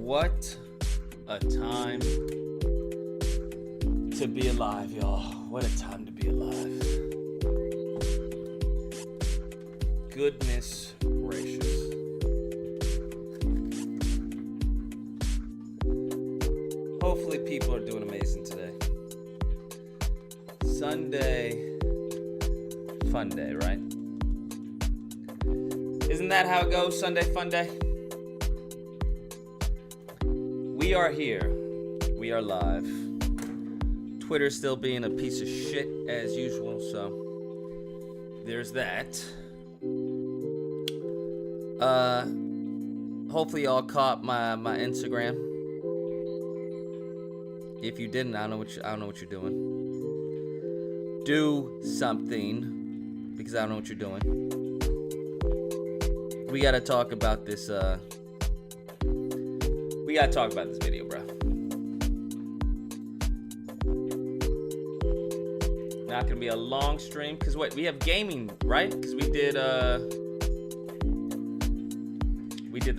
What a time to be alive, y'all. What a time to be alive. Goodness gracious. Hopefully people are doing amazing today. Sunday, fun day, right? Isn't that how it goes? Sunday, fun day? We are here. We are live. Twitter's still being a piece of shit as usual, so there's that. Hopefully y'all caught my Instagram. If you didn't, I don't know what you're doing. Do something, because I don't know what you're doing. We gotta talk about this. We gotta talk about this video, bro. Not gonna be a long stream, cause what, we have gaming, right? Cause we did the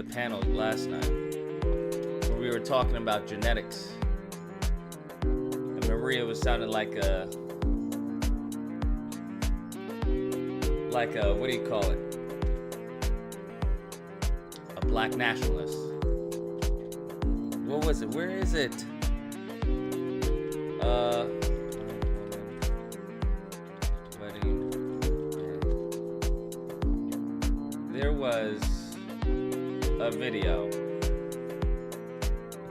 panel last night where we were talking about genetics, and Maria was sounding like a what do you call it? A black nationalist. What was it? Where is it? There was a video.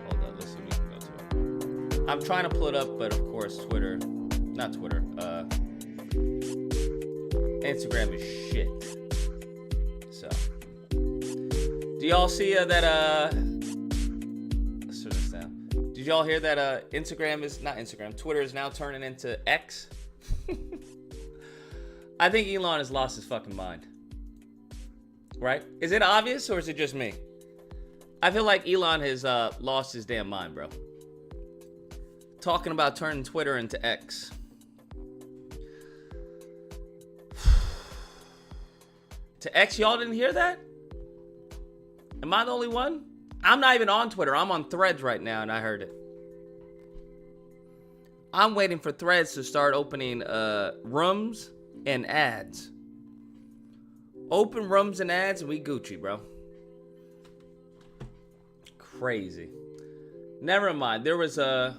Hold on, let's see if we can go to it. I'm trying to pull it up, but of course Instagram is shit. So, do y'all see that let's turn this down. Did y'all hear that Twitter is now turning into X? I think Elon has lost his fucking mind. Right? Is it obvious or is it just me? I feel like Elon has lost his damn mind, bro. Talking about turning Twitter into X. To X, y'all didn't hear that? Am I the only one? I'm not even on Twitter. I'm on Threads right now, and I heard it. I'm waiting for Threads to start opening rooms and ads. Open rooms and ads, and we Gucci, bro. Crazy. Never mind. There was I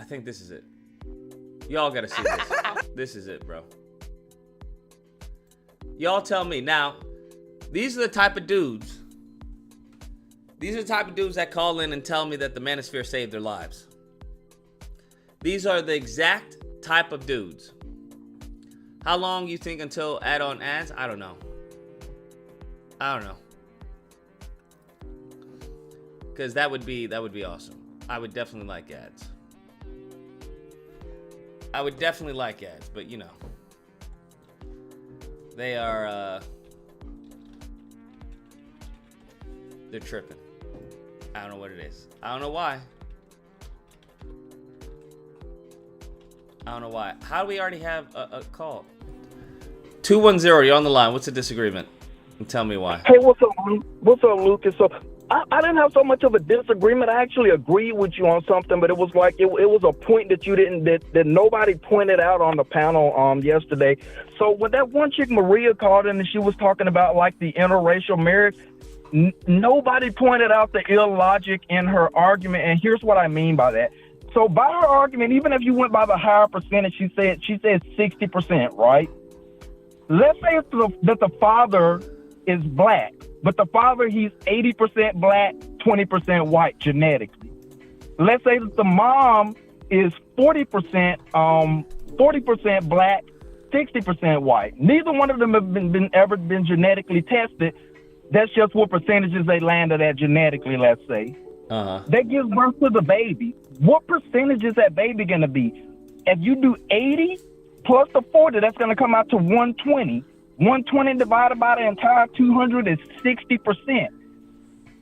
think this is it. Y'all gotta see this. This is it, bro. Y'all tell me. Now, these are the type of dudes. These are the type of dudes that call in and tell me that the Manosphere saved their lives. These are the exact type of dudes. How long you think until add-on ads? I don't know. Because that would be awesome. I would definitely like ads. But you know. They are they're tripping. I don't know what it is. I don't know why. How do we already have a call? 210, you're on the line. What's the disagreement? And tell me why. Hey, what's up, Lucas? So I didn't have so much of a disagreement. I actually agreed with you on something, but it was like it was a point that you didn't that nobody pointed out on the panel yesterday. So when that one chick Maria called in and she was talking about like the interracial marriage, nobody pointed out the illogic in her argument, and here's what I mean by that. So by her argument, even if you went by the higher percentage, she said 60%, right? Let's say that the father is black, but the father, he's 80% black, 20% white genetically. Let's say that the mom is 40% black, 60% white. Neither one of them have ever been genetically tested. That's just what percentages they landed at genetically, let's say. That gives birth to the baby. What percentage is that baby going to be? If you do 80 plus the 40, that's going to come out to 120. 120 divided by the entire 200 is 60%.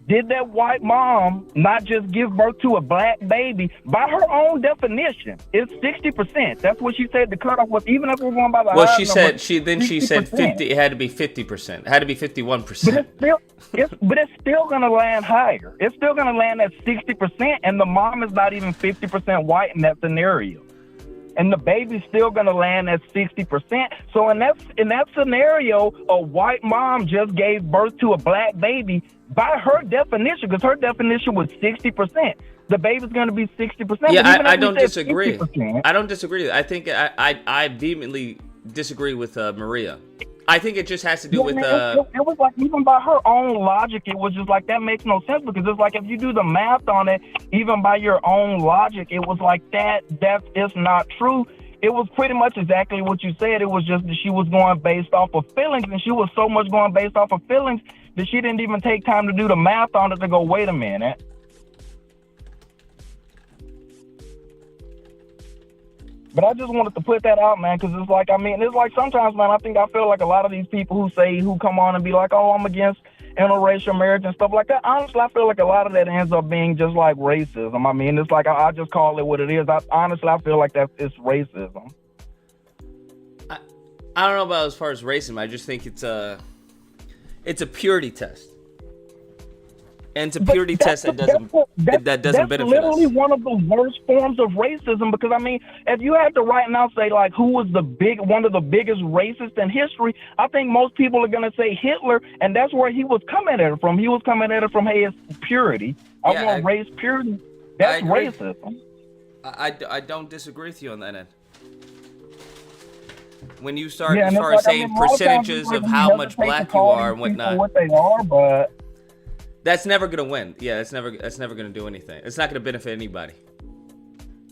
did that white mom not just give birth to a black baby? By her own definition, it's 60%. That's what she said the cutoff was, even if we're going by the Well, high she number, said she said 50. It had to be 50%. It had to be 51%. But it's still gonna land higher. It's still gonna land at 60%, and the mom is not even 50% white in that scenario. And the baby's still gonna land at 60%. So in that scenario, a white mom just gave birth to a black baby. By her definition, because her definition was 60%, the baby's gonna be 60%. Yeah, I don't disagree. I don't disagree. I think I vehemently disagree with Maria. I think it just has to do with it was like, even by her own logic, it was just like, that makes no sense, because it's like, if you do the math on it, even by your own logic, it was like that is not true. It was pretty much exactly what you said. It was just that she was going based off of feelings, and she was so much going based off of feelings that she didn't even take time to do the math on it to go, wait a minute. But I just wanted to put that out, man, because it's like, I mean, it's like sometimes, man, I feel like a lot of these people who come on and be like, oh, I'm against interracial marriage and stuff like that. Honestly, I feel like a lot of that ends up being just like racism. I mean, it's like, I just call it what it is. I feel like it's racism. I don't know about as far as racism. I just think it's a purity test. And it's a purity test that doesn't benefit us. That's literally one of the worst forms of racism, because, I mean, if you had to right now say, like, who was one of the biggest racists in history, I think most people are going to say Hitler, and that's where he was coming at it from. He was coming at it from, hey, it's purity. I want race purity. That's racism. I don't disagree with you on that end. When you start saying percentages of how much black you are and whatnot. What they are, but... That's never gonna win. Yeah, that's never gonna do anything. It's not gonna benefit anybody.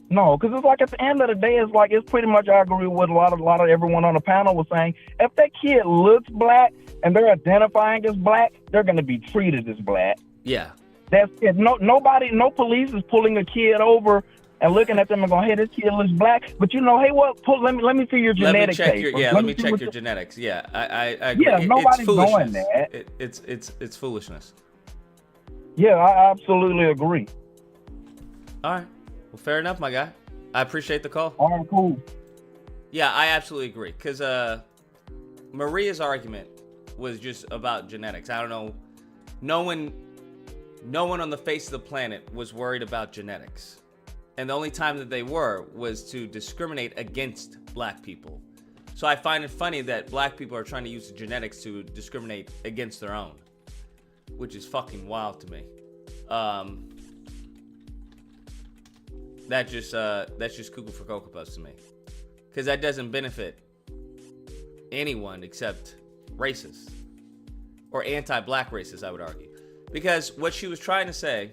No, because it's like, at the end of the day, it's like, it's pretty much, I agree with what a lot of everyone on the panel was saying. If that kid looks black and they're identifying as black, they're gonna be treated as black. Yeah. That's it. No police is pulling a kid over and looking at them and going, hey, this kid looks black. But you know, hey, what? Let me see your genetic paper. Let me check your genetics. Yeah, I agree. Yeah, nobody's doing that. It's foolishness. Yeah, I absolutely agree. All right. Well, fair enough, my guy. I appreciate the call. All right, cool. Yeah, I absolutely agree. Because Maria's argument was just about genetics. I don't know. No one on the face of the planet was worried about genetics. And the only time that they were was to discriminate against black people. So I find it funny that black people are trying to use the genetics to discriminate against their own, which is fucking wild to me. That's just cuckoo for Cocoa Puffs to me, because that doesn't benefit anyone except racists or anti-black racists, I would argue. Because what she was trying to say,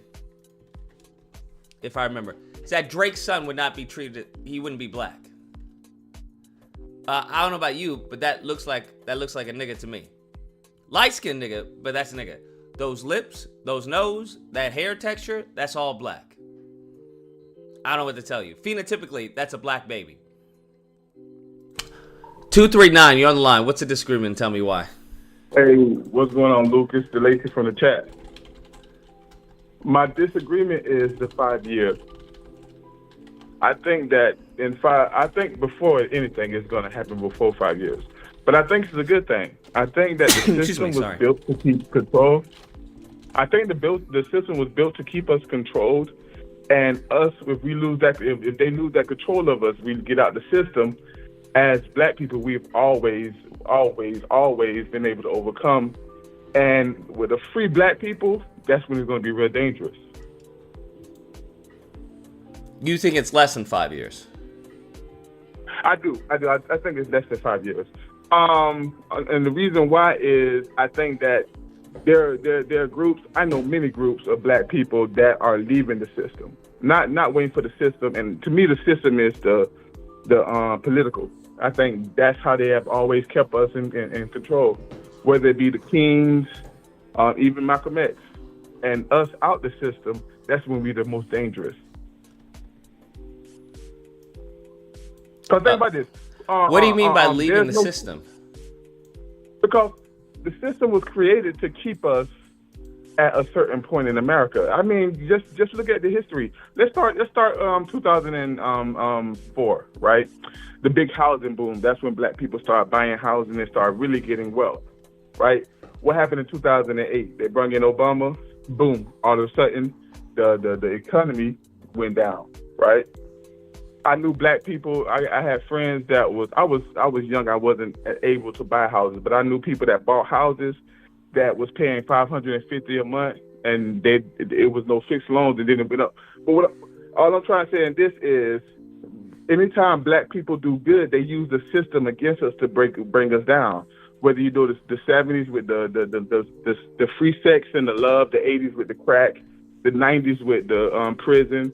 if I remember, is that Drake's son would not be treated, he wouldn't be black. I don't know about you, but that looks like a nigga to me. Light-skinned nigga, but that's a nigga. Those lips, those nose, that hair texture, that's all black. I don't know what to tell you. Phenotypically, that's a black baby. 239, you're on the line. What's the disagreement? Tell me why. Hey, what's going on, Lucas? DeLacy from the chat. My disagreement is the 5 years. I think before anything is going to happen before 5 years. But I think it's a good thing. I think that the system was built to keep control. I think the system was built to keep us controlled. And us, if they lose that control of us, we get out the system. As black people, we've always been able to overcome. And with a free black people, that's when it's going to be real dangerous. You think it's less than 5 years? I do. I think it's less than 5 years. And the reason why is I think that there are groups. I know many groups of black people that are leaving the system, not waiting for the system. And to me, the system is the political. I think that's how they have always kept us in control, whether it be the Kings, even Malcolm X, and us out the system. That's when we're the most dangerous. Because think about this. What do you mean by leaving the system? Because the system was created to keep us at a certain point in America. I mean, just look at the history. Let's start 2004, right? The big housing boom. That's when black people started buying houses and started really getting wealth, right? What happened in 2008? They brought in Obama. Boom! All of a sudden, the economy went down, right? I knew black people. I had friends that I was young. I wasn't able to buy houses, but I knew people that bought houses that was paying $550 a month, and it was no fixed loans, and then it went up. But all I'm trying to say in this is, anytime black people do good, they use the system against us to bring us down. Whether you do the 70s with the free sex and the love, the 80s with the crack, the 90s with the prison,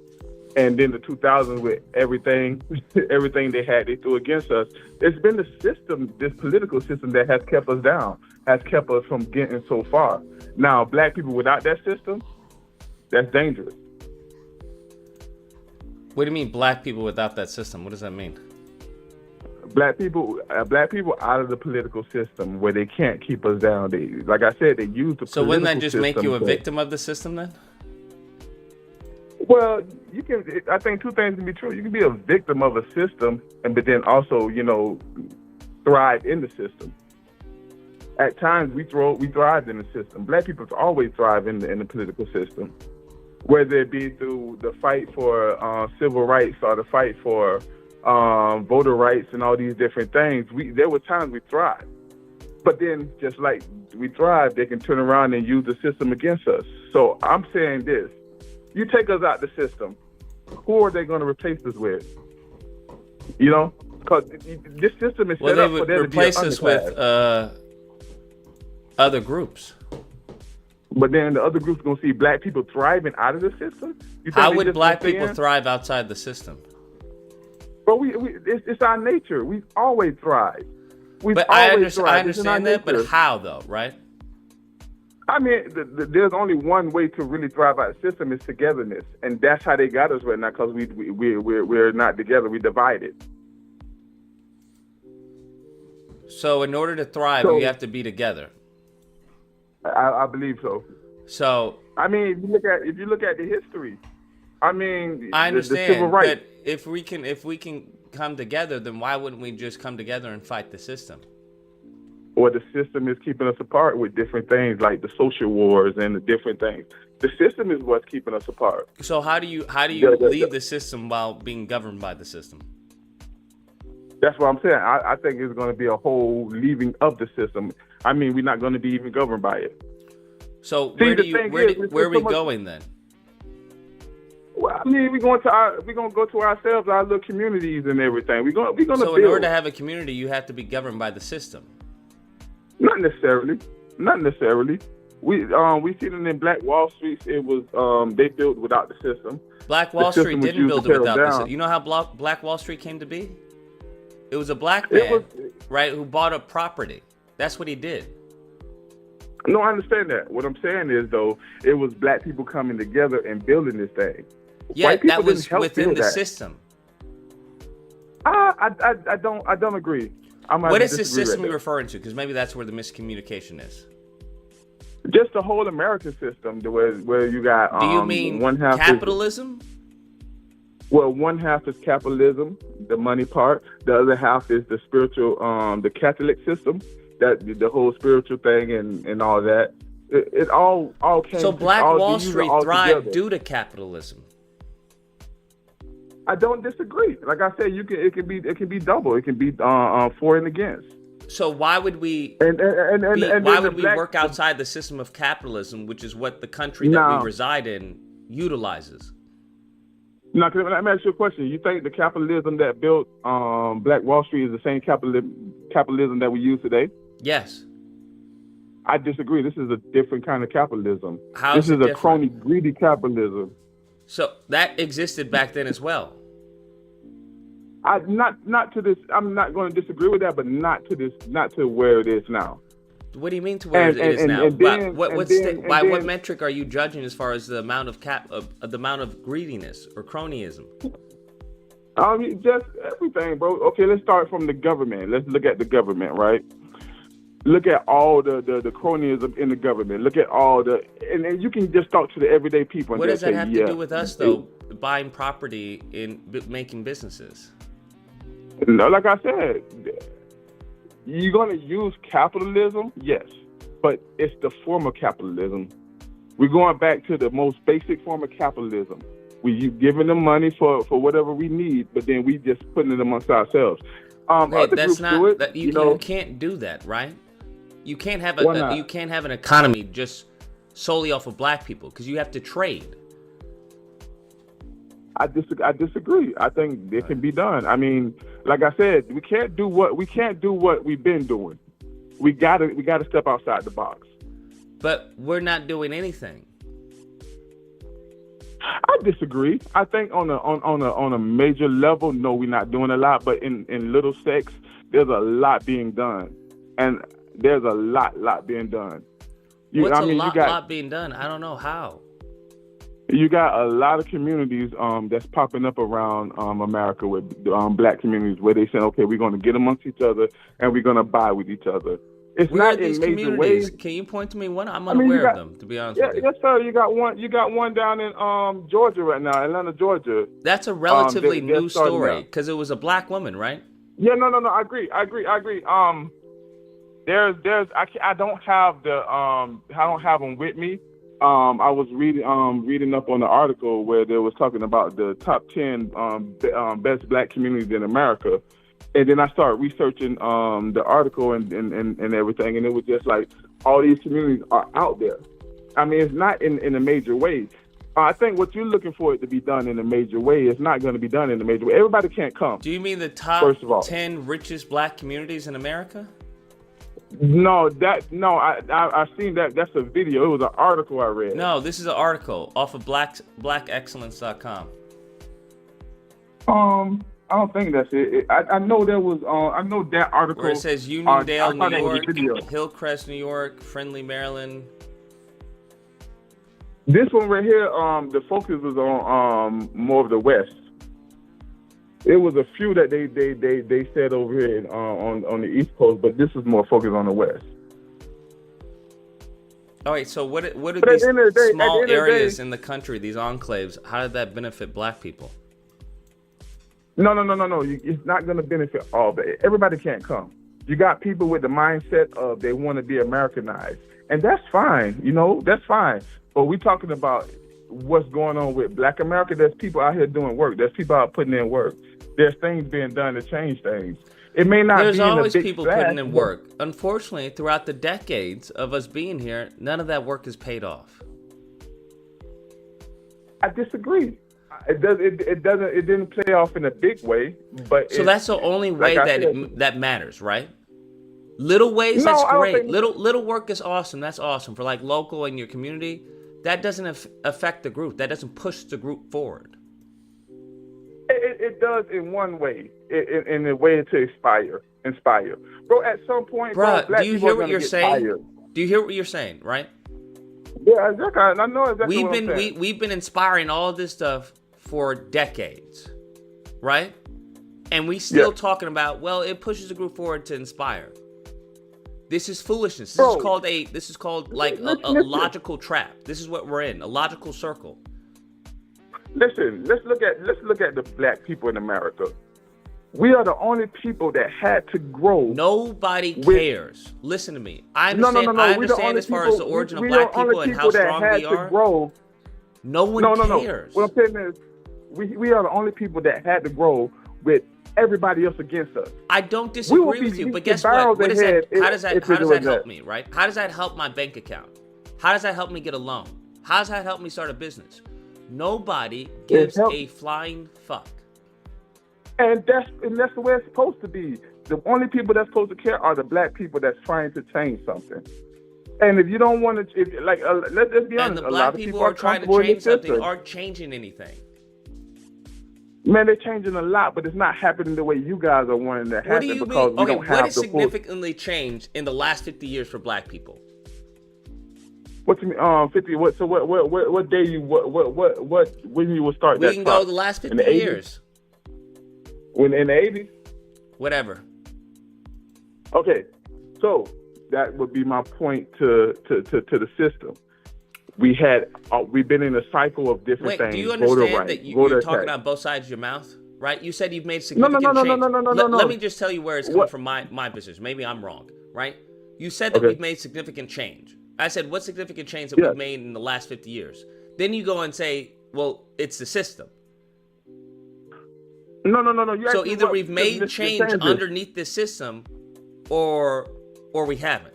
and then the 2000s with everything they had, they threw against us. It's been the system, this political system, that has kept us down, has kept us from getting so far. Now, black people without that system, that's dangerous. What do you mean, black people without that system? What does that mean? Black people out of the political system where they can't keep us down. They, like I said, they use the. So wouldn't that just make you a victim of the system then? Well, you can. I think two things can be true. You can be a victim of a system, but then also, thrive in the system. At times, we thrive in the system. Black people always thrive in the political system, whether it be through the fight for civil rights or the fight for voter rights and all these different things. There were times we thrived, but then just like we thrive, they can turn around and use the system against us. So I'm saying this: you take us out the system, who are they going to replace us with? Because this system is set up for them to be an replace us with other groups. But then the other groups are going to see black people thriving out of the system. How would black people thrive outside the system? But it's our nature. We've always thrived. I understand that, but how though, right? I mean, there's only one way to really thrive out the system is togetherness, and that's how they got us right now. Because we're not together. We divided. So in order to thrive, you have to be together. I believe so. So I mean, if you look at the history, I mean, I understand, the civil rights. But if we can come together, then why wouldn't we just come together and fight the system? Or the system is keeping us apart with different things like the social wars and the different things. The system is what's keeping us apart. So how do you leave the system while being governed by the system? That's what I'm saying. I think it's going to be a whole leaving of the system. I mean, we're not going to be even governed by it. So where are we going then? Well, I mean, we're going to go to ourselves, our little communities and everything. So in order to have a community, you have to be governed by the system. Not necessarily. We see them in Black Wall Street. It was they built without the system. Black Wall Street didn't build it without the system. You know how Black Wall Street came to be? It was a black man, right, who bought up property. That's what he did. No, I understand that. What I'm saying is, though, it was black people coming together and building this thing. Yeah, that was within the system. I don't agree. What is this system you're referring to? Because maybe that's where the miscommunication is. Just the whole American system, where you got. Do you mean one half capitalism? One half is capitalism, the money part. The other half is the spiritual, the Catholic system, that the whole spiritual thing and all that. It all came. So Black Wall Street thrived due to capitalism. I don't disagree. Like I said, it can be double. It can be for and against. So why would we work outside the system of capitalism, which is what the country that we reside in utilizes? Now, let me ask you a question. You think the capitalism that built Black Wall Street is the same capitalism that we use today? Yes. I disagree. This is a different kind of capitalism. This is a crony, greedy capitalism. So that existed back then as well. Not to this. I'm not going to disagree with that, but not to where it is now. What do you mean to where it is now? By what metric are you judging as far as the amount of the amount of greediness or cronyism? Just everything, bro. Okay, let's start from the government. Let's look at the government, right? Look at all the cronyism in the government. Look at all and you can just talk to the everyday people. And What does that say, have to do with us, though, buying property in making businesses? No, like I said, you're going to use capitalism, yes, but it's the form of capitalism. We're going back to the most basic form of capitalism. You giving them money for whatever we need, but then we just putting it amongst ourselves. Hey, that's not you can't do that, right? You can't have you can't have an economy just solely off of black people because you have to trade. I disagree. I think it can be done. I mean, like I said, we can't do what we've been doing. We gotta step outside the box. But we're not doing anything. I disagree. I think on a major level, no, we're not doing a lot. But in little sects, there's a lot being done, and there's a lot being done. What's a lot being done? I don't know how. You got a lot of communities that's popping up around America with black communities where they say, okay, we're going to get amongst each other and we're going to buy with each other. It's Where not are these in major ways. Can you point to me one? I'm unaware of them, to be honest with you. Yes, sir. You got one down in Georgia right now, Atlanta, Georgia. That's a relatively new story because it was a black woman, right? Yeah, no. I agree. I don't have them with me. I was reading up on the article where they was talking about the top 10 best black communities in America, and then I started researching the article and everything, and it was just like all these communities are out there. I mean, it's not in a major way. I think what you're looking for it to be done in a major way is not going to be done in a major way. Everybody can't come. Do you mean the top 10 richest black communities in America? No, I've seen that. That's a video. It was an article I read. No, this is an article off of blackexcellence.com. I don't think that's it. I know there was. I know that article where it says Uniondale, New York, Hillcrest, New York, Friendly, Maryland. This one right here, the focus was on more of the West. It was a few that they said over here on the East Coast, but this is more focused on the West. All right, so what are these small areas in the country, these enclaves? How did that benefit black people? No. It's not going to benefit all, but everybody can't come. You got people with the mindset of they want to be Americanized, and that's fine. That's fine. But we're talking about what's going on with Black America. There's people out here doing work. There's people out putting in work. There's things being done to change things. It may not There's be always in a big people flash, putting in work. Unfortunately, throughout the decades of us being here, none of that work is paid off. I disagree. It didn't play off in a big way, but so that's the only way that matters, right? Little ways, that's great. Little work is awesome. That's awesome for like local and your community. That doesn't affect the group. That doesn't push the group forward. It does in one way, in a way to inspire. Bro, at some point, bro, black do you people hear are what you're saying? tired. Do you hear what you're saying, right? Yeah, exactly. I know exactly what I'm saying. We've been inspiring all of this stuff for decades, right? And we still talking about, well, it pushes the group forward to inspire. This is foolishness. This is called like a logical trap. This is what we're in, a logical circle. Listen, let's look at the black people in America. We are the only people that had to grow. Nobody cares. Listen to me. I understand. I understand as far as the origin of black people and how strong we are. No one cares. What I'm saying is, we are the only people that had to grow with everybody else against us. I don't disagree with you, but guess what? What is that? How does that help me, right? How does that help my bank account? How does that help me get a loan? How does that help me start a business? Nobody gives a flying fuck. And that's the way it's supposed to be. The only people that's supposed to care are the black people that's trying to change something. And if you don't want to, let's be honest, and the black people who are trying to change something aren't changing anything. Man, they're changing a lot, but it's not happening the way you guys are wanting to happen because we don't have the full. What has significantly changed in the last 50 years for black people? What you mean? 50. What? So what day you? When you will start? We can go the last 50 years. When in the 80s? Whatever. Okay, so that would be my point to the system. We've been in a cycle of different things. Do you voter understand rights, that voter you're talking tax. out both sides of your mouth, right? You said you've made No, significant change. no. Let me just tell you where it's coming What? from my position. Maybe I'm wrong, right? You said that Okay. we've made significant change. I said, what significant change that we've made in the last 50 years? Then you go and say, well, it's the system. No. So either we've made change underneath this system or we haven't.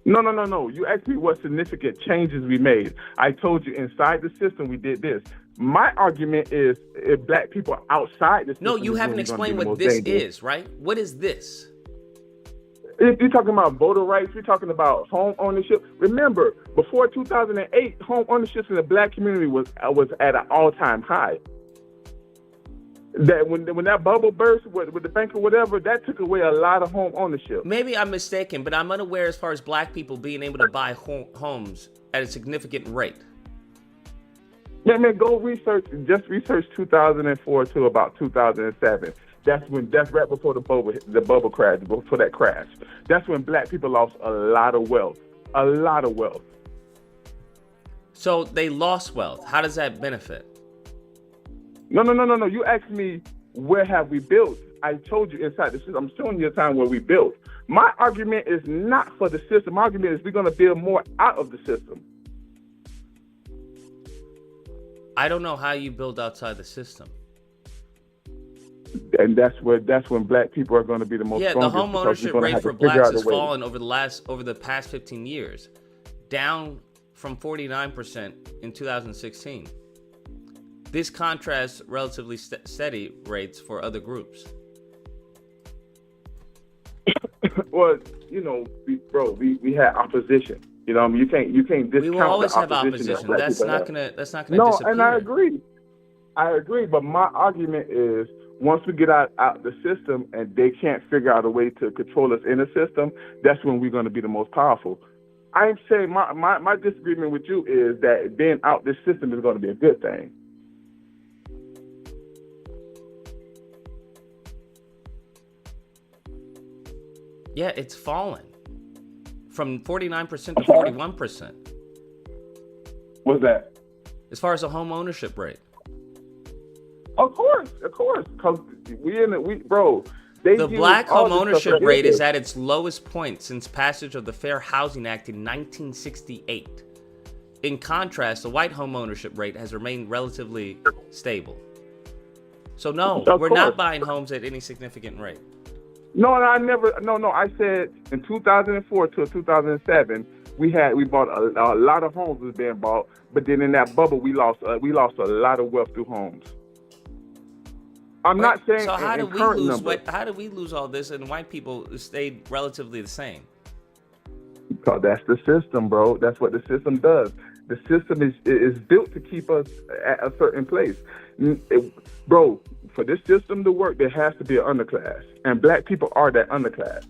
No. You asked me what significant changes we made. I told you inside the system we did this. My argument is if black people outside the system. No, you is haven't really gonna explained be the what most this dangerous. is, right? What is this? If you're talking about voter rights, we're talking about home ownership. Remember, before 2008, home ownership in the black community was at an all-time high. That when that bubble burst with the bank or whatever, that took away a lot of home ownership. Maybe I'm mistaken, but I'm unaware as far as black people being able to buy homes at a significant rate. Yeah, man, go research 2004 to about 2007. That's right before the bubble crash, before that crash. That's when black people lost a lot of wealth. A lot of wealth. So they lost wealth. How does that benefit? No. You asked me, where have we built? I told you inside the system. I'm showing you a time where we built. My argument is not for the system. My argument is we're going to build more out of the system. I don't know how you build outside the system. And that's when black people are going to be the most the strongest. home ownership rate for blacks has fallen over the past 15 years, down from 49% in 2016. This contrasts relatively steady rates for other groups. Well, we had opposition. You know, I mean, you can't discount. We will always have opposition. That's not gonna disappear. And I agree. But my argument is, once we get out the system and they can't figure out a way to control us in the system, that's when we're going to be the most powerful. I'm saying my disagreement with you is that being out this system is going to be a good thing. Yeah, it's fallen from 49% to 41%. What's that? As far as the home ownership rate. Of course, because the black home ownership rate is at its lowest point since passage of the Fair Housing Act in 1968. In contrast, the white home ownership rate has remained relatively stable. So no, we're not buying homes at any significant rate. No, I said in 2004 to 2007, we bought a lot of homes was being bought, but then in that bubble we lost a lot of wealth through homes. I'm not saying. So how did we lose all this and white people stayed relatively the same? Because that's the system, bro. That's what the system does. The system is built to keep us at a certain place. Bro, for this system to work, there has to be an underclass. And black people are that underclass.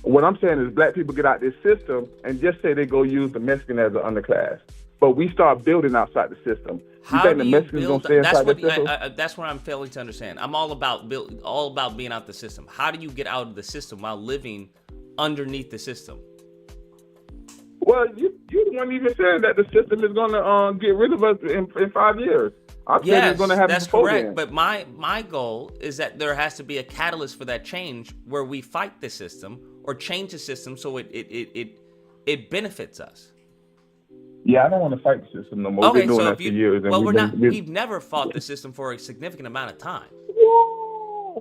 What I'm saying is black people get out this system and just say they go use the Mexican as an underclass. But we start building outside the system. How think do the you Mexicans build? gonna stay inside the system? That's what I'm failing to understand. I'm all about being out the system. How do you get out of the system while living underneath the system? Well, you weren't even saying that the system is going to get rid of us in 5 years. I'm saying it's going to happen. That's before correct. then. But my goal is that there has to be a catalyst for that change where we fight the system or change the system so it benefits us. Yeah, I don't want to fight the system no more. We've been doing that for years. We've never fought the system for a significant amount of time.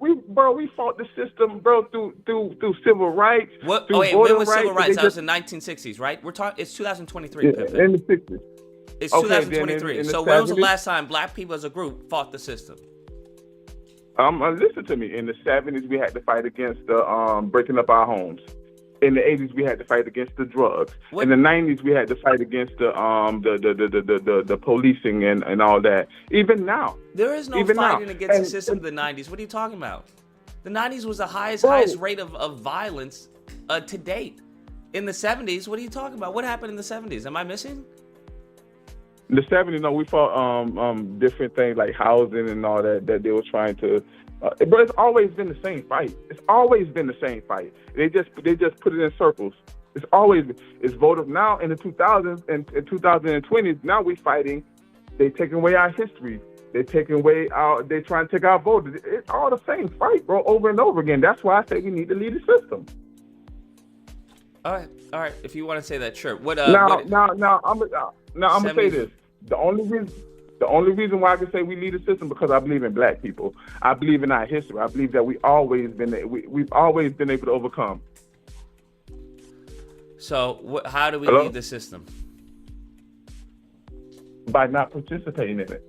We fought the system, bro, through civil rights. When was civil rights? That was in the 1960s, right? It's 2023. In the 60s. It's 2023. So when was the last time black people as a group fought the system? Listen to me. In the 70s, we had to fight against the breaking up our homes. In the 80s, we had to fight against the drugs. In the 90s, we had to fight against the policing and all that. Even now, there is no fighting against the system in the 90s. What are you talking about? The 90s was the highest rate of violence to date. In the 70s, what are you talking about? What happened in the 70s? Am I missing? In the 70s, no, we fought different things like housing and all that they were trying to But it's always been the same fight. It's always been the same fight. They just put it in circles. It's voted now in the 2000s and in 2020s. Now we fighting. They taking away our history. They trying to take our vote. It's all the same fight, bro, over and over again. That's why I say we need to lead the system. All right. If you want to say that, sure. I'm gonna say this. The only reason why I can say we lead the system because I believe in black people. I believe in our history. I believe that we've always been able to overcome. So how do we lead the system? By not participating in it.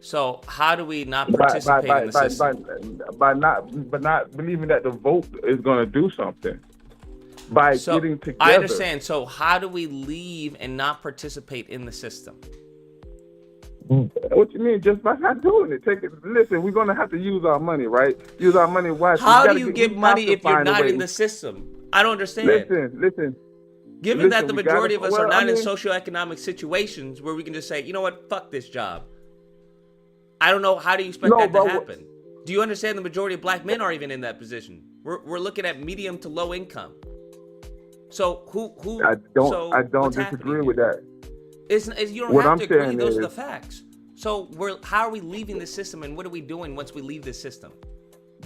So how do we not participate in the system? By not believing that the vote is going to do something. By getting together. I understand. So how do we leave and not participate in the system? What you mean? Just by not doing it. Listen, we're going to have to use our money, right? Use our money wisely. How do you get money if you're not in the system? I don't understand. Listen. Given that the majority of us are not in socioeconomic situations where we can just say, you know what, fuck this job. I don't know. How do you expect that to happen? Do you understand the majority of black men aren't even in that position? We're looking at medium to low income. So who? I don't disagree with that. You don't have to agree. Those are the facts. So how are we leaving the system, and what are we doing once we leave the system?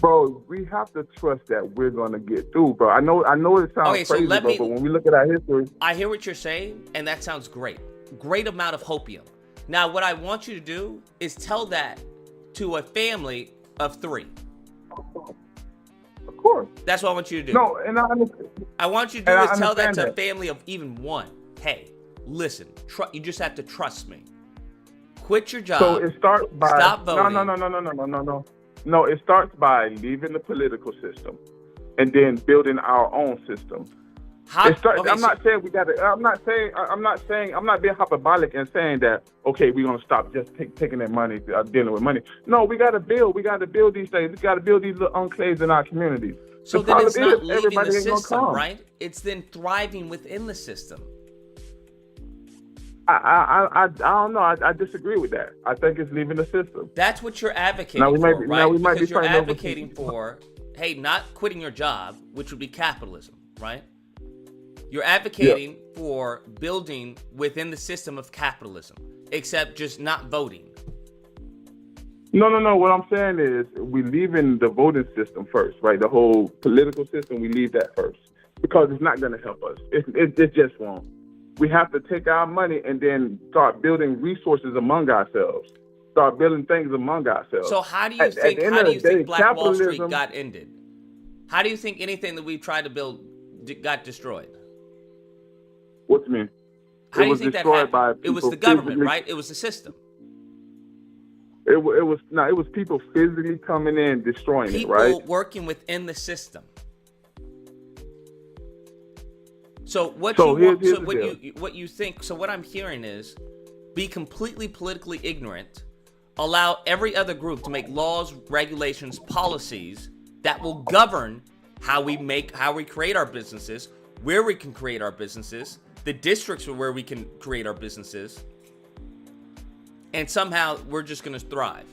Bro, we have to trust that we're gonna get through, bro. I know it sounds crazy, but when we look at our history, I hear what you're saying, and that sounds great. Great amount of hopium. Now, what I want you to do is tell that to a family of 3. Of course. That's what I want you to do. No, and I want you to do is tell that to a family of even 1. Hey, listen, you just have to trust me. Quit your job. So it starts by stop voting. No, it starts by leaving the political system and then building our own system. I'm not being hyperbolic and saying that, okay, we're going to stop just taking that money, dealing with money. No, we got to build these things. We got to build these little enclaves in our communities. So then it's not leaving the system, right? It's then thriving within the system. I don't know. I disagree with that. I think it's leaving the system. That's what you're advocating for, right? Because you're advocating for, hey, not quitting your job, which would be capitalism, right? You're advocating for building within the system of capitalism, except just not voting. No. What I'm saying is we leaving the voting system first, right? The whole political system, we leave that first because it's not going to help us. It just won't. We have to take our money and then start building resources among ourselves. Start building things among ourselves. So how do you think Black Wall Street got ended? How do you think anything that we've tried to build got destroyed? What do you mean? How do you think that happened? It was the government, right? It was the system. It was people physically coming in, destroying it, right? People working within the system. So what you think? So what I'm hearing is, be completely politically ignorant. Allow every other group to make laws, regulations, policies that will govern how we create our businesses, where we can create our businesses, the districts where we can create our businesses, and somehow we're just going to thrive,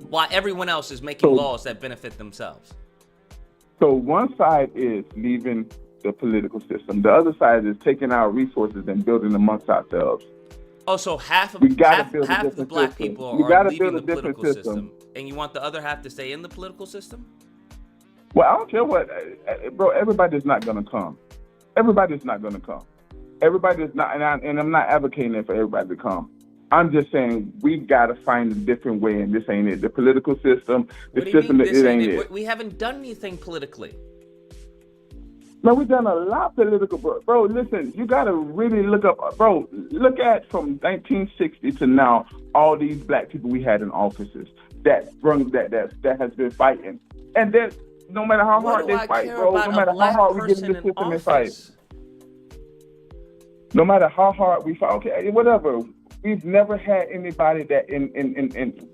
while everyone else is making laws that benefit themselves. So one side is leaving the political system. The other side is taking our resources and building amongst ourselves. Oh, so half of the black people are leaving the political system, and you want the other half to stay in the political system? Well, I don't care what, bro. Everybody's not going to come. Everybody's not going to come. Everybody's not, and I'm not advocating for everybody to come. I'm just saying we got to find a different way, and this ain't it. The political system, it ain't it. We haven't done anything politically. No, we've done a lot political, bro. Listen, you got to really look up, bro. Look at from 1960 to now, all these black people we had in offices that has been fighting, and then no matter how hard they fight, bro. No matter how hard we get in the system and fight. No matter how hard we fight, okay, whatever. We've never had anybody that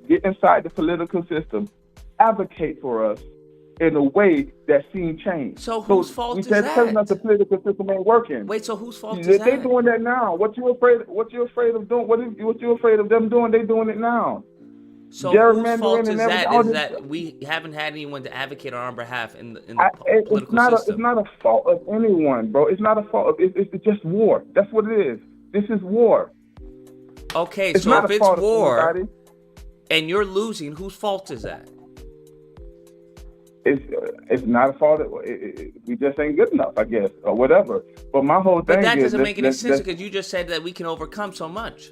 get inside the political system advocate for us in a way that's seen change. So whose fault is that? Telling us the political system ain't working. Wait, so whose fault is that? They're doing that now. What you afraid of doing? What you afraid of them doing? They doing it now. So whose gerrymandering fault and is everything. that? All Is this, that we haven't had anyone to advocate on our behalf in the it's political not system? it's not a fault of anyone, bro. It's not a fault of it's just war. That's what it is. This is war. Okay, It's so not if a it's fault of war anybody. and you're losing, whose fault is that? It's not a fault. We just ain't good enough, I guess, or whatever. But my whole thing But that is doesn't make any sense because you just said that we can overcome so much.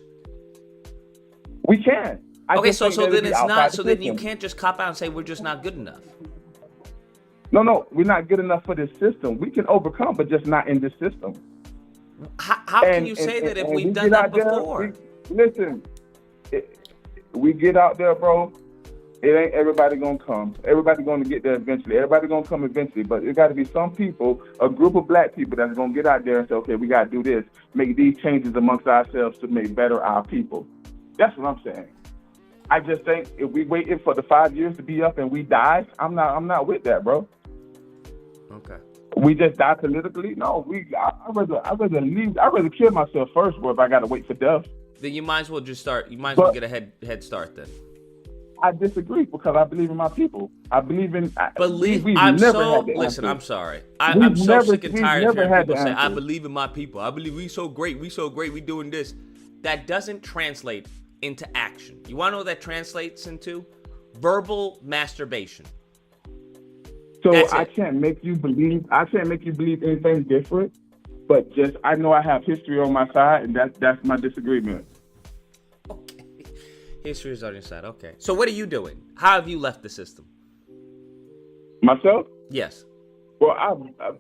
we can. Okay, so then it's not. So then you system. can't just cop out and say we're just not good enough. No, we're not good enough for this system. We can overcome, but just not in this system. How can you say that if we've done that before? Listen, we get out there, bro. It ain't everybody gonna come. Everybody gonna get there eventually. Everybody gonna come eventually. But it got to be some people, a group of black people that's gonna get out there and say, okay, we gotta do this, make these changes amongst ourselves to make better our people. That's what I'm saying. I just think if we waited for the 5 years to be up and we die, I'm not with that, bro. Okay. We just die politically. No, I'd rather leave. I'd rather kill myself first, bro. If I gotta wait for death, Then you might as well just start. You might as well get a head start then. I disagree because I believe in my people. I believe in. I'm sorry. I'm so sick and tired of hearing people say, "I believe in my people. I believe we so great. We doing this." That doesn't translate into action. You want to know what that translates into? Verbal masturbation. So I can't make you believe. I can't make you believe anything different. But just I know I have history on my side, and that's my disagreement. Okay. History is on your side. Okay. So what are you doing? How have you left the system? Myself? Yes. Well,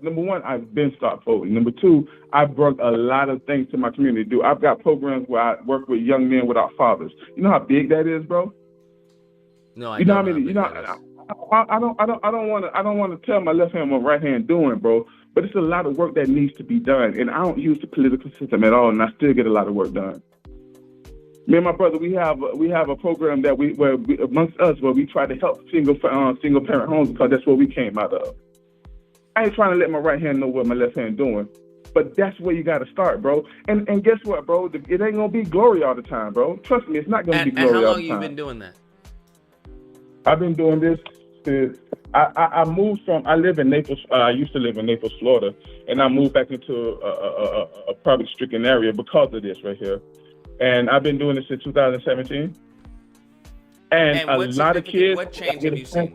number one, I've been stopped voting. Number two, I've brought a lot of things to my community. I've got programs where I work with young men without fathers. You know how big that is, bro? No, I don't know how many. You know, I don't want to tell my left hand what my right hand doing, bro. But it's a lot of work that needs to be done, and I don't use the political system at all, and I still get a lot of work done. Me and my brother, we have a program that where amongst us where we try to help single parent homes because that's what we came out of. I ain't trying to let my right hand know what my left hand doing, but that's where you got to start, bro. And guess what, bro? It ain't gonna be glory all the time, bro. Trust me, it's not gonna be glory all the time. And how long you been doing that? I've been doing this since I moved from. I live in Naples. I used to live in Naples, Florida, and I moved back into a poverty-stricken area because of this right here. And I've been doing this since 2017. And a lot of kids. What change have you seen?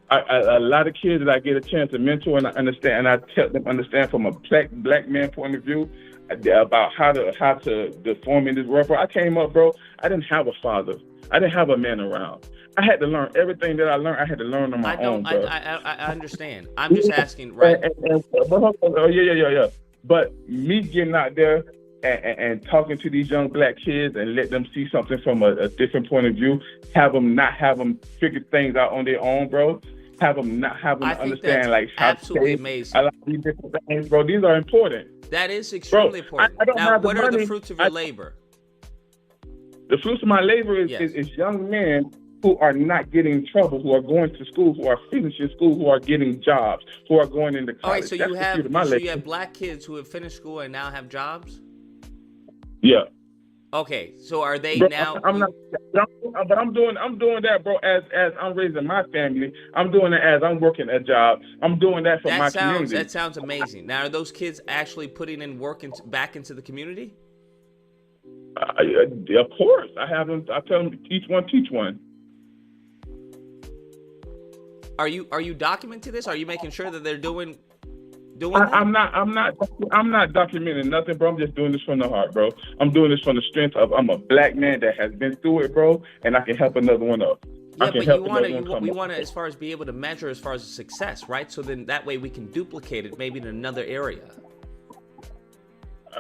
A lot of kids that I get a chance to mentor and I understand, and I help them understand from a black man point of view about how to deform in this world. Bro, I came up, bro. I didn't have a father. I didn't have a man around. I had to learn everything that I learned. I had to learn on my own, bro. I understand. I'm just asking, right? Yeah. But me getting out there and talking to these young black kids and let them see something from a different point of view, have them figure things out on their own, bro. Have them understand like how absolutely amazing. I like these different things, bro. These are important. That is extremely important. Now, what are the fruits of your labor? The fruits of my labor is young men who are not getting in trouble, who are going to school, who are finishing school, who are getting jobs, who are going into college. All right, so you have black kids who have finished school and now have jobs? Yeah. Okay, so are they now? I'm doing that, bro. As I'm raising my family, I'm doing it as I'm working a job. I'm doing that for my community. That sounds amazing. Now, are those kids actually putting in work back into the community? Of course, I have them. I tell them to teach one. Are you documenting this? Are you making sure that they're doing? I'm not documenting nothing, bro. I'm just doing this from the heart, bro. I'm doing this from the strength of I'm a black man that has been through it, bro, and I can help another one up. Yeah, but we want to, as far as be able to measure as far as success, right? So then that way we can duplicate it maybe in another area.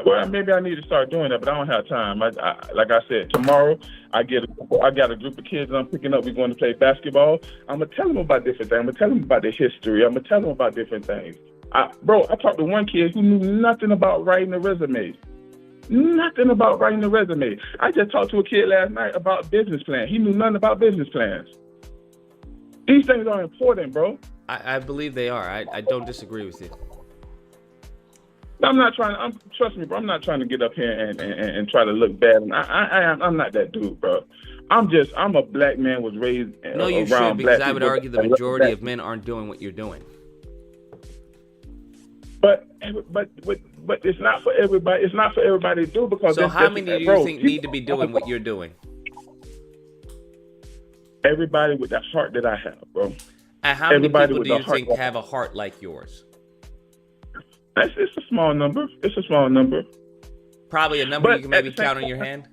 Well, maybe I need to start doing that, but I don't have time. Like I said, tomorrow I got a group of kids that I'm picking up. We're going to play basketball. I'm gonna tell them about different things. I'm gonna tell them about their history. I'm gonna tell them about different things. I talked to one kid who knew nothing about writing a resume. I just talked to a kid last night about business plans. He knew nothing about business plans. These things are important, bro. I believe they are. I don't disagree with you. I'm not trying. Trust me, bro. I'm not trying to get up here and try to look bad. I'm not that dude, bro. I'm a black man, was raised No, you should, around because black I would people. argue the majority of men aren't doing what you're doing. But it's not for everybody. It's not for everybody to do, because So how many do you think need to be doing what you're doing? Everybody with that heart that I have, bro. And how many Everybody people with do the you heart think that- have a heart like yours? It's a small number. It's a small number. Probably a number But you can maybe at the same count on your hand.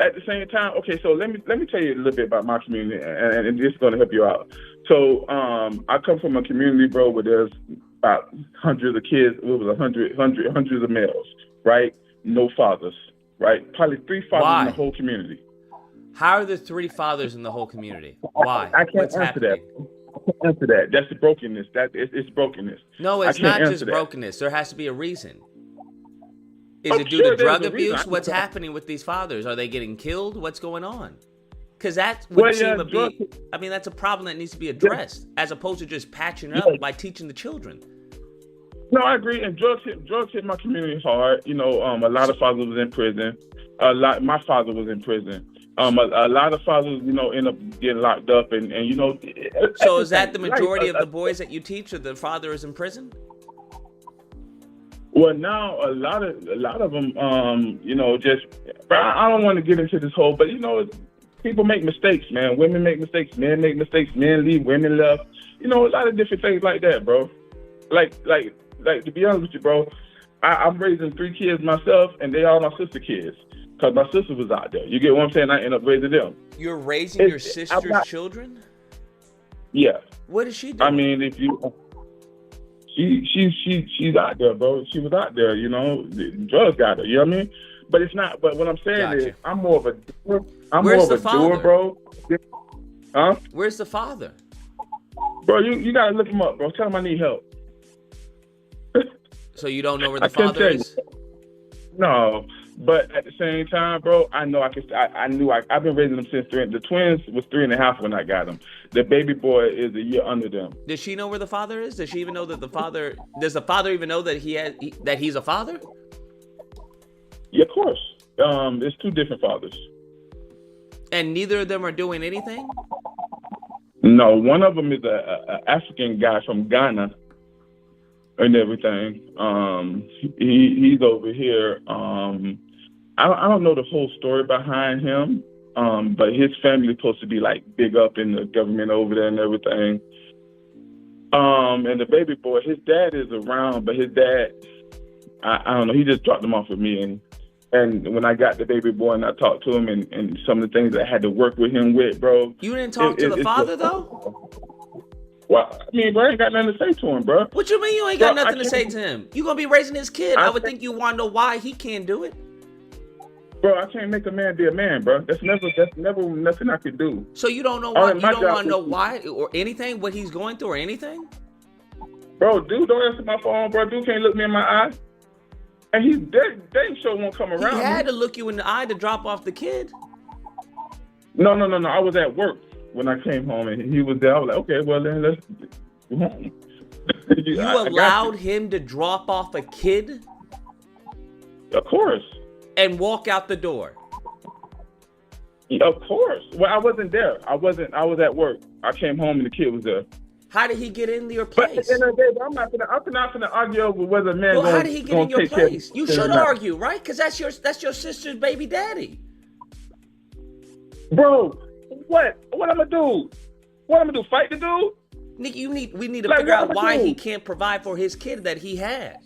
At the same time, okay, so let me tell you a little bit about my community, and this is going to help you out. So I come from a community, bro, where there's about hundreds of kids. It was hundreds of males, right? No fathers, right? Probably 3 fathers Why? in the whole community. How are there 3 fathers in the whole community? Why? I can't What's answer happening? that. I can't answer that. That's the brokenness. It's brokenness. No, I it's can't not just answer that. brokenness. There has to be a reason. Is I'm it due sure to there's drug a reason. abuse? What's happening with these fathers? Are they getting killed? What's going on? Because that would seem to be, I mean, that's a problem that needs to be addressed, as opposed to just patching it up by teaching the children. No, I agree. And drugs hit my community hard. You know, a lot of fathers was in prison. My father was in prison. A lot of fathers, you know, end up getting locked up, and you know. So is that the majority of the boys that you teach, or the father is in prison? Well, now a lot of them, you know, just I don't want to get into this whole, but you know, people make mistakes, man. Women make mistakes, men make mistakes, men leave, women left. You know, a lot of different things like that, bro. Like to be honest with you, bro, I'm raising 3 kids myself, and they all my sister kids, because my sister was out there. You get what I'm saying? I end up raising them. You're raising your sister's children? Yeah. What is she doing? I mean, if you. She's out there, bro. She was out there, you know. The drugs got her, you know what I mean? But it's not. But what I'm saying is, I'm more of a doer. Where's the father? Bro. Huh? Where's the father? Bro, you gotta look him up, bro. Tell him I need help. So you don't know where the father is? No, but at the same time, bro, I know I can. I've been raising them since 3. The twins was 3.5 when I got them. The baby boy is a year under them. Does she know where the father is? Does she even know that the father? Does the father even know that that he's a father? Yeah, of course. There's 2 different fathers. And neither of them are doing anything? No, one of them is a African guy from Ghana and everything. He's over here. I don't know the whole story behind him, but his family's supposed to be like big up in the government over there and everything. And the baby boy, his dad is around, but his dad, I don't know, he just dropped him off with me. And when I got the baby boy and I talked to him and some of the things I had to work with him with, bro. You didn't talk to the father, though? Well, I mean, bro, I ain't got nothing to say to him, bro. What you mean you ain't got nothing to say to him? You gonna be raising his kid. I would think you want to know why he can't do it. Bro, I can't make a man be a man, bro. That's never nothing I could do. So you don't know why? You don't want to know why or anything, what he's going through or anything? Bro, dude, don't answer my phone, bro. Dude can't look me in my eye. And he dang sure won't come around. He had to look you in the eye to drop off the kid. No. I was at work when I came home, and he was there. I was like, okay, well then let's go home. You allowed him to drop off a kid? Of course. And walk out the door? Of course. Well, I wasn't there. I was at work. I came home and the kid was there. How did he get in your place? But at the end of the day, I'm not gonna argue over whether a man. Well, how did he get in your place? You should argue, right? Because that's your sister's baby daddy. Bro, what I'm gonna do? What I'm gonna do? Fight the dude? Nick, we need to figure out why he can't provide for his kid that he has.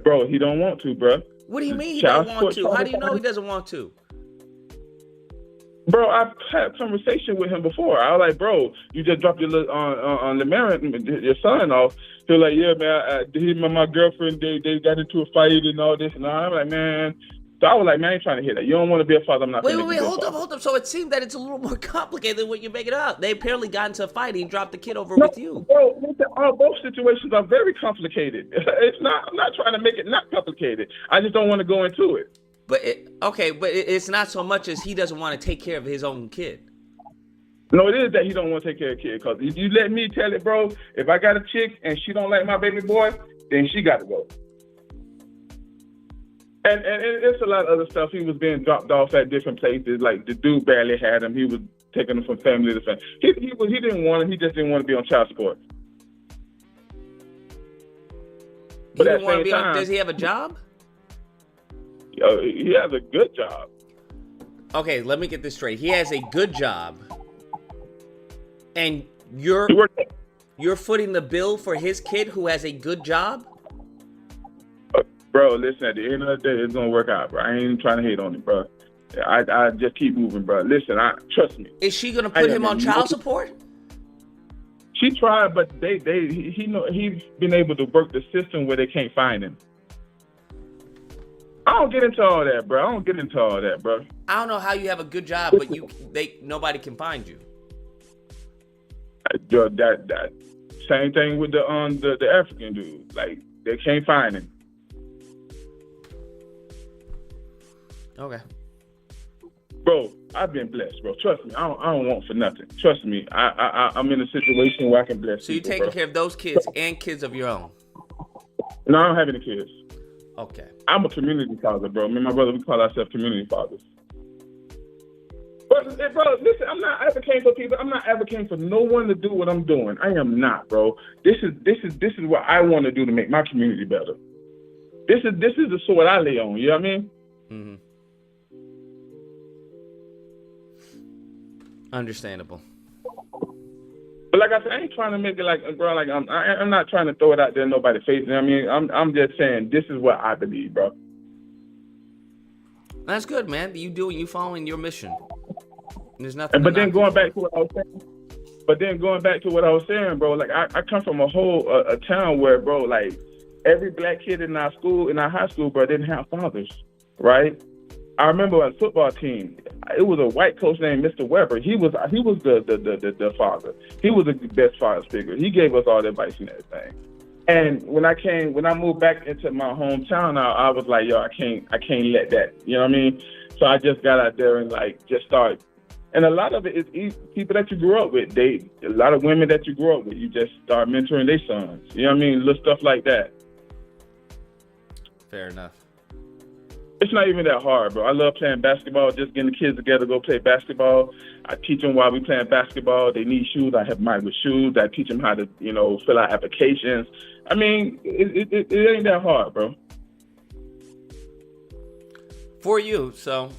Bro, he don't want to, bro. What do you mean he doesn't want to? How do you know he doesn't want to? Bro, I've had conversation with him before. I was like, bro, you just dropped your on the Marin, your son off. He was like, yeah, man, him and my girlfriend, they got into a fight and all this and all. I'm like, man. So I was like, man, I ain't trying to hear that. You don't want to be a father. I'm not. Wait, hold up. So it seemed that it's a little more complicated than what you make it out. They apparently got into a fight. He dropped the kid over with you. Bro, both situations are very complicated. It's not. I'm not trying to make it not complicated. I just don't want to go into it. But it's not so much as he doesn't want to take care of his own kid. No, it is that he don't want to take care of the kid. Because if you let me tell it, bro, if I got a chick and she don't like my baby boy, then she got to go. And it's a lot of other stuff. He was being dropped off at different places. Like the dude barely had him. He was taking him from family to family. He didn't want him. He just didn't want to be on child support. He didn't want to be on. Does he have a job? He has a good job. Okay, let me get this straight. He has a good job, and you're footing the bill for his kid who has a good job? Bro, listen, at the end of the day, it's gonna work out, bro. I ain't even trying to hate on it, bro. I just keep moving, bro. Listen, trust me. Is she gonna put him on child support? She tried, but he's been able to work the system where they can't find him. I don't get into all that, bro. I don't know how you have a good job, but nobody can find you. That same thing with the African dude. Like, they can't find him. Okay. Bro, I've been blessed, bro. Trust me, I don't want for nothing. Trust me, I'm in a situation where I can bless. So you're taking care of those kids and kids of your own? No, I don't have any kids. Okay. I'm a community father, bro. Me and my brother, we call ourselves community fathers. But, bro, listen, I'm not advocating for people. I'm not advocating for no one to do what I'm doing. I am not, bro. This is what I want to do to make my community better. This is the sword I lay on. You know what I mean? Mm-hmm. Understandable. But like I said, I ain't trying to make it like, bro, like I'm not trying to throw it out there in nobody's face. You know what I mean? I'm just saying this is what I believe, bro. That's good, man. You following your mission. There's nothing. But then going back to what I was saying, bro, like I come from a town where, bro, like every black kid in our school, in our high school, bro, didn't have fathers, right? I remember a football team. It was a white coach named Mr. Weber. He was the father. He was the best father figure. He gave us all the advice and everything. And when I moved back into my hometown, I was like, yo, I can't let that. You know what I mean? So I just got out there and like just started. And a lot of it is people that you grew up with. A lot of women that you grew up with. You just start mentoring their sons. You know what I mean? Little stuff like that. Fair enough. It's not even that hard, bro. I love playing basketball, just getting the kids together, go play basketball. I teach them while we playing basketball. They need shoes. I help them out with shoes. I teach them how to, fill out applications. I mean, it ain't that hard, bro. For you, so,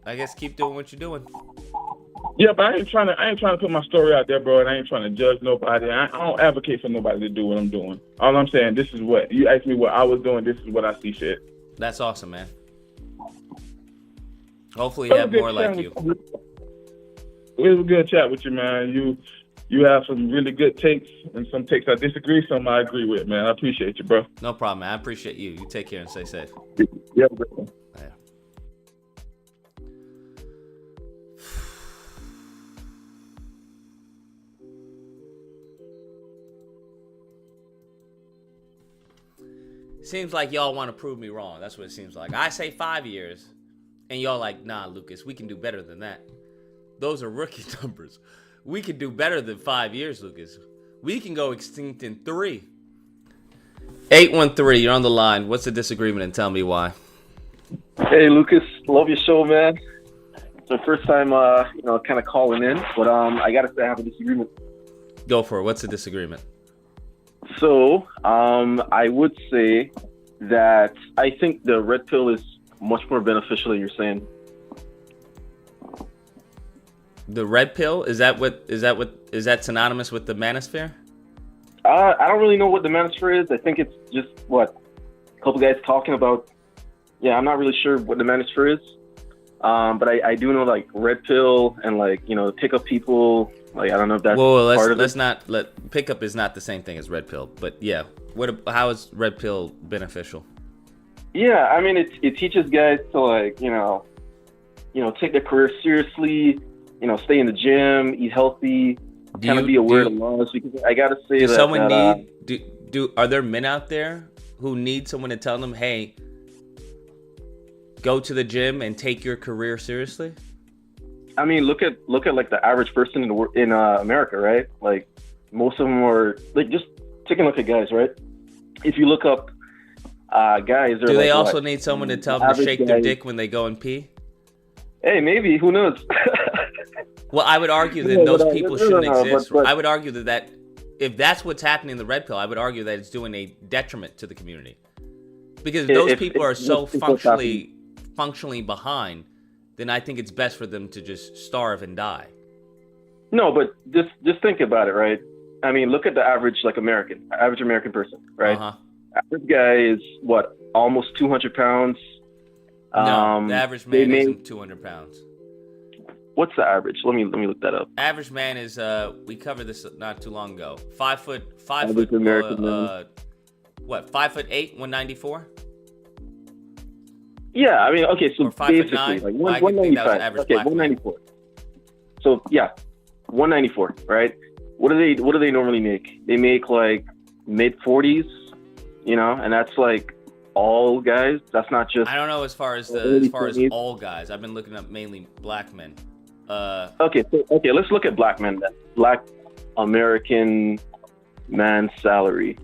I guess keep doing what you're doing. Yeah, but I ain't trying to put my story out there, bro, and I ain't trying to judge nobody. I don't advocate for nobody to do what I'm doing. All I'm saying, this is what, you asked me what I was doing, this is what I see fit. That's awesome, man. Hopefully you have more like you. It was a good chat with you, man. You have some really good takes and some takes I disagree, some I agree with, man. I appreciate you, bro. No problem, man. I appreciate you. You take care and stay safe. Yeah, bro. Yeah. Seems like y'all want to prove me wrong. That's what it seems like. I say 5 years, and y'all like, nah, Lucas, we can do better than that. Those are rookie numbers. We can do better than 5 years, Lucas. We can go extinct in 3. 813, you're on the line. What's the disagreement, and tell me why? Hey, Lucas, love your show, man. It's my first time, kind of calling in, but I gotta say I have a disagreement. Go for it. What's the disagreement? So, I would say that I think the red pill is much more beneficial than you're saying. The red pill? Is that synonymous with the Manosphere? I don't really know what the Manosphere is. I think it's just a couple guys talking about. Yeah, I'm not really sure what the Manosphere is. But I do know like red pill and pick up people. Like, I don't know if that's part of it. Pickup is not the same thing as red pill, but yeah. How is red pill beneficial? Yeah, I mean, it teaches guys to take their career seriously, stay in the gym, eat healthy, kind of be aware of laws. Because I gotta say are there men out there who need someone to tell them, hey, go to the gym and take your career seriously? I mean, look at like the average person in America, right? Like most of them are like, just take a look at guys, right? If you look up guys are Do they like, also what? need someone to tell them to Average shake their guys- dick when they go and pee? Hey, maybe, who knows? Well, I would argue that No, those but, people no, shouldn't no, exist. but- I would argue that if that's what's happening in the red pill, I would argue that it's doing a detriment to the community. Because if those people are so functionally behind, then I think it's best for them to just starve and die. No, but just think about it, right? I mean, look at the average average American person, right? Uh-huh. Average guy is what, almost 200 pounds. No, the average man isn't 200 pounds. What's the average? Let me look that up. Average man is we covered this not too long ago. 5 foot Average American man. what, 5'8", 194? Yeah, I mean, okay, so Or 5'9"? basically, I like can think 195. that was average Okay, black man. 194. So yeah, 194, right? What do they normally make? They make like mid 40s, you know, and that's like all guys. That's not just. I don't know as far as early as 20s. all guys. I've been looking up mainly black men. Okay, let's look at black men then. Black American man salary.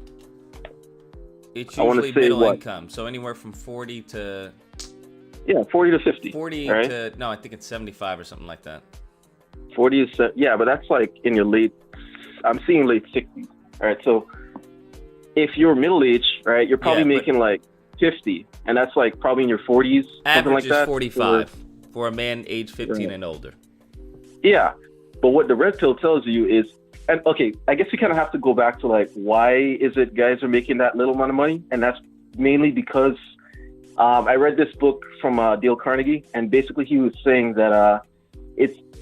It's I wanna usually say middle what? income, so anywhere from 40 to Yeah, 40 to 50. 40 right? to no, I think it's 75 or something like that. 40 is yeah, but that's like in your late. I'm seeing late 60s. All right, so if you're middle aged, right, you're probably Yeah, but- making like 50, and that's like probably in your 40s, something Average like that. is 45 for a man age 15 Right. and older. Yeah, but what the red pill tells you is, and okay, I guess you kind of have to go back to like, why is it guys are making that little amount of money? And that's mainly because I read this book from Dale Carnegie, and basically he was saying that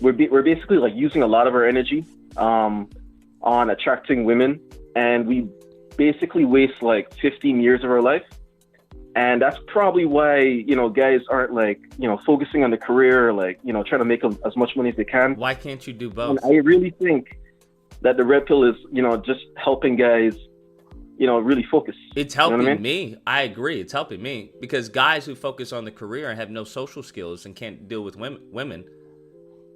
we're basically like using a lot of our energy on attracting women, and we basically waste like 15 years of our life. And that's probably why, you know, guys aren't like, you know, focusing on the career, like, you know, trying to make as much money as they can. Why can't you do And both? I really think that the red pill is, you know, just helping guys, you know, really focus. It's You know helping what I mean? me. I agree. It's helping me because guys who focus on the career and have no social skills and can't deal with women,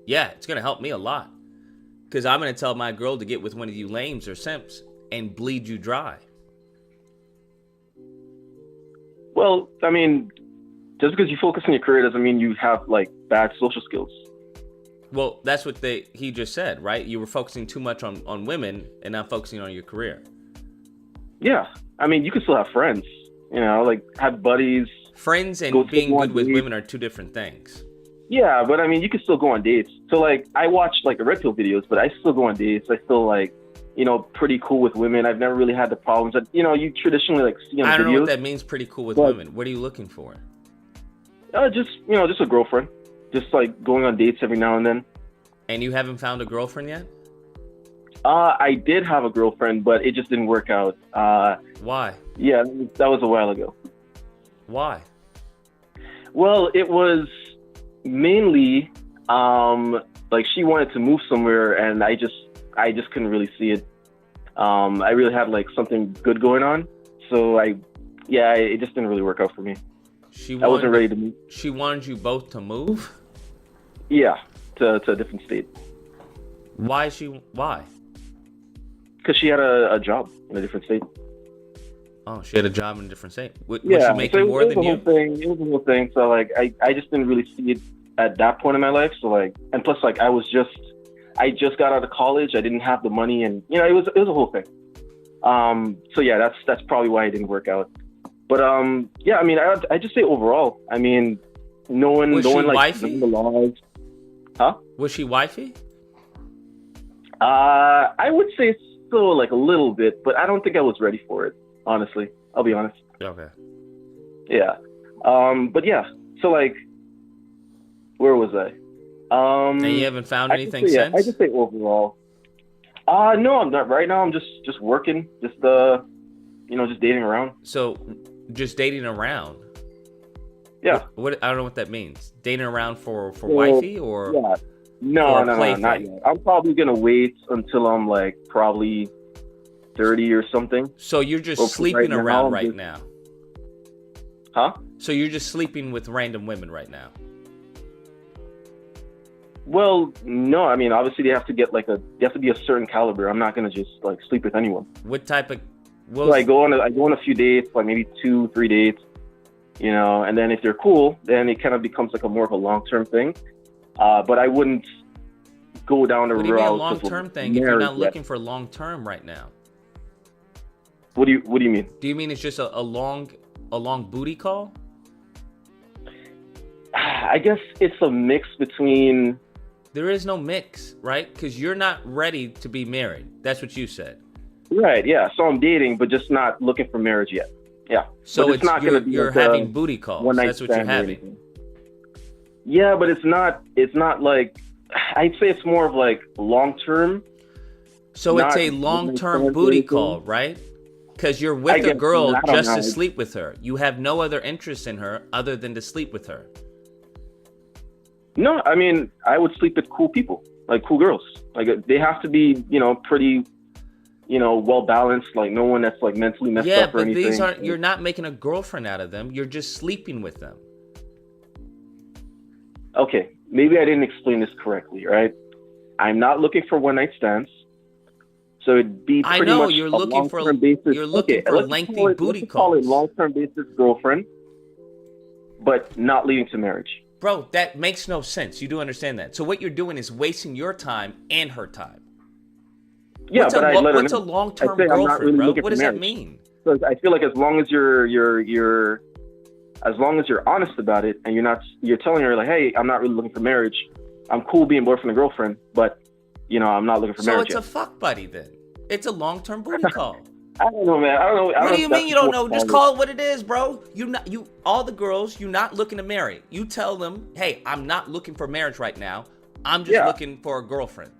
yeah, it's going to help me a lot. Because I'm going to tell my girl to get with one of you lames or simps and bleed you dry. Well, I mean, just because you focus on your career doesn't mean you have like bad social skills. Well, that's what he just said, right? You were focusing too much on women and not focusing on your career. Yeah. I mean, you can still have friends, you know, like have buddies. Friends Go and to being one good with date. women are two different things. Yeah, but I mean, you can still go on dates. So like, I watch like the red pill videos, but I still go on dates. I still like, you know, pretty cool with women. I've never really had the problems that, you know, you traditionally like see on I don't videos. know what that means, pretty cool with But- women. What are you looking for? Just, you know, just a girlfriend. Just like going on dates every now and then. And you haven't found a girlfriend yet? I did have a girlfriend, but it just didn't work out. Why? Yeah, that was a while ago. Why? Well, it was mainly like she wanted to move somewhere, and I just couldn't really see it. I really had like something good going on, so it just didn't really work out for me. I wasn't ready to move. She wanted you both to move? Yeah, to a different state. Why? Because she had a job in a different state. Oh, she had a job in a different state. Was Yeah, she making more than you? It was a whole thing. So like, I just didn't really see it at that point in my life. So like, and plus like, I just got out of college. I didn't have the money, and you know, it was a whole thing. So yeah, that's probably why it didn't work out. But yeah, I mean, I just say overall. I mean, no one Was she like wifey? the laws. Huh? Was she wifey? I would say so, like a little bit, but I don't think I was ready for it. Honestly, I'll be honest. Okay. Yeah. But yeah. So like, where was I? And you haven't found anything Yeah, since? I just say overall. No, I'm not. Right now, I'm just working, just dating around. So, just dating around. Yeah. What I don't know what that means. Dating around for Well, wifey or Yeah. No, or a not plaything? yet. I'm probably gonna wait until I'm like probably 30 or something. so you're just Well, sleeping right now, around I'm right just- now. Huh? So you're just sleeping with random women right now. Well, no. I mean, obviously they have to be a certain caliber. I'm not gonna just like sleep with anyone. What type of What So was- I go on a few dates, like maybe 2-3 dates, you know, and then if they're cool, then it kind of becomes like a more of a long-term thing. But I wouldn't go down the What do you mean a route. long-term thing if you're not looking for long-term right now? What do you mean? Do you mean it's just a long booty call? I guess it's a mix between. There is no mix, right? Because you're not ready to be married. That's what you said. Right, yeah. So I'm dating, but just not looking for marriage yet. Yeah. So but it's not going to be you're like having booty calls. one-night That's what you're stand or having. anything. Yeah, but it's not like, I'd say it's more of like long-term. So it's Not a one-night long-term stand booty or call, right? Because you're with a guess, girl I don't just know. to sleep with her. You have no other interest in her other than to sleep with her. No, I mean, I would sleep with cool people, like cool girls. Like they have to be, you know, pretty, you know, well-balanced, like no one that's like mentally messed Yeah, up or but anything. these aren't. You're not making a girlfriend out of them. You're just sleeping with them. Okay, maybe I didn't explain this correctly, right? I'm not looking for one-night stands. So it'd be I pretty know, much you're a looking for- long-term basis. you're looking for let's lengthy call it- booty let's call it calls. long-term basis girlfriend, but not leading to marriage. Bro, that makes no sense. You do understand that. So what you're doing is wasting your time and her time. Yeah, What's but I let her what's a know. long-term I say I'm not girlfriend, really bro? looking What for does that marriage. mean? Because I feel like as long as you're as long as you're honest about it and you're telling her like, hey, I'm not really looking for marriage. I'm cool being boyfriend and girlfriend, but you know, I'm not looking for So marriage it's yet. a fuck buddy then. It's a long-term booty call. I don't know, man. I don't know. What do you mean you don't know? Just call call it what it is, bro. All the girls, you're not looking to marry. You tell them, hey, I'm not looking for marriage right now. I'm just looking for a girlfriend.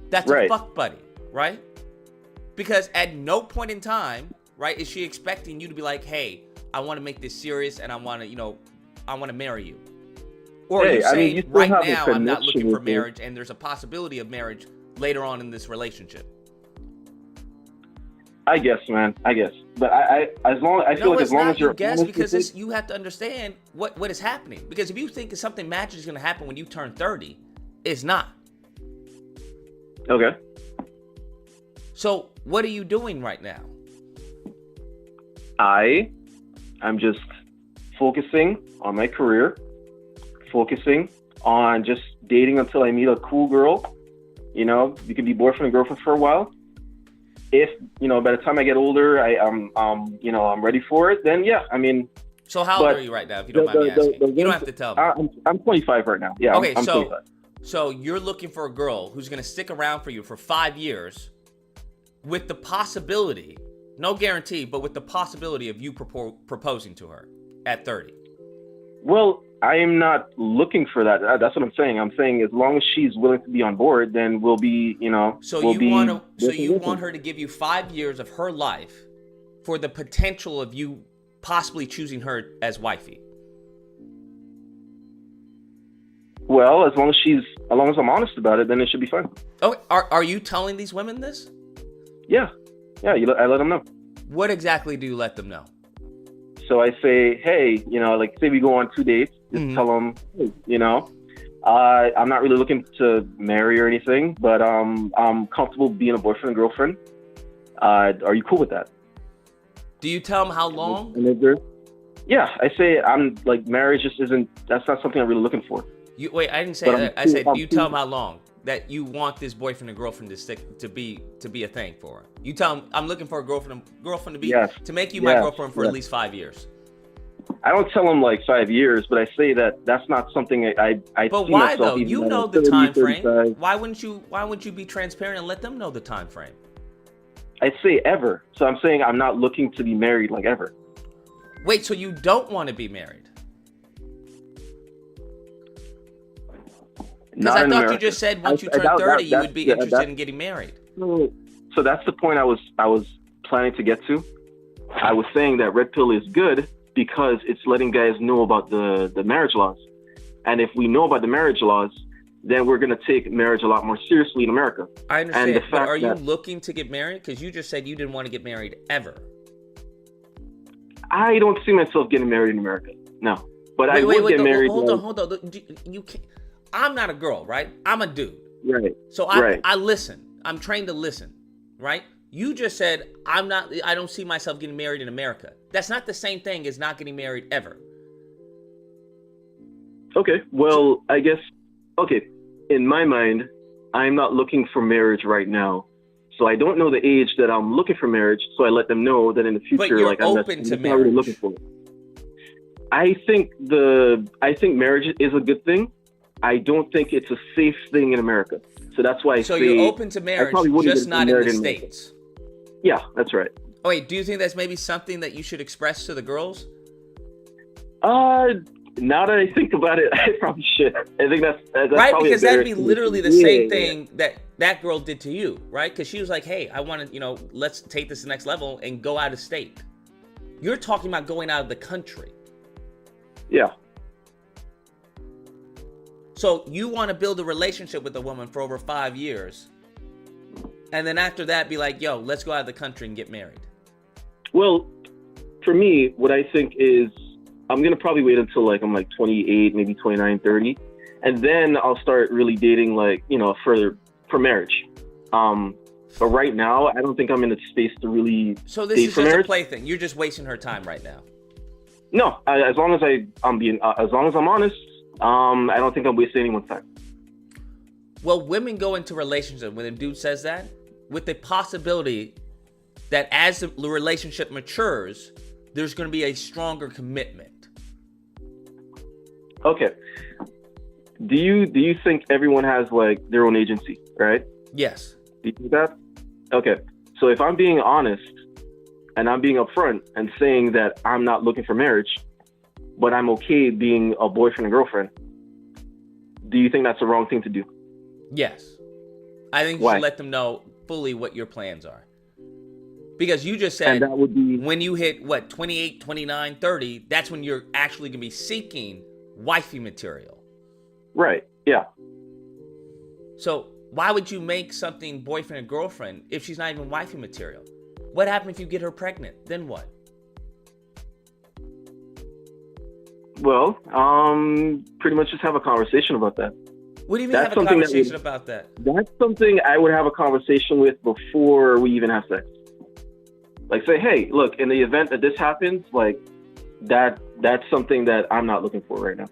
That's a Right. fuck buddy, right? Because at no point in time, right, is she expecting you to be like, hey, I want to make this serious and I want to marry you. Or are Hey, you I mean, saying you still right have a now I'm not looking connection for with her. marriage and there's a possibility of marriage later on in this relationship? I guess, man. I guess. But I as long I feel like as long as you're guess honest because with it- you have to understand what is happening. Because if you think something magic is going to happen when you turn 30, it's not. Okay. So what are you doing right now? I'm just focusing on my career, focusing on just dating until I meet a cool girl. You know, we could be boyfriend and girlfriend for a while. If, you know, by the time I get older, I'm ready for it, then yeah, I mean. So how old But are you right now, if you don't mind me asking? You don't have to tell me. I'm 25 right now. Yeah, Okay, I'm so 25. so you're looking for a girl who's going to stick around for you for 5 years with the possibility, no guarantee, but with the possibility of you proposing to her at 30. Well, I am not looking for that. That's what I'm saying. I'm saying as long as she's willing to be on board, then we'll be, you know. So we'll you want be to, want her to give you 5 years of her life for the potential of you possibly choosing her as wifey. Well, as long as I'm honest about it, then it should be fine. Oh, are you telling these women this? Yeah. I let them know. What exactly do you let them know? So I say, hey, you know, like say we go on 2 dates, just tell them, hey, you know, I'm not really looking to marry or anything, but I'm comfortable being a boyfriend and girlfriend. Are you cool with that? Do you tell them how long? Yeah, I say I'm like marriage just isn't. That's not something I'm really looking for. Wait, I didn't say But that. I said, do you tell them how long that you want this boyfriend and girlfriend to be a thing for her? You tell them I'm looking for a girlfriend to be to make you my girlfriend for at least 5 years. I don't tell them like 5 years, but I say that that's not something I. But see why myself though? even You at know the 30, time frame. 35. Why wouldn't you be transparent and let them know the time frame? I say ever, so I'm saying I'm not looking to be married like ever. Wait, so you don't want to be married? Because I thought you just said once you turn 30, you would be interested in getting married. So that's the point I was planning to get to. I was saying that red pill is good because it's letting guys know about the marriage laws. And if we know about the marriage laws, then we're going to take marriage a lot more seriously in America. I understand, and the but fact are you that looking to get married? Because you just said you didn't want to get married ever. I don't see myself getting married in America. No. But I would get married. Hold on. You can't. I'm not a girl, right? I'm a dude. Right. So I listen. I'm trained to listen, right? You just said, I don't see myself getting married in America. That's not the same thing as not getting married ever. Okay, well, I guess, okay, in my mind, I'm not looking for marriage right now. So I don't know the age that I'm looking for marriage, so I let them know that in the future, But you're like open I'm to not really looking marriage. for it. I think marriage is a good thing. I don't think it's a safe thing in America. So that's why So you're open to marriage, just not in the States. Yeah, that's right. Oh, wait, do you think that's maybe something that you should express to the girls? Now that I think about it, I probably should. I think that's right, probably because that'd be literally the same thing that girl did to you, right? Because she was like, hey, I want to, let's take this to the next level and go out of state. You're talking about going out of the country. Yeah. So you want to build a relationship with a woman for over 5 years. And then after that, be like, yo, let's go out of the country and get married. Well, for me, what I think is I'm going to probably wait until I'm 28, maybe 29, 30. And then I'll start really dating further for marriage. But right now, I don't think I'm in the space to really So this date is for just marriage. a plaything. You're just wasting her time right now. No, as long as I'm honest, I don't think I'm wasting anyone's time. Well, women go into relationships when a dude says that with the possibility that as the relationship matures, there's going to be a stronger commitment. Okay. Do you think everyone has their own agency, right? Yes. Do you think that? Okay. So if I'm being honest and I'm being upfront and saying that I'm not looking for marriage, but I'm okay being a boyfriend and girlfriend, do you think that's the wrong thing to do? Yes. I think you Why? should let them know fully what your plans are. Because you just said And that would be when you hit 28, 29, 30, that's when you're actually going to be seeking wifey material. right. Yeah. So why would you make something boyfriend and girlfriend if she's not even wifey material? What happens if you get her pregnant? Then what? Well, pretty much just have a conversation about that. What do you mean That's have a something that conversation about that? That's something I would have a conversation with before we even have sex. Say, hey, look, in the event that this happens, that's something that I'm not looking for right now.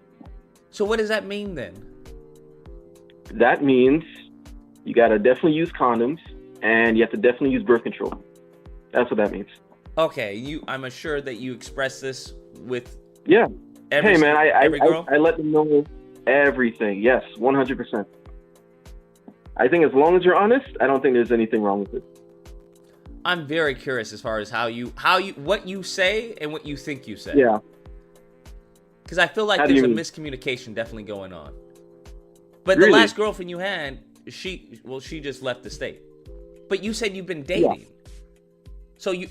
So what does that mean then? That means you got to definitely use condoms and you have to definitely use birth control. That's what that means. Okay, I'm assured that you express this with Yeah. every girl? I let them know everything. Yes, 100%. I think as long as you're honest, I don't think there's anything wrong with it. I'm very curious as far as what you say and what you think you say. Yeah. Because I feel like How do there's a you mean? miscommunication definitely going on. But Really? the last girlfriend you had, she just left the state. But you said you've been dating. Yeah. So Yeah.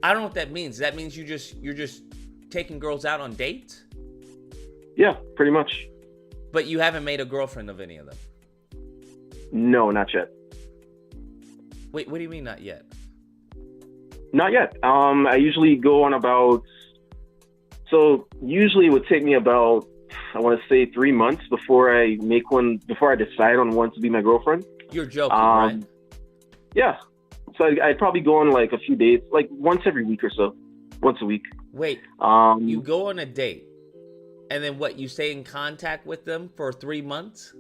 I don't know what that means. That means you're just taking girls out on dates? Yeah, pretty much. But you haven't made a girlfriend of any of them. No, not yet. Wait, what do you mean not yet? Not yet. I usually go on usually it would take me about, I want to say 3 months before I decide on one to be my girlfriend. You're joking, right? Yeah. So I'd probably go on a few dates, once every week or so, once a week. Wait, you go on a date, and then what, you stay in contact with them for 3 months?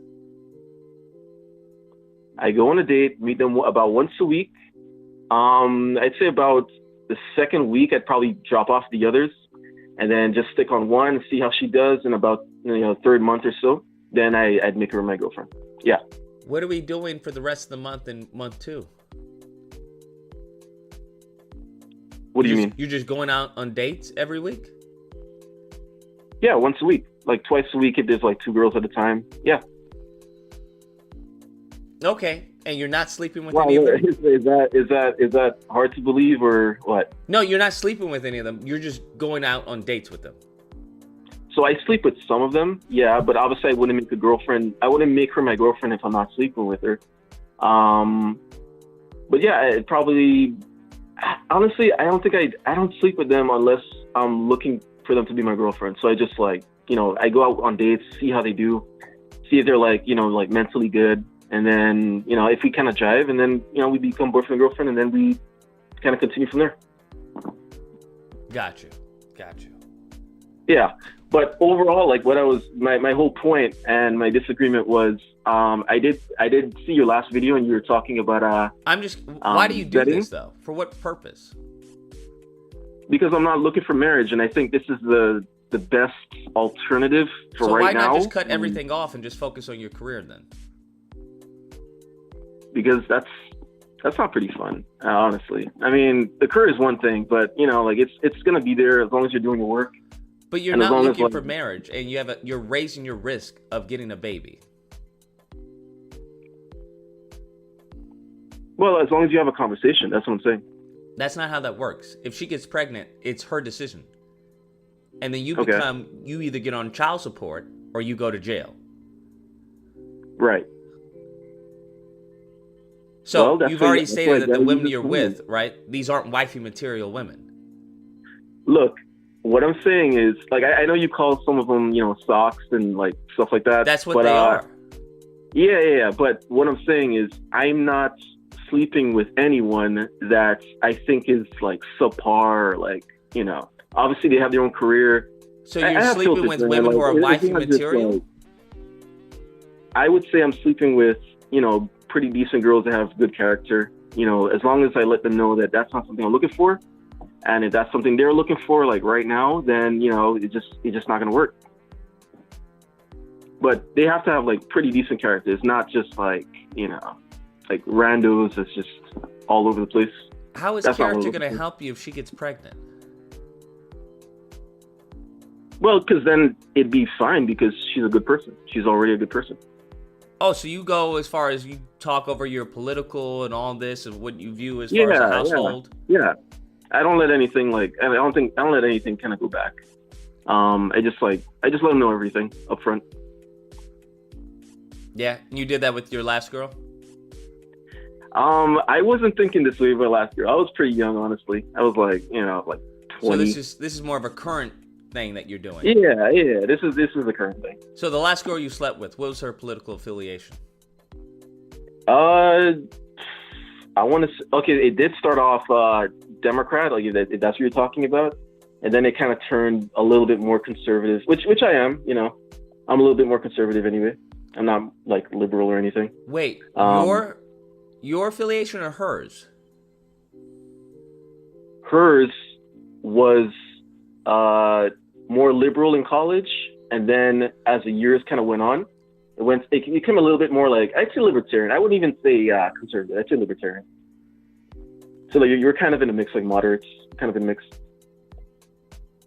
I go on a date, meet them about once a week. I'd say about the second week, I'd probably drop off the others and then just stick on one and see how she does. In about third month or so, then I'd make her my girlfriend. Yeah. What are we doing for the rest of the month and month 2? What do you mean? You're just going out on dates every week? Yeah, once a week, twice a week if there's 2 girls at a time. Yeah. Okay, and you're not sleeping with Wow, any of them? is that hard to believe or what? No, you're not sleeping with any of them. You're just going out on dates with them. So I sleep with some of them, yeah, but obviously I wouldn't make her my girlfriend if I'm not sleeping with her. But yeah, it probably, honestly, I don't sleep with them unless I'm looking for them to be my girlfriend. So I just I go out on dates, see how they do, see if they're mentally good. and then if we kind of jive, and then we become boyfriend and girlfriend, and then we kind of continue from there. Got you. Yeah, but overall, like what I was, my whole point and my disagreement was, I did see your last video, and you were talking about why do you do vetting? this though? For what purpose? Because I'm not looking for marriage, and I think this is the best alternative for so right now. So why not just cut everything off and just focus on your career then? Because that's not pretty fun, honestly. I mean, the career is one thing, but like it's gonna be there as long as you're doing the work. But you're not looking for marriage, and you're raising your risk of getting a baby. Well, as long as you have a conversation, that's what I'm saying. That's not how that works. If she gets pregnant, it's her decision. And then you either get on child support or you go to jail. Right. So you've already stated that the women you're with, right, these aren't wifey material women. Look, what I'm saying is, like, I know you call some of them, socks and like stuff like that. That's what they are. Yeah. But what I'm saying is, I'm not sleeping with anyone that I think is like subpar, like, obviously they have their own career. So you're sleeping with women who are wifey material? I would say I'm sleeping with, pretty decent girls that have good character, as long as I let them know that that's not something I'm looking for. And if that's something they're looking for, like right now, then, it's just not going to work. But they have to have like pretty decent characters, not just like, like randos that's just all over the place. How is character going to help you if she gets pregnant? Well, because then it'd be fine because she's a good person. She's already a good person. Oh, so you go as far as you talk over your political and all this and what you view as far as a household? Yeah. I don't let anything I don't let anything kind of go back. I just let them know everything up front. Yeah, you did that with your last girl? I wasn't thinking this way with my last girl. I was pretty young, honestly. I was like 20. So this is more of a current thing that you're doing. Yeah. This is the current thing. So the last girl you slept with, what was her political affiliation? I want to. Okay, it did start off Democrat, like if that's what you're talking about, and then it kind of turned a little bit more conservative, which I am. I'm a little bit more conservative anyway. I'm not like liberal or anything. Wait, your affiliation or hers? Hers was more liberal in college, and then as the years kind of went on, it became a little bit more like, I'd say libertarian. I wouldn't even say conservative. I'd say libertarian. So like you're kind of in a mix, like moderates, kind of in a mix.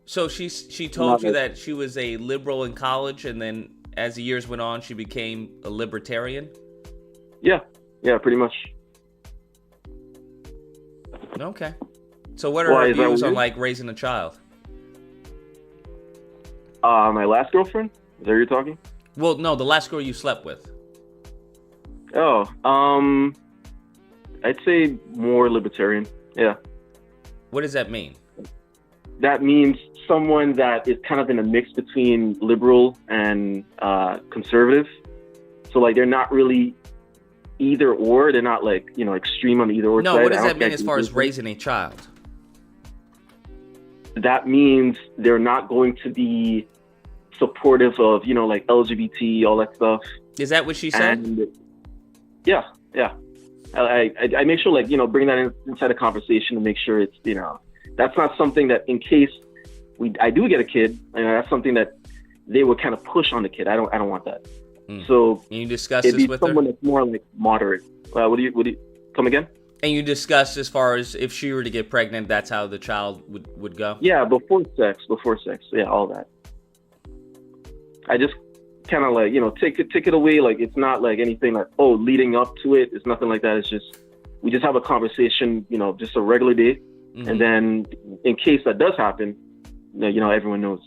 So she told you that she was a liberal in college, and then as the years went on, she became a libertarian? Yeah, pretty much. Okay. So what are her views on like raising a child? My last girlfriend? Is that what you're talking? Well, no, the last girl you slept with. Oh, I'd say more libertarian. Yeah. What does that mean? That means someone that is kind of in a mix between liberal and conservative. So like they're not really either or. They're not like, extreme on the either or side. No, what does that mean as far as raising a child? That means they're not going to be supportive of, like LGBT, all that stuff. Is that what she said? And yeah. I make sure, like, bring that inside a conversation to make sure it's, that's not something that in case I do get a kid, that's something that they would kind of push on the kid. I don't want that. So and you discuss this with her? Someone that's more like moderate. Would you come again? And you discussed as far as if she were to get pregnant, that's how the child would go? Yeah, before sex. Yeah, all that. I just kind of like, take it away. Like, it's not like anything like, leading up to it. It's nothing like that. It's just, we just have a conversation, just a regular day. Mm-hmm. And then in case that does happen, everyone knows.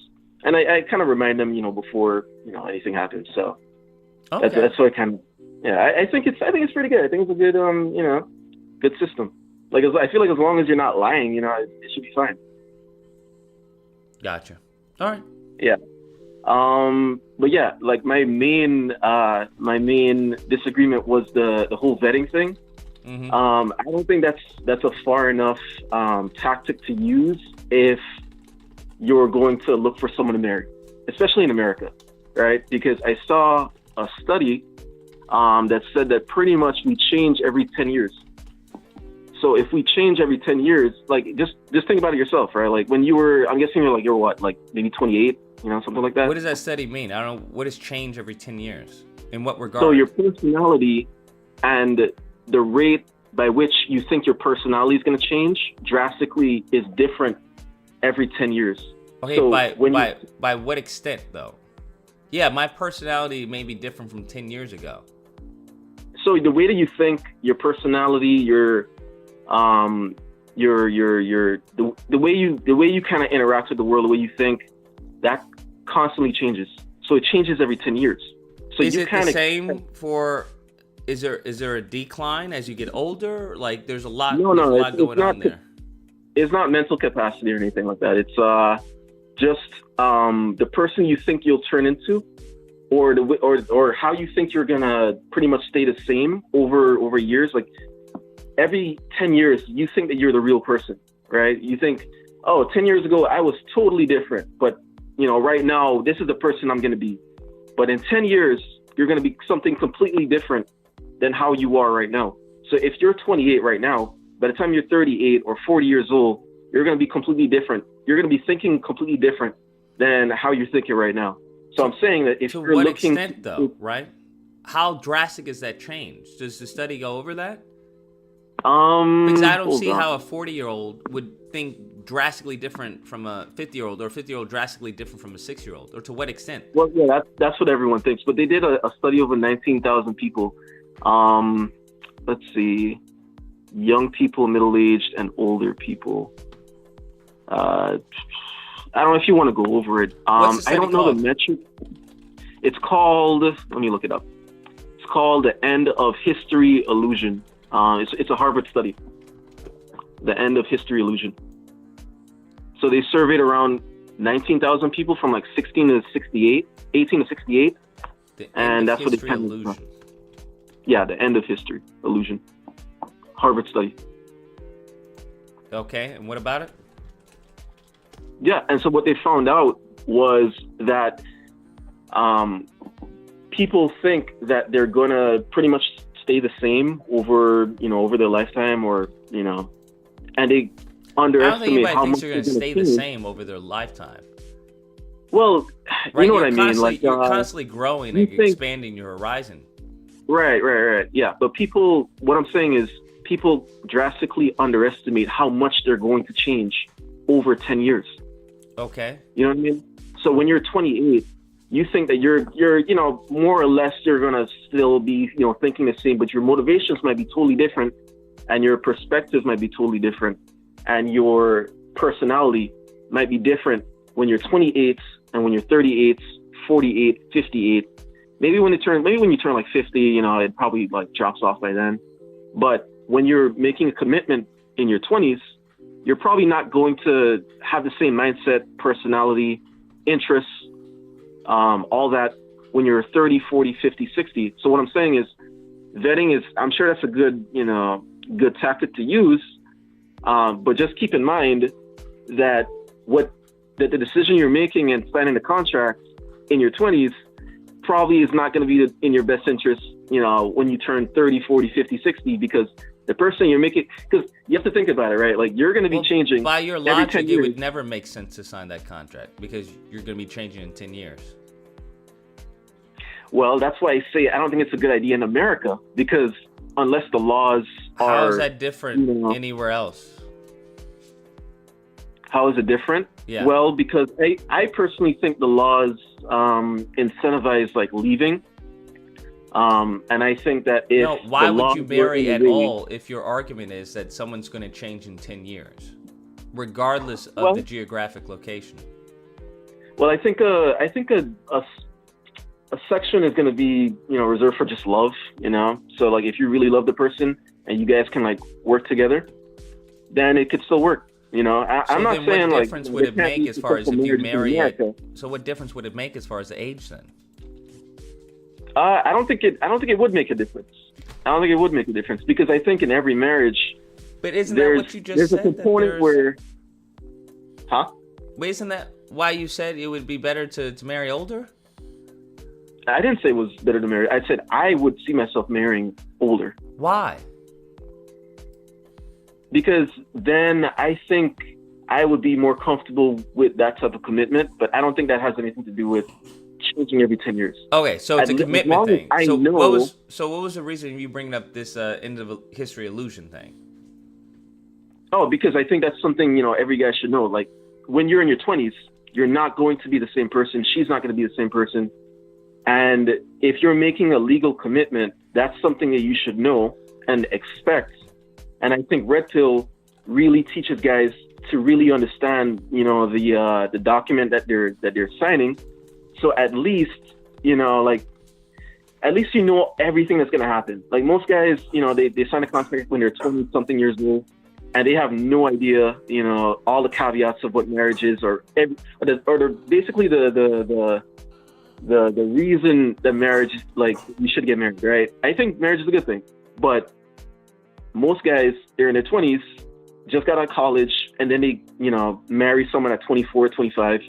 And I kind of remind them, before, anything happens. So okay. That's what I kind of, I think it's pretty good. I think it's a good, good system. Like, I feel like as long as you're not lying, it should be fine. Gotcha. All right. Yeah. But yeah, like my main disagreement was the whole vetting thing. Mm-hmm. I don't think that's a far enough tactic to use if you're going to look for someone to marry, especially in America, right? Because I saw a study that said that pretty much we change every 10 years. So if we change every 10 years, like just think about it yourself, right? Like when you were, I'm guessing you're what, like maybe 28, something like that. What does that study mean? I don't know. What does change every 10 years? In what regard? So your personality and the rate by which you think your personality is going to change drastically is different every 10 years. Okay, so by what extent though? Yeah, my personality may be different from 10 years ago. So the way that you think, your personality, the way you kind of interact with the world, the way you think, that constantly changes. So it changes every 10 years. So is it the same for? Is there a decline as you get older? Like there's a lot going on there. It's not mental capacity or anything like that. It's just the person you think you'll turn into, or how you think you're gonna pretty much stay the same over years. Like every 10 years, you think that you're the real person, right? You think, 10 years ago I was totally different, but right now this is the person I'm gonna be. But in 10 years, you're gonna be something completely different than how you are right now. So if you're 28 right now, by the time you're 38 or 40 years old, you're going to be completely different. You're going to be thinking completely different than how you're thinking right now. So I'm saying that if you're looking... To what extent, though, right? How drastic is that change? Does the study go over that? Because I don't see how a 40-year-old would think drastically different from a 50-year-old, or a 50-year-old drastically different from a 6-year-old, or to what extent? Well, yeah, that's what everyone thinks. But they did a study over 19,000 people. Let's see, young people, middle-aged, and older people. I don't know if you want to go over it. What's the study I don't know called? the metric. It's called, let me look it up. It's called The End of History Illusion. It's a Harvard study. The End of History Illusion. So they surveyed around 19,000 people from like 18 to 68. And that's what they kind of... Yeah, The End of History Illusion. Harvard study. Okay, and what about it? Yeah, and so what they found out was that people think that they're gonna pretty much stay the same over their lifetime, or and they underestimate how much they're gonna stay the same over their lifetime. Well, right? You know what I mean. Like you're constantly growing and expanding your horizon. Right. Yeah, but what I'm saying is people drastically underestimate how much they're going to change over 10 years. Okay. You know what I mean? So when you're 28, you think that you're more or less you're gonna still be thinking the same, but your motivations might be totally different, and your perspectives might be totally different, and your personality might be different when you're 28 and when you're 38, 48, 58. Maybe when you turn like 50, it probably like drops off by then. But when you're making a commitment in your 20s, you're probably not going to have the same mindset, personality, interests, all that when you're 30, 40, 50, 60. So what I'm saying is vetting is, I'm sure that's a good tactic to use. But just keep in mind that the decision you're making and signing the contract in your 20s probably is not going to be in your best interest, when you turn 30, 40, 50, 60, because the person you're making, because you have to think about it, right? Like you're going to be changing. By your logic, it would never make sense to sign that contract because you're going to be changing in 10 years. Well, that's why I say I don't think it's a good idea in America, because unless the laws are... How is that different anywhere else? How is it different? Yeah. Well, because I personally think the laws incentivize like leaving. And I think that if why would you marry at all if your argument is that someone's going to change in 10 years, regardless of the geographic location? Well, I think a section is going to be reserved for just love. So like if you really love the person and you guys can like work together, then it could still work. You know, I'm not then saying what like difference would it there can't make be as far as if successful you marriages in marry America. So what difference would it make as far as the age then? I don't think it would make a difference. I don't think it would make a difference because I think in every marriage, But isn't that what you just there's said? a component where, huh? Wait, isn't that why you said it would be better to marry older? I didn't say it was better to marry. I said I would see myself marrying older. Why? Because then I think I would be more comfortable with that type of commitment, but I don't think that has anything to do with changing every 10 years. Okay, so it's a commitment thing. So know, what was the reason you bringing up this end of history illusion thing? Oh, because I think that's something, you know, every guy should know. Like when you're in your 20s, you're not going to be the same person. She's not going to be the same person. And if you're making a legal commitment, that's something that you should know and expect. And I think Red Pill really teaches guys to really understand, you know, the document that they're signing. So at least, you know, like at least you know everything that's gonna happen. Like most guys, you know, they sign a contract when they're 20 something years old, and they have no idea, you know, all the caveats of what marriage is, or basically the reason that marriage, like, you should get married, right? I think marriage is a good thing, but most guys, they're in their 20s, just got out of college, and then they, you know, marry someone at 24, 25.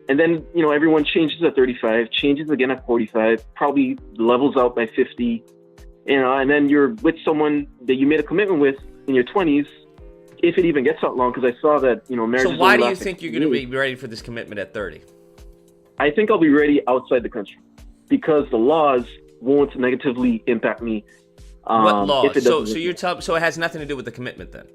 And then, you know, everyone changes at 35, changes again at 45, probably levels out by 50, you know, and then you're with someone that you made a commitment with in your 20s, if it even gets that long, because I saw that, you know, marriage. So why do you think you're going to be ready for this commitment at 30? I think I'll be ready outside the country because the laws won't negatively impact me. What laws? So it has nothing to do with the commitment then?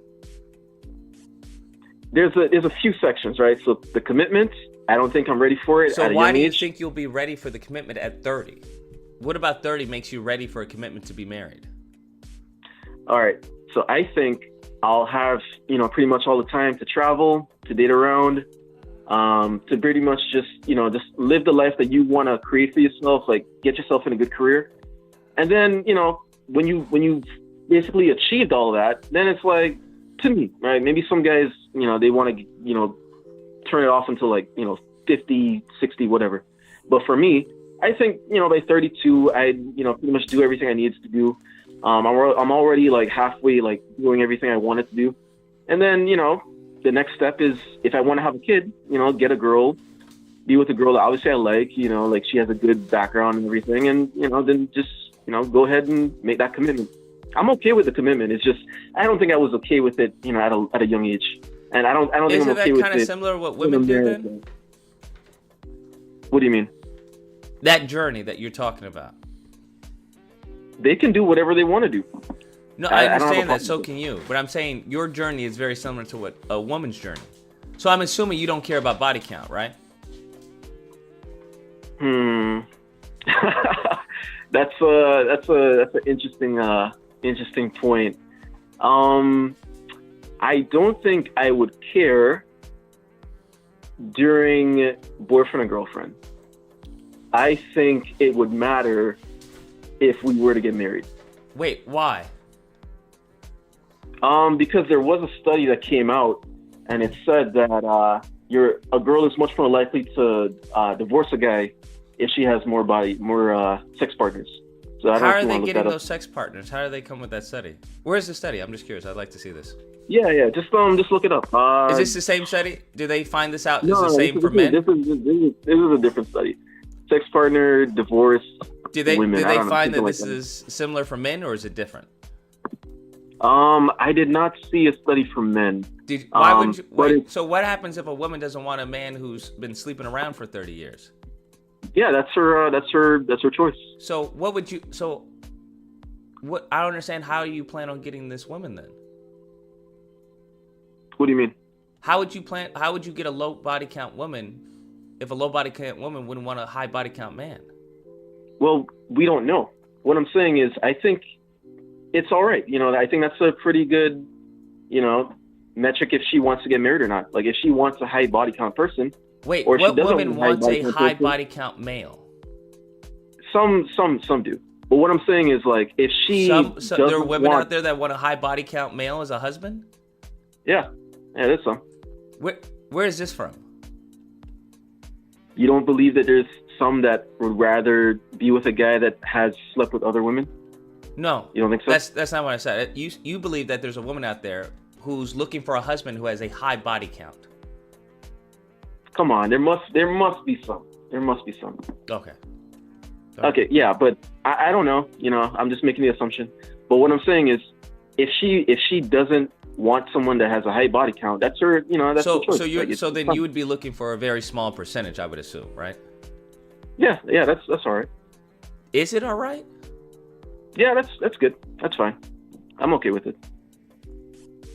There's a few sections, right? So the commitment, I don't think I'm ready for it. So why do you think you'll be ready for the commitment at 30? What about 30 makes you ready for a commitment to be married? All right. So I think I'll have, you know, pretty much all the time to travel, to date around, to pretty much just live the life that you want to create for yourself, like get yourself in a good career. And then, you know, when you basically achieved all of that, then it's like, to me, right? Maybe some guys, you know, they want to, you know, turn it off until like, you know, 50, 60, whatever. But for me, I think, you know, by 32, I, you know, pretty much do everything I needed to do. I'm already like halfway, like doing everything I wanted to do. And then, you know, the next step is if I want to have a kid, you know, get a girl, be with a girl that obviously I like, you know, like she has a good background and everything. And, you know, then just, you know, go ahead and make that commitment. I'm okay with the commitment. It's just, I don't think I was okay with it, you know, at a young age. And I don't think I'm okay with it. Isn't that kind of similar to what women do then? What do you mean? That journey that you're talking about. They can do whatever they want to do. No, I understand that. So can you. But I'm saying your journey is very similar to what a woman's journey. So I'm assuming you don't care about body count, right? That's an interesting point. I don't think I would care during boyfriend and girlfriend. I think it would matter if we were to get married. Wait, why? Because there was a study that came out, and it said that a girl is much more likely to divorce a guy if she has more sex partners. So how are they getting those sex partners? How do they come with that study? Where's the study? I'm just curious. I'd like to see this. Yeah. Just look it up. Is this the same study? Do they find this out? No, is the same for men? This is a different study. Sex partner, divorce. Do they find that this like is similar for men, or is it different? I did not see a study for men. Why would you? Wait, so what happens if a woman doesn't want a man who's been sleeping around for 30 years? Yeah, that's her choice. So what would you? So what? I don't understand. How you plan on getting this woman then? What do you mean? How would you get a low body count woman if a low body count woman wouldn't want a high body count man? Well, we don't know. What I'm saying is, I think it's all right. You know, I think that's a pretty good, you know, metric if she wants to get married or not. Like if she wants a high body count person. Wait, what woman wants a high body count male? Some do. But what I'm saying is, like, if she there are women out there that want a high body count male as a husband? Yeah, there's some. Where is this from? You don't believe that there's some that would rather be with a guy that has slept with other women? No. You don't think so? That's not what I said. You believe that there's a woman out there who's looking for a husband who has a high body count. Come on, there must be some. There must be some. Okay. Okay, yeah, but I don't know. You know, I'm just making the assumption. But what I'm saying is, if she doesn't want someone that has a high body count, that's her. You know, that's her choice. So then you would be looking for a very small percentage, I would assume, right? Yeah, that's all right. Is it all right? Yeah, that's good. That's fine. I'm okay with it.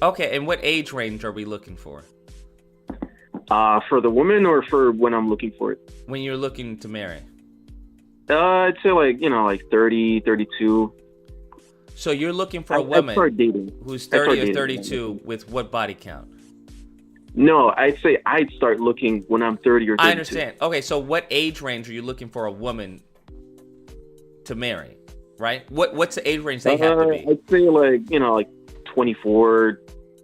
Okay, and what age range are we looking for? For the woman or for when I'm looking for it? When you're looking to marry. I'd say like 30, 32. So you're looking for a woman who's 30 or 32 with what body count? No, I'd say I'd start looking when I'm 30 or 32. I understand. Okay, so what age range are you looking for a woman to marry, right? What's the age range they have to be? I'd say like 24,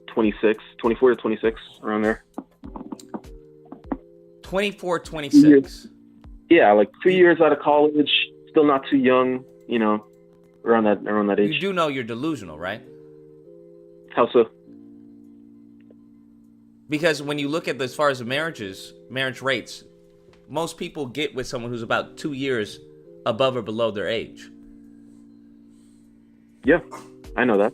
26, 24 to 26, around there. 24, 26. Yeah, like 2 years out of college, still not too young, you know, around that age. You do know you're delusional, right? How so? Because when you look at as far as marriage rates, most people get with someone who's about 2 years above or below their age. Yeah, I know that.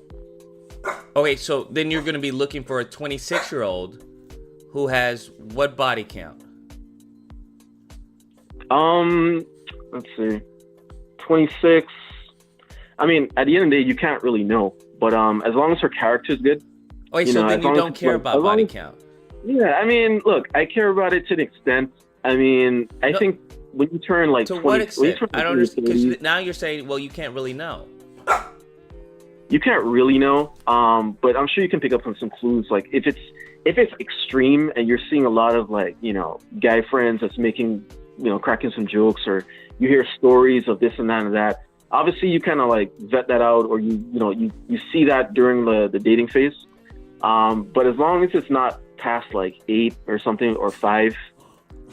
Okay, so then you're going to be looking for a 26-year-old who has what body count? Let's see. 26. I mean, at the end of the day, you can't really know. But as long as her character is good. Okay, so then you don't care about body count. Yeah, I mean, look, I care about it to an extent. I mean, I think when you turn like to 20, what extent? I don't understand, because now you're saying, well, you can't really know. You can't really know, but I'm sure you can pick up on some clues. Like if it's extreme and you're seeing a lot of like, you know, guy friends that's making, you know, cracking some jokes, or you hear stories of this and that and that. Obviously, you kind of like vet that out, or you see that during the dating phase. But as long as it's not past like 8 or something, or 5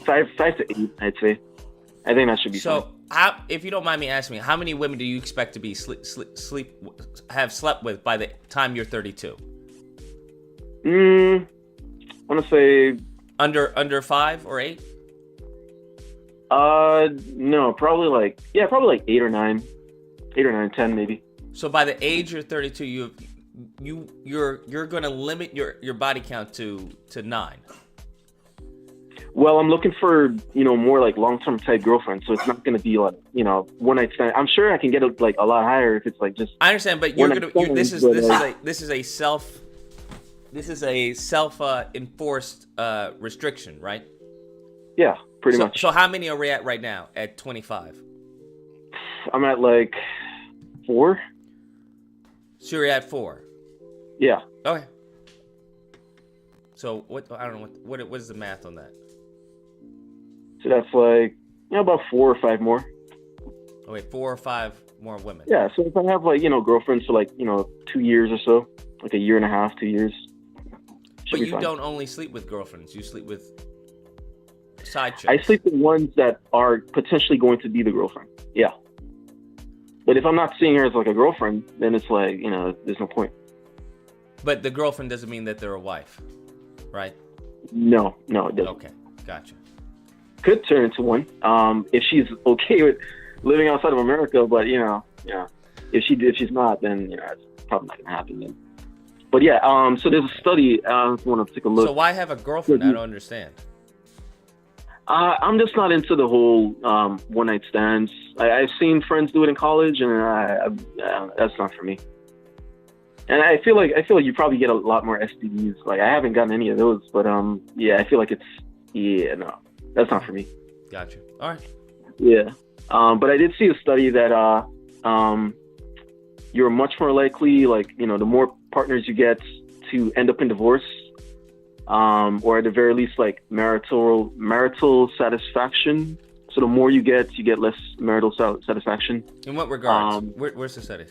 to 8, I'd say. I think that should be fine. So, if you don't mind me asking, how many women do you expect to be have slept with by the time you're 32? I want to say under 5 or 8. No, probably like 8 or 9, 10 maybe. So by the age you're 32, you're going to limit your body count to 9. Well, I'm looking for, you know, more like long-term type girlfriend. So it's not going to be like, you know, one night stand. I'm sure I can get it like a lot higher if it's like just. I understand, but this is a self enforced restriction, right? Yeah, pretty much. So how many are we at right now at 25? I'm at like 4. So you're at 4. Yeah. Okay. So I don't know what is the math on that? So that's like, you know, about 4 or 5 more. Okay, 4 or 5 more women. Yeah. So if I have like, you know, girlfriends for like, you know, 2 years or so, like a year and a half, 2 years. But you don't only sleep with girlfriends. You sleep with side chicks. I sleep with ones that are potentially going to be the girlfriend. Yeah. But if I'm not seeing her as like a girlfriend, then it's like, you know, there's no point. But the girlfriend doesn't mean that they're a wife, right? No, it doesn't. Okay, gotcha. Could turn into one, if she's okay with living outside of America. But you know, yeah, if she's not, then you know, it's probably not gonna happen then. But yeah, so there's a study. I want to take a look. So why have a girlfriend? I don't understand. I'm just not into the whole one night stands. I've seen friends do it in college, and that's not for me. And I feel like you probably get a lot more STDs. Like I haven't gotten any of those, but yeah, I feel like no, that's not for me. Gotcha. All right. Yeah, but I did see a study that you're much more likely, like, you know, the more partners you get to end up in divorce, or at the very least, like marital satisfaction. So the more you get less marital satisfaction. In what regards? Where's the study?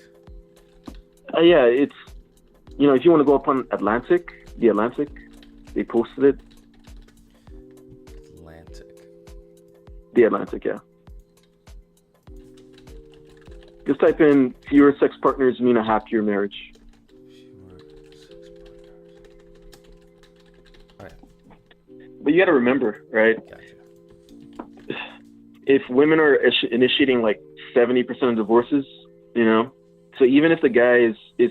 Yeah, it's, you know, if you want to go up on the Atlantic, they posted it. The Atlantic, yeah. Just type in fewer sex partners mean a happier marriage. All right. But you got to remember, right? Gotcha. If women are initiating like 70% of divorces, you know, so even if the guy is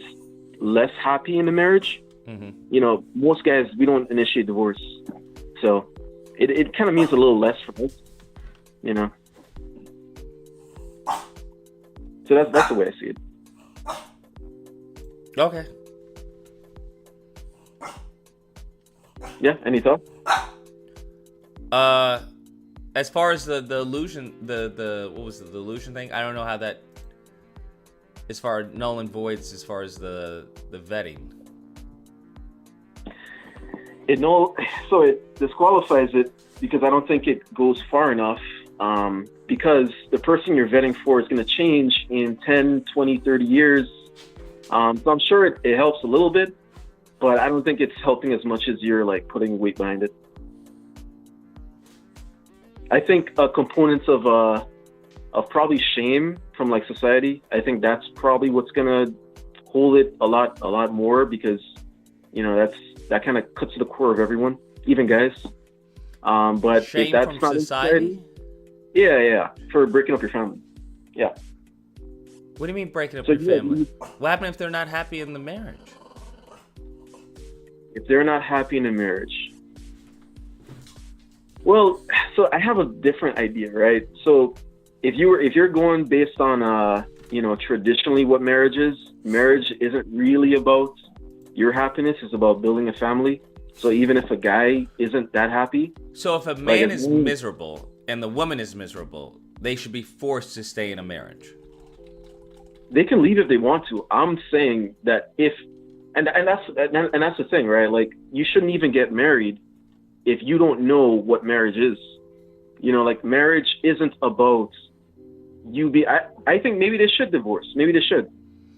less happy in the marriage, you know, most guys, we don't initiate divorce. So it kind of means a little less for us, you know. So that's the way I see it. Okay. Yeah, any thoughts? As far as the illusion, the what was the illusion thing? I don't know how that, as far as null and voids, as far as the vetting. So it disqualifies it because I don't think it goes far enough, because the person you're vetting for is going to change in 10, 20, 30 years. So I'm sure it helps a little bit, but I don't think it's helping as much as you're like putting weight behind it. I think components of probably shame from like society, I think that's probably what's going to hold it a lot more, because, you know, that kind of cuts to the core of everyone, even guys. But shame if that's from not society? Yeah, for breaking up your family. Yeah. What do you mean breaking up your family? What happened if they're not happy in the marriage? If they're not happy in a marriage. Well, so I have a different idea, right? So if you're going based on you know, traditionally what marriage isn't really about your happiness, it's about building a family. So even if a guy isn't that happy, so if a man is miserable and the woman is miserable, they should be forced to stay in a marriage. They can leave if they want to. I'm saying that and that's the thing, right? Like, you shouldn't even get married if you don't know what marriage is. You know, like, marriage isn't about I think maybe they should divorce. Maybe they should.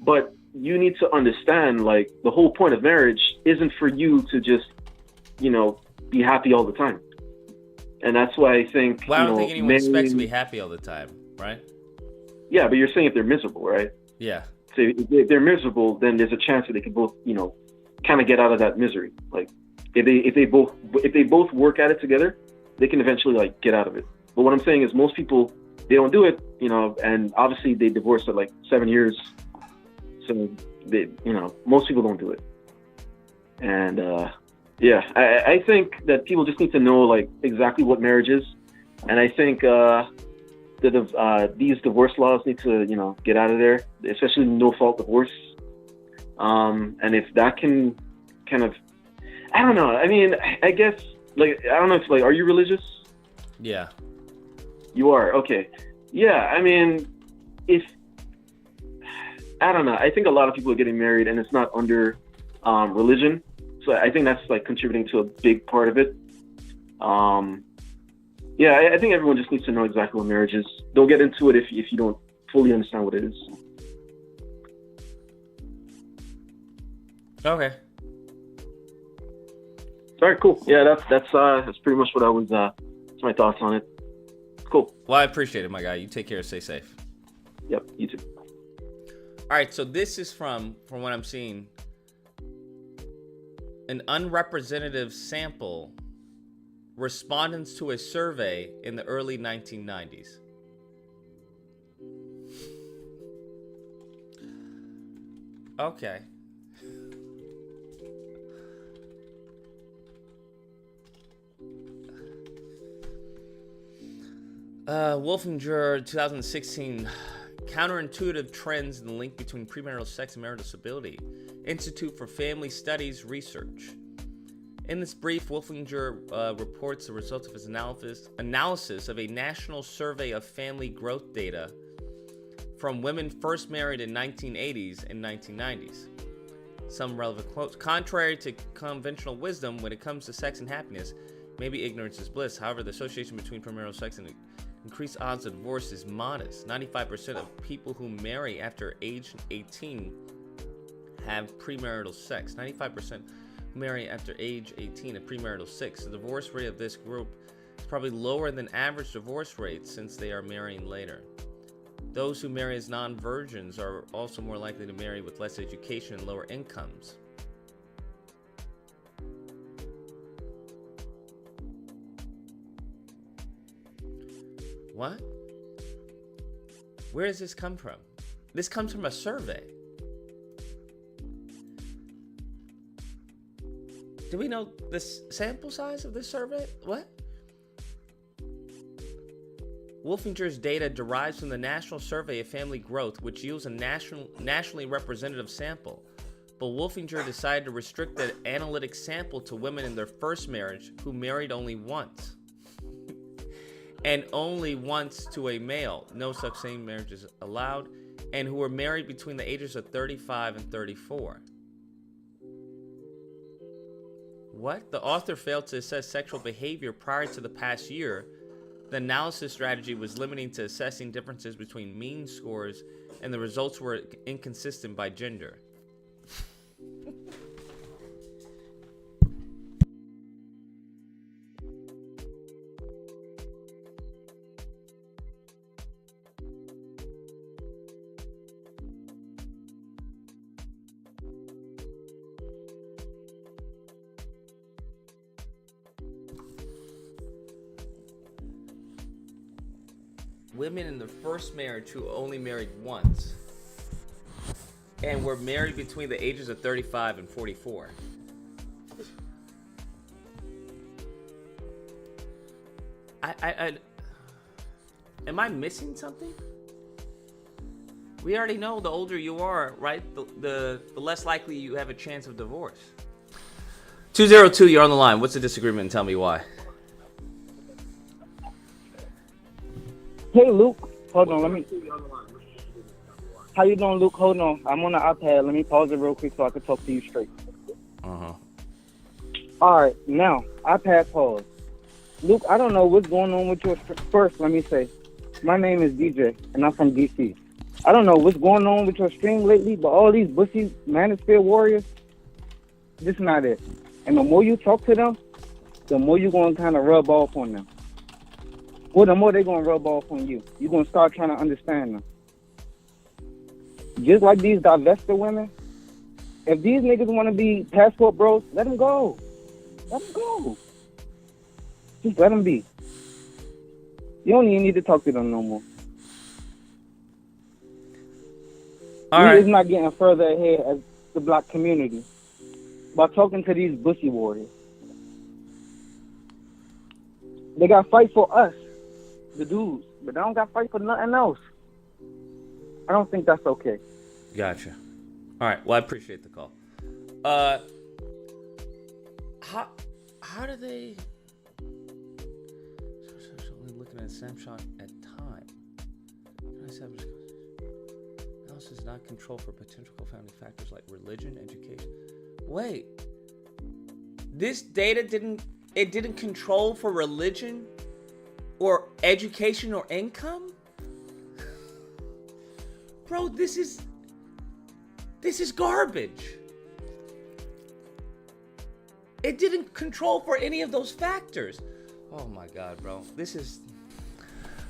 But you need to understand, like, the whole point of marriage isn't for you to just, you know, be happy all the time. And that's why I think, well, I don't think anyone expects to be happy all the time, right? Yeah, but you're saying if they're miserable, right? Yeah. So if they're miserable, then there's a chance that they can both, you know, kind of get out of that misery. Like, if they both work at it together, they can eventually, like, get out of it. But what I'm saying is, most people, they don't do it, you know, and obviously they divorced at like 7 years. So they, you know, most people don't do it. And yeah, I think that people just need to know, like, exactly what marriage is. And I think these divorce laws need to, you know, get out of there, especially no fault divorce. And if that can kind of, I don't know. I mean, I guess, like, I don't know if, like, are you religious? Yeah. You are? Okay. Yeah, I mean, I don't know. I think a lot of people are getting married and it's not under religion. So I think that's, like, contributing to a big part of it. Yeah, I think everyone just needs to know exactly what marriage is. Don't get into it if you don't fully understand what it is. Okay. All right, cool. Yeah, that's pretty much what I was. That's my thoughts on it. Cool. Well, I appreciate it, my guy. You take care. Stay safe. Yep. You too. All right. So this is from what I'm seeing, an unrepresentative sample respondents to a survey in the early 1990s. Okay. Wolfinger 2016, Counterintuitive Trends in the Link Between Premarital Sex and Marital Stability, Institute for Family Studies Research. In this brief, Wolfinger reports the results of his analysis of a national survey of family growth data from women first married in 1980s and 1990s. Some relevant quotes. Contrary to conventional wisdom, when it comes to sex and happiness, maybe ignorance is bliss. However, the association between premarital sex and increased odds of divorce is modest. 95% of people who marry after age 18 have premarital sex. 95% who marry after age 18 have premarital sex. The divorce rate of this group probably lower than average divorce rates since they are marrying later. Those who marry as non-virgins are also more likely to marry with less education and lower incomes. What? Where does this come from? This comes from a survey. Do we know the sample size of this survey? What? Wolfinger's data derives from the National Survey of Family Growth, which yields a nationally representative sample. But Wolfinger decided to restrict the analytic sample to women in their first marriage who married only once. And only once to a male, no such same marriages allowed, and who were married between the ages of 35 and 34. What? The author failed to assess sexual behavior prior to the past year. The analysis strategy was limiting to assessing differences between mean scores, and the results were inconsistent by gender. Women in their first marriage who only married once and were married between the ages of 35 and 44. Am I missing something? We already know the older you are, right? The less likely you have a chance of divorce. 202, you're on the line. What's the disagreement and tell me why? Hey, Luke. Hold on, let me... How you doing, Luke? Hold on. I'm on the iPad. Let me pause it real quick so I can talk to you straight. Uh-huh. All right, now, iPad pause. Luke, I don't know what's going on with your... First, let me say, my name is DJ, and I'm from D.C. I don't know what's going on with your stream lately, but all these bussy Manosphere warriors, this is not it. And the more you talk to them, the more you're going to kind of rub off on them. Well, the more they're going to rub off on you. You're going to start trying to understand them. Just like these divestor women, if these niggas want to be passport bros, let them go. Let them go. Just let them be. You don't even need to talk to them no more. All right. Is not getting further ahead as the black community by talking to these bussy warriors. They got to fight for us, the dudes, but they don't got to fight for nothing else. I don't think that's okay. Gotcha. All right. Well, I appreciate the call. How do they? Only looking at a snapshot at time. Analysis is not control for potential confounding factors like religion, education. Wait. This data didn't control for religion or education or income? Bro, this is garbage. It didn't control for any of those factors. Oh my God, bro. This is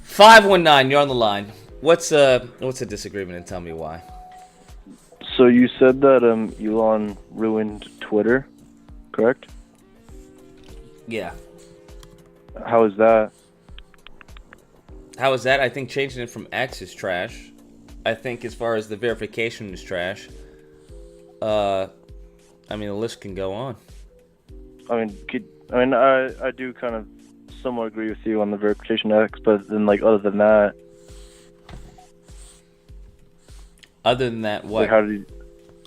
519, you're on the line. What's a disagreement and tell me why? So you said that Elon ruined Twitter, correct? Yeah. How is that? How is that? I think changing it from X is trash. I think as far as the verification is trash. I mean, the list can go on. I do kind of somewhat agree with you on the verification X, but then other than that. Other than that, what? Like how did he?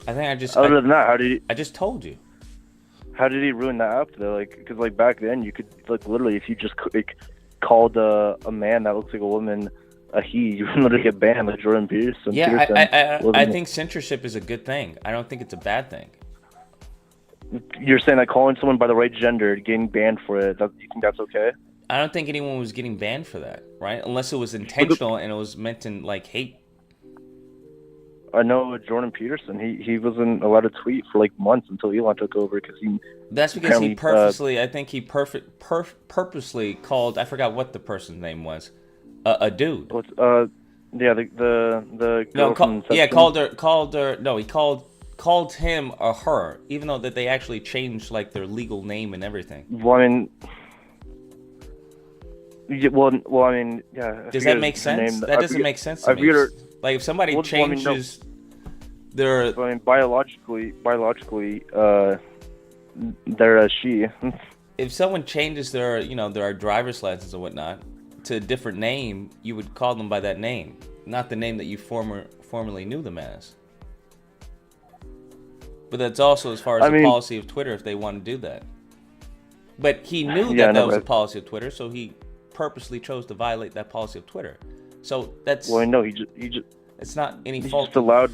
I think I just. Other than that, how did he? I just told you. How did he ruin that app though? Because back then you could literally, if you just called a man that looks like a woman a he, you would literally get banned like Jordan Peterson. Yeah, I think censorship is a good thing. I don't think it's a bad thing. You're saying that calling someone by the right gender, getting banned for it, you think that's okay? I don't think anyone was getting banned for that, right? Unless it was intentional and it was meant in hate. I know Jordan Peterson. He wasn't allowed to tweet for like months until Elon took over because he. That's because he purposely. I think he purposely called. I forgot what the person's name was. A dude. What's yeah, the girl No, from Inception. called her. No, he called him a her, even though that they actually changed like their legal name and everything. Well, I mean. Yeah, I mean, yeah. Does that make sense? That doesn't make sense to me. Like if somebody changes their. I mean, biologically, they're a she. If someone changes their, their driver's license or whatnot to a different name, you would call them by that name, not the name that you formerly knew them as. But that's also as far as the policy of Twitter if they want to do that. But he knew that was the policy of Twitter, so he purposely chose to violate that policy of Twitter. So that's. Well, no, he just. It's not any fault. Just allowed.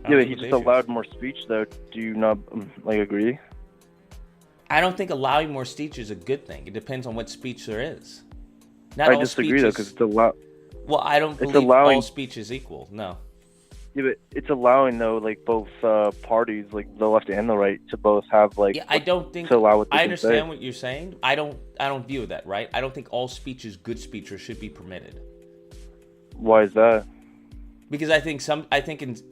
Yeah, but he just allowed more speech, though. Do you not agree? I don't think allowing more speech is a good thing. It depends on what speech there is. I disagree though, because it's allowed. Well, I don't believe all speech is equal. No. Yeah, but it's allowing though, like both parties, like the left and the right, to both have like. Yeah, I don't think. To allow what they I can understand say. what you're saying. I don't view that right. I don't think all speech is good speech or should be permitted. Why is that? Because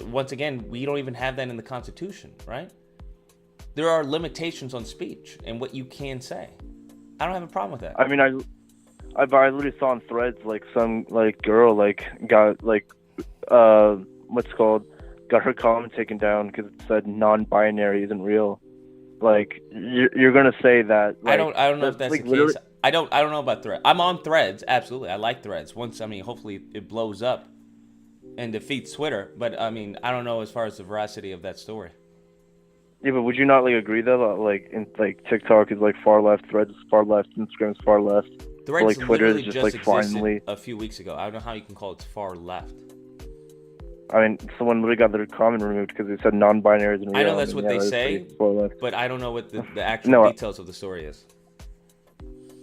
once again, we don't even have that in the Constitution, right? There are limitations on speech and what you can say. I don't have a problem with that. I mean, I literally saw on Threads like some like girl like got like got her comment taken down because it said non-binary isn't real. Like you're gonna say that. Like, I don't know if that's like, the case. I don't know about Threads. I'm on Threads, absolutely. I like Threads. Hopefully it blows up and defeats Twitter. But I mean, I don't know as far as the veracity of that story. Yeah, but would you not really agree that TikTok is like far left, Threads is far left, Instagram is far left, Threads like Twitter is just like finally a few weeks ago. I don't know how you can call it far left. I mean, someone literally got their comment removed because they said non-binary isn't real. I know that's what they say, but I don't know what the actual details of the story is.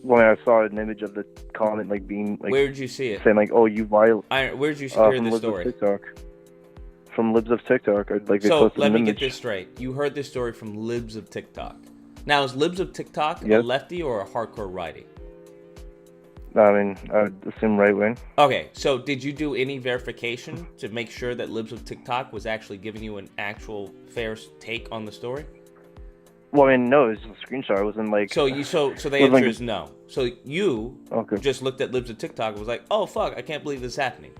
Well, I saw an image of the comment like being like. Where did you see it? Saying like, "Oh, you violate." Where did you hear the story? From Libs of TikTok. So let me get this straight. You heard this story from Libs of TikTok. Now, is Libs of TikTok a lefty or a hardcore righty? I mean, I would assume right wing. Okay, so did you do any verification to make sure that Libs of TikTok was actually giving you an actual fair take on the story? Well, I mean, no, it was just a screenshot. It wasn't like. So the answer is no. So you just looked at Libs of TikTok and was like, "Oh fuck, I can't believe this is happening."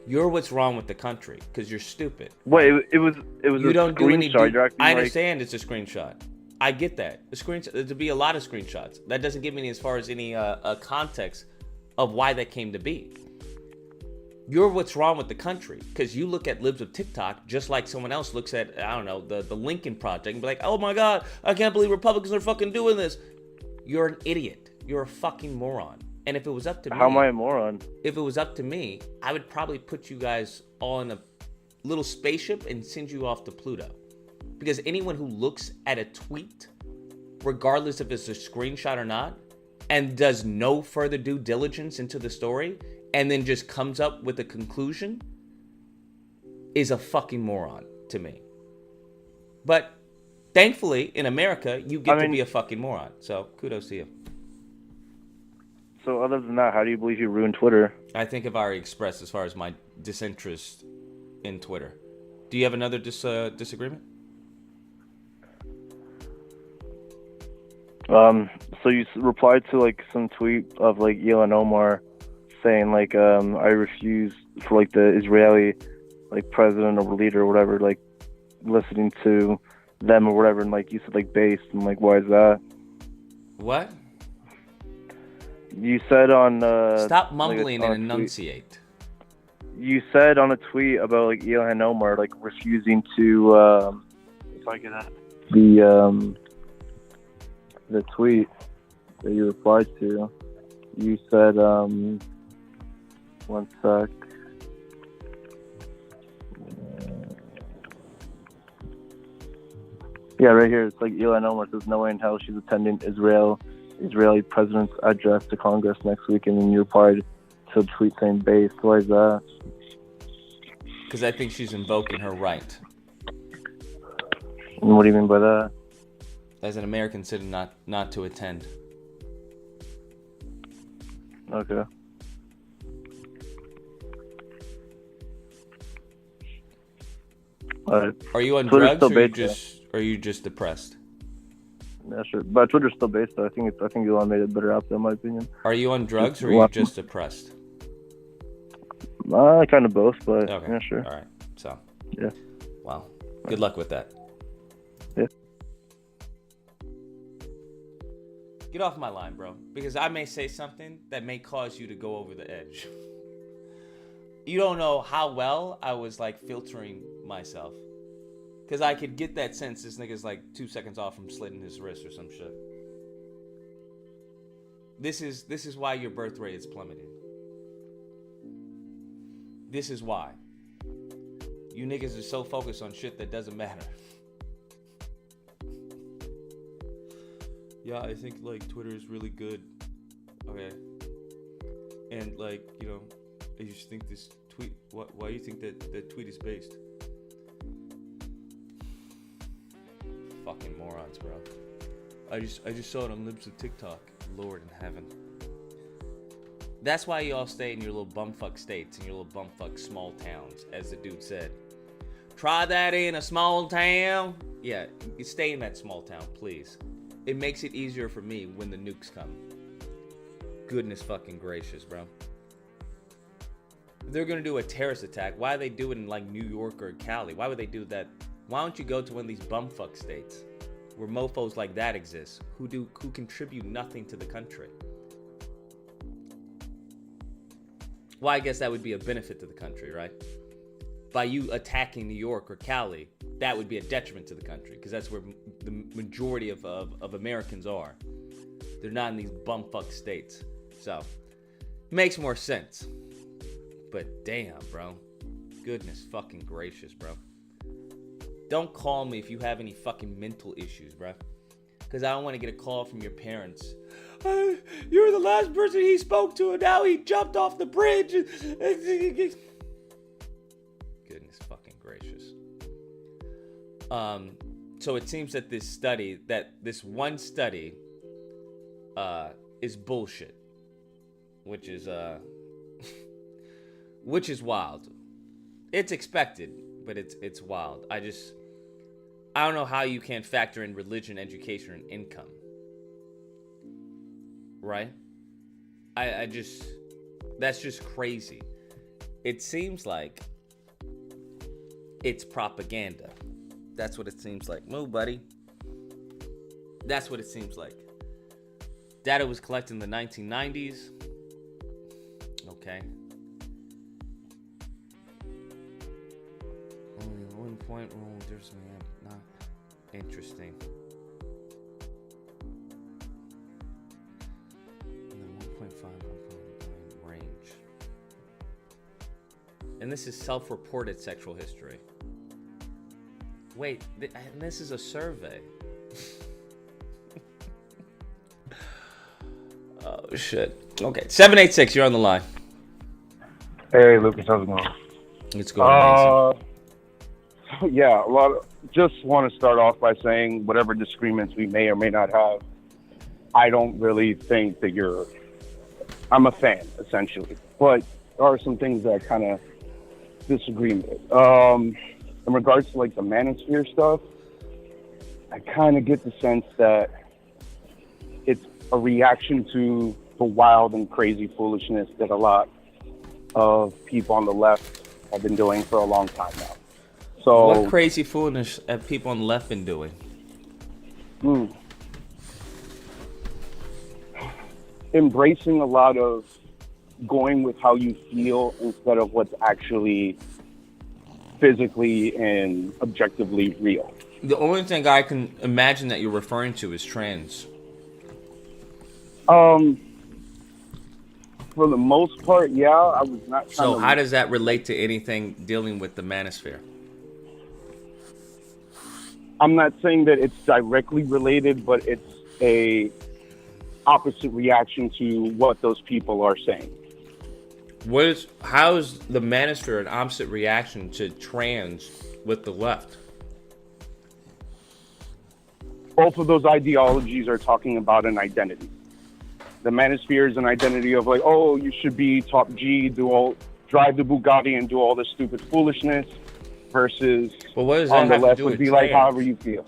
You're what's wrong with the country because you're stupid. Wait, it was you a don't screenshot. do any. I understand it's a screenshot. I get that. A screenshot. There'd be a lot of screenshots. That doesn't give me as far as any context of why that came to be. You're what's wrong with the country because you look at Libs of TikTok just like someone else looks at, I don't know, the Lincoln Project and be like, "Oh my God, I can't believe Republicans are fucking doing this." You're an idiot. You're a fucking moron. And if it was up to me... How am I a moron? If it was up to me, I would probably put you guys all in a little spaceship and send you off to Pluto. Because anyone who looks at a tweet, regardless if it's a screenshot or not, and does no further due diligence into the story, and then just comes up with a conclusion, is a fucking moron to me. But thankfully, in America, you get to be a fucking moron. So kudos to you. So other than that, how do you believe you ruined Twitter? I think I've already expressed as far as my disinterest in Twitter. Do you have another disagreement? So you replied to like some tweet of like Ilhan Omar saying like I refuse for like the Israeli like president or leader or whatever, like listening to them or whatever, and like you said like based, and like why is that? What? You said on stop mumbling and enunciate. You said on a tweet about like Ilhan Omar like refusing to if I get the tweet that you replied to. You said one sec. Yeah, right here. It's like Ilhan Omar says no way in hell she's attending Israeli president's address to Congress next week, and then you replied to a tweet saying based. Why is that? because I think she's invoking her right And what do you mean by that? as an American citizen not to attend. Okay. Are you on Twitter's drugs, still or based, are you just depressed? Yeah, sure. But Twitter's still based, though. I think Elon made it better out, in my opinion. Are you on drugs, or are you just depressed? Kind of both, but Okay. yeah, sure. All right. So. Yeah. Wow. Good luck with that. Yeah. Get off my line, bro, because I may say something that may cause you to go over the edge. You don't know how well I was like filtering myself, because I could get that sense this nigga's like 2 seconds off from slitting his wrist or some shit. This is why your birth rate is plummeting. This is why. You niggas are so focused on shit that doesn't matter. Yeah, I think like Twitter is really good. Okay. And like, you know, I just think this tweet, why do you think that tweet is based? Fucking morons, bro. I just saw it on Libs of TikTok. Lord in heaven. That's why you all stay in your little bumfuck states and your little bumfuck small towns, as the dude said. Try that in a small town. Yeah, you stay in that small town, please. It makes it easier for me when the nukes come. Goodness fucking gracious, bro. If they're gonna do a terrorist attack, why do they do it in like New York or Cali? Why would they do that? Why don't you go to one of these bumfuck states where mofos like that exist, who contribute nothing to the country? Well, I guess that would be a benefit to the country, right? By you attacking New York or Cali, that would be a detriment to the country, because that's where the majority of Americans are. They're not in these bumfuck states. So, makes more sense. But damn, bro. Goodness fucking gracious, bro. Don't call me if you have any fucking mental issues, bro. Because I don't want to get a call from your parents. You're the last person he spoke to, and now he jumped off the bridge. Goodness fucking gracious. So it seems that this one study, is bullshit, which is wild. It's expected, but it's wild. I don't know how you can't factor in religion, education, and income. Right? That's just crazy. It seems like it's propaganda. That's what it seems like. Move, buddy. That's what it seems like. Data was collected in the 1990s. Okay. Only 1 point rule. There's not interesting. And then 1.5, 1.9 range. And this is self-reported sexual history. Wait, and this is a survey. Oh, shit. Okay, 786, you're on the line. Hey, Lucas, how's it going? It's going amazing. Yeah, just want to start off by saying whatever disagreements we may or may not have, I don't really think that I'm a fan, essentially. But there are some things that I kind of disagree with. In regards to like the Manosphere stuff, I kind of get the sense that it's a reaction to the wild and crazy foolishness that a lot of people on the left have been doing for a long time now. So, what crazy foolishness have people on the left been doing? Embracing a lot of going with how you feel instead of what's actually physically and objectively real. The only thing I can imagine that you're referring to is trans. For the most part, yeah, I was not. So how does that relate to anything dealing with the Manosphere? I'm not saying that it's directly related, but it's a opposite reaction to what those people are saying. How's the Manosphere an opposite reaction to trans with the left? Both of those ideologies are talking about an identity. The Manosphere is an identity of like, oh, you should be top G, drive the Bugatti and do all this stupid foolishness, versus Well, what does that on the have to left do would with be like trans? however you feel.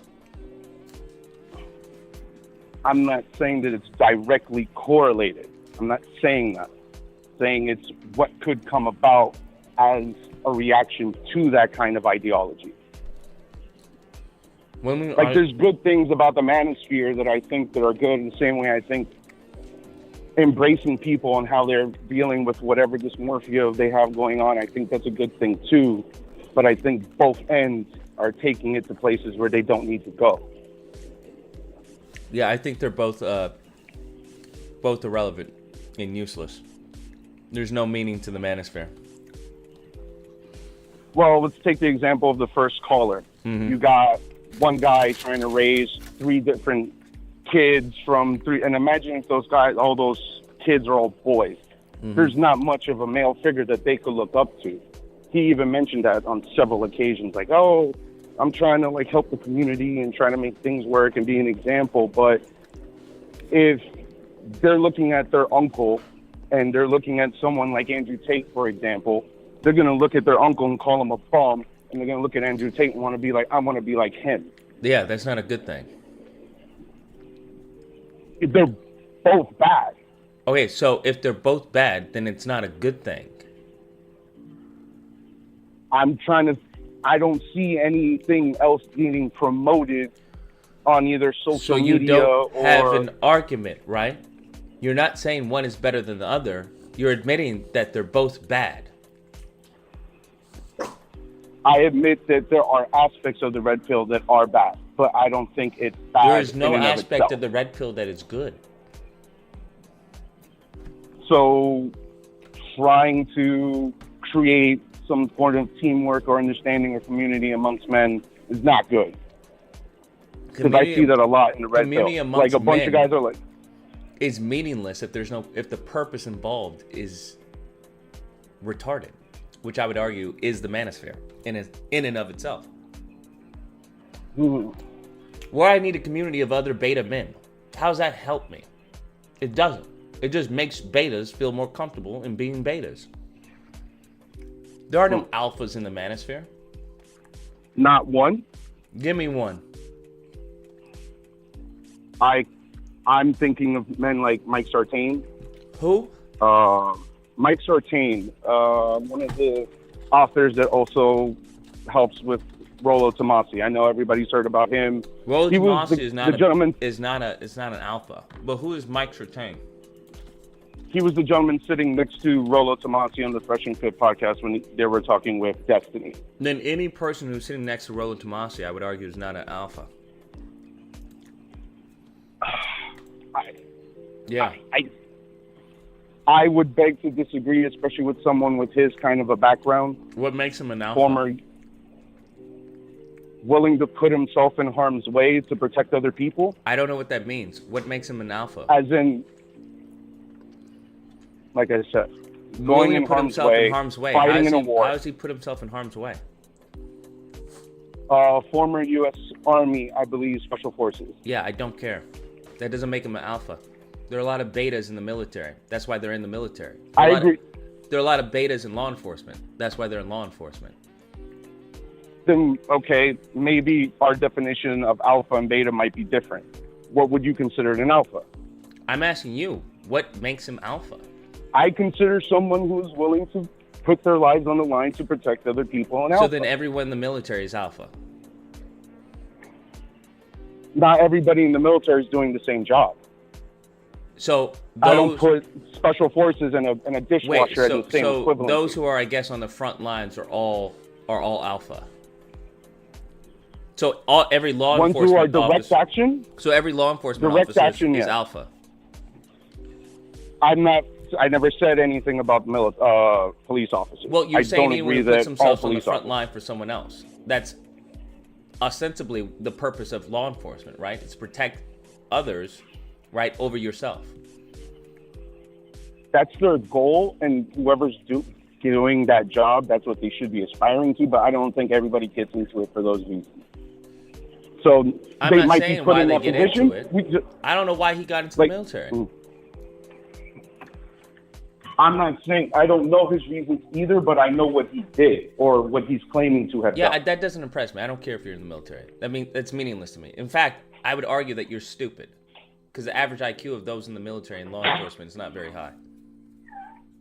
I'm not saying that it's directly correlated. I'm not saying that. I'm saying it's what could come about as a reaction to that kind of ideology. There's good things about the Manosphere that I think that are good in the same way I think embracing people and how they're dealing with whatever dysmorphia they have going on, I think that's a good thing too. But I think both ends are taking it to places where they don't need to go. Yeah, I think they're both irrelevant and useless. There's no meaning to the Manosphere. Well, let's take the example of the first caller. You got one guy trying to raise 3 different kids from 3, and imagine if all those kids are all boys. There's not much of a male figure that they could look up to. He even mentioned that on several occasions, like, oh, I'm trying to like help the community and trying to make things work and be an example. But if they're looking at their uncle and they're looking at someone like Andrew Tate, for example, they're going to look at their uncle and call him a bum, and they're going to look at Andrew Tate and want to be like, I want to be like him. Yeah, that's not a good thing. They're both bad. Okay, so if they're both bad, then it's not a good thing. I don't see anything else getting promoted on either social So you media don't have or an argument, right? You're not saying one is better than the other. You're admitting that they're both bad. I admit that there are aspects of the red pill that are bad, but I don't think it's bad. There is no in and aspect itself. of the red pill that is good. So trying to create some sort of teamwork or understanding or community amongst men is not good. Because I see that a lot in the red pill. Like a bunch of guys are like, is meaningless if the purpose involved is retarded, which I would argue is the Manosphere in and of itself. Where I need a community of other beta men. How's that help me? It doesn't. It just makes betas feel more comfortable in being betas. There are no alphas in the Manosphere. not one. Give me one. I'm thinking of men like Mike Sartain. Who? Mike Sartain, one of the authors that also helps with Rollo Tomasi. I know everybody's heard about him. Rollo Tomasi is not an alpha. But who is Mike Sartain? He was the gentleman sitting next to Rollo Tomasi on the Fresh and Fit podcast when they were talking with Destiny. Then any person who's sitting next to Rollo Tomasi, I would argue, is not an alpha. I would beg to disagree, especially with someone with his kind of a background. What makes him an alpha? Former, willing to put himself in harm's way to protect other people. I don't know what that means. What makes him an alpha? As in, like I said, going in harm's way, fighting in a war. How does he put himself in harm's way? Former U.S. Army, I believe, Special Forces. Yeah, I don't care. That doesn't make him an alpha. There are a lot of betas in the military. That's why they're in the military. I agree. There are a lot of betas in law enforcement. That's why they're in law enforcement. Then, okay, maybe our definition of alpha and beta might be different. What would you consider an alpha? I'm asking you, what makes him alpha? I consider someone who is willing to put their lives on the line to protect other people an alpha. So then everyone in the military is alpha? Not everybody in the military is doing the same job. So I don't put special forces in a dishwasher as the same equivalent. Those who are, I guess, on the front lines are all alpha. So every law enforcement ones who are direct action. So every law enforcement officer is alpha. I never said anything about police officers. Well, you're saying he would put himself on the front officers. line for someone else. That's ostensibly the purpose of law enforcement, right? It's protect others, right, over yourself. that's their goal, and whoever's doing that job, that's what they should be aspiring to. But I don't think everybody gets into it for those reasons. So I'm they not might saying be put why in they that get position. into it. I don't know why he got into the military. I'm not saying I don't know his reasons either, but I know what he did or what he's claiming to have done. That doesn't impress me. I don't care if you're in the military. That's meaningless to me. In fact, I would argue that you're stupid because the average IQ of those in the military and law enforcement is not very high.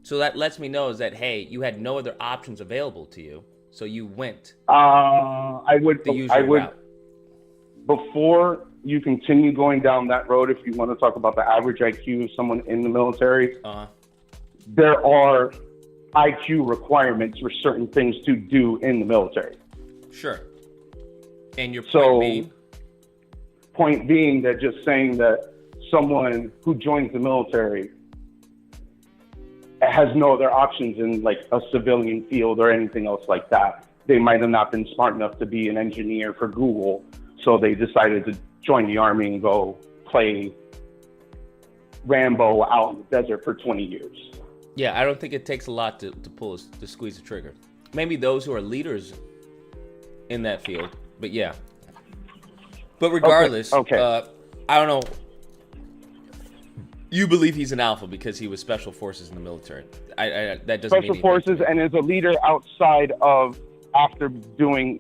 So that lets me know is that, hey, you had no other options available to you, so you went I would route. Before you continue going down that road, if you want to talk about the average IQ of someone in the military, there are IQ requirements for certain things to do in the military. Sure. And your point being that just saying that someone who joins the military has no other options in like a civilian field or anything else like that. They might have not been smart enough to be an engineer for Google, so they decided to join the army and go play Rambo out in the desert for 20 years. Yeah, I don't think it takes a lot to squeeze the trigger. Maybe those who are leaders in that field, but yeah. But regardless, I don't know. You believe he's an alpha because he was special forces in the military. That doesn't special mean forces and is a leader outside of, after doing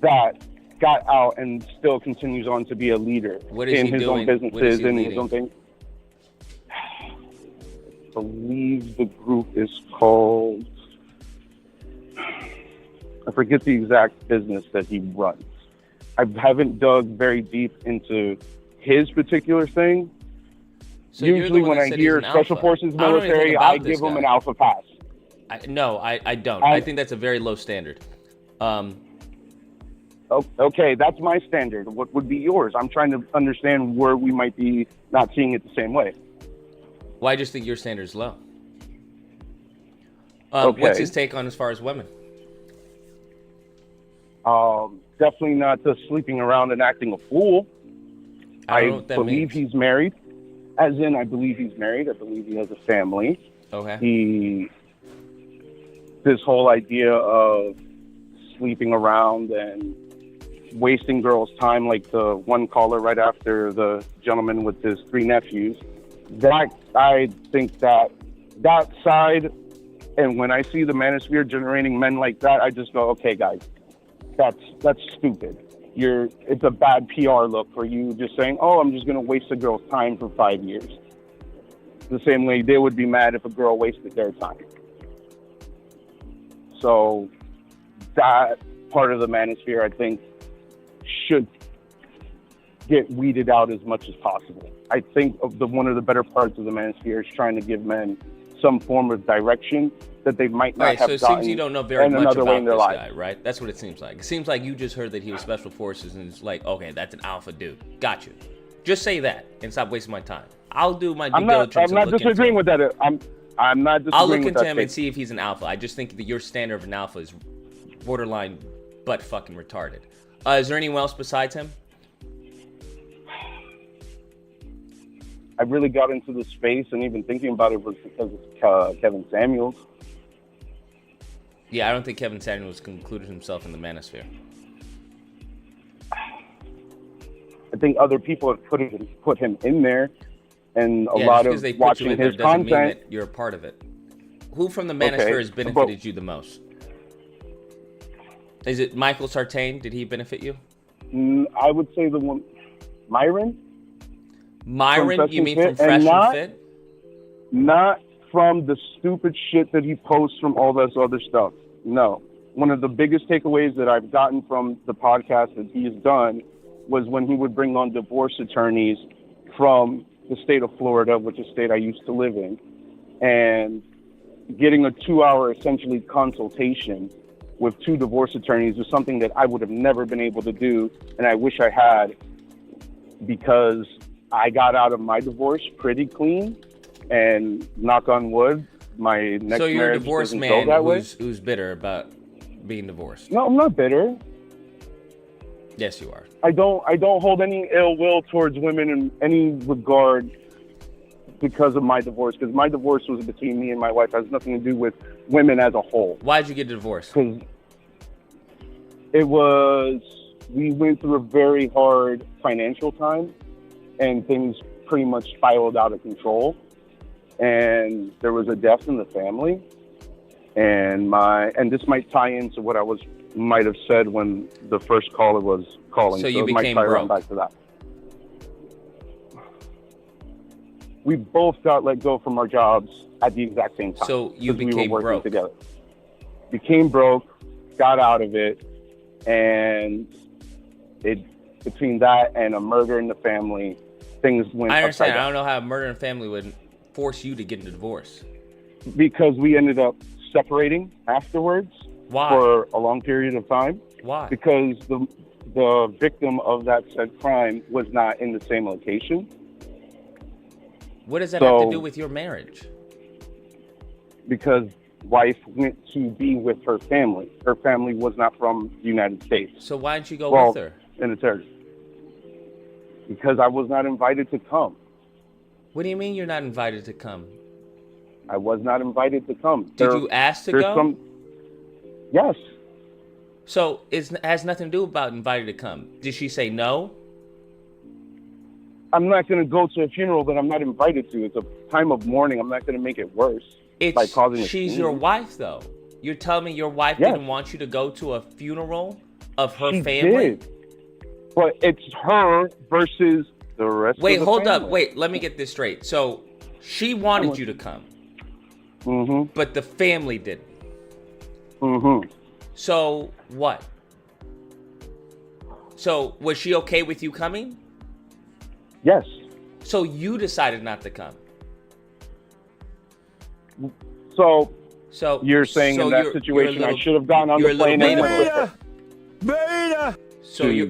that, got out and still continues on to be a leader in his own businesses and his own things. I believe the group is called, I forget the exact business that he runs. I haven't dug very deep into his particular thing. So usually when I hear special forces military, I give them an alpha pass. I don't. I think that's a very low standard. Okay, that's my standard. What would be yours? I'm trying to understand where we might be not seeing it the same way. Well, I just think your standard is low. What's his take on as far as women? Definitely not the sleeping around and acting a fool. I believe he's married. As in, I believe he's married. I believe he has a family. Okay. This whole idea of sleeping around and wasting girls' time, like the one caller right after the gentleman with his 3 nephews, that I think that side, and when I see the Manosphere generating men like that, I just go, okay, guys, that's stupid. It's a bad PR look for you just saying, oh, I'm just going to waste a girl's time for 5 years. The same way they would be mad if a girl wasted their time. So that part of the Manosphere, I think, should get weeded out as much as possible. I think one of the better parts of the Manosphere is trying to give men some form of direction that they might not have gotten. So it seems you don't know very much about this guy, right? That's what it seems like. It seems like you just heard that he was special forces and it's like, okay, that's an alpha dude. Got you. Just say that and stop wasting my time. I'll do my due diligence. I'm not disagreeing with that. I'm not disagreeing with that. I'll look into him and see if he's an alpha. I just think that your standard of an alpha is borderline butt fucking retarded. Is there anyone else besides him? I really got into the space and even thinking about it was because of Kevin Samuels. Yeah, I don't think Kevin Samuels concluded himself in the Manosphere. I think other people have put him in there, and a lot of watching his content. Mean that you're a part of it. Who from the Manosphere has benefited you the most? Is it Michael Sartain? Did he benefit you? I would say the one, Myron. Myron, you mean from Fresh and Fit? Not from the stupid shit that he posts from all this other stuff. No. One of the biggest takeaways that I've gotten from the podcast that he's done was when he would bring on divorce attorneys from the state of Florida, which is a state I used to live in, and getting a 2-hour essentially consultation with 2 divorce attorneys was something that I would have never been able to do, and I wish I had, because I got out of my divorce pretty clean, and knock on wood, my next marriage doesn't go that way. So you're a divorced man who's bitter about being divorced? No, I'm not bitter. Yes, you are. I don't hold any ill will towards women in any regard because of my divorce, because my divorce was between me and my wife. It has nothing to do with women as a whole. Why'd you get divorced? Because we went through a very hard financial time, and things pretty much spiraled out of control. And there was a death in the family. And this might tie into what I might have said when the first caller was calling. So you it might became tie around broke. back to that. We both got let go from our jobs at the exact same time. So you because became we were working broke. together. Became broke, got out of it, and between that and a murder in the family, things went I understand. upside I down. don't know how a murder in the family would force you to get a divorce. Because we ended up separating afterwards. Why? For a long period of time. Why? Because the victim of that said crime was not in the same location. What does that have to do with your marriage? Because wife went to be with her family. Her family was not from the United States. So why didn't you go with her? In the territory. Because I was not invited to come. What do you mean you're not invited to come? I was not invited to come. Did you ask to go? Yes. So it has nothing to do about invited to come. Did she say no? I'm not going to go to a funeral that I'm not invited to. It's a time of mourning. I'm not going to make it worse by causing a She's scene. your wife, though. You're telling me your wife didn't want you to go to a funeral of her family? Did. But it's her versus the rest of the family. Wait, hold up. Wait, let me get this straight. So she wanted you to come. Mm-hmm. But the family didn't. Mm-hmm. So what? So was she okay with you coming? Yes. So you decided not to come. So you're saying in that situation I should have gone on the plane and went with her. So you're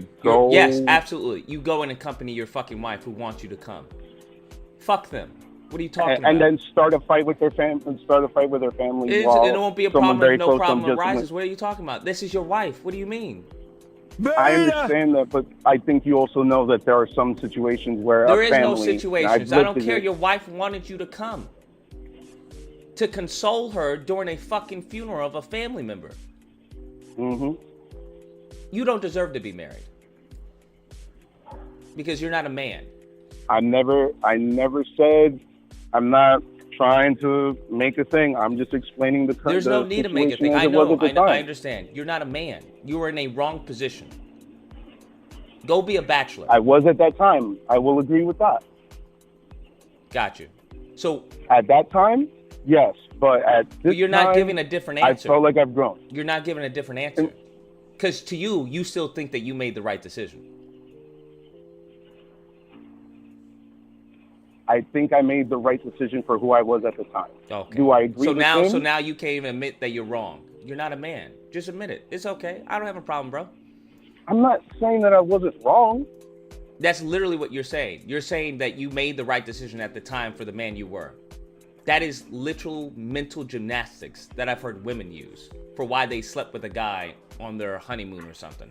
yes, absolutely. You go and accompany your fucking wife who wants you to come. Fuck them. What are you talking about? And then start a fight with their family. It won't be a problem if no problem arises. What are you talking about? This is your wife. What do you mean? I understand that, but I think you also know that there are some situations where there a is family, no situations. I don't care. Your wife wanted you to come to console her during a fucking funeral of a family member. Mm-hmm. You don't deserve to be married because you're not a man. I never said. I'm not trying to make a thing. I'm just explaining the current. There's no need to make a thing. I know. I understand. You're not a man. You were in a wrong position. Go be a bachelor. I was at that time. I will agree with that. Got you. So at that time, yes, but at this you're not time, giving a different answer. I felt like I've grown. You're not giving a different answer. Because to you still think that you made the right decision. I think I made the right decision for who I was at the time. Okay. Do I agree with him? So now you can't even admit that you're wrong. You're not a man. Just admit it. It's okay. I don't have a problem, bro. I'm not saying that I wasn't wrong. That's literally what you're saying. You're saying that you made the right decision at the time for the man you were. That is literal mental gymnastics that I've heard women use for why they slept with a guy on their honeymoon or something.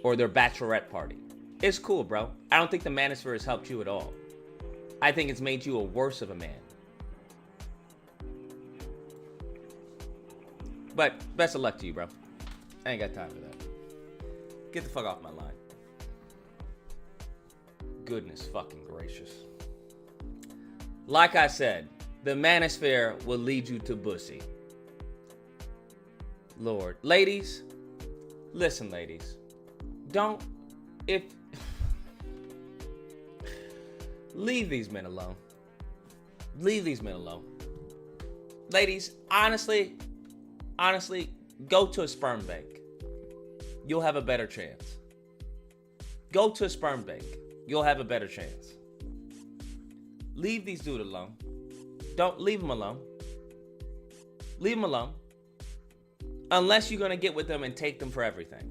Or their bachelorette party. It's cool, bro. I don't think the Manosphere has helped you at all. I think it's made you a worse of a man. But best of luck to you, bro. I ain't got time for that. Get the fuck off my line. Goodness fucking gracious. Like I said, the Manosphere will lead you to pussy. Lord. Ladies, listen, ladies. Leave these men alone. Leave these men alone. Ladies, honestly, go to a sperm bank. You'll have a better chance. Go to a sperm bank. You'll have a better chance. Leave these dudes alone. Don't leave them alone. Leave them alone. Unless you're going to get with them and take them for everything.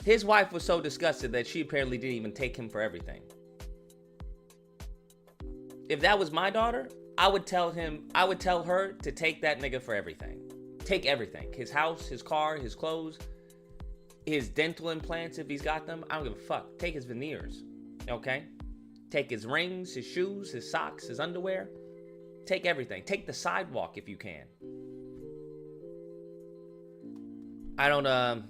His wife was so disgusted that she apparently didn't even take him for everything. If that was my daughter, I would tell her to take that nigga for everything. Take everything. His house, his car, his clothes, his dental implants if he's got them. I don't give a fuck. Take his veneers. Okay? Take his rings, his shoes, his socks, his underwear. Take everything. Take the sidewalk if you can. I don't know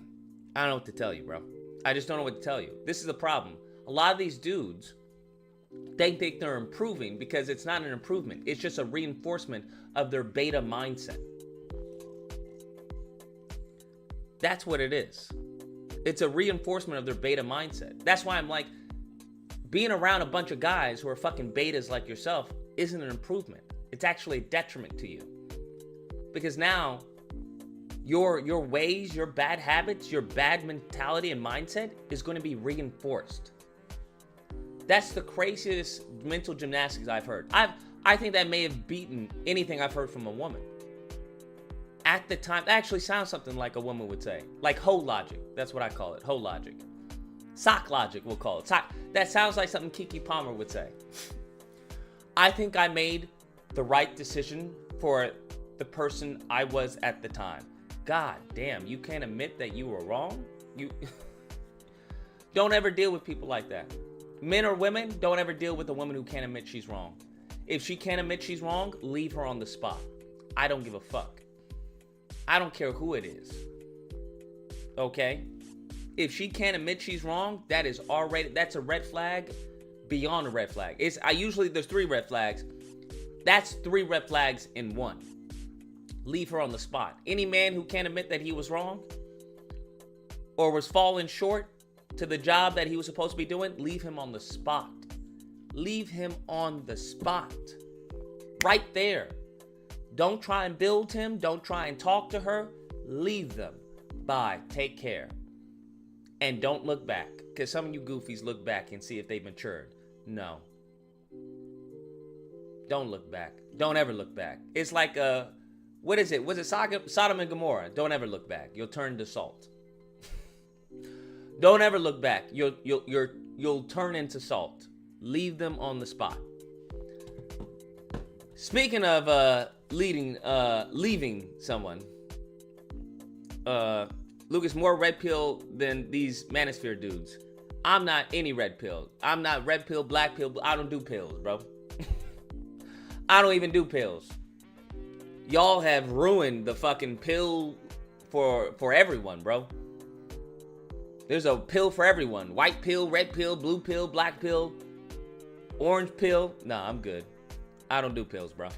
what to tell you, bro. I just don't know what to tell you. This is the problem. A lot of these dudes, they think they're improving because it's not an improvement. It's just a reinforcement of their beta mindset. That's what it is. It's a reinforcement of their beta mindset. That's why I'm like, being around a bunch of guys who are fucking betas like yourself isn't an improvement. It's actually a detriment to you. Because now, your ways, your bad habits, your bad mentality and mindset is going to be reinforced. That's the craziest mental gymnastics I've heard. I think that may have beaten anything I've heard from a woman. At the time, that actually sounds something like a woman would say. Like hoe logic. That's what I call it. Hoe logic. Sock logic, we'll call it. That sounds like something Keke Palmer would say. I think I made the right decision for the person I was at the time. God damn, you can't admit that you were wrong? You don't ever deal with people like that. Men or women, don't ever deal with a woman who can't admit she's wrong. If she can't admit she's wrong, leave her on the spot. I don't give a fuck. I don't care who it is. Okay? If she can't admit she's wrong, that's a red flag beyond a red flag. There's 3 red flags. That's 3 red flags in one. Leave her on the spot. Any man who can't admit that he was wrong or was falling short to the job that he was supposed to be doing, leave him on the spot. Leave him on the spot. Right there. Don't try and build him. Don't try and talk to her. Leave them. Bye. Take care. And don't look back. Because some of you goofies look back and see if they've matured. No. Don't look back. Don't ever look back. It's like what is it? Was it Sodom and Gomorrah? Don't ever look back. You'll turn to salt. Don't ever look back. You'll turn into salt. Leave them on the spot. Speaking of leaving someone, Lucas, more red pill than these Manosphere dudes. I'm not any red pill. I'm not red pill, black pill. I don't do pills, bro. I don't even do pills. Y'all have ruined the fucking pill for everyone, bro. There's a pill for everyone. White pill, red pill, blue pill, black pill, orange pill. Nah, I'm good. I don't do pills, bro.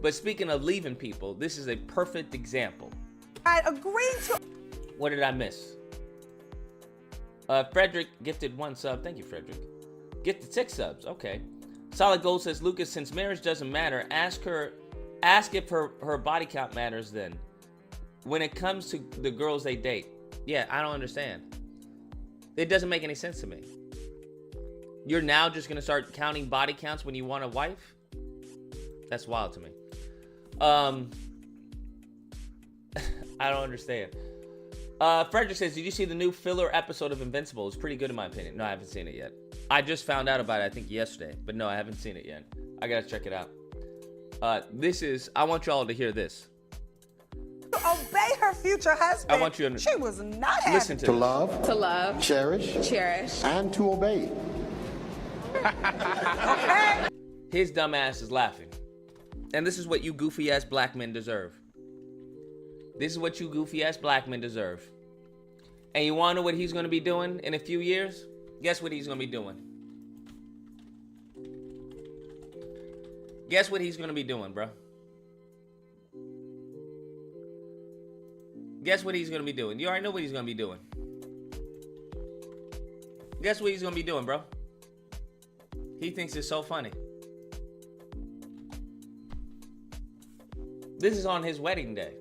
But speaking of leaving people, this is a perfect example. I agree to. What did I miss? Frederick gifted 1 sub. Thank you, Frederick. Gifted 6 subs. Okay. Solid Gold says, Lucas, since marriage doesn't matter, ask if her body count matters then. When it comes to the girls they date. Yeah, I don't understand. It doesn't make any sense to me. You're now just going to start counting body counts when you want a wife? That's wild to me. I don't understand. Frederick says, did you see the new filler episode of Invincible? It's pretty good in my opinion. No, I haven't seen it yet. I just found out about it, I think, yesterday. But no, I haven't seen it yet. I gotta check it out. I want y'all to hear this. To obey her future husband. I want you to... She was not happy. Listen to To this. love. To love. Cherish. Cherish. And to obey. Okay. His dumb ass is laughing. And this is what you goofy ass black men deserve. This is what you goofy ass black men deserve. And you wanna know what he's gonna be doing in a few years? Guess what he's gonna be doing? Guess what he's gonna be doing, bro? Guess what he's gonna be doing? You already know what he's gonna be doing. Guess what he's gonna be doing, bro? He thinks it's so funny. This is on his wedding day.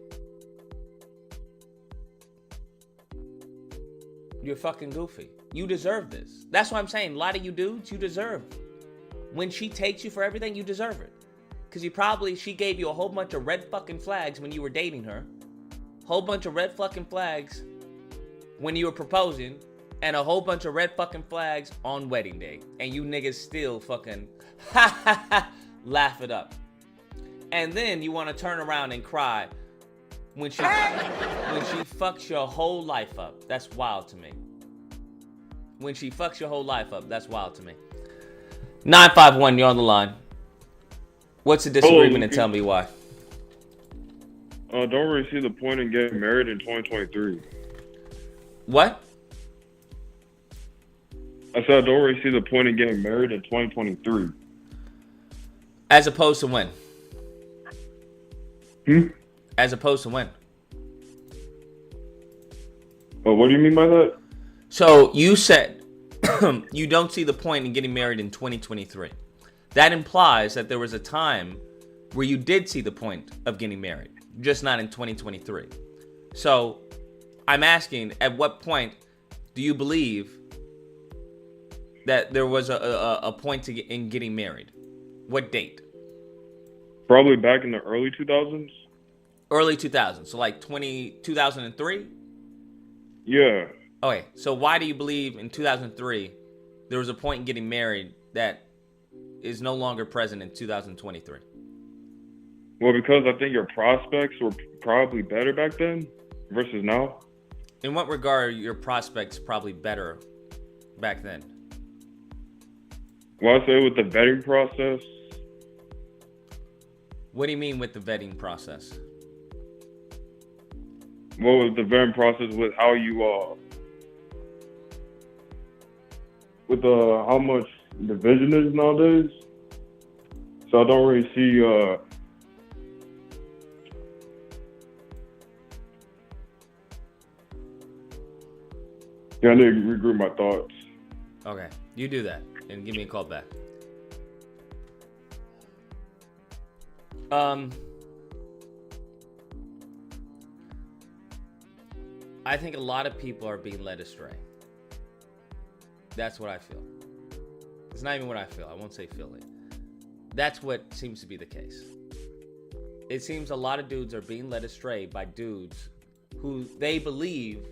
You're fucking goofy. You deserve this. That's what I'm saying. A lot of you dudes, you deserve. When she takes you for everything, you deserve it. Because she gave you a whole bunch of red fucking flags when you were dating her. Whole bunch of red fucking flags when you were proposing. And a whole bunch of red fucking flags on wedding day. And you niggas still fucking laugh it up. And then you want to turn around and cry when she fucks your whole life up. That's wild to me. When she fucks your whole life up, that's wild to me. 951, you're on the line. What's the disagreement and tell me why? Don't really see the point in getting married in 2023. What? I said I don't really see the point in getting married in 2023. As opposed to when? Hmm? As opposed to when? What do you mean by that? So you said you don't see the point in getting married in 2023. That implies that there was a time where you did see the point of getting married, just not in 2023. So I'm asking, at what point do you believe that there was a point in getting married? What date? Probably back in the early 2000s. Early 2000s, so like 2003? Yeah. Okay, so why do you believe in 2003 there was a point in getting married that is no longer present in 2023? Well, because I think your prospects were probably better back then versus now. In what regard are your prospects probably better back then? Well, I say with the vetting process. What do you mean with the vetting process? Well, with the vetting process with how you with how much division is nowadays. So I don't really see yeah, I need to regroup my thoughts. Okay, you do that and give me a call back. I think a lot of people are being led astray. That's what I feel. It's not even what I feel. I won't say feeling. That's what seems to be the case. It seems a lot of dudes are being led astray by dudes who they believe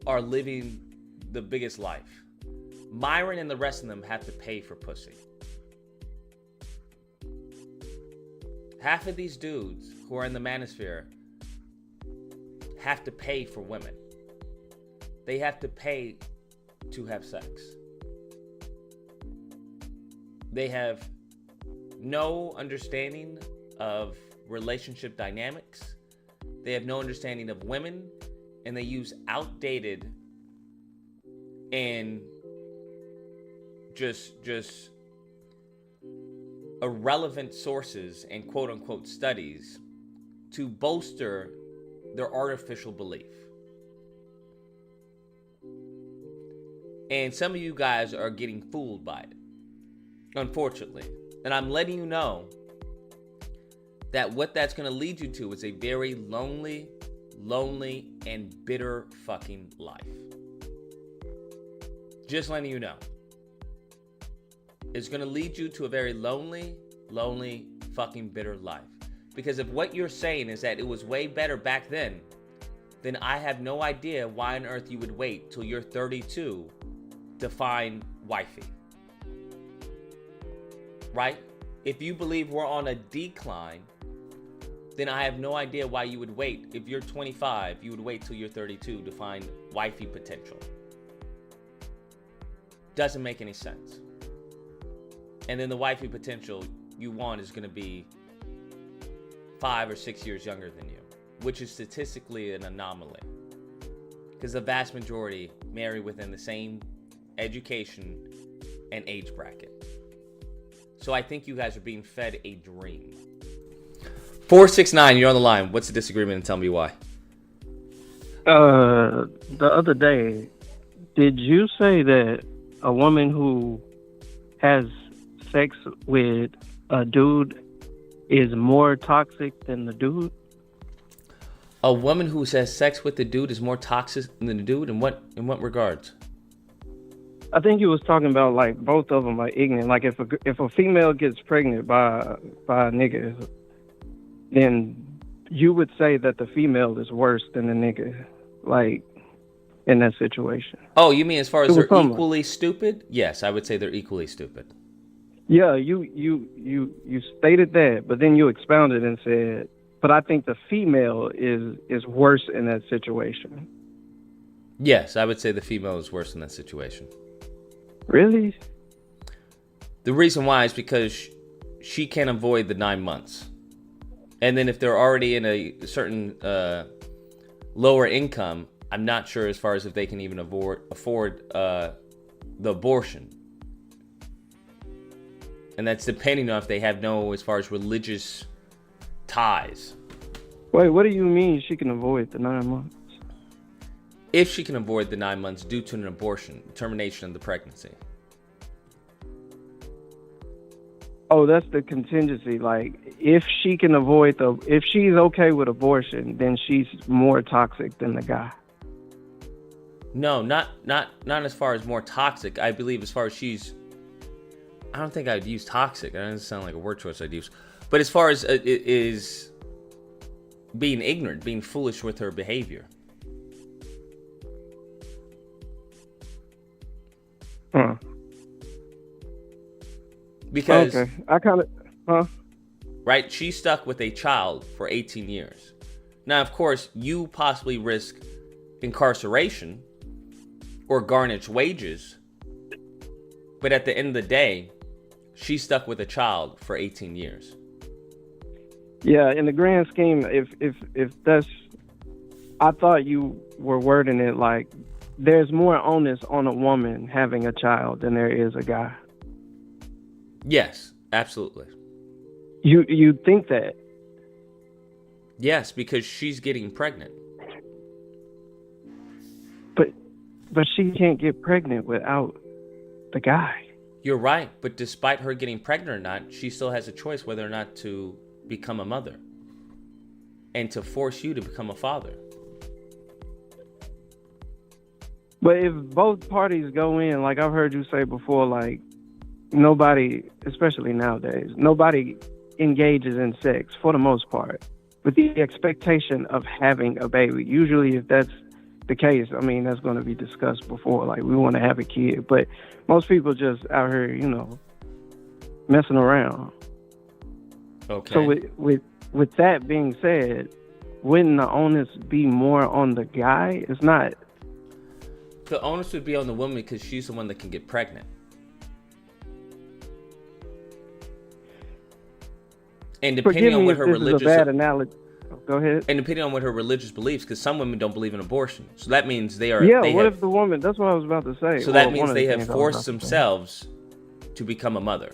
are living the biggest life. Myron and the rest of them have to pay for pussy. Half of these dudes who are in the Manosphere have to pay for women. They have to pay to have sex. They have no understanding of relationship dynamics. They have no understanding of women, and they use outdated and just irrelevant sources and quote unquote studies to bolster their artificial belief. And some of you guys are getting fooled by it, unfortunately. And I'm letting you know that what that's going to lead you to is a very lonely, and bitter fucking life. Just letting you know. It's going to lead you to a very lonely, fucking bitter life. Because if what you're saying is that it was way better back then I have no idea why on earth you would wait till you're 32 to find wifey. Right? If you believe we're on a decline, then I have no idea why you would wait. If you're 25, you would wait till you're 32 to find wifey potential. Doesn't make any sense. And then the wifey potential you want is going to be 5 or 6 years younger than you, which is statistically an anomaly. Because the vast majority marry within the same education and age bracket. So I think you guys are being fed a dream. 469, you're on the line. What's the disagreement and tell me why? The other day, did you say that a woman who has sex with a dude is more toxic than the dude? A woman who has sex with the dude is more toxic than the dude? In what regards? I think you was talking about like both of them are ignorant. Like if a female gets pregnant by a nigga, then you would say that the female is worse than the nigga, like in that situation. Oh, you mean as far as they're equally stupid? Yes, I would say they're equally stupid. Yeah, you stated that, but then you expounded and said, but I think the female is worse in that situation. Yes, I would say the female is worse in that situation. Really? The reason why is because she can't avoid the 9 months. And then if they're already in a certain lower income, I'm not sure as far as if they can even afford the abortion. And that's depending on if they have no as far as religious ties. Wait, what do you mean she can avoid the 9 months? If she can avoid the 9 months due to an abortion, termination of the pregnancy. Oh, that's the contingency. Like, if she can avoid if she's okay with abortion, then she's more toxic than the guy. No, not as far as more toxic. I believe as far as I don't think I'd use toxic. That doesn't sound like a word choice I'd use. But as far as is being ignorant, being foolish with her behavior. Huh. Because okay, I kind of, right, she's stuck with a child for 18 years. Now, of course, you possibly risk incarceration or garnished wages, but at the end of the day, she's stuck with a child for 18 years. Yeah, in the grand scheme, if that's, I thought you were wording it like there's more onus on a woman having a child than there is a guy. Yes, absolutely. You think that? Yes, because she's getting pregnant. But she can't get pregnant without the guy. You're right, but despite her getting pregnant or not, she still has a choice whether or not to become a mother and to force you to become a father. But if both parties go in, like I've heard you say before, like nobody, especially nowadays, nobody engages in sex for the most part with the expectation of having a baby. Usually if that's the case, I mean, that's going to be discussed before, like we want to have a kid, but most people just out here, messing around. Okay. So with that being said, wouldn't the onus be more on the guy? It's not. The onus would be on the woman because she's the one that can get pregnant. And depending on what her religious, is a bad analogy. Go ahead. And depending on what her religious beliefs, because some women don't believe in abortion, so that means they are. Yeah. They what have, if the woman? That's what I was about to say. So that means they have forced themselves to become a mother.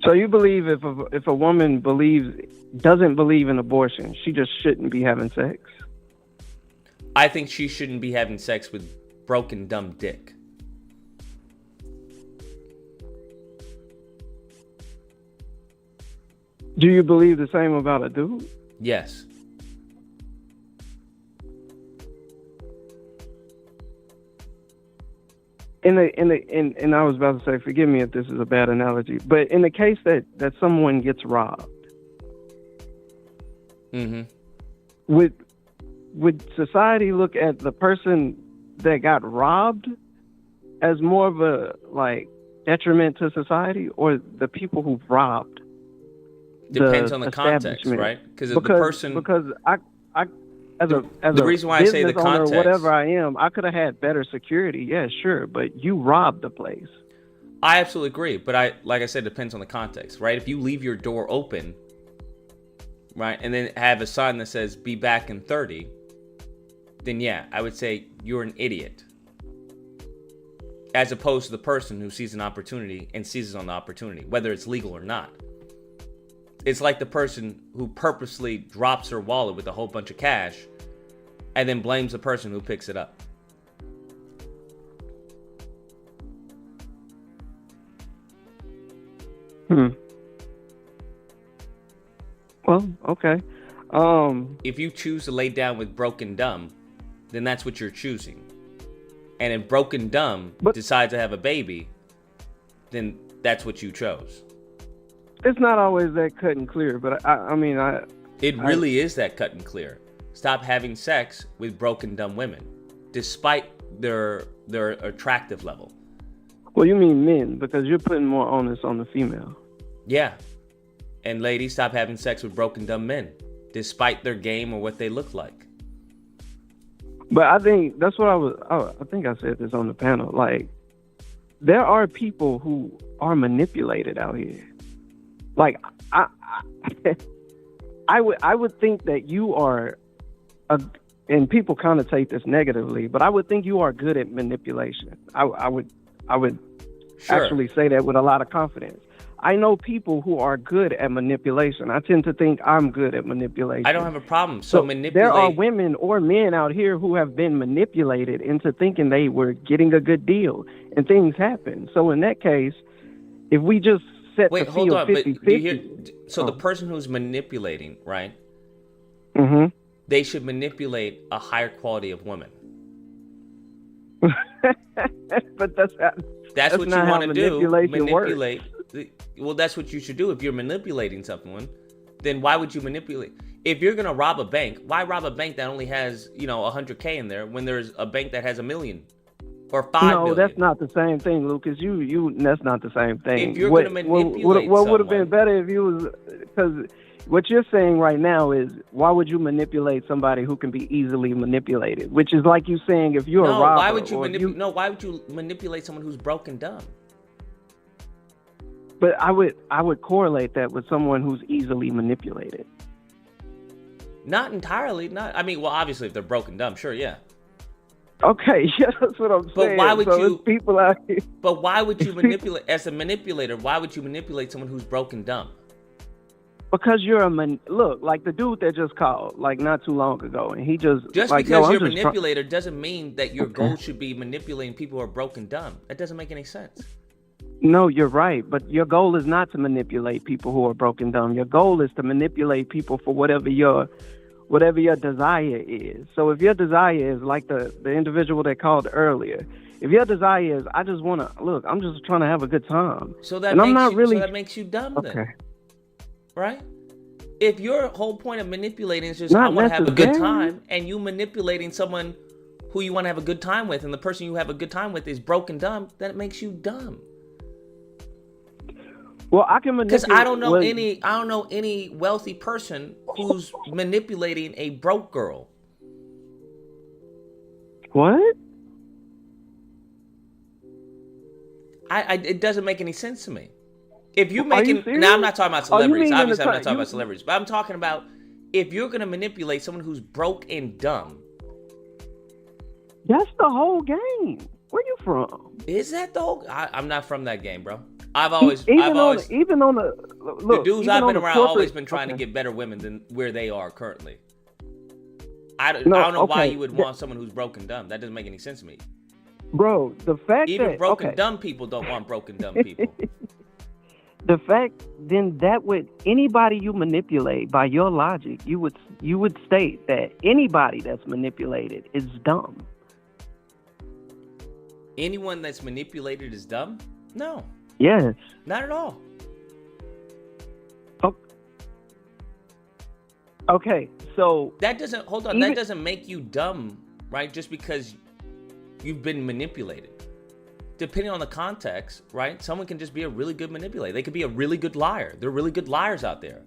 So you believe if a woman doesn't believe in abortion, she just shouldn't be having sex? I think she shouldn't be having sex with broken, dumb dick. Do you believe the same about a dude? Yes. And I was about to say, forgive me if this is a bad analogy, but in the case that someone gets robbed, would society look at the person that got robbed as more of a detriment to society, or the people who robbed? Depends on the context, right? Because as the reason why I say the context, or whatever I am, I could have had better security. Yeah, sure, but you robbed the place. I absolutely agree, but like I said, depends on the context, right? If you leave your door open, right, and then have a sign that says "Be back in 30," then yeah, I would say you're an idiot. As opposed to the person who sees an opportunity and seizes on the opportunity, whether it's legal or not. It's like the person who purposely drops her wallet with a whole bunch of cash and then blames the person who picks it up. Well, okay. If you choose to lay down with broken dumb, then that's what you're choosing. And if broken dumb decides to have a baby, then that's what you chose. It's not always that cut and clear, but It really is that cut and clear. Stop having sex with broken dumb women, despite their attractive level. Well, you mean men, because you're putting more onus on the female. Yeah. And ladies, stop having sex with broken dumb men, despite their game or what they look like. But I think that's what I think I said this on the panel. Like, there are people who are manipulated out here. Like I would think that you are and people connotate this negatively, but I would think you are good at manipulation. I would Sure. actually say that with a lot of confidence. I know people who are good at manipulation. I tend to think I'm good at manipulation. I don't have a problem. So manipulate. There are women or men out here who have been manipulated into thinking they were getting a good deal, and things happen. So in that case, if we just set Wait, the hold field on. But 50-50. so the person who's manipulating, right? Mm-hmm. They should manipulate a higher quality of women. But that's what you not how want to do. manipulation works. Manipulate. Well, that's what you should do. If you're manipulating someone, then why would you manipulate? If you're gonna rob a bank, why rob a bank that only has 100K in there when there's a bank that has $1 million or $5 million? No, that's not the same thing, Lucas. That's not the same thing. If you're gonna manipulate what would have someone- been better if you was, because what you're saying right now is, why would you manipulate somebody who can be easily manipulated? Which is like you saying, if you're a robber. Why would you why would you manipulate someone who's broke and dumb? But I would correlate that with someone who's easily manipulated. Not entirely. Not. I mean, well, obviously, if they're broke and dumb, sure, yeah. Okay, yeah, that's what I'm saying. But why would you? It's people out here. But why would you manipulate as a manipulator? Why would you manipulate someone who's broke and dumb? Because you're look, like the dude that just called like not too long ago, and he just like, because yo, you're a I'm just manipulator doesn't mean that your goal should be manipulating people who are broke and dumb. That doesn't make any sense. No, you're right, but your goal is not to manipulate people who are broken dumb. Your goal is to manipulate people for whatever your desire is. So if your desire is like the individual that called earlier, if your desire is, I just want to look, I'm just trying to have a good time. So that and makes I'm not you, really so that makes you dumb then. okay. Right? If your whole point of manipulating is just Not I want to have a good necessarily. time, and you manipulating someone who you want to have a good time with, and the person you have a good time with is broke and dumb, then it makes you dumb. Well, I can manipulate. Because I don't know any wealthy person who's manipulating a broke girl. What? It doesn't make any sense to me. If you're Are you making, serious? now I'm not talking about Oh, you celebrities. mean in Obviously, the I'm not talking you- about celebrities, but I'm talking about if you're gonna manipulate someone who's broke and dumb. That's the whole game. Where you from? Is that the whole? I'm not from that game, bro. I've always Even look, on the dudes even I've on been the around corporate- always been trying to get better women than where they are currently. I don't know why you would want someone who's broke and dumb. That doesn't make any sense to me. Bro, the fact Even that broken dumb people don't want broken dumb people. the fact then that would anybody you manipulate by your logic, you would state that anybody that's manipulated is dumb. Anyone that's manipulated is dumb? No, Yes. not at all. Okay, so That doesn't that doesn't make you dumb, right? Just because you've been manipulated. Depending on the context, right? Someone can just be a really good manipulator. They could be a really good liar. There are really good liars out there.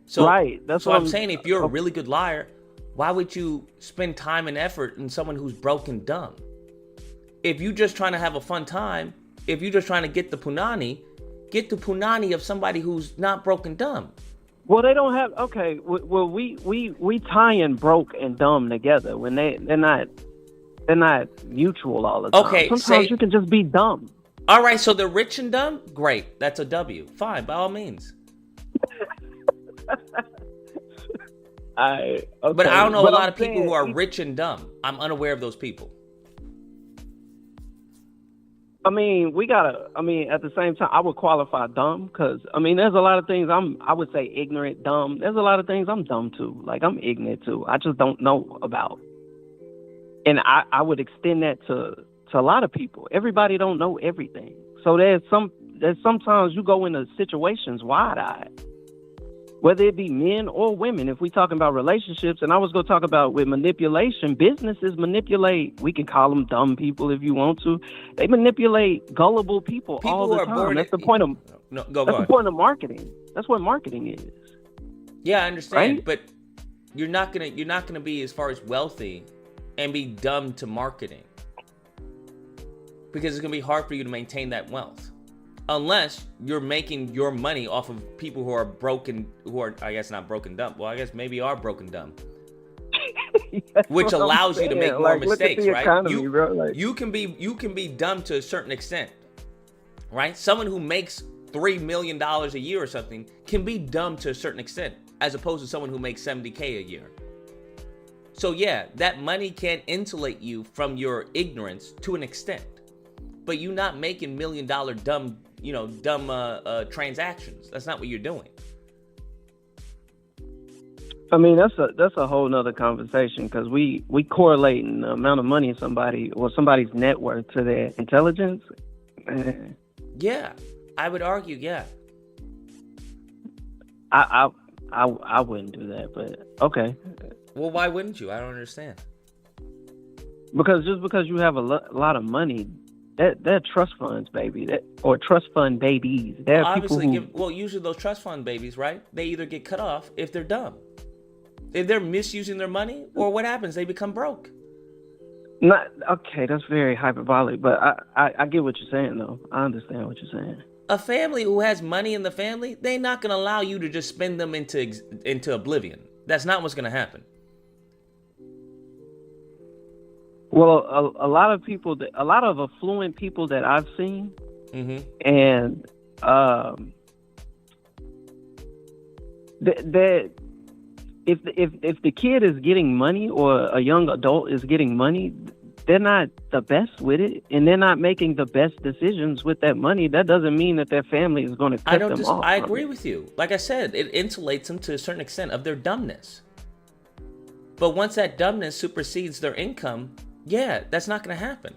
So, right, that's so what I'm saying, if you're a really good liar, why would you spend time and effort in someone who's broken dumb? If you're just trying to have a fun time, if you're just trying to get the punani of somebody who's not broken dumb. Well, they don't have. Okay, well, we tying broke and dumb together when they're not mutual all the time. Okay, sometimes you can just be dumb. All right, so they're rich and dumb. Great, that's a W. Fine, by all means. But I don't know a lot of people who are rich and dumb. I'm unaware of those people. I mean, at the same time, I would qualify dumb because, there's a lot of things I would say ignorant, dumb. There's a lot of things I'm dumb to. Like, I'm ignorant to. I just don't know about. And I would extend that to a lot of people. Everybody don't know everything. So there's sometimes you go into situations wide-eyed. Whether it be men or women, if we talking about relationships, and I was going to talk about with manipulation, businesses manipulate, we can call them dumb people if you want to. They manipulate gullible people all the time. That's the point of the point of marketing. That's what marketing is. Yeah, I understand, right? but you're not gonna be as far as wealthy and be dumb to marketing. because it's going to be hard for you to maintain that wealth. Unless you're making your money off of people who are broken, who are, I guess, not broken dumb. Well, I guess maybe are broken dumb. Which allows you to make more mistakes, right? Economy, bro. You can be dumb to a certain extent, right? Someone who makes $3 million a year or something can be dumb to a certain extent, as opposed to someone who makes $70K a year. So yeah, that money can insulate you from your ignorance to an extent, but you're not making $1 million dumb transactions. That's not what you're doing. I mean, that's a whole nother conversation, because we correlating the amount of money somebody or somebody's net worth to their intelligence. Yeah, I would argue, yeah. I wouldn't do that, but okay. Well, why wouldn't you? I don't understand. Because just because you have a lot of money, they're trust funds, baby, or trust fund babies. They're obviously usually those trust fund babies, right? They either get cut off if they're dumb, if they're misusing their money, or what happens? They become broke. Not okay. That's very hyperbolic, but I get what you're saying, though. I understand what you're saying. A family who has money in the family, they're not gonna allow you to just spend them into oblivion. That's not what's gonna happen. Well, a lot of affluent people that I've seen, and that if the kid is getting money or a young adult is getting money, they're not the best with it, and they're not making the best decisions with that money. That doesn't mean that their family is going to cut them off. I agree with you. Like I said, it insulates them to a certain extent of their dumbness. But once that dumbness supersedes their income, yeah, that's not going to happen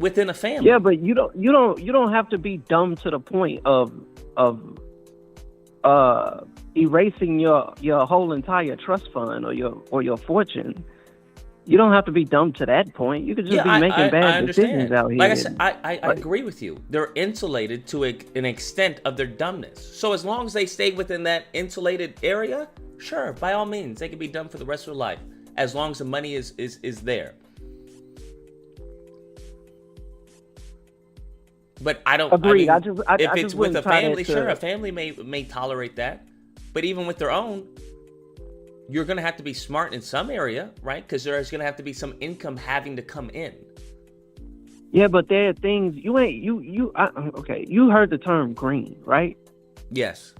within a family. Yeah, but you don't have to be dumb to the point of erasing your whole entire trust fund or your fortune. You don't have to be dumb to that point. You could just be making bad decisions out here. Like I said, I agree with you. They're insulated to an extent of their dumbness. So as long as they stay within that insulated area, sure, by all means, they can be dumb for the rest of their life, as long as the money is there. But I don't agree. If it's with a family, sure, a family may tolerate that. But even with their own, you're going to have to be smart in some area, right? Because there's going to have to be some income having to come in. Yeah, but there are things okay. You heard the term green, right? Yes.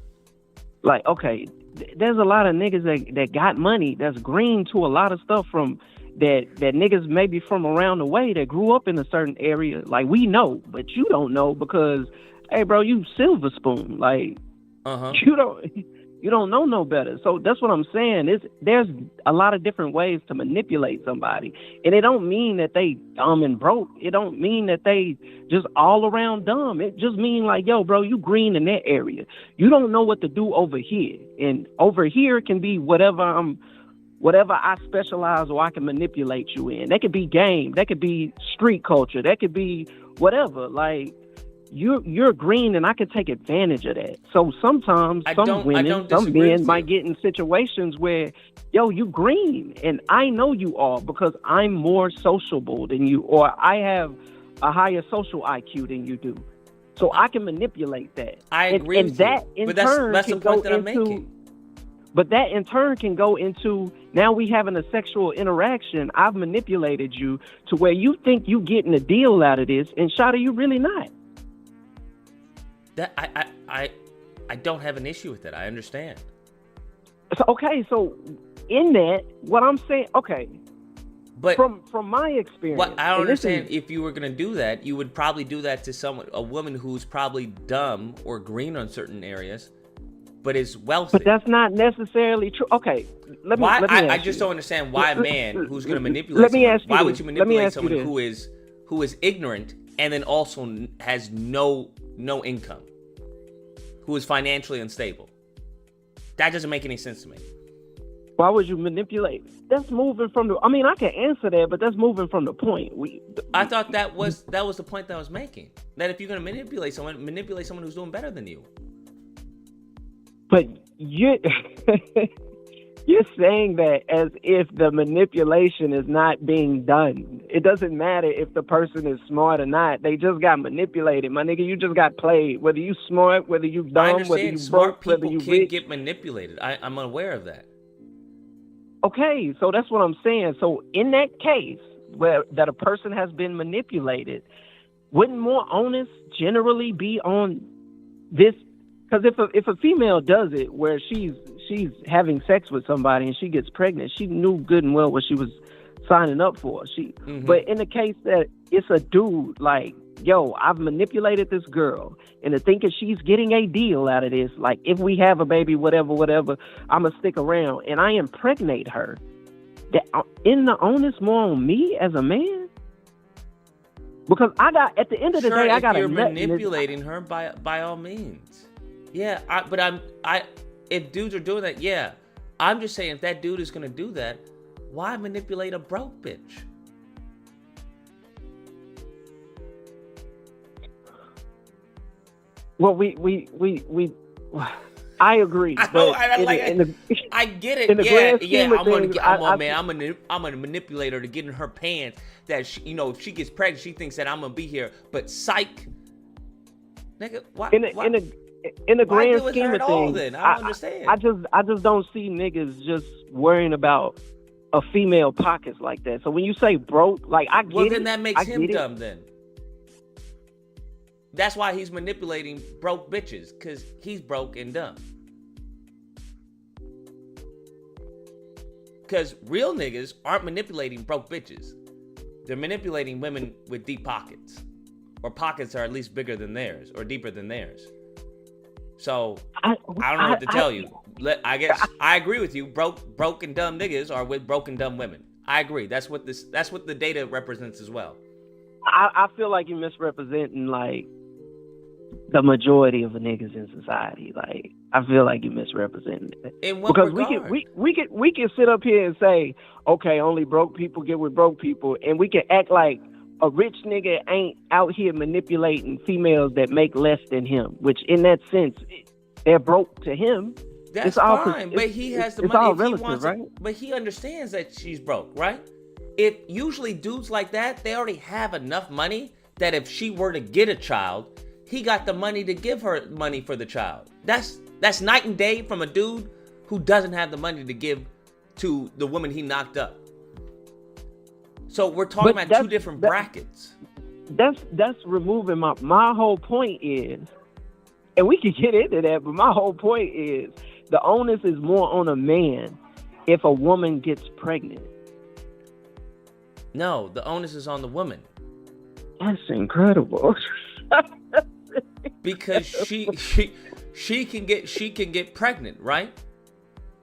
Like, okay, there's a lot of niggas that got money that's green to a lot of stuff from that niggas maybe from around the way that grew up in a certain area. Like, we know, but you don't know because, hey, bro, you silver spoon. Like, you don't know no better. So that's what I'm saying. There's a lot of different ways to manipulate somebody. And it don't mean that they dumb and broke. It don't mean that they just all around dumb. It just mean like, yo, bro, you green in that area. You don't know what to do over here. And over here can be whatever I specialize or I can manipulate you in. That could be game. That could be street culture. That could be whatever. Like, you're green, and I can take advantage of that. So sometimes some men might get in situations where, yo, you green, and I know you are because I'm more sociable than you, or I have a higher social IQ than you do. So I can manipulate that. I agree with you. But that's the point that I'm making. But that in turn can go into, now we having a sexual interaction. I've manipulated you to where you think you getting a deal out of this, and shawty, you really not. That I don't have an issue with that. I understand. So, okay, so in that, what I'm saying, okay, but from my experience, what I don't understand, if you were gonna do that, you would probably do that to a woman who's probably dumb or green on certain areas, but is wealthy. But that's not necessarily true. Okay, let me I just don't understand why a man who's gonna manipulate why would you manipulate someone who is ignorant and then also has no income, who is financially unstable? That doesn't make any sense to me. Why would you manipulate? That's moving from the, I mean, I can answer that, but that's moving from the point. I thought that was the point that I was making. That if you're going to manipulate someone who's doing better than you. But You're saying that as if the manipulation is not being done. It doesn't matter if the person is smart or not. They just got manipulated. My nigga, you just got played. Whether you smart, whether you dumb, whether you smart broke, whether people you can rich. get manipulated. I'm aware of that. Okay, so that's what I'm saying. So in that case where that a person has been manipulated, wouldn't more onus generally be on this? Because if a female does it where she's having sex with somebody and she gets pregnant, she knew good and well what she was signing up for. But in the case that it's a dude, like, yo, I've manipulated this girl into thinking she's getting a deal out of this. Like, if we have a baby, whatever, I'm going to stick around. And I impregnate her. Isn't the onus more on me as a man? Because at the end of the day, I got to... You're manipulating her by all means. Yeah, if dudes are doing that, yeah. I'm just saying, if that dude is going to do that, why manipulate a broke bitch? Well, I agree. I get it. I'm gonna manipulate her to get in her pants. That if she gets pregnant, she thinks that I'm gonna be here. But psych, nigga, why? In the grand scheme of things, then? I don't understand. I just don't see niggas just worrying about a female pockets like that. So when you say broke, like, I get it. Well, then that makes him dumb then. That's why he's manipulating broke bitches, because he's broke and dumb. Because real niggas aren't manipulating broke bitches. They're manipulating women with deep pockets. Or pockets are at least bigger than theirs, or deeper than theirs. So, I don't know what to tell you. I guess I agree with you. Broke and dumb niggas are with broke and dumb women. I agree. That's what the data represents as well. I feel like you're misrepresenting, like, the majority of the niggas in society. Like, I feel like you're misrepresenting it. In what because regard? we can sit up here and say, okay, only broke people get with broke people, and we can act like a rich nigga ain't out here manipulating females that make less than him, which in that sense, they're broke to him. That's fine, but he has the money. All if relative, he wants right? But he understands that she's broke, right? If usually dudes like that, they already have enough money that if she were to get a child, he got the money to give her money for the child. That's night and day from a dude who doesn't have the money to give to the woman he knocked up. So we're talking about two different brackets. That's removing my whole point is, and we can get into that, but my whole point is the onus is more on a man if a woman gets pregnant. No, the onus is on the woman. That's incredible. Because she can get pregnant, right?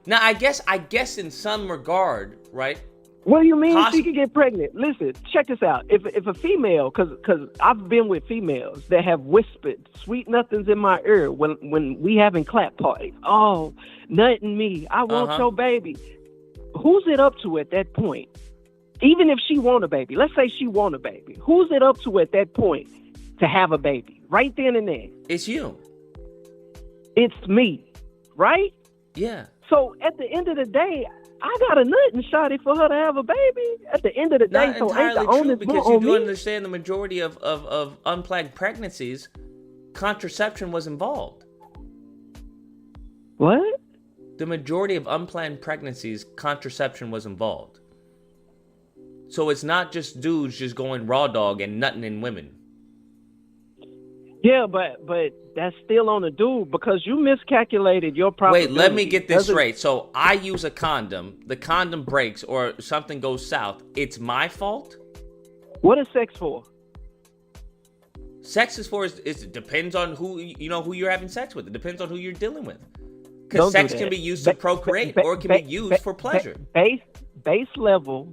Now I guess in some regard, right? What do you mean she can get pregnant? Listen, check this out. If a female, because I've been with females that have whispered sweet nothings in my ear when we having clap parties. Oh, nothing me. I want your baby. Who's it up to at that point? Even if she want a baby, let's say she want a baby. Who's it up to at that point to have a baby? Right then and there. It's you. It's me. Right? Yeah. So at the end of the day, I got a nut and shotty for her to have a baby. At the end of the day, not so entirely ain't the onus because more you on do me? understand the majority of unplanned pregnancies, contraception was involved. What? The majority of unplanned pregnancies, contraception was involved. So it's not just dudes just going raw dog and nutting in women. Yeah, but that's still on the dude because you miscalculated your probability. Wait, let me get this straight. So I use a condom, the condom breaks or something goes south. It's my fault? What is sex for? Sex is for it depends on who you're having sex with. It depends on who you're dealing with. Because sex can be used to procreate or it can be used for pleasure. Base level.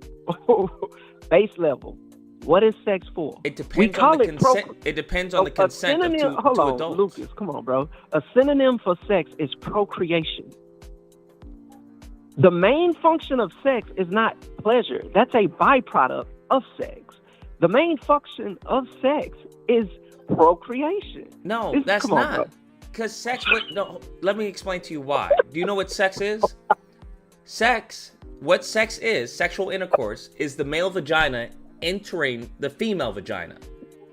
What is sex for? It depends on the consent. It depends on the consent of two adults. Lucas, come on, bro. A synonym for sex is procreation. The main function of sex is not pleasure. That's a byproduct of sex. The main function of sex is procreation. No, that's not. Because sex. No, let me explain to you why. Do you know what sex is? What sex is, sexual intercourse, is the male vagina entering the female vagina.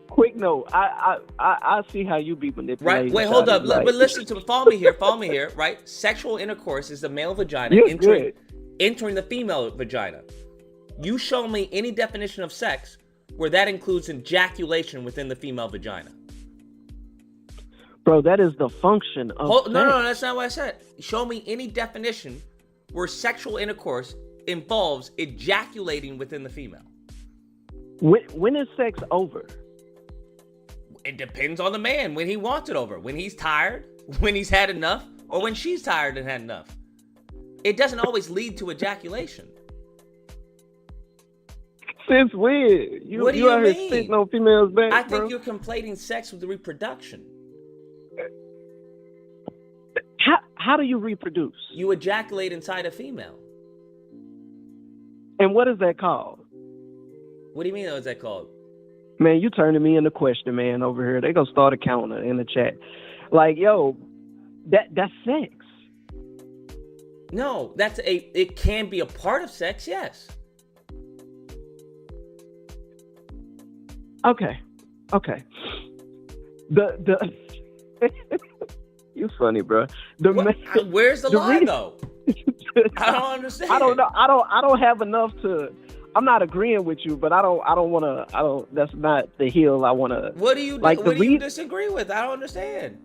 Quick note, I see how you be manipulating. Right? Wait, hold up. Like, But listen to me. Follow me here. Right? Sexual intercourse is the male vagina entering the female vagina. You show me any definition of sex where that includes ejaculation within the female vagina. Bro, that is the function of sex. No, that's not what I said. Show me any definition where sexual intercourse involves ejaculating within the female. When is sex over? It depends on the man. When he wants it over. When he's tired, when he's had enough, or when she's tired and had enough. It doesn't always lead to ejaculation. Since when? What do you out mean? Here sitting on females' back, I think bro? you're conflating sex with reproduction. How do you reproduce? You ejaculate inside a female. And what is that called? What do you mean, what is that called? Man, you turning me into question, man, over here. They gonna start a counter in the chat. Like, yo, that's sex. No, it can be a part of sex, yes. Okay. The you funny, bro. Where's the line though? I don't understand. I don't know. I don't have enough to. I'm not agreeing with you, but I don't want to. That's not the hill I want to. What do you you disagree with? I don't understand.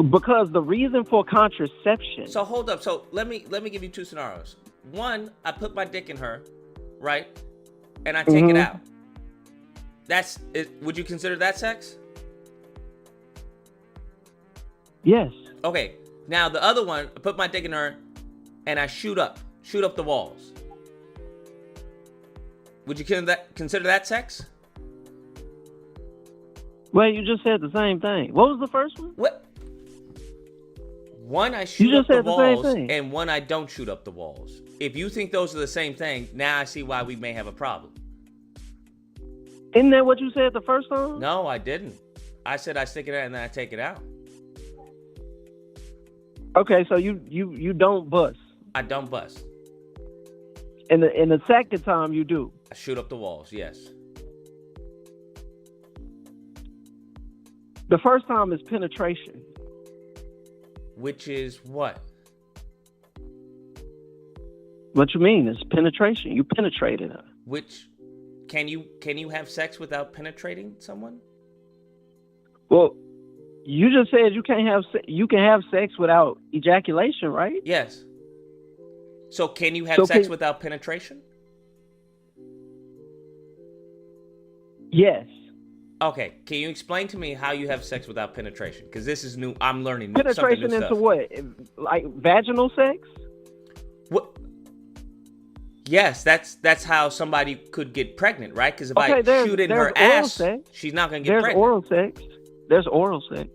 Because the reason for contraception. So hold up. So let me give you two scenarios. One, I put my dick in her, right, and I take it out. That's it. Would you consider that sex? Yes. Okay. Now the other one, I put my dick in her, and I shoot up the walls. Would you consider that sex? Well, you just said the same thing. What was the first one? What? One, I shoot up the walls, and one, I don't shoot up the walls. If you think those are the same thing, now I see why we may have a problem. Isn't that what you said the first time? No, I didn't. I said I stick it out and then I take it out. Okay, so you don't bust. I don't bust. And the second time you do. I shoot up the walls, yes. The first time is penetration. Which is what? What you mean? It's penetration. You penetrated her. Which can you have sex without penetrating someone? Well, you just said you can have sex without ejaculation, right? Yes. So can you have sex without penetration? Yes. Okay. Can you explain to me how you have sex without penetration? Because this is new. I'm learning penetration something new into stuff. What? Like vaginal sex? What? Yes, that's how somebody could get pregnant, right? Because if I shoot in her ass, she's not gonna get pregnant. There's oral sex.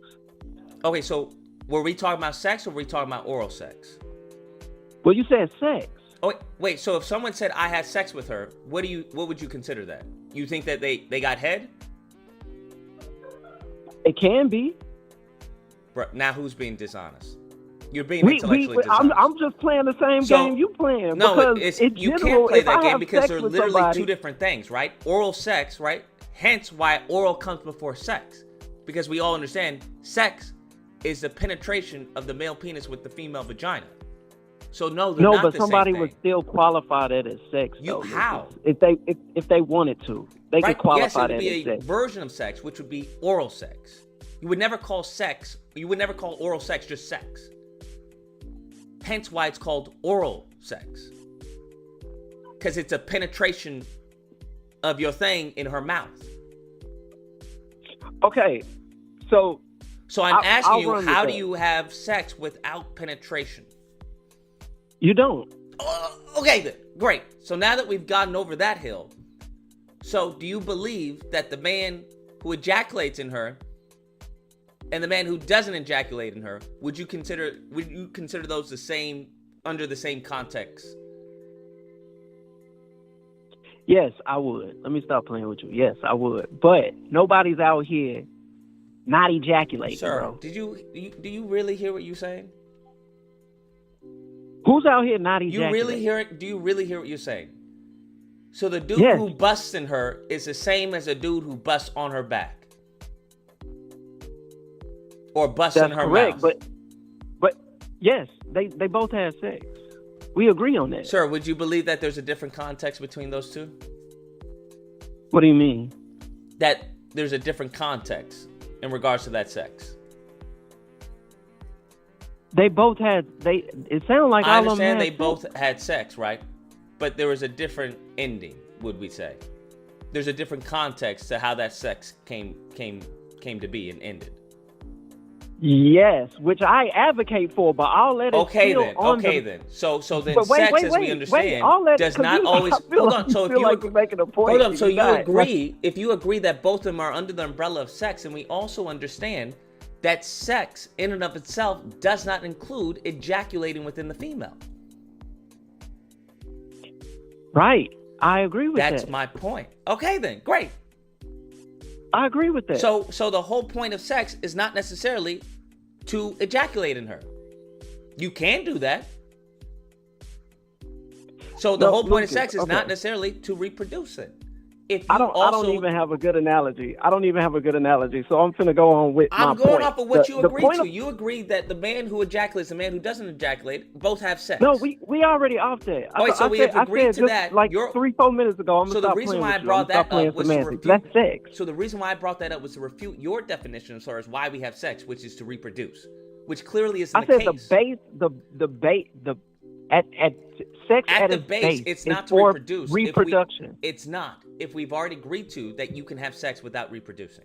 Okay, so were we talking about sex or were we talking about oral sex? Well, you said sex. Oh wait. So if someone said I had sex with her, what would you consider that? You think that they got head? It can be. Bro, now who's being dishonest? You're being intellectually dishonest. I'm just playing the same game you playing. No, because you can't play that game because they're literally two different things, right? Oral sex, right? Hence why oral comes before sex. Because we all understand sex is the penetration of the male penis with the female vagina. So no, they're not the same thing. No, but somebody would still qualify that as sex. How? If they wanted to, they could qualify that as sex. Yes, it would be a version of sex, which would be oral sex. You would never call oral sex just sex. Hence why it's called oral sex. Because it's a penetration of your thing in her mouth. Okay, so I'm asking you, how do you have sex without penetration? You don't. Okay, then. Great. So now that we've gotten over that hill, so do you believe that the man who ejaculates in her and the man who doesn't ejaculate in her, would you consider those the same, under the same context? Yes, I would. Let me stop playing with you. Yes, I would. But nobody's out here not ejaculating, Sir, bro. do you really hear what you're saying? Who's out here not ejaculating? You really hear it? Do you really hear what you're saying? So the dude Yes. who busts in her is the same as a dude who busts on her back. Or busts in That's her correct, mouth. but yes, they both have sex. We agree on that. Sir, would you believe that there's a different context between those two? What do you mean? That there's a different context in regards to that sex. They both had. It sounded like I all of them understand had they sex. both had sex, right? But there was a different ending, would we say? There's a different context to how that sex came to be and ended. Yes, which I advocate for, but I'll let it. Okay still then. on Okay the, then. So then But wait, sex, wait, as we wait, understand, all that- does 'cause not you- always. I feel Hold like- on. So I if feel you like agree, you're making a point, hold on. So you're you not. agree, if you agree that both of them are under the umbrella of sex, and we also understand that sex in and of itself does not include ejaculating within the female. Right. I agree with that. That's my point. Okay then. Great. I agree with that. So the whole point of sex is not necessarily to ejaculate in her. You can do that. So the No, whole point Lucas, of sex is okay. not necessarily to reproduce it. If you I don't even have a good analogy. So I'm finna go on with my I'm going point. off of what you The agreed point to. of- You agreed that the man who ejaculates and the man who doesn't ejaculate both have sex. No, we already off that. Oh, wait, so we have agreed to just that. Like You're- 3-4 minutes ago. I'm So gonna the stop reason playing why I with you. brought I'm gonna stop that playing up was to semantics. refute. That's sex. So the reason why I brought that up was to refute your definition as far as why we have sex, which is to reproduce, which clearly isn't I the said case. sex At at the its base, it's is not to for reproduce. reproduction. It's not. If we've already agreed to that you can have sex without reproducing.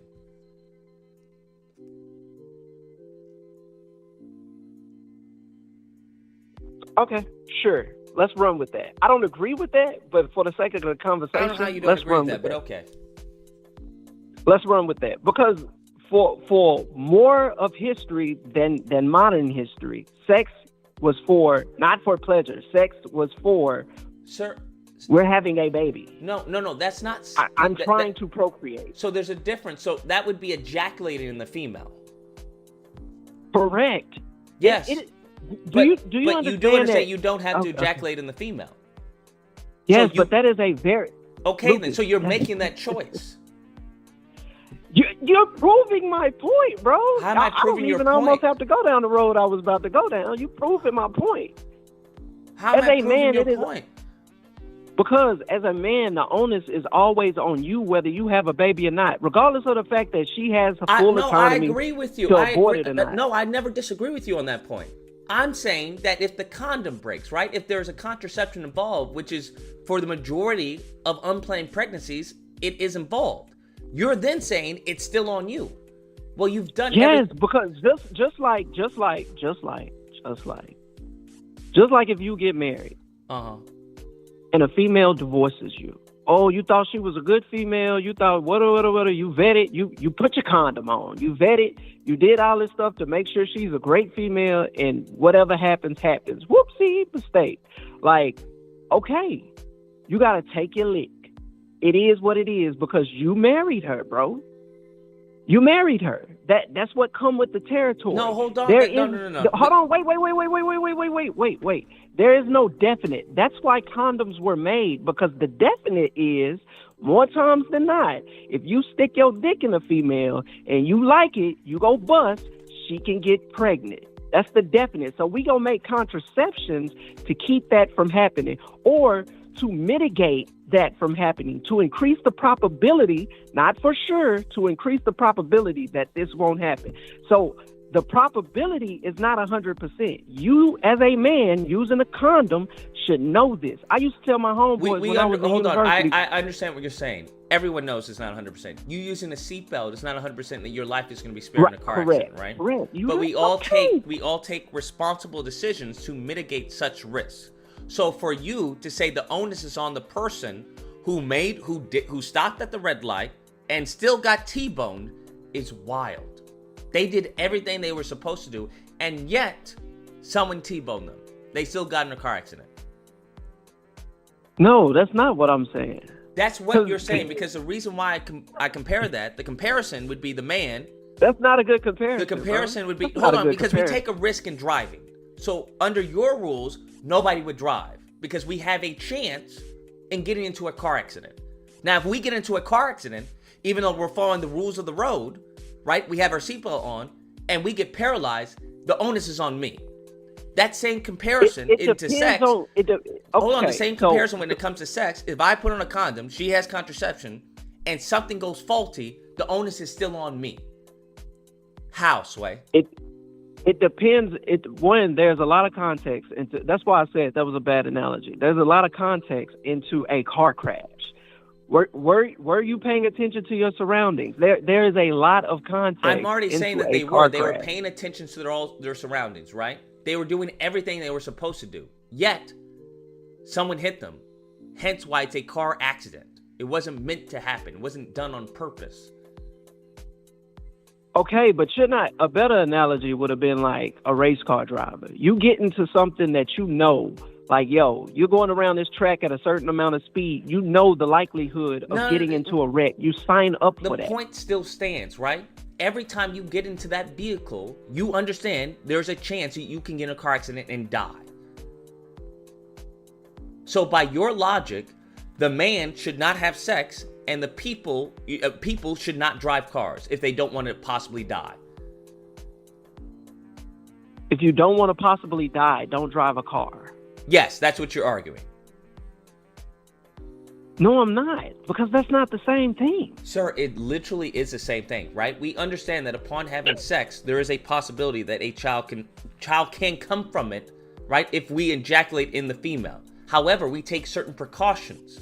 Okay, sure. Let's run with that. I don't agree with that, but for the sake of the I conversation, don't know how you don't let's agree run with that, but that. okay. Let's run with that because for more of history than modern history, sex was for not for pleasure. Sex was for Sir, we're having a baby. no, that's not. I'm trying to procreate. So there's a difference. So that would be ejaculating in the female. Correct. Yes. Do but, you but understand you do understand that? you don't have to Okay. ejaculate in the female. Yes, you- but that is a very Okay, then. Lucas, So you're making that choice. You're proving my point, bro. How am I proving don't your even almost point? have to go down the road I was about to go down. You proving my point. How am As I a proving man, your it is- point? Because as a man, the onus is always on you, whether you have a baby or not, regardless of the fact that she has a full I autonomy. agree with you. to I abort agree. it or not. No, I never disagree with you on that point. I'm saying that if the condom breaks, right? If there's a contraception involved, which is for the majority of unplanned pregnancies, it is involved. You're then saying it's still on you. Well, you've done Yes, because just like if you get married Uh-huh. and a female divorces you. Oh, you thought she was a good female. You thought what. You vetted. You put your condom on. You vetted. You did all this stuff to make sure she's a great female. And whatever happens, happens. Whoopsie, mistake. Like, okay, you gotta take your lick. It is what it is because you married her, bro. You married her. That's what come with the territory. No, hold on. There No, is- no, no. Hold on. Wait. There is no definite. That's why condoms were made, because the definite is more times than not, if you stick your dick in a female and you like it, you go bust, she can get pregnant. That's the definite. So we gonna make contraceptions to keep that from happening, or to mitigate that from happening, to increase the probability, not for sure, to increase the probability that this won't happen. So the probability is not 100%. You, as a man using a condom, should know this. I used to tell my homeboys when I was in hold on. university. I understand what you're saying. Everyone knows it's not 100%. You using a seatbelt, it's not 100% that your life is going to be spared in a car accident, right? Correct. But we all take responsible decisions to mitigate such risks. So for you to say the onus is on the person who stopped at the red light and still got T-boned is wild. They did everything they were supposed to do, and yet someone T-boned them. They still got in a car accident. No, that's not what I'm saying. That's what you're saying, because the reason why I compare that, the comparison would be the man. That's not a good comparison. The comparison would be, That's hold not a on, good because comparison. we take a risk in driving. So under your rules, nobody would drive because we have a chance in getting into a car accident. Now, if we get into a car accident, even though we're following the rules of the road, right? We have our seatbelt on and we get paralyzed, the onus is on me. That same comparison into sex. Hold on, the same comparison when it comes to sex. If I put on a condom, she has contraception, and something goes faulty, the onus is still on me. How, Sway? It depends. There's a lot of context. That's why I said that was a bad analogy. There's a lot of context into a car crash. Were you paying attention to your surroundings? There is a lot of context. I'm already saying that they were. They were paying attention to their surroundings, right? They were doing everything they were supposed to do. Yet, someone hit them. Hence why it's a car accident. It wasn't meant to happen. It wasn't done on purpose. Okay, but a better analogy would have been like a race car driver. You get into something that you know, like, yo, you're going around this track at a certain amount of speed. You know the likelihood of getting into a wreck. You sign up for that. The point still stands, right? Every time you get into that vehicle, you understand there's a chance that you can get in a car accident and die. So by your logic, the man should not have sex and the people should not drive cars if they don't want to possibly die. If you don't want to possibly die, don't drive a car. Yes, that's what you're arguing. No, I'm not, because that's not the same thing. Sir, it literally is the same thing, right? We understand that upon having sex, there is a possibility that a child can come from it, right? If we ejaculate in the female. However, we take certain precautions,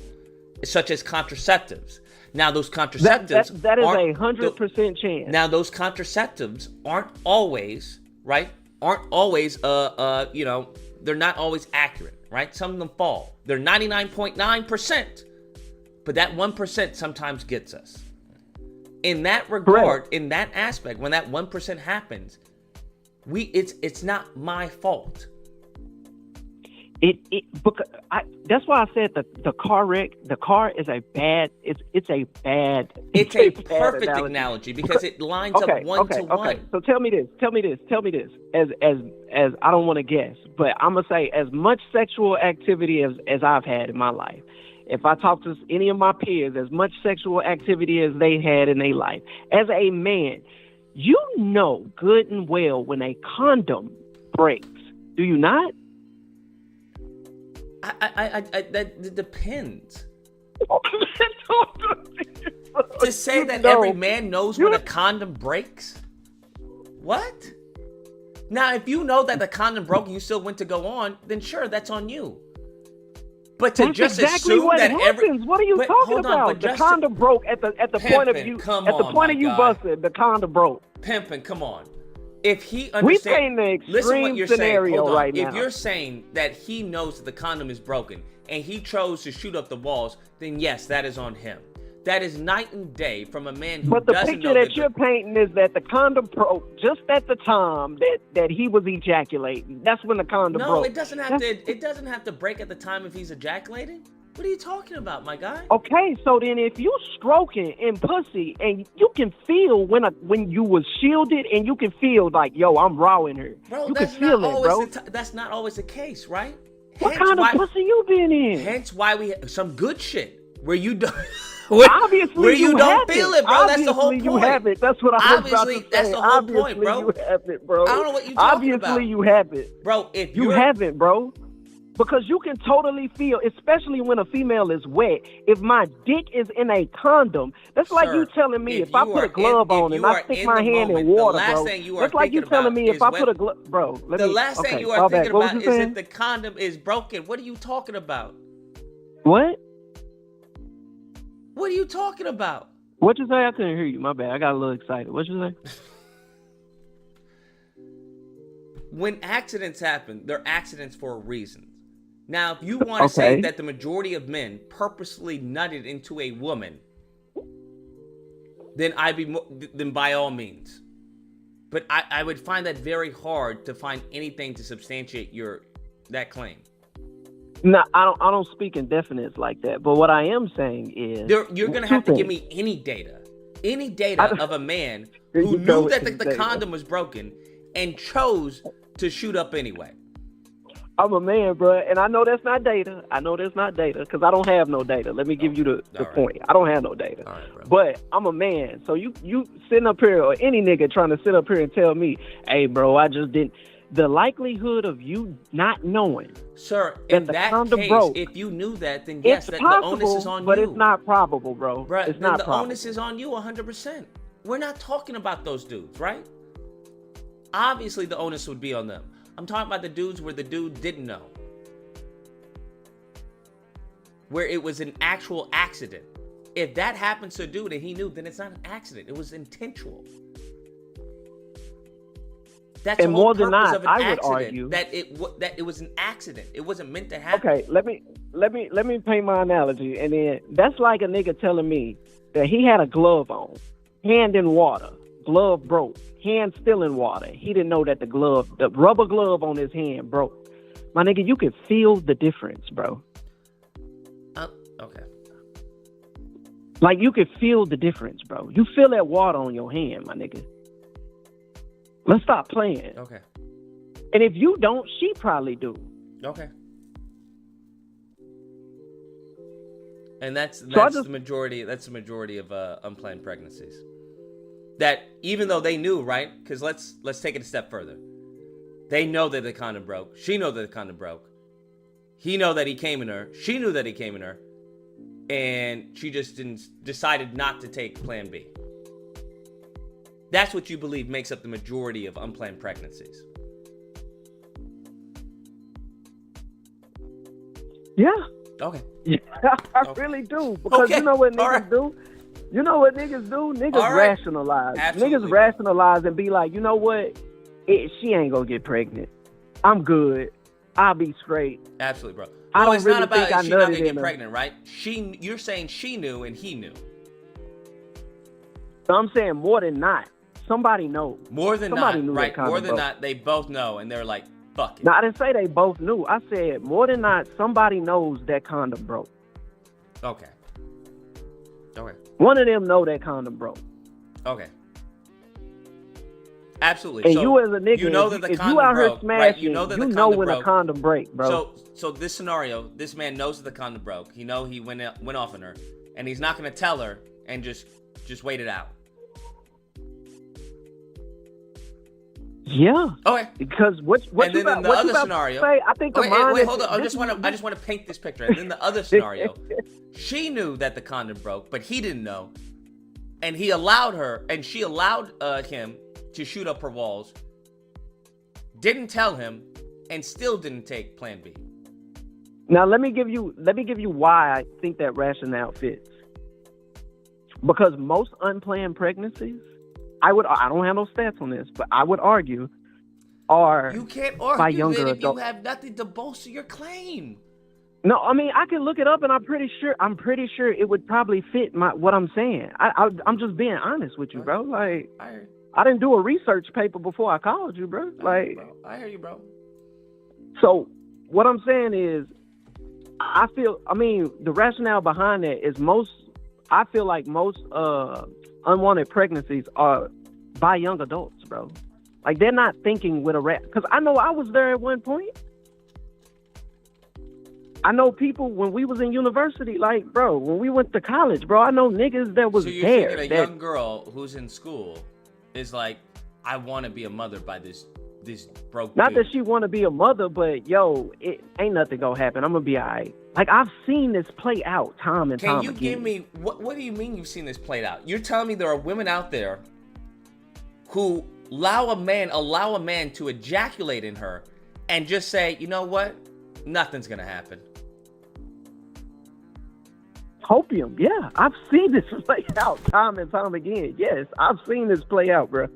such as contraceptives. Now, those contraceptives that is 100% chance. Now, those contraceptives aren't always, right? Aren't always, they're not always accurate, right? Some of them fall. They're 99.9%. But that 1% sometimes gets us. In that regard, in that aspect, when that 1% happens, it's not my fault. That's why I said the car wreck. The car is a bad. It's a perfect analogy because it lines up one to one. Okay. So tell me this. As I don't want to guess, but I'm gonna say as much sexual activity as I've had in my life. If I talk to any of my peers, as much sexual activity as they had in their life, as a man, you know good and well when a condom breaks. Do you not? That depends. To say that every man knows when a condom breaks? What? Now, if you know that the condom broke and you still went to go on, then sure, that's on you. But to that's just exactly assume what that happens. What are you talking about? The condom broke at the point of you. At the point of you busted, the condom broke. Pimpin', come on. If he understands, we paint the extreme scenario right now. If you're saying that he knows that the condom is broken and he chose to shoot up the walls, then yes, that is on him. That is night and day from a man who doesn't know. But the picture that you're painting is that the condom broke just at the time that he was ejaculating. That's when the condom broke. No, it doesn't have to. It doesn't have to break at the time if he's ejaculating. What are you talking about, my guy? Okay, so then if you stroking in pussy and you can feel when you was shielded and you can feel like, yo, I'm raw in her. Bro, you that's can feel not it, always bro. that's not always the case, right? What kind of pussy you been in? Hence why we have some good shit where you don't. Obviously, where you don't feel it, bro. Obviously, that's the whole point. You have it. That's what I was about to say. That's the whole Obviously, point, bro. You have it, bro. I don't know what you're talking about. Obviously, you have it, bro. If you haven't, bro. Because you can totally feel, especially when a female is wet, if my dick is in a condom, that's like you telling me if I put a glove on and I stick my hand in water, bro. That's like you telling me if I put a glove, bro. The last thing you are thinking about is that the condom is broken. What are you talking about? What? What are you talking about? What you say? I couldn't hear you. My bad. I got a little excited. What you say? When accidents happen, they're accidents for a reason. Now, if you want to say that the majority of men purposely nutted into a woman, then then by all means. But I would find that very hard to find anything to substantiate that claim. No, I don't speak in definites like that. But what I am saying is, you're gonna have to give me any data of a man who knew that the condom was broken and chose to shoot up anyway. I'm a man, bro, and I know that's not data. I know that's not data because I don't have no data. Let me give you the All right. point. I don't have no data. All right, bro. But I'm a man, so you sitting up here, or any nigga trying to sit up here and tell me, hey, bro, I just didn't. The likelihood of you not knowing, Sir, that in the that condom case, broke, if you knew that, then yes, it's the possible, onus is on but you. it's not probable, bro. Bruh, it's then not the probable. onus is on you 100%. We're not talking about those dudes, right? Obviously, the onus would be on them. I'm talking about the dudes where the dude didn't know. Where it was an actual accident. If that happens to a dude and he knew, then it's not an accident. It was intentional. That's And the whole more than purpose not, of an I would accident, argue that it was an accident. It wasn't meant to happen. Okay, let me paint my analogy, and then that's like a nigga telling me that he had a glove on, hand in water, glove broke, hand still in water. He didn't know that the rubber glove on his hand broke. My nigga, you can feel the difference, bro. Okay. Like, you can feel the difference, bro. You feel that water on your hand, my nigga. Let's stop playing. Okay. And if you don't, she probably do. Okay. And that's the majority. That's the majority of unplanned pregnancies. That even though they knew, right? Because let's take it a step further. They know that the condom broke. She know that the condom broke. He know that he came in her. She knew that he came in her, and she just decided not to take Plan B. That's what you believe makes up the majority of unplanned pregnancies. Yeah. Okay. Yeah, I really do. Because you know what niggas do? You know what niggas do? Niggas rationalize. Absolutely, niggas rationalize and be like, you know what? She ain't gonna get pregnant. I'm good. I'll be straight. Absolutely, bro. I don't it's really not about think I she not gonna nutted get in her. pregnant, right? You're saying she knew and he knew. So I'm saying more than not. Somebody knows. More than Somebody not, knew right? that condom More than broke. not, they both know, and they're like, "Fuck it." No, I didn't say they both knew. I said more than not, somebody knows that condom broke. Okay. Okay. One of them know that condom broke. Okay. Absolutely. And so you as a nigga, you know that the if condom you out here broke, smashing, right? You know that the condom when broke. a condom break, bro. So this scenario, this man knows that the condom broke. He went off on her, and he's not gonna tell her and just wait it out. Yeah. Okay. Because what and you then in the other scenario, say, I think wait, hold on. I just want to paint this picture. And then the other scenario, she knew that the condom broke, but he didn't know, and he allowed her, and she allowed him to shoot up her walls. Didn't tell him, and still didn't take Plan B. Now let me give you why I think that rationale fits. Because most unplanned pregnancies, I don't have no stats on this, but I would argue are you can't by argue younger that if adults. you have nothing to bolster your claim. No, I mean I can look it up, and I'm pretty sure it would probably fit what I'm saying. I'm just being honest with you, bro. Like I didn't do a research paper before I called you, bro. Like I hear you, bro. So what I'm saying is, the rationale behind that is I feel like most unwanted pregnancies are by young adults, bro. Like they're not thinking with a because I know I was there at one point. I know people when we was in university, like, bro, when we went to college, bro, I know niggas that was so you're there. thinking a young girl who's in school is like, I want to be a mother by this broke Not dude. that she want to be a mother, but yo, it ain't nothing gonna happen. I'm gonna be all right. Like I've seen this play out time and time again. Can you give me what do you mean you've seen this played out? You're telling me there are women out there who allow a man to ejaculate in her and just say, you know what? Nothing's gonna happen. Hopium, yeah. I've seen this play out time and time again. Yes, I've seen this play out, bro.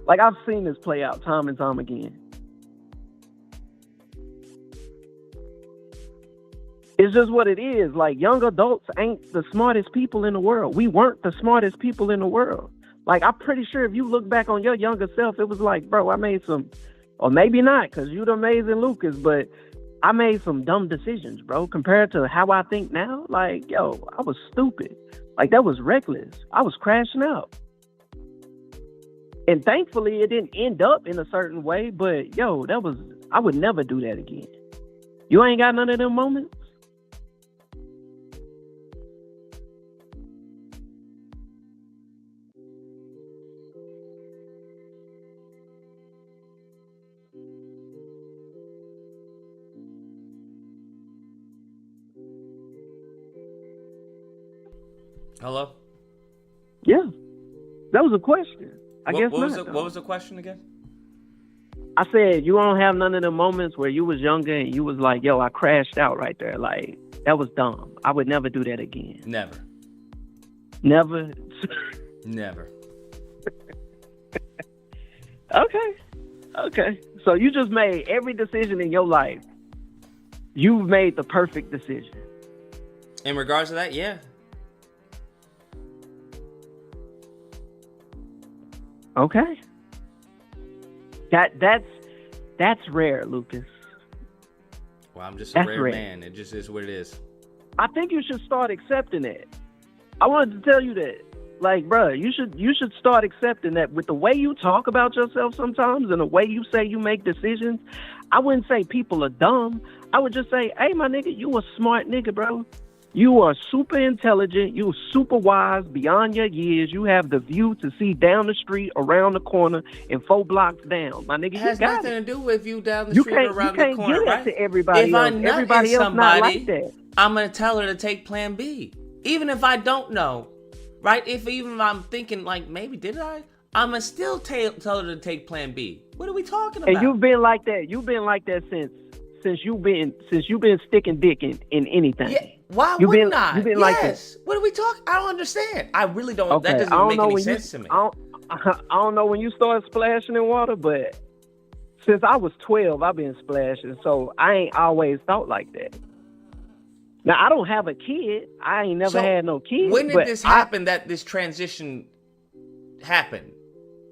Like, I've seen this play out time and time again. It's just what it is. Like, young adults ain't the smartest people in the world. We weren't the smartest people in the world. Like, I'm pretty sure if you look back on your younger self, it was like, bro, I made some, or maybe not, because you the amazing Lucas, but I made some dumb decisions, bro, compared to how I think now. Like, yo, I was stupid. Like, that was reckless. I was crashing out. And thankfully, it didn't end up in a certain way, but yo, I would never do that again. You ain't got none of them moments? Hello? Yeah. That was a question. I guess not. What was the question again? I said, you don't have none of the moments where you was younger and you was like, yo, I crashed out right there. Like, that was dumb. I would never do that again. Never. Never? Never. Okay. So you just made every decision in your life. You've made the perfect decision. In regards to that, yeah. Okay. That's rare, Lucas. Well, I'm just a That's rare rare. man. It just is what it is. I think you should start accepting it. I wanted to tell you that. Like, bruh, you should start accepting that with the way you talk about yourself sometimes and the way you say you make decisions. I wouldn't say people are dumb. I would just say, hey, my nigga, you a smart nigga, bro. You are super intelligent. You super wise beyond your years. You have the view to see down the street, around the corner, and 4 blocks down. My nigga, It has you got nothing it. to do with you down the street or around the corner, You can't right? give that to everybody If else. I nut Everybody in else not like somebody, that. I'm going to tell her to take plan B. Even if I don't know, right? If I'm thinking, like, maybe did I? I'm going to still tell her to take plan B. What are we talking about? And you've been like that. You've been like that since you've been sticking dick in anything. Yeah. Why You've wouldn't been- I? you've been like that. What are we talking? I don't understand. I really don't. Okay, That doesn't I don't make know any when sense to me. I don't know when you started splashing in water, but since I was 12, I've been splashing, so I ain't always thought like that. Now, I don't have a kid. I ain't never So, had no kids. When did but this happen? That this transition happened?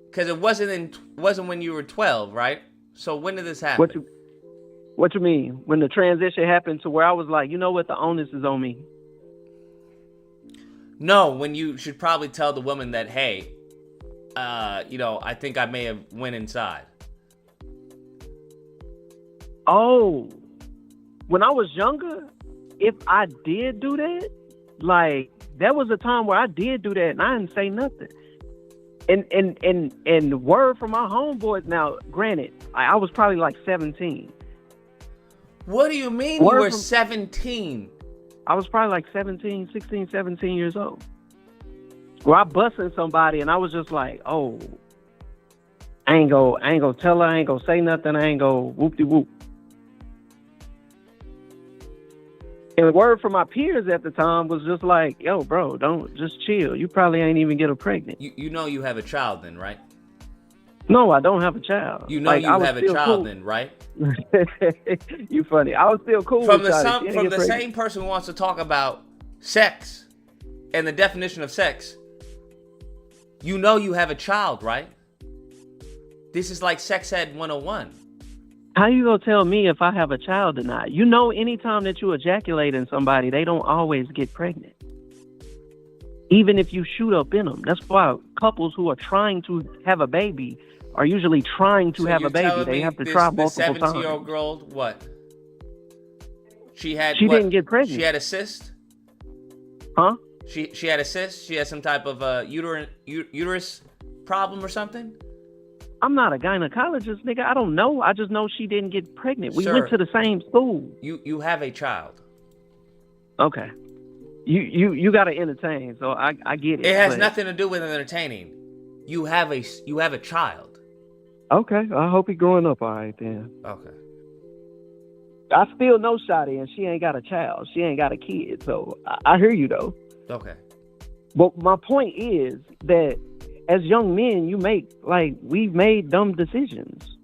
Because it wasn't when you were 12, right? So when did this happen? What you mean? When the transition happened to where I was like, you know what, the onus is on me. No, when you should probably tell the woman that, hey, I think I may have went inside. Oh, when I was younger, if I did do that, like, there was a time where I did do that and I didn't say nothing. And word from my homeboys, now, granted, I was probably like 17. What do you mean you were 17? I was probably like 16, 17 years old. Where I busted somebody and I was just like, oh, I ain't gonna tell her, I ain't gonna say nothing, I ain't gonna whoop-de-whoop. And the word from my peers at the time was just like, yo, bro, don't, just chill. You probably ain't even get her pregnant. You know you have a child then, right? No, I don't have a child. You know Like, you I was have a still child cool. then, right? You funny. I was still cool From with Shawty. She the didn't get pregnant. same person who wants to talk about sex and the definition of sex. You know you have a child, right? This is like sex ed 101. How you gonna tell me if I have a child or not? You know, anytime that you ejaculate in somebody, they don't always get pregnant. Even if you shoot up in them. That's why couples who are trying to have a baby are usually trying to have a baby. They have to try multiple times. 17-year-old girl, what? She didn't get pregnant. She had a cyst? Huh? She had a cyst? She had some type of uterus problem or something? I'm not a gynecologist, nigga. I don't know. I just know she didn't get pregnant. We Sir, went to the same school. You have a child. Okay. You gotta entertain, so I get it. It has but- nothing to do with entertaining. You have a child. Okay, I hope he growing up all right then. Okay. I still know Shawty, and she ain't got a child. She ain't got a kid, so I hear you though. Okay. But my point is that as young men, we've made dumb decisions.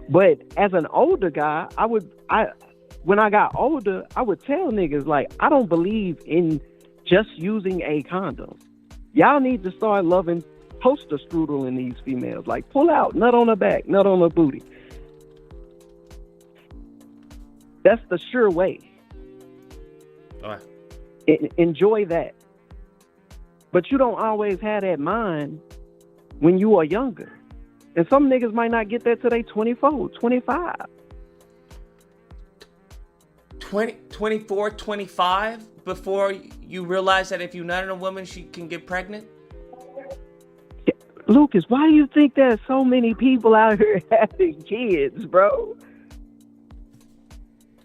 But as an older guy, when I got older, I would tell niggas, like, I don't believe in just using a condom. Y'all need to start loving poster strudel in these females. Like, pull out, nut on her back, nut on her booty. That's the sure way. All right. Enjoy that. But you don't always have that mind when you are younger. And some niggas might not get that till they 24, 25. 24, 25 before you realize that if you nut on a woman, she can get pregnant? Lucas, why do you think there's so many people out here having kids, bro?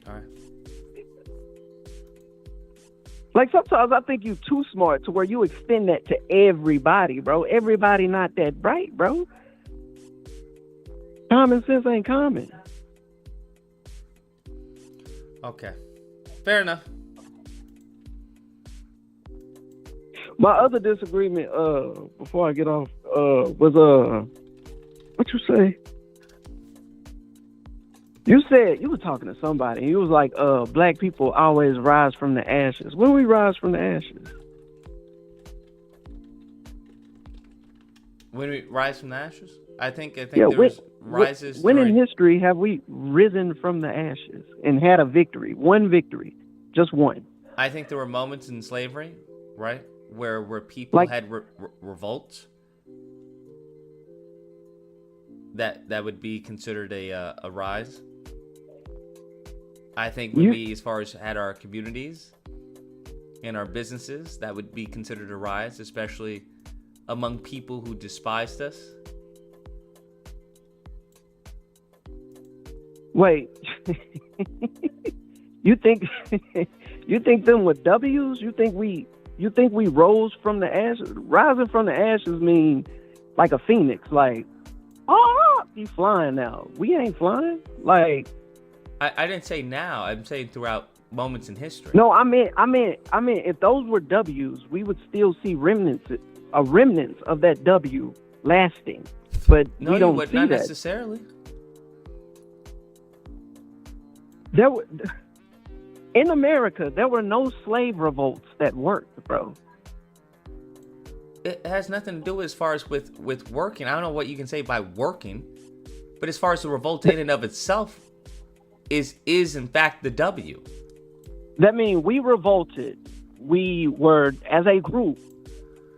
All right. Like, sometimes I think you too smart to where you extend that to everybody, bro. Everybody not that bright, bro. Common sense ain't common. Okay. Fair enough. My other disagreement, before I get off, was what you say? You said you were talking to somebody, and you was like, black people always rise from the ashes. When we rise from the ashes? When we rise from the ashes? I think Yeah, there was rises. When in during- history have we risen from the ashes and had a victory? One victory, just one. I think there were moments in slavery, right, where people had revolts. That would be considered a rise. I think when we, as far as had our communities and our businesses, that would be considered a rise, especially among people who despised us. Wait, you think them with W's? You think we rose from the ashes? Rising from the ashes mean like a phoenix, like, oh, he's flying now. We ain't flying. Like, I didn't say now. I'm saying throughout moments in history. no, I mean, if those were W's, we would still see remnants of that W lasting. But No, we don't you would see not that. necessarily. In America, there were no slave revolts that worked, bro. It has nothing to do as far as with working. I don't know what you can say by working, but as far as the revolt in and of itself is in fact the W. That means we revolted. We were, as a group,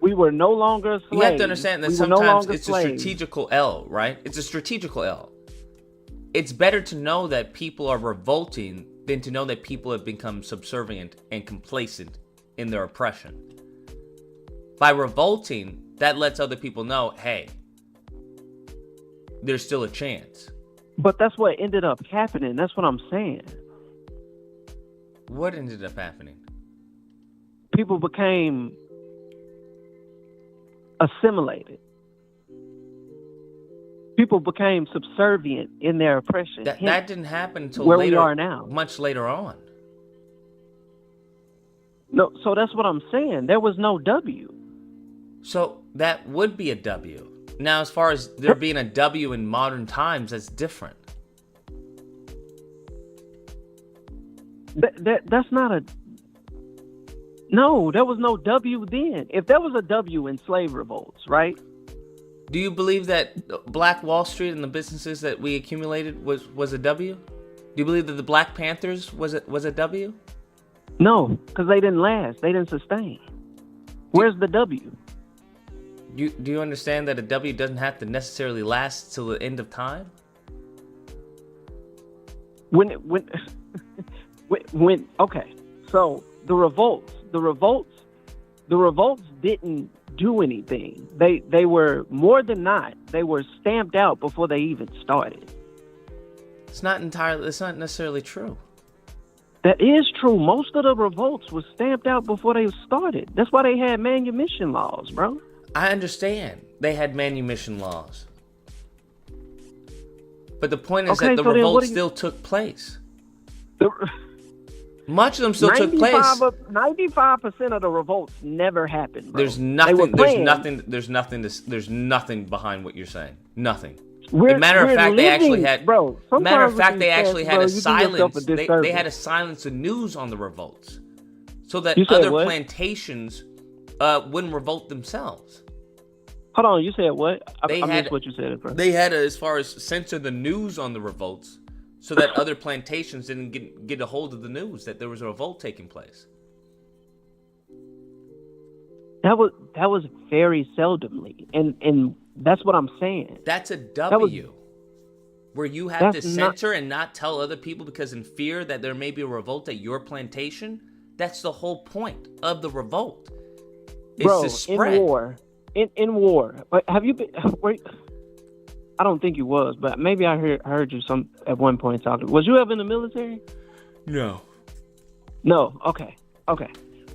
we were no longer slaves. You have to understand that we were no sometimes longer it's slaves. a strategical L, right? It's a strategical L. It's better to know that people are revolting than to know that people have become subservient and complacent in their oppression. By revolting, that lets other people know, hey, there's still a chance. But that's what ended up happening. That's what I'm saying. What ended up happening? People became assimilated. People became subservient in their oppression. That didn't happen until where later, we are now. much later on. No, so that's what I'm saying. There was no W. So that would be a W. Now, as far as there being a W in modern times, that's different. That's not a... No, there was no W then. If there was a W in slave revolts, right? Do you believe that Black Wall Street and the businesses that we accumulated was a W? Do you believe that the Black Panthers was a W? No, because they didn't last. They didn't sustain. Where's the W? Do you understand that a W doesn't have to necessarily last till the end of time? When okay, so the revolts didn't do anything. They were more than not. They were stamped out before they even started. It's not necessarily true. That is true. Most of the revolts were stamped out before they started. That's why they had manumission laws, bro. I understand they had manumission laws. But the point is that the revolt still took place. Much of them still took place. 95% of the revolts never happened, bro. There's nothing behind what you're saying. Nothing. Matter of fact, they actually had silence. They had to silence the news on the revolts, so that other plantations wouldn't revolt themselves. Hold on, you said what? I missed what you said, bro. They had to, as far as censor the news on the revolts, so that other plantations didn't get a hold of the news that there was a revolt taking place. That was very seldomly, and that's what I'm saying. That's a W. where you have to That's not- censor and not tell other people because in fear that there may be a revolt at your plantation? That's the whole point of the revolt. Is Bro, to spread. in war. But have you been? I don't think you was, but maybe I heard you some at one point talking. Was you ever in the military? No. No. Okay.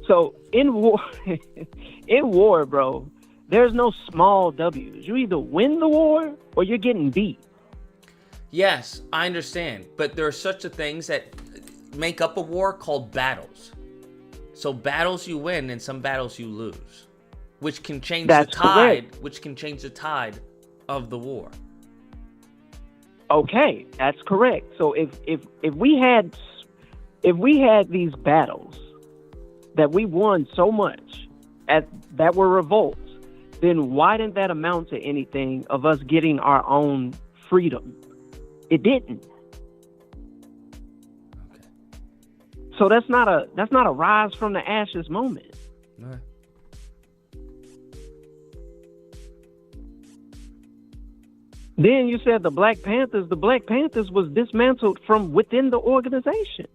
So in war, bro, there's no small W's. You either win the war or you're getting beat. Yes, I understand, but there are such a things that make up a war called battles. So battles you win and some battles you lose, which can change the tide. Correct. Which can change the tide of the war. Okay, that's correct. So if we had these battles that we won so much that were revolts, then why didn't that amount to anything of us getting our own freedom? It didn't. Okay. So that's not a rise from the ashes moment. All right. Then you said the Black Panthers was dismantled from within the organization.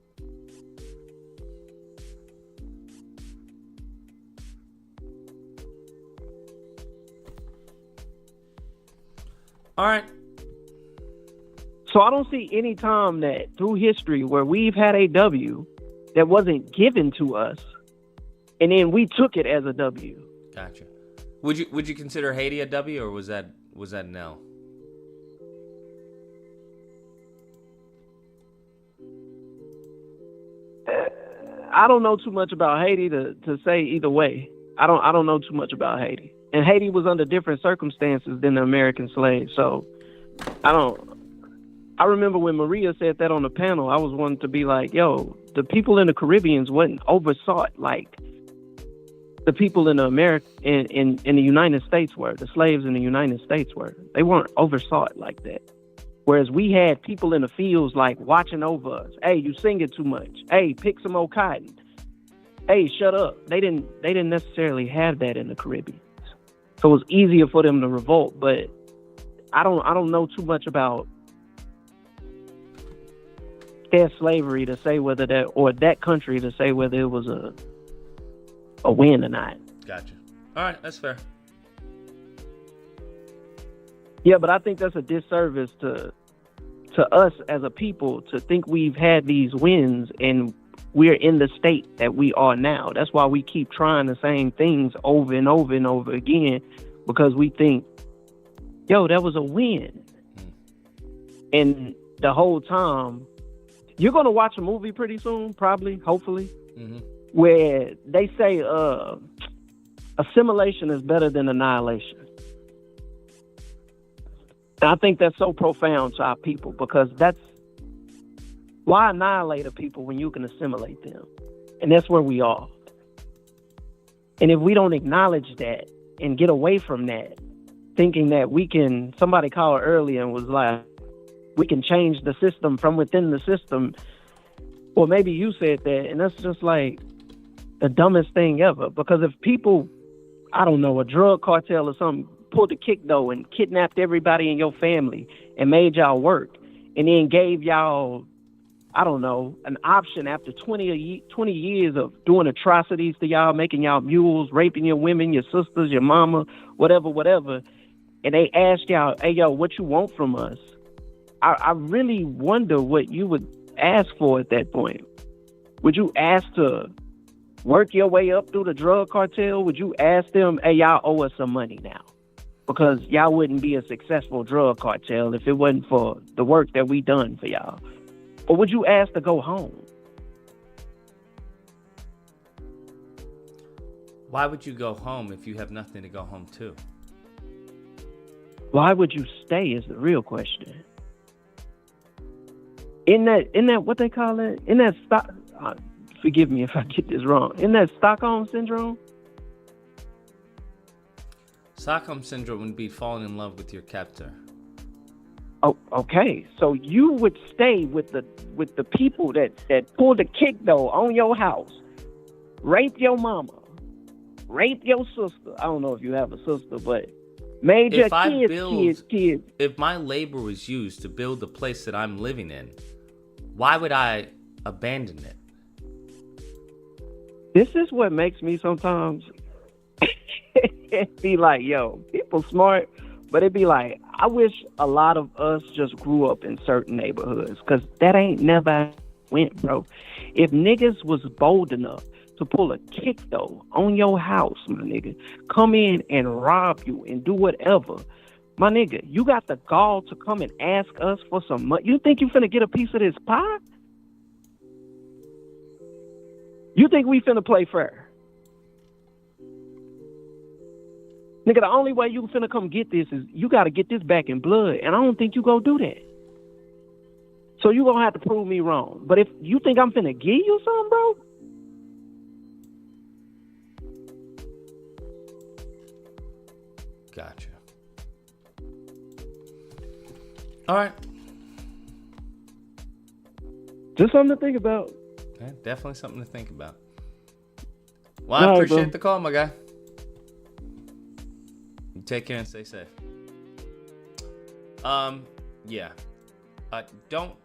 All right. So I don't see any time that through history where we've had a W that wasn't given to us, and then we took it as a W. Gotcha. Would you consider Haiti a W, or was that an L? I don't know too much about Haiti to say either way. I don't know too much about Haiti. And Haiti was under different circumstances than the American slaves. So I remember when Maria said that on the panel, I was wanting to be like, yo, the people in the Caribbeans wasn't oversought like the people in the in the United States were. The slaves in the United States were. They weren't oversought like that. Whereas we had people in the fields like watching over us. Hey, you singing too much. Hey, pick some more cotton. Hey, shut up. They didn't necessarily have that in the Caribbean. So it was easier for them to revolt. But I don't know too much about their slavery to say whether that, or that country to say whether it was a win or not. Gotcha. All right, that's fair. Yeah, but I think that's a disservice to us as a people to think we've had these wins and we're in the state that we are now. That's why we keep trying the same things over and over and over again, because we think, yo, that was a win. And the whole time, you're going to watch a movie pretty soon, probably, hopefully, where they say assimilation is better than annihilation. And I think that's so profound to our people, because that's why annihilate a people when you can assimilate them. And that's where we are. And if we don't acknowledge that and get away from that, thinking that we can, somebody called earlier and was like, we can change the system from within the system. Or maybe you said that, and that's just like the dumbest thing ever. Because if people, I don't know, a drug cartel or something, pulled a kick though and kidnapped everybody in your family and made y'all work, and then gave y'all, I don't know, an option after 20 years of doing atrocities to y'all, making y'all mules, raping your women, your sisters, your mama, whatever, and they asked y'all, hey, yo, what you want from us? I really wonder what you would ask for at that point. Would you ask to work your way up through the drug cartel? Would you ask them, hey, y'all owe us some money now? Because y'all wouldn't be a successful drug cartel if it wasn't for the work that we done for y'all. Or would you ask to go home? Why would you go home if you have nothing to go home to? Why would you stay is the real question. In that what they call it? In that forgive me if I get this wrong. In that Stockholm syndrome? Stockholm syndrome would be falling in love with your captor. Oh, okay. So you would stay with the people that pulled the kick though on your house, rape your mama, rape your sister. I don't know if you have a sister, but Major if I kids, build, kids. if my labor was used to build the place that I'm living in, why would I abandon it? This is what makes me sometimes be like, yo, people smart, but it be like, I wish a lot of us just grew up in certain neighborhoods, because that ain't never went, bro. If niggas was bold enough to pull a kick though on your house, my nigga, come in and rob you and do whatever, my nigga, you got the gall to come and ask us for some money. You think you finna get a piece of this pie? You think we finna play fair? Nigga, the only way you finna come get this is you gotta get this back in blood, and I don't think you gonna do that. So you gonna have to prove me wrong. But if you think I'm finna give you something, bro, Gotcha. All right. just something to think about. Yeah, definitely something to think about. Well, I All right, appreciate bro. the call, my guy. You take care and stay safe. Yeah. Don't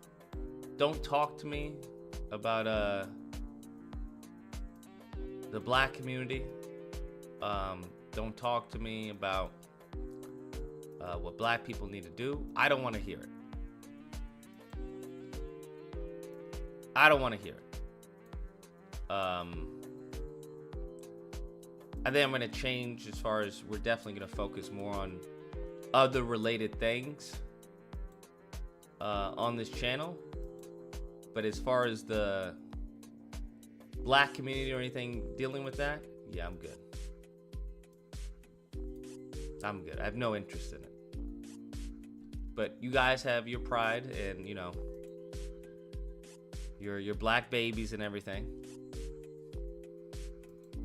talk to me about the black community. Don't talk to me about what black people need to do. I don't want to hear it. I don't want to hear it. I think I'm going to change as far as we're definitely going to focus more on other related things on this channel. But as far as the black community or anything dealing with that, yeah, I'm good. I'm good. I have no interest in it. But you guys have your pride and, you know, your black babies and everything.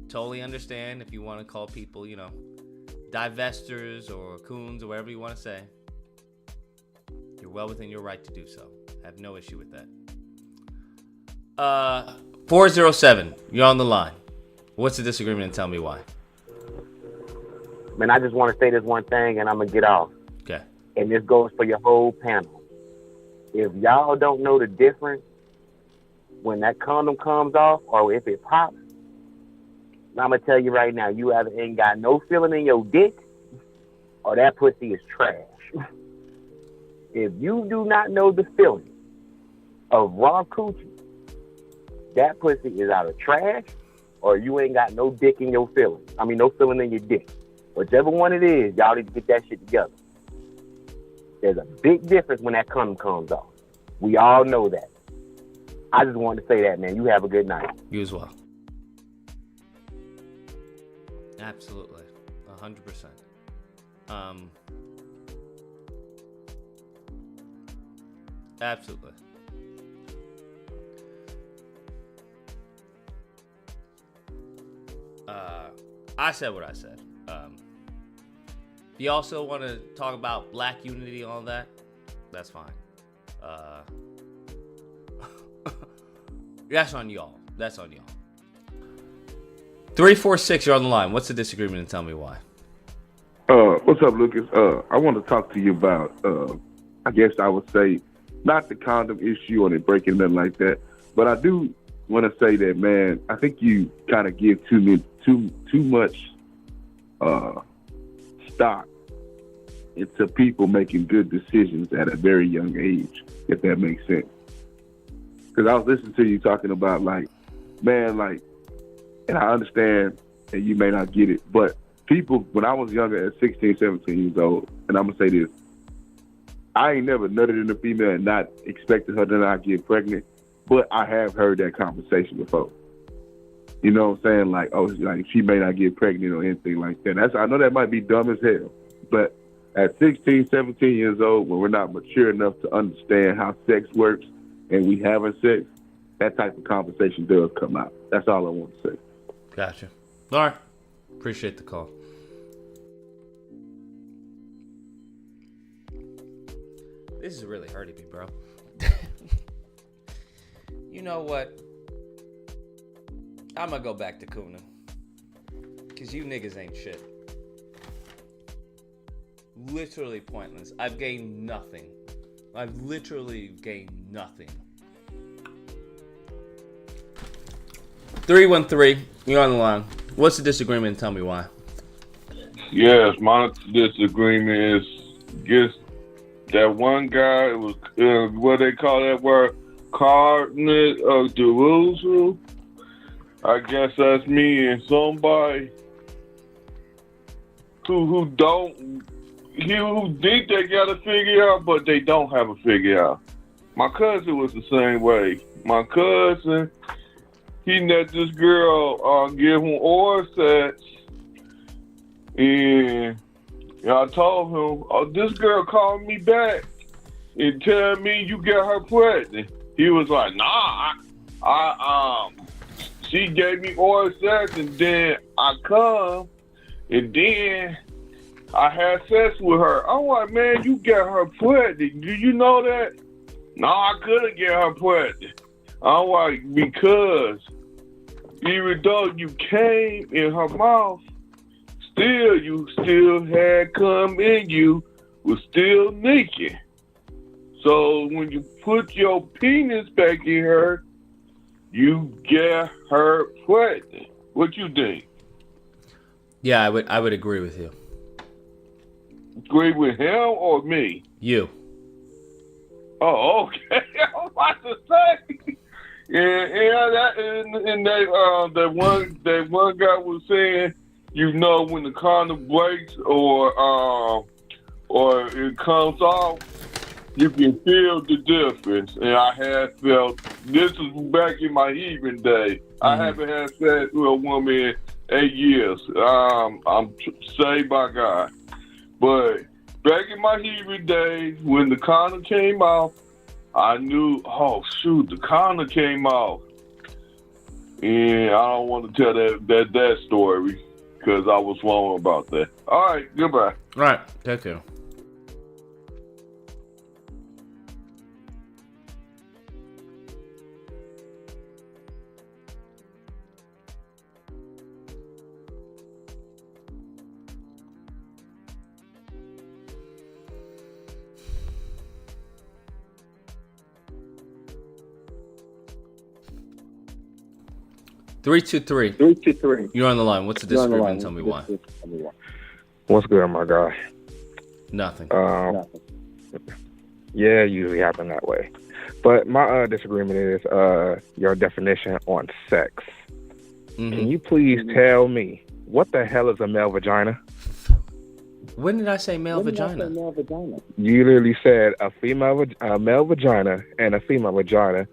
Totally understand if you want to call people, you know, divestors or coons or whatever you want to say. You're well within your right to do so. I have no issue with that. 407, you're on the line. What's the disagreement and tell me why? Man, I just want to say this one thing and I'm going to get off. Okay. And this goes for your whole panel. If y'all don't know the difference when that condom comes off or if it pops, I'm going to tell you right now, you either ain't got no feeling in your dick or that pussy is trash. If you do not know the feeling of raw coochie, that pussy is either trash or you ain't got no dick in your feeling. I mean, no feeling in your dick. Whichever one it is, y'all need to get that shit together. There's a big difference when that condom comes off. We all know that. I just wanted to say that, man. You have a good night. You as well. Absolutely. 100%. Absolutely. I said what I said. If you also want to talk about black unity and all that, that's fine. That's on y'all. That's on y'all. 346, you're on the line. What's the disagreement and tell me why? What's up, Lucas? I want to talk to you about, I guess I would say, not the condom issue or the breaking nothing like that, but I do want to say that, man, I think you kind of give too much stock into people making good decisions at a very young age, if that makes sense. Because I was listening to you talking about, like, man, like, and I understand, and you may not get it, but people, when I was younger at 16, 17 years old, and I'm going to say this, I ain't never nutted in a female and not expected her to not get pregnant, but I have heard that conversation before. You know what I'm saying? Like, oh, like she may not get pregnant or anything like that. I know that might be dumb as hell, but at 16, 17 years old, when we're not mature enough to understand how sex works and we having sex, that type of conversation does come out. That's all I want to say. Gotcha. All right. Appreciate the call. This is really hurting me, bro. You know what? I'm gonna go back to Kuna. Because you niggas ain't shit. literally pointless. I've gained nothing. I've literally gained nothing. 313, you're on the line. What's the disagreement? Tell me why. Yes, my disagreement is just that one guy was what they call that word, cardinal of Jerusalem. I guess that's me and somebody who think they got a figure out, but they don't have a figure out. My cousin was the same way. My cousin, he let this girl give him oral sex, and I told him, this girl called me back and tell me you get her pregnant. He was like, nah, she gave me oral sex, and then I come, and then I had sex with her. I'm like, man, you get her pregnant. Do you know that? No, I couldn't get her pregnant. I'm like, because even though you came in her mouth, you still had cum in you, was still naked. So when you put your penis back in her, you get her pregnant. What you think? Yeah, I would agree with you. Agree with him or me? You. Oh, okay. I was about to say. That one guy was saying, you know, when the condom breaks or it comes off, you can feel the difference. And I had felt, this was back in my evening day. I haven't had sex with a woman in 8 years. I'm saved by God. But back in my evening days, when the condom came off, I knew, oh shoot, the condom came off. And I don't want to tell that story because I was wrong about that. All right, goodbye. All right, take care. Three, two, three. You're on the line. What's the disagreement? Tell me why. What's good, my guy? Nothing. Yeah, usually happen that way. But my disagreement is your definition on sex. Mm-hmm. Can you please tell me what the hell is a male vagina? When did I say male vagina? You literally said a male vagina and a female vagina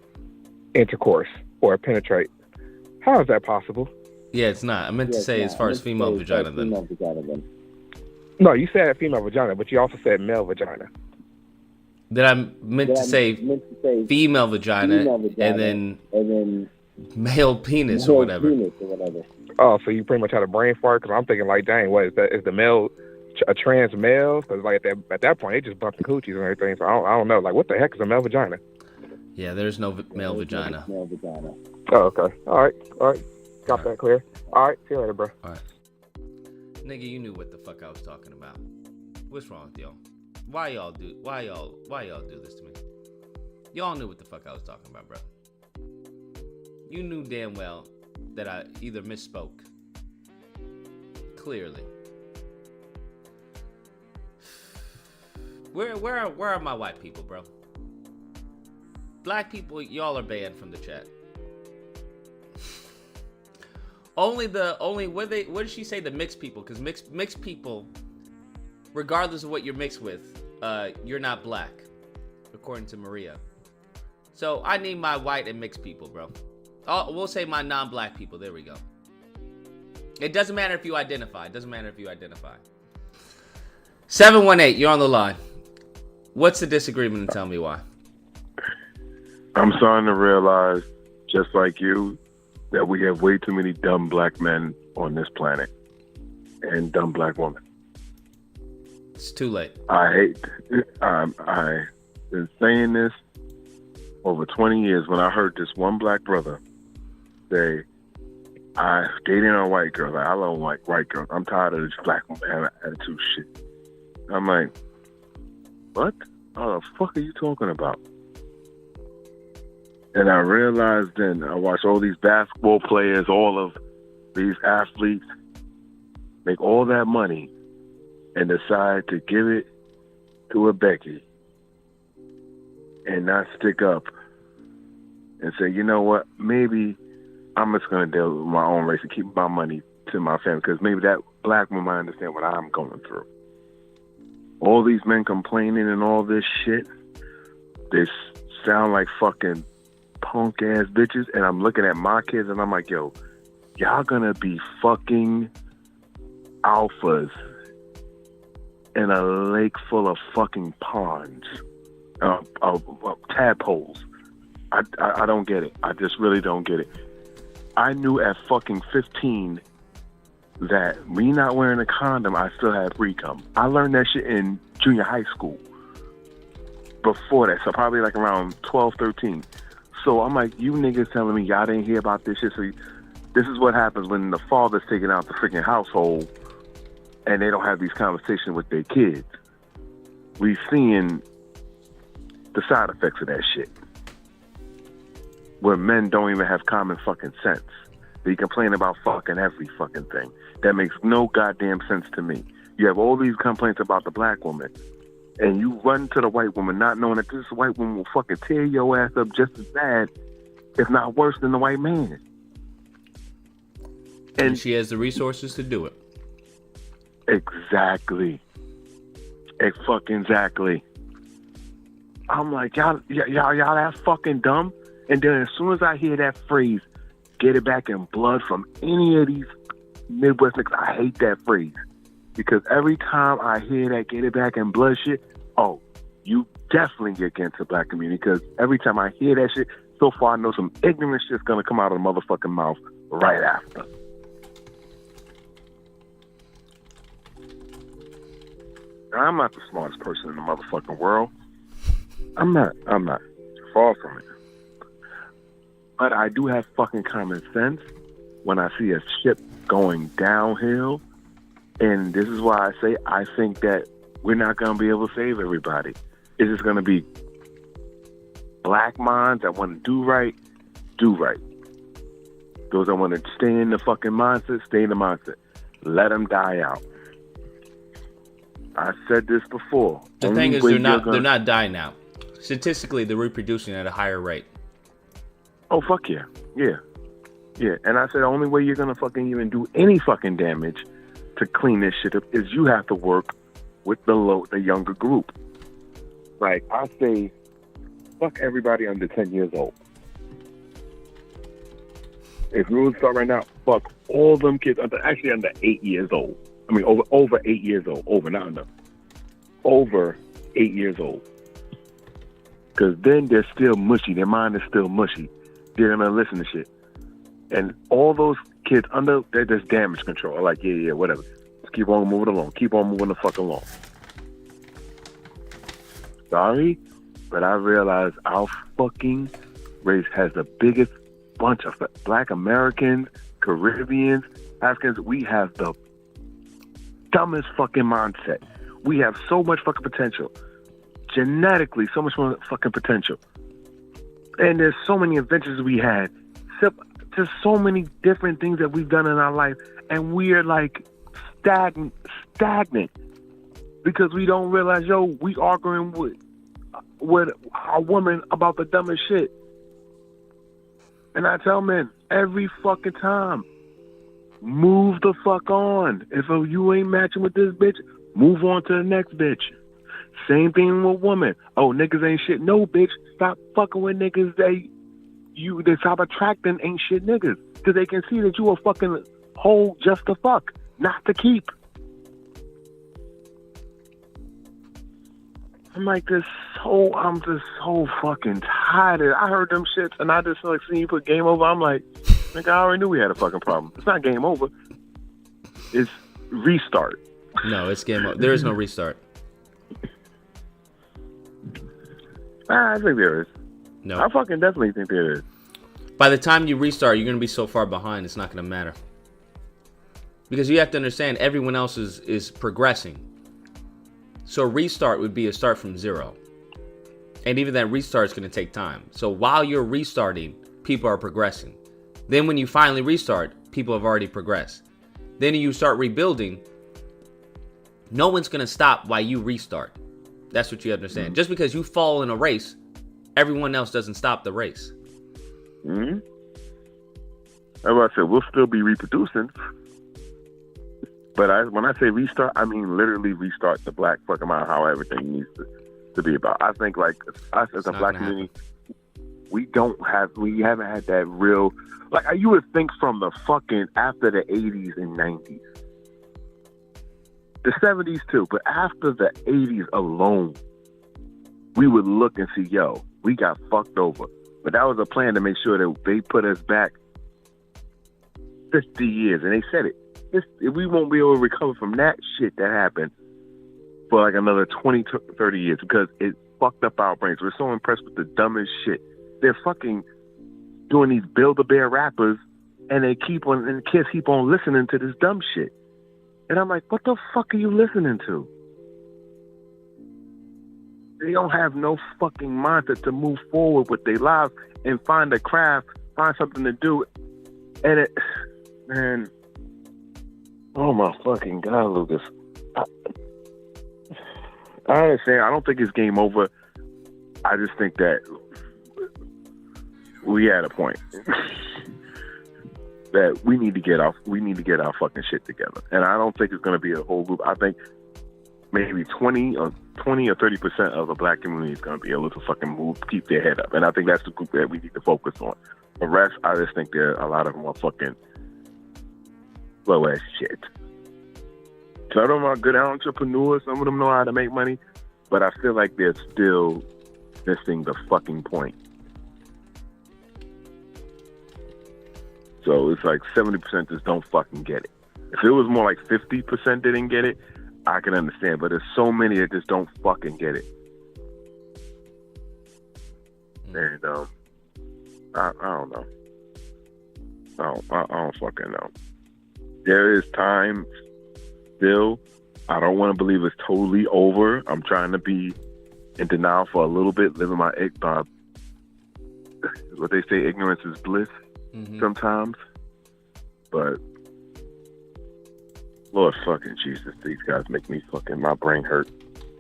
intercourse or penetrate. How is that possible? Yeah, it's not. I meant to say as far as female vagina then. No, you said female vagina, but you also said male vagina. Then I meant to say female vagina and then male penis or whatever. Oh, so you pretty much had a brain fart? Because I'm thinking like, dang, what is that? Is the male a trans male? Because like at that point, they just bumping coochies and everything. So I don't know. Like, what the heck is a male vagina? Yeah, there's no male vagina. Oh, okay. All right. Got that clear. All right. See you later, bro. All right. Nigga, you knew what the fuck I was talking about. What's wrong with y'all? Why y'all do this to me? Y'all knew what the fuck I was talking about, bro. You knew damn well that I either misspoke. Clearly. Where are my white people, bro? Black people, y'all are banned from the chat. What did she say? The mixed people, because mixed people, regardless of what you're mixed with, you're not black, according to Maria. So I need my white and mixed people, bro. We'll say my non-black people. There we go. It doesn't matter if you identify. 718, you're on the line. What's the disagreement and tell me why? I'm starting to realize, just like you, that we have way too many dumb black men on this planet and dumb black women. It's too late. I've been saying this over 20 years. When I heard this one black brother say, dating a white girl, like, I don't like white girls. I'm tired of this black woman having attitude shit. I'm like, what? Oh, the fuck are you talking about? And I realized then, I watched all these basketball players, all of these athletes make all that money and decide to give it to a Becky and not stick up and say, you know what, maybe I'm just going to deal with my own race and keep my money to my family, because maybe that black woman might understand what I'm going through. All these men complaining and all this shit, they sound like fucking punk ass bitches, and I'm looking at my kids and I'm like, yo, y'all gonna be fucking alphas in a lake full of fucking ponds, tadpoles. I don't get it. I just really don't get it. I knew at fucking 15 that me not wearing a condom, I still had free cum. I learned that shit in junior high school. Before that, so probably like around 12, 13. So I'm like, you niggas telling me y'all didn't hear about this shit. So this is what happens when the father's taking out the freaking household and they don't have these conversations with their kids. We seeing the side effects of that shit. Where men don't even have common fucking sense. They complain about fucking every fucking thing. That makes no goddamn sense to me. You have all these complaints about the black woman, and you run to the white woman not knowing that this white woman will fucking tear your ass up just as bad, if not worse than the white man. And she has the resources to do it. Exactly. Exactly. I'm like, y'all that's fucking dumb. And then as soon as I hear that phrase, get it back in blood from any of these Midwest niggas, I hate that phrase. Because every time I hear that get it back in blood shit, oh, you definitely get against the black community. Because every time I hear that shit, so far I know some ignorant shit's gonna come out of the motherfucking mouth right after. I'm not the smartest person in the motherfucking world. I'm not. Far from it. But I do have fucking common sense when I see a ship going downhill. And this is why I say I think that we're not going to be able to save everybody. It's just going to be black minds that want to do right. Those that want to stay in the fucking mindset, stay in the mindset. Let them die out. I said this before. The thing is, they're not dying out. Statistically, they're reproducing at a higher rate. Oh, fuck yeah. Yeah. And I said the only way you're going to fucking even do any fucking damage to clean this shit up is you have to work with the younger group. Like, I say, fuck everybody under 10 years old. If we would start right now, fuck all them kids under 8 years old. I mean, over 8 years old. Not under. Over 8 years old. Because then they're still mushy. Their mind is still mushy. They're going to listen to shit. And all those kids they're just damage control. Like, yeah, whatever. Just keep on moving along. Keep on moving the fuck along. Sorry, but I realize our fucking race has the biggest bunch of black Americans, Caribbeans, Africans. We have the dumbest fucking mindset. We have so much fucking potential. Genetically, so much more fucking potential. And there's so many adventures we had. Just so many different things that we've done in our life. And we're like stagnant. Because we don't realize, we arguing with a woman about the dumbest shit. And I tell men every fucking time, move the fuck on. If you ain't matching with this bitch, move on to the next bitch. Same thing with women. Oh, niggas ain't shit. No, bitch. Stop fucking with niggas. They stop attracting ain't shit niggas. Because they can see that you a fucking hoe just to fuck, not to keep. I'm just so fucking tired. I heard them shits and I just like seen you put game over. I'm like, nigga, I already knew we had a fucking problem. It's not game over. It's restart. No, it's game over. There is no restart. I think there is. No. I fucking definitely think there is. By the time you restart, you're going to be so far behind, it's not going to matter. Because you have to understand, everyone else is progressing. So a restart would be a start from zero. And even that restart is going to take time. So while you're restarting, people are progressing. Then when you finally restart, people have already progressed. Then you start rebuilding. No one's going to stop while you restart. That's what you understand. Just because you fall in a race, everyone else doesn't stop the race. Mm-hmm. That's what I said. We'll still be reproducing. But when I say restart, I mean literally restart the black fucking mind, how everything needs to be about. I think like us as a black community, we haven't had that real, like you would think from the fucking after the 80s and 90s. The 70s too, but after the 80s alone, we would look and see, yo, we got fucked over. But that was a plan to make sure that they put us back 50 years. And they said it. We won't be able to recover from that shit that happened for like another 20 to 30 years because it fucked up our brains. We're so impressed with the dumbest shit. They're fucking doing these Build-A-Bear rappers and the kids keep on listening to this dumb shit. And I'm like, what the fuck are you listening to? They don't have no fucking mindset to move forward with their lives and find a craft, find something to do. And man, oh my fucking God, Lucas. I understand. I don't think it's game over. I just think that we at a point that we need to get our fucking shit together. And I don't think it's going to be a whole group. I think maybe 20 or 30% of the black community is going to be able to fucking keep their head up. And I think that's the group that we need to focus on. The rest, I just think a lot of them are fucking low ass shit. Some of them are good entrepreneurs. Some of them know how to make money. But I feel like they're still missing the fucking point. So it's like 70% just don't fucking get it. If it was more like 50% didn't get it, I can understand. But there's so many that just don't fucking get it. And I don't know. I don't fucking know. There is time still. I don't want to believe it's totally over. I'm trying to be in denial for a little bit, living my what they say, ignorance is bliss sometimes. But Lord fucking Jesus, these guys make me fucking, my brain hurt.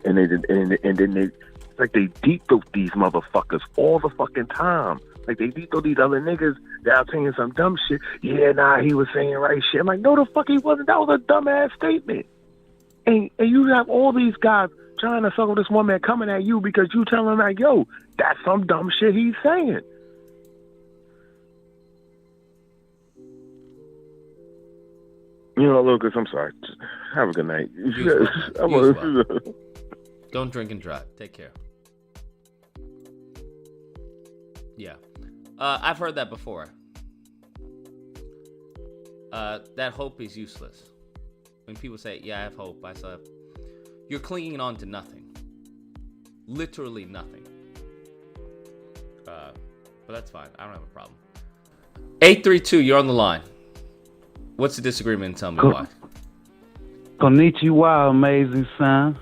And then it's like they deep throat these motherfuckers all the fucking time. Like they deep throat these other niggas that are saying some dumb shit. Yeah, nah, he was saying right shit. I'm like, no, the fuck he wasn't. That was a dumbass statement. And you have all these guys trying to suckle this one man coming at you because you tell him like, yo, that's some dumb shit he's saying. You know, Lucas, I'm sorry. Just have a good night. Don't drink and drive. Take care. Yeah. I've heard that before. That hope is useless. When people say, yeah, I have hope, I say, you're clinging on to nothing. Literally nothing. But that's fine. I don't have a problem. 832, you're on the line. What's the disagreement? Tell me why. Konnichiwa, amazing son.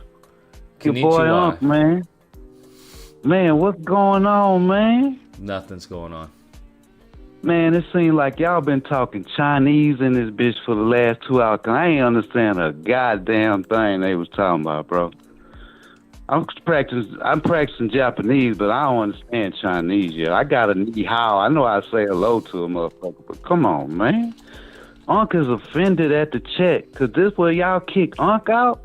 Your boy Unc, man. Man, what's going on, man? Nothing's going on. Man, it seems like y'all been talking Chinese in this bitch for the last 2 hours. I ain't understand a goddamn thing they was talking about, bro. I'm practicing Japanese, but I don't understand Chinese yet. I got a ni hao. I know how to say hello to a motherfucker, but come on, man. Unc is offended at the chat, cause this where y'all kick Unc out?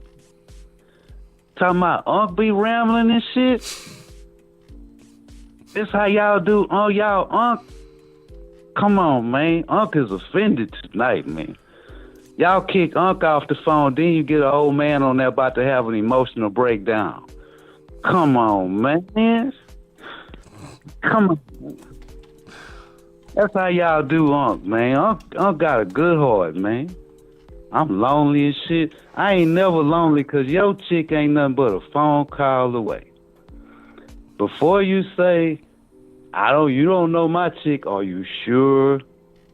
Talking about Unc be rambling and shit? This how y'all do? Oh, y'all Unc? Come on, man. Unc is offended tonight, man. Y'all kick Unc off the phone, then you get an old man on there about to have an emotional breakdown. Come on, man. Come on. That's how y'all do Unc, man. Unc got a good heart, man. I'm lonely as shit. I ain't never lonely because your chick ain't nothing but a phone call away. Before you say, you don't know my chick, are you sure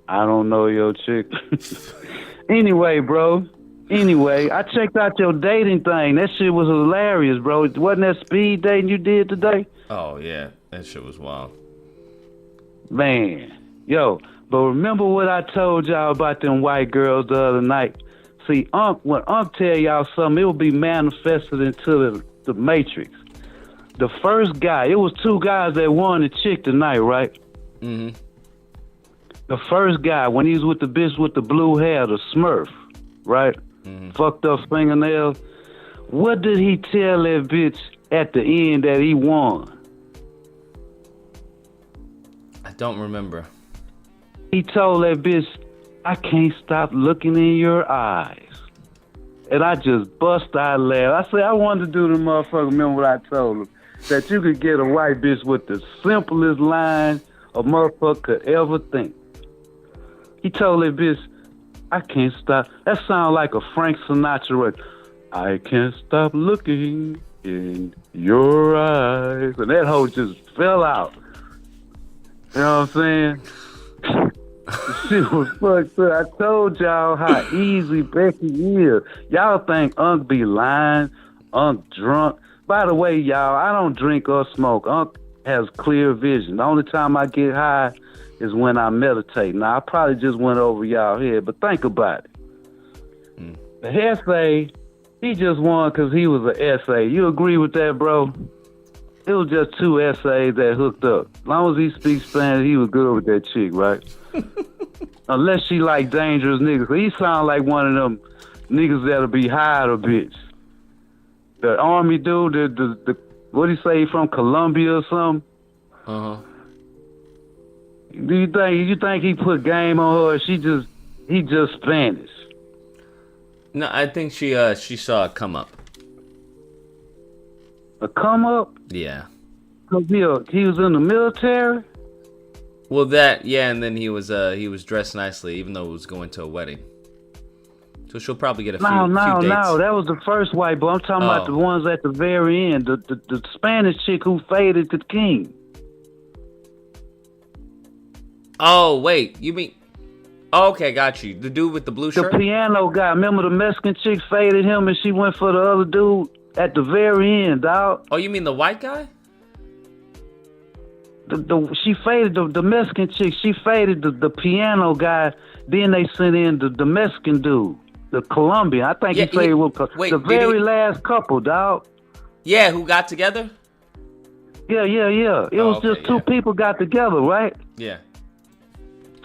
I don't know your chick? Anyway, bro, Anyway, I checked out your dating thing. That shit was hilarious, bro. Wasn't that speed dating you did today? Oh yeah, that shit was wild. Man, yo, but remember what I told y'all about them white girls the other night? See, when tell y'all something, it will be manifested into the Matrix. The first guy, it was two guys that won the chick tonight, right? Mm-hmm. The first guy, when he was with the bitch with the blue hair, the Smurf, right? Mm-hmm. Fucked up fingernails. What did he tell that bitch at the end that he won? I don't remember. He told that bitch, I can't stop looking in your eyes. And I just bust out laugh. I said, I wanted to do the motherfucker. Remember what I told him? That you could get a white bitch with the simplest line a motherfucker could ever think. He told that bitch, I can't stop. That sounds like a Frank Sinatra record. I can't stop looking in your eyes. And that hoe just fell out. You know what I'm saying? Shit was fucked up. I told y'all how easy Becky is. Y'all think Unc be lying, Unc drunk. By the way, y'all, I don't drink or smoke. Unc has clear vision. The only time I get high is when I meditate. Now, I probably just went over y'all head, but think about it. The essay, he just won because he was an essay. You agree with that, bro? It was just two essays that hooked up. As long as he speaks Spanish, he was good with that chick, right? Unless she like dangerous niggas. He sound like one of them niggas that'll be hired a bitch. The army dude, the what he say, he from Colombia or something? Uh-huh. Do you think he put game on her or he just Spanish? No, I think she saw a come up. A come up? Yeah. Cause he was in the military? Well, that, yeah, and then he was dressed nicely, even though it was going to a wedding. So she'll probably get a few dates. No, that was the first white boy. I'm talking about the ones at the very end, the Spanish chick who faded the king. Oh, wait, you mean... Oh, okay, got you. The dude with the blue shirt? The piano guy. Remember the Mexican chick faded him and she went for the other dude at the very end, dog? Oh, you mean the white guy? She faded the Mexican chick. She faded the piano guy. Then they sent in the Mexican dude, the Colombian. I think he faded with the very last couple, dog. Yeah, who got together? Yeah. It was just two people got together, right? Yeah.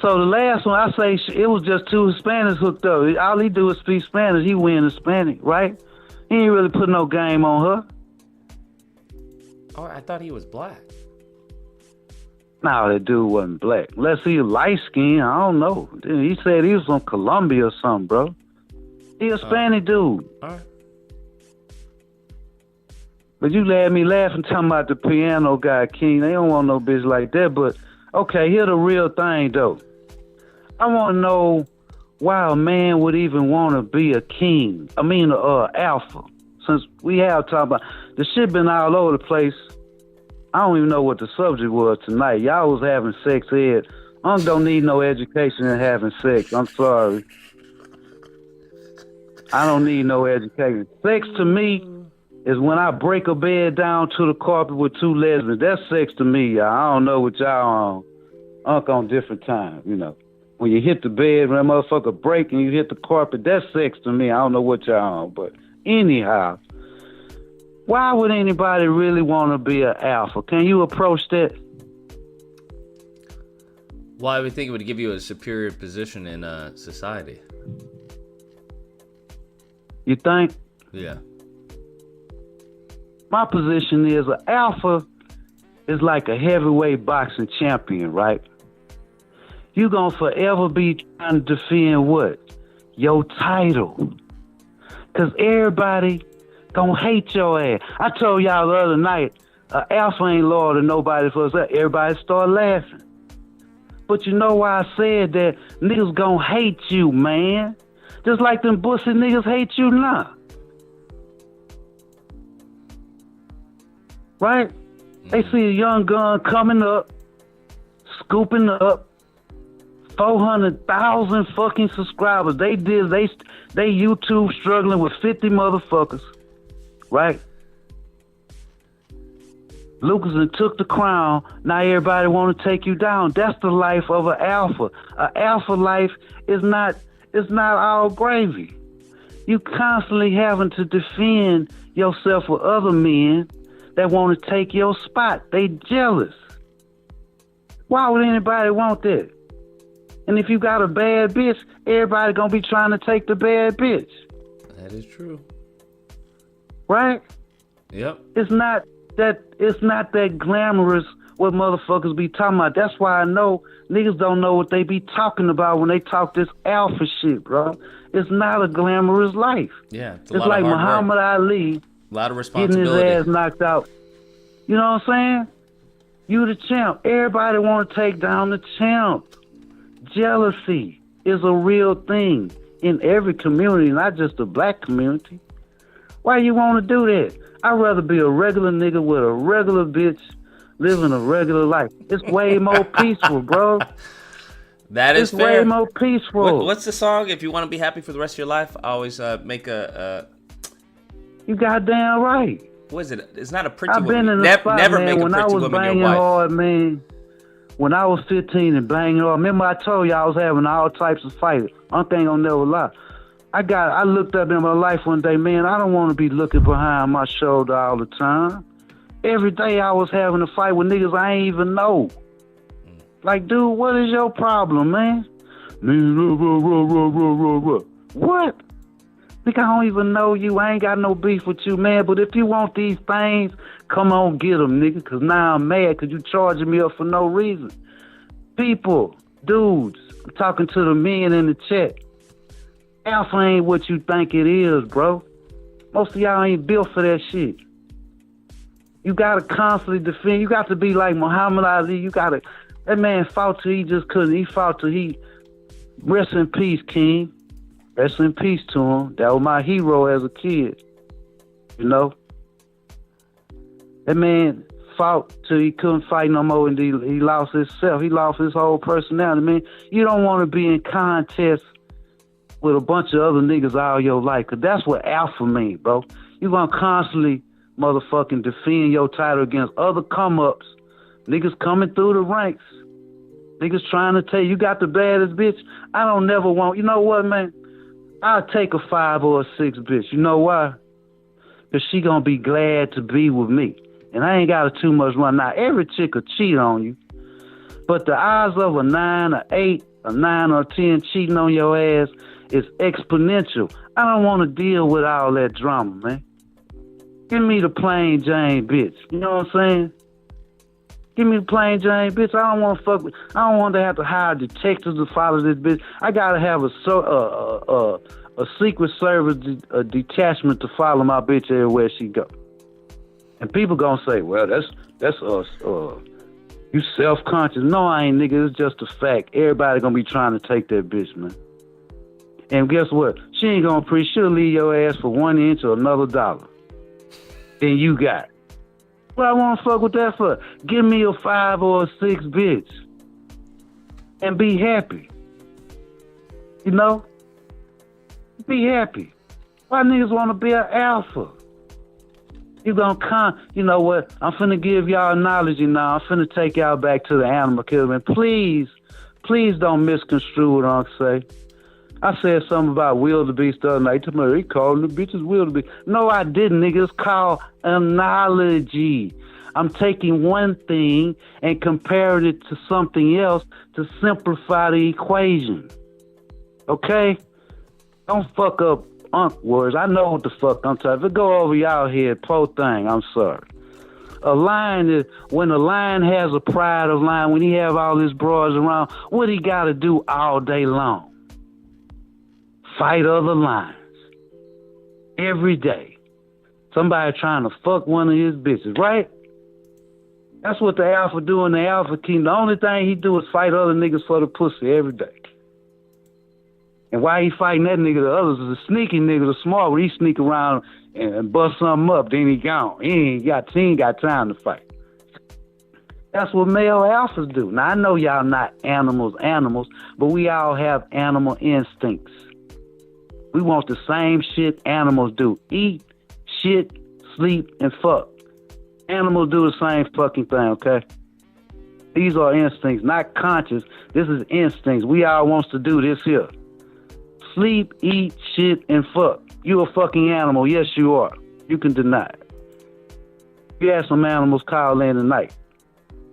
So the last one, I say it was just two Hispanics hooked up. All he do is speak Spanish. He win Hispanic, right? He ain't really put no game on her. Oh, I thought he was black. No, that dude wasn't black. Unless he light skinned, I don't know. He said he was from Colombia or something, bro. He a Spanish dude. All right. But you had me laughing talking about the piano guy, King. They don't want no bitch like that. But, okay, here the real thing, though. I want to know why a man would even want to be a king. I mean, alpha. Since we have talked about... The shit been all over the place. I don't even know what the subject was tonight. Y'all was having sex ed. Unc don't need no education in having sex. I'm sorry. I don't need no education. Sex to me is when I break a bed down to the carpet with two lesbians. That's sex to me, y'all. I don't know what y'all on. Unc on different time, you know. When you hit the bed, when that motherfucker break and you hit the carpet, that's sex to me. I don't know what y'all on. But anyhow, why would anybody really want to be an alpha? Can you approach that? Well, I would think it would give you a superior position in society. You think? Yeah. My position is an alpha is like a heavyweight boxing champion, right? You gonna forever be trying to defend what? Your title. Cause everybody gonna hate your ass. I told y'all the other night, alpha ain't loyal to nobody for us. Everybody start laughing. But you know why I said that? Niggas gonna hate you, man. Just like them bussy niggas hate you now. Right? They see a young gun coming up, scooping up, 400,000 fucking subscribers. They YouTube struggling with 50 motherfuckers, right? Lucas and took the crown. Now everybody want to take you down. That's the life of an alpha. An alpha life is not all gravy. You constantly having to defend yourself with other men that want to take your spot. They jealous. Why would anybody want that? And if you got a bad bitch, everybody gonna be trying to take the bad bitch. That is true. Right? Yep. It's not that glamorous what motherfuckers be talking about. That's why I know niggas don't know what they be talking about when they talk this alpha shit, bro. It's not a glamorous life. Yeah, it's like Muhammad Ali. A lot of getting responsibility. his ass knocked out. You know what I'm saying? You the champ. Everybody want to take down the champ. Jealousy is a real thing in every community, not just the black community. Why you want to do that? I'd rather be a regular nigga with a regular bitch living a regular life. It's way more peaceful, bro. That is it's fair. way more peaceful. What's the song? If you want to be happy for the rest of your life, I always make a. You goddamn right. What is it? It's not a pretty I've woman. been in the spot, Never man, make a when I pretty was woman banging your wife. hard, man. When I was 15 and banging hard, remember I told you I was having all types of fights. One thing I'll never lie. I looked up in my life one day, man, I don't want to be looking behind my shoulder all the time. Every day I was having a fight with niggas I ain't even know. Like, dude, what is your problem, man? What? Nigga, I don't even know you. I ain't got no beef with you, man. But if you want these things, come on, get them, nigga. Because now I'm mad because you charging me up for no reason. People, dudes, I'm talking to the men in the chat. Alpha ain't what you think it is, bro. Most of y'all ain't built for that shit. You gotta constantly defend. You got to be like Muhammad Ali. That man fought till he just couldn't. He fought till he, rest in peace, King. Rest in peace to him. That was my hero as a kid. You know? That man fought till he couldn't fight no more and he lost himself. He lost his whole personality, man. You don't want to be in contest with a bunch of other niggas all your life, because that's what alpha mean, bro. You gonna constantly motherfucking defend your title against other come-ups. Niggas coming through the ranks. Niggas trying to tell you got the baddest bitch. I don't never want, you know what, man? I'll take a 5 or a 6 bitch. You know why? Because she gonna be glad to be with me. And I ain't got too much run. Now, every chick will cheat on you. But the odds of a 9, or 8, a 9 or 10 cheating on your ass is exponential. I don't want to deal with all that drama, man. Give me the plain Jane bitch. You know what I'm saying? Give me the plain Jane bitch. I don't want to fuck with. I don't want to have to hire detectives to follow this bitch. I gotta have a Secret Service detachment to follow my bitch everywhere she go. And people gonna say, well, that's us. You self-conscious. No, I ain't, nigga. It's just a fact. Everybody gonna be trying to take that bitch, man. And guess what? She ain't gonna she'll leave your ass for 1 inch or another dollar. Then you got. What I want to fuck with that for? Give me a 5 or a 6 bitch. And be happy. You know? Be happy. Why niggas want to be an alpha? You you know what? I'm finna give y'all analogy now. I'm finna take y'all back to the animal kingdom. And please don't misconstrue what I'm saying. I said something about wildebeest the other night. He calling the bitches wildebeest. No, I didn't, nigga. It's called analogy. I'm taking one thing and comparing it to something else to simplify the equation. Okay? Don't fuck up words. I know what the fuck I'm talking. If it go over y'all head, po thing, I'm sorry. A lion is, when a lion has a pride of lion, when he have all his broads around, what he gotta do all day long? Fight other lions. Every day. Somebody trying to fuck one of his bitches, right? That's what the alpha do in the alpha kingdom. The only thing he do is fight other niggas for the pussy every day. And why he fighting that nigga, the others is a sneaky nigga, the smart one. He sneak around and bust something up, then he gone. He ain't got time to fight. That's what male alphas do. Now, I know y'all not animals, but we all have animal instincts. We want the same shit animals do. Eat, shit, sleep, and fuck. Animals do the same fucking thing, okay? These are instincts, not conscious. This is instincts. We all wants to do this here. Sleep, eat, shit, and fuck. You a fucking animal. Yes, you are. You can deny it. You had some animals call in tonight,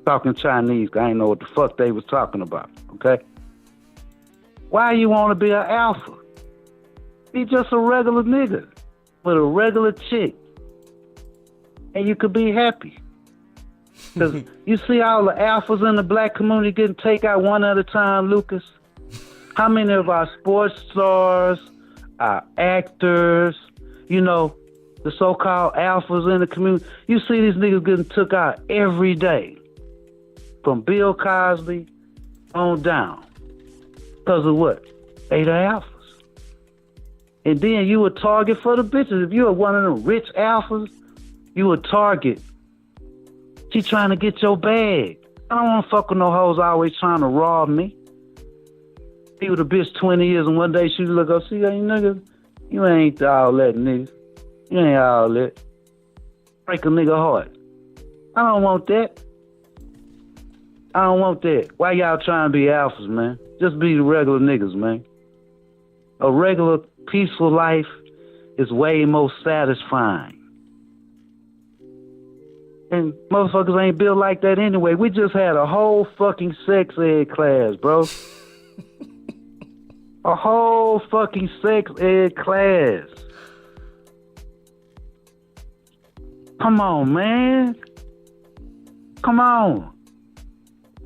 talking Chinese. I didn't know what the fuck they was talking about, okay? Why you want to be an alpha? Be just a regular nigga with a regular chick, and you could be happy. Because you see all the alphas in the black community getting taken out one at a time, Lucas? How many of our sports stars, our actors, you know, the so-called alphas in the community, you see these niggas getting took out every day. From Bill Cosby on down. Because of what? They the alphas. And then you a target for the bitches. If you are one of them rich alphas, you a target. She trying to get your bag. I don't want to fuck with no hoes always trying to rob me. Be with a bitch 20 years and one day she look up, see, you nigga, you ain't all that, nigga. You ain't all that. Break a nigga heart. I don't want that. I don't want that. Why y'all trying to be alphas, man? Just be the regular niggas, man. A regular, peaceful life is way more satisfying. And motherfuckers ain't built like that anyway. We just had a whole fucking sex ed class, bro. A whole fucking sex ed class. Come on, man. Come on.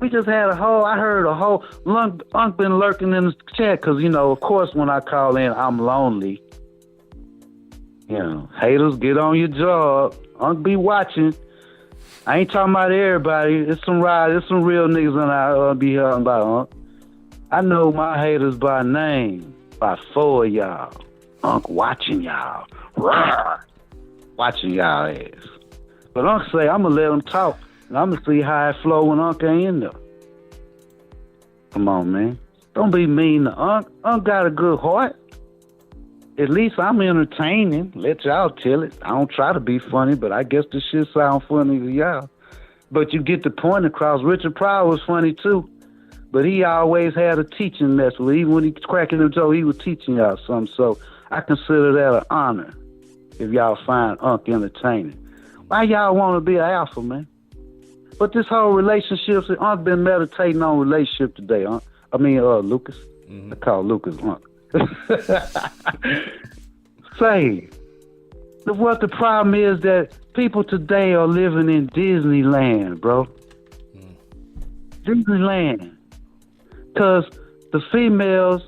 We just had I heard a whole, Unc been lurking in the chat because, you know, of course, when I call in, I'm lonely. You know, haters, get on your job. Unc be watching. I ain't talking about everybody. It's some real niggas in our be hearing about, Unc. I know my haters by name, by 4 of y'all. Unc watching y'all. Rawr. Watching y'all ass. But Unc say, I'm going to let them talk. And I'm going to see how it flow when Unc ain't in there. Come on, man. Don't be mean to Unc. Unc got a good heart. At least I'm entertaining. Let y'all tell it. I don't try to be funny, but I guess the shit sound funny to y'all. But you get the point across. Richard Pryor was funny too. But he always had a teaching message. Even when he was cracking the joke, he was teaching y'all something. So I consider that an honor if y'all find Unc entertaining. Why y'all want to be an alpha, man? But this whole relationship, Unc been meditating on relationship today, Unc. Lucas. Mm-hmm. I call Lucas Unc. Say, what the problem is that people today are living in Disneyland, bro. Disneyland. Because the females,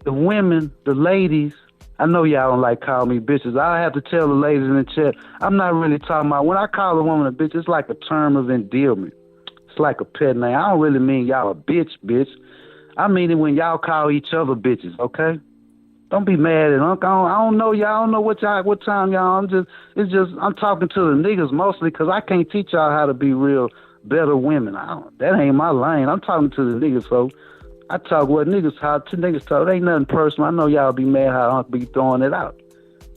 the women, the ladies, I know y'all don't like call me bitches. I have to tell the ladies in the chat, I'm not really talking about, when I call a woman a bitch, it's like a term of endearment. It's like a pet name. I don't really mean y'all a bitch. I mean it when y'all call each other bitches, okay? Don't be mad at Uncle. I don't know y'all. I don't know what time y'all. I'm talking to the niggas mostly because I can't teach y'all how to be real better women. That ain't my lane. I'm talking to the niggas, so I talk what niggas how to niggas talk. It ain't nothing personal. I know y'all be mad how Unc be throwing it out.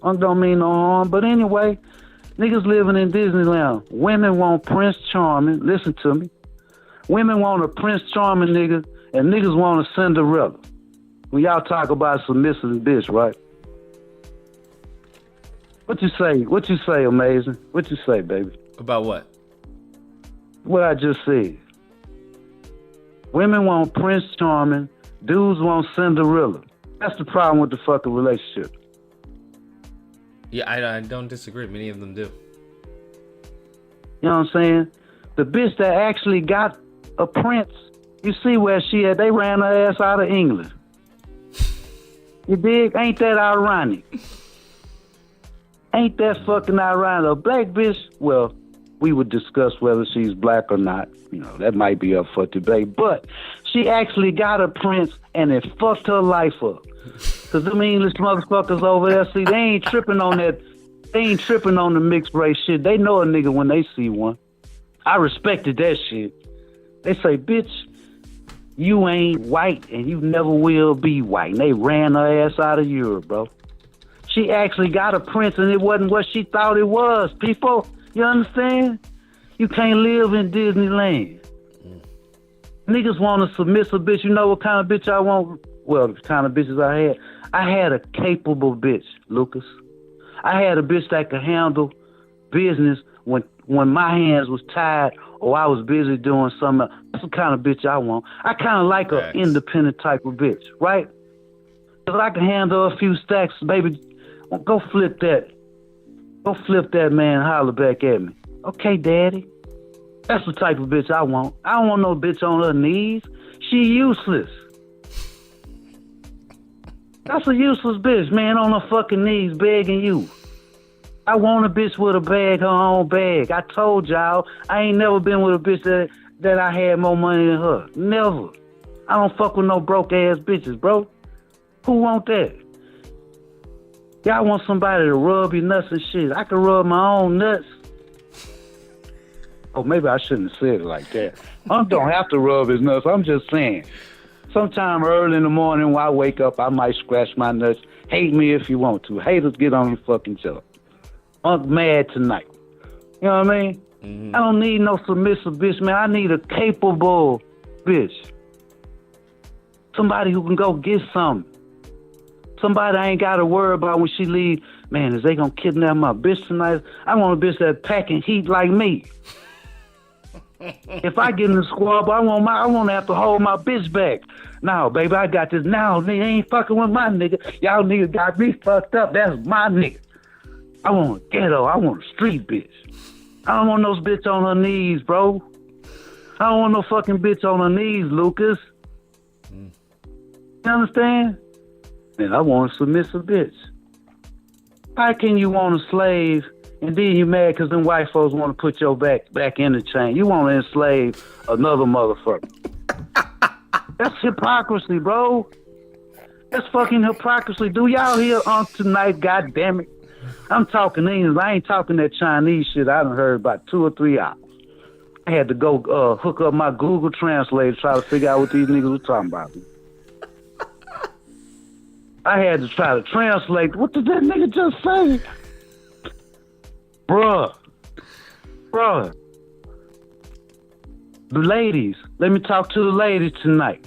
Unc don't mean no harm, but anyway, niggas living in Disneyland. Women want Prince Charming. Listen to me. Women want a Prince Charming nigga, and niggas want a Cinderella. When y'all talk about submissive bitch, right? What you say? What you say, Amazing? What you say, baby? About what? What I just said. Women want Prince Charming. Dudes want Cinderella. That's the problem with the fucking relationship. Yeah, I don't disagree. Many of them do. You know what I'm saying? The bitch that actually got a prince, you see where she at. They ran her ass out of England. You dig? Ain't that ironic? Ain't that fucking ironic? A black bitch, well, we would discuss whether she's black or not. You know, that might be up for debate. But she actually got a prince and it fucked her life up. Because them English motherfuckers over there, see, they ain't tripping on that. They ain't tripping on the mixed race shit. They know a nigga when they see one. I respected that shit. They say, bitch, you ain't white and you never will be white. And they ran her ass out of Europe, bro. She actually got a prince and it wasn't what she thought it was, people. You understand? You can't live in Disneyland. Niggas want a submissive bitch. You know what kind of bitch I want? Well, the kind of bitches I had. I had a capable bitch, Lucas. I had a bitch that could handle business when my hands was tied or I was busy doing something. That's the kind of bitch I want. I kind of like an independent type of bitch, right? If I can handle a few stacks, baby, go flip that. Go flip that, man, holler back at me. Okay, daddy. That's the type of bitch I want. I don't want no bitch on her knees. She useless. That's a useless bitch, man, on her fucking knees begging you. I want a bitch with a bag, her own bag. I told y'all, I ain't never been with a bitch that I had more money than her. Never. I don't fuck with no broke ass bitches, bro. Who want that? Y'all want somebody to rub your nuts and shit. I can rub my own nuts. Oh, maybe I shouldn't have said it like that. I don't have to rub his nuts. I'm just saying. Sometime early in the morning when I wake up, I might scratch my nuts. Hate me if you want to. Haters, get on your fucking job. I'm mad tonight. You know what I mean? Mm-hmm. I don't need no submissive bitch, man. I need a capable bitch. Somebody who can go get something. Somebody I ain't got to worry about when she leave. Man, is they going to kidnap my bitch tonight? I want a bitch that's packing heat like me. If I get in the squad, I want to have to hold my bitch back. Now, baby, I got this. Now, nigga ain't fucking with my nigga. Y'all niggas got me fucked up. That's my nigga. I want a ghetto. I want a street bitch. I don't want those bitch on her knees, bro. I don't want no fucking bitch on her knees, Lucas. You understand? And I want a submissive bitch. How can you want a slave and then you mad because them white folks want to put your back in the chain? You want to enslave another motherfucker. That's hypocrisy, bro. That's fucking hypocrisy. Do y'all hear tonight, goddammit? I'm talking English. I ain't talking that Chinese shit I done heard about 2 or 3 hours. I had to go hook up my Google Translate to try to figure out what these niggas were talking about. I had to try to translate. What did that nigga just say? Bruh. The ladies. Let me talk to the ladies tonight.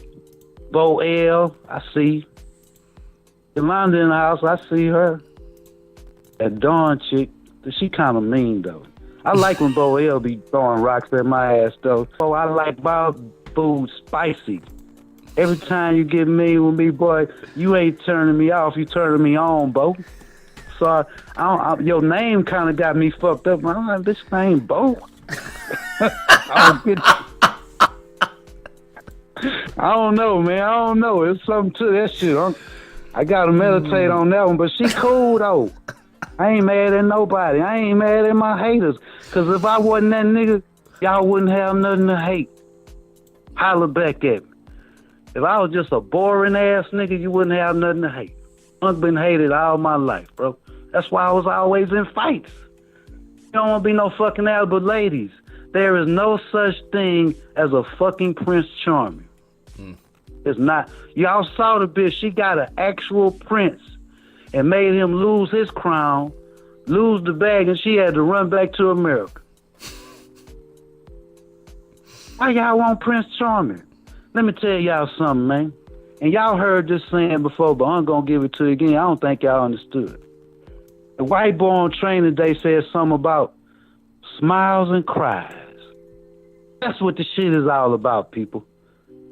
Bo L, I see. Yolanda in the house, I see her. That Dawn chick, she kind of mean, though. I like when Bo L be throwing rocks at my ass, though. Oh, I like my food spicy. Every time you get mean with me, boy, you ain't turning me off. You turning me on, Bo. So your name kind of got me fucked up. I'm like, this name Bo. I don't know, man. I don't know. It's something to that shit. I gotta meditate on that one. But she cool though. I ain't mad at nobody. I ain't mad at my haters. Cause if I wasn't that nigga, y'all wouldn't have nothing to hate. Holler back at me. If I was just a boring ass nigga, you wouldn't have nothing to hate. I've been hated all my life, bro. That's why I was always in fights. You don't want to be no fucking ass, but ladies, there is no such thing as a fucking Prince Charming. It's not. Y'all saw the bitch. She got an actual prince and made him lose his crown, lose the bag, and she had to run back to America. Why y'all want Prince Charming? Let me tell y'all something, man. And y'all heard this saying before, but I'm going to give it to you again. I don't think y'all understood. The white boy on training day said something about smiles and cries. That's what the shit is all about, people.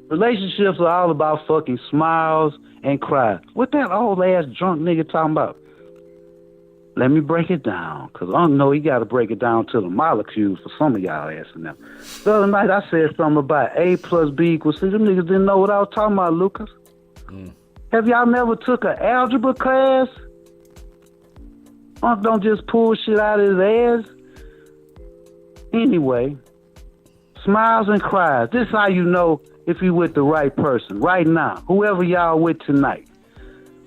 Relationships are all about fucking smiles and cries. What that old ass drunk nigga talking about? Let me break it down, because I know he got to break it down to the molecules for some of y'all asking them. The other night I said something about A plus B equals C. Them niggas didn't know what I was talking about, Lucas. Have y'all never took an algebra class? Don't just pull shit out of his ass. Anyway, smiles and cries. This is how you know if you with the right person. Right now, whoever y'all with tonight,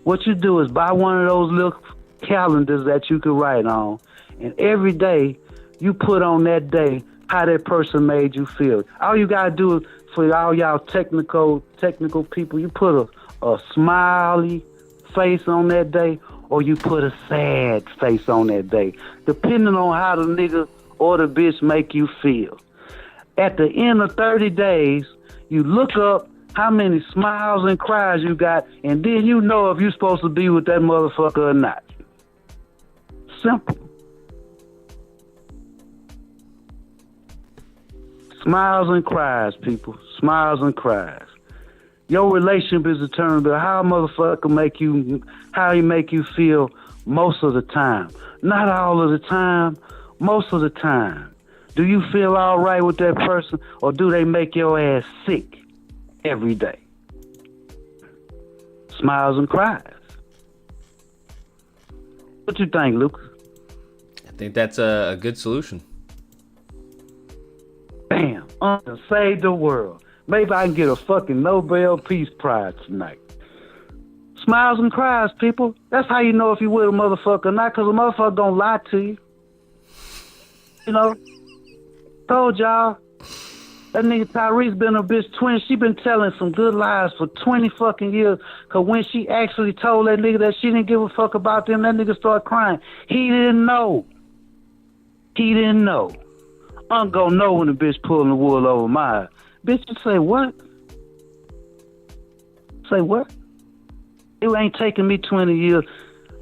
what you do is buy one of those little calendars that you can write on, and every day you put on that day how that person made you feel. All you gotta do is, for all y'all technical people, you put a smiley face on that day, or you put a sad face on that day, depending on how the nigga or the bitch make you feel. At the end of 30 days, you look up how many smiles and cries you got, and then you know if you're supposed to be with that motherfucker or not. Simple. Smiles and cries, people. Smiles and cries. Your relationship is determined by how a motherfucker how he make you feel most of the time. Not all of the time, most of the time. Do you feel all right with that person, or do they make your ass sick every day? Smiles and cries. What you think, Lucas? I think that's a good solution. Damn, save the world. Maybe I can get a fucking Nobel Peace Prize tonight. Smiles and cries, people. That's how you know if you with a motherfucker or not, because a motherfucker don't lie to you. You know? Told y'all. That nigga Tyrese been a bitch twin. She been telling some good lies for 20 fucking years. Cause when she actually told that nigga that she didn't give a fuck about them, that nigga started crying. He didn't know. He didn't know. I'm gonna know when the bitch pulling the wool over my eyes. Bitch, you say what? Say what? It ain't taking me 20 years.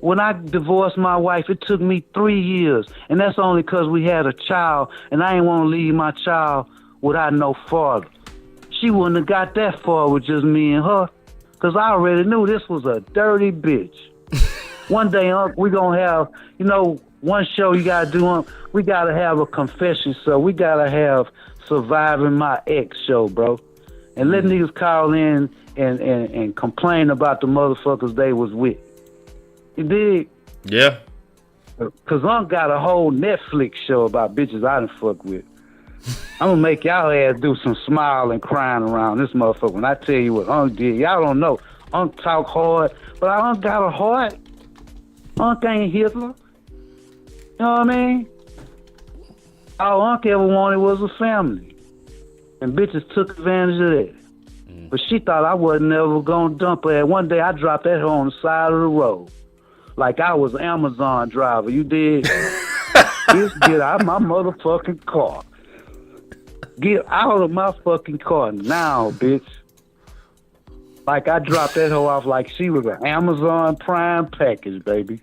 When I divorced my wife, it took me 3 years. And that's only because we had a child, and I ain't want to leave my child without no father. She wouldn't have got that far with just me and her, because I already knew this was a dirty bitch. One day, we going to have, one show you got to do, we got to have a confession show. We got to have Surviving My Ex show, bro. And let niggas call in and complain about the motherfuckers they was with. You dig? Yeah. Because got a whole Netflix show about bitches I done fuck with. I'm going to make y'all ass do some smile and crying around this motherfucker. When I tell you what did, y'all don't know. Talk hard, but I got a heart. Ain't Hitler. You know what I mean? All ever wanted was a family. And bitches took advantage of that. But she thought I wasn't never going to dump her. One day I dropped that her on the side of the road. Like I was an Amazon driver. You did? Bitch, get out of my motherfucking car. Get out of my fucking car now, bitch. Like I dropped that hoe off like she was an Amazon Prime package, baby.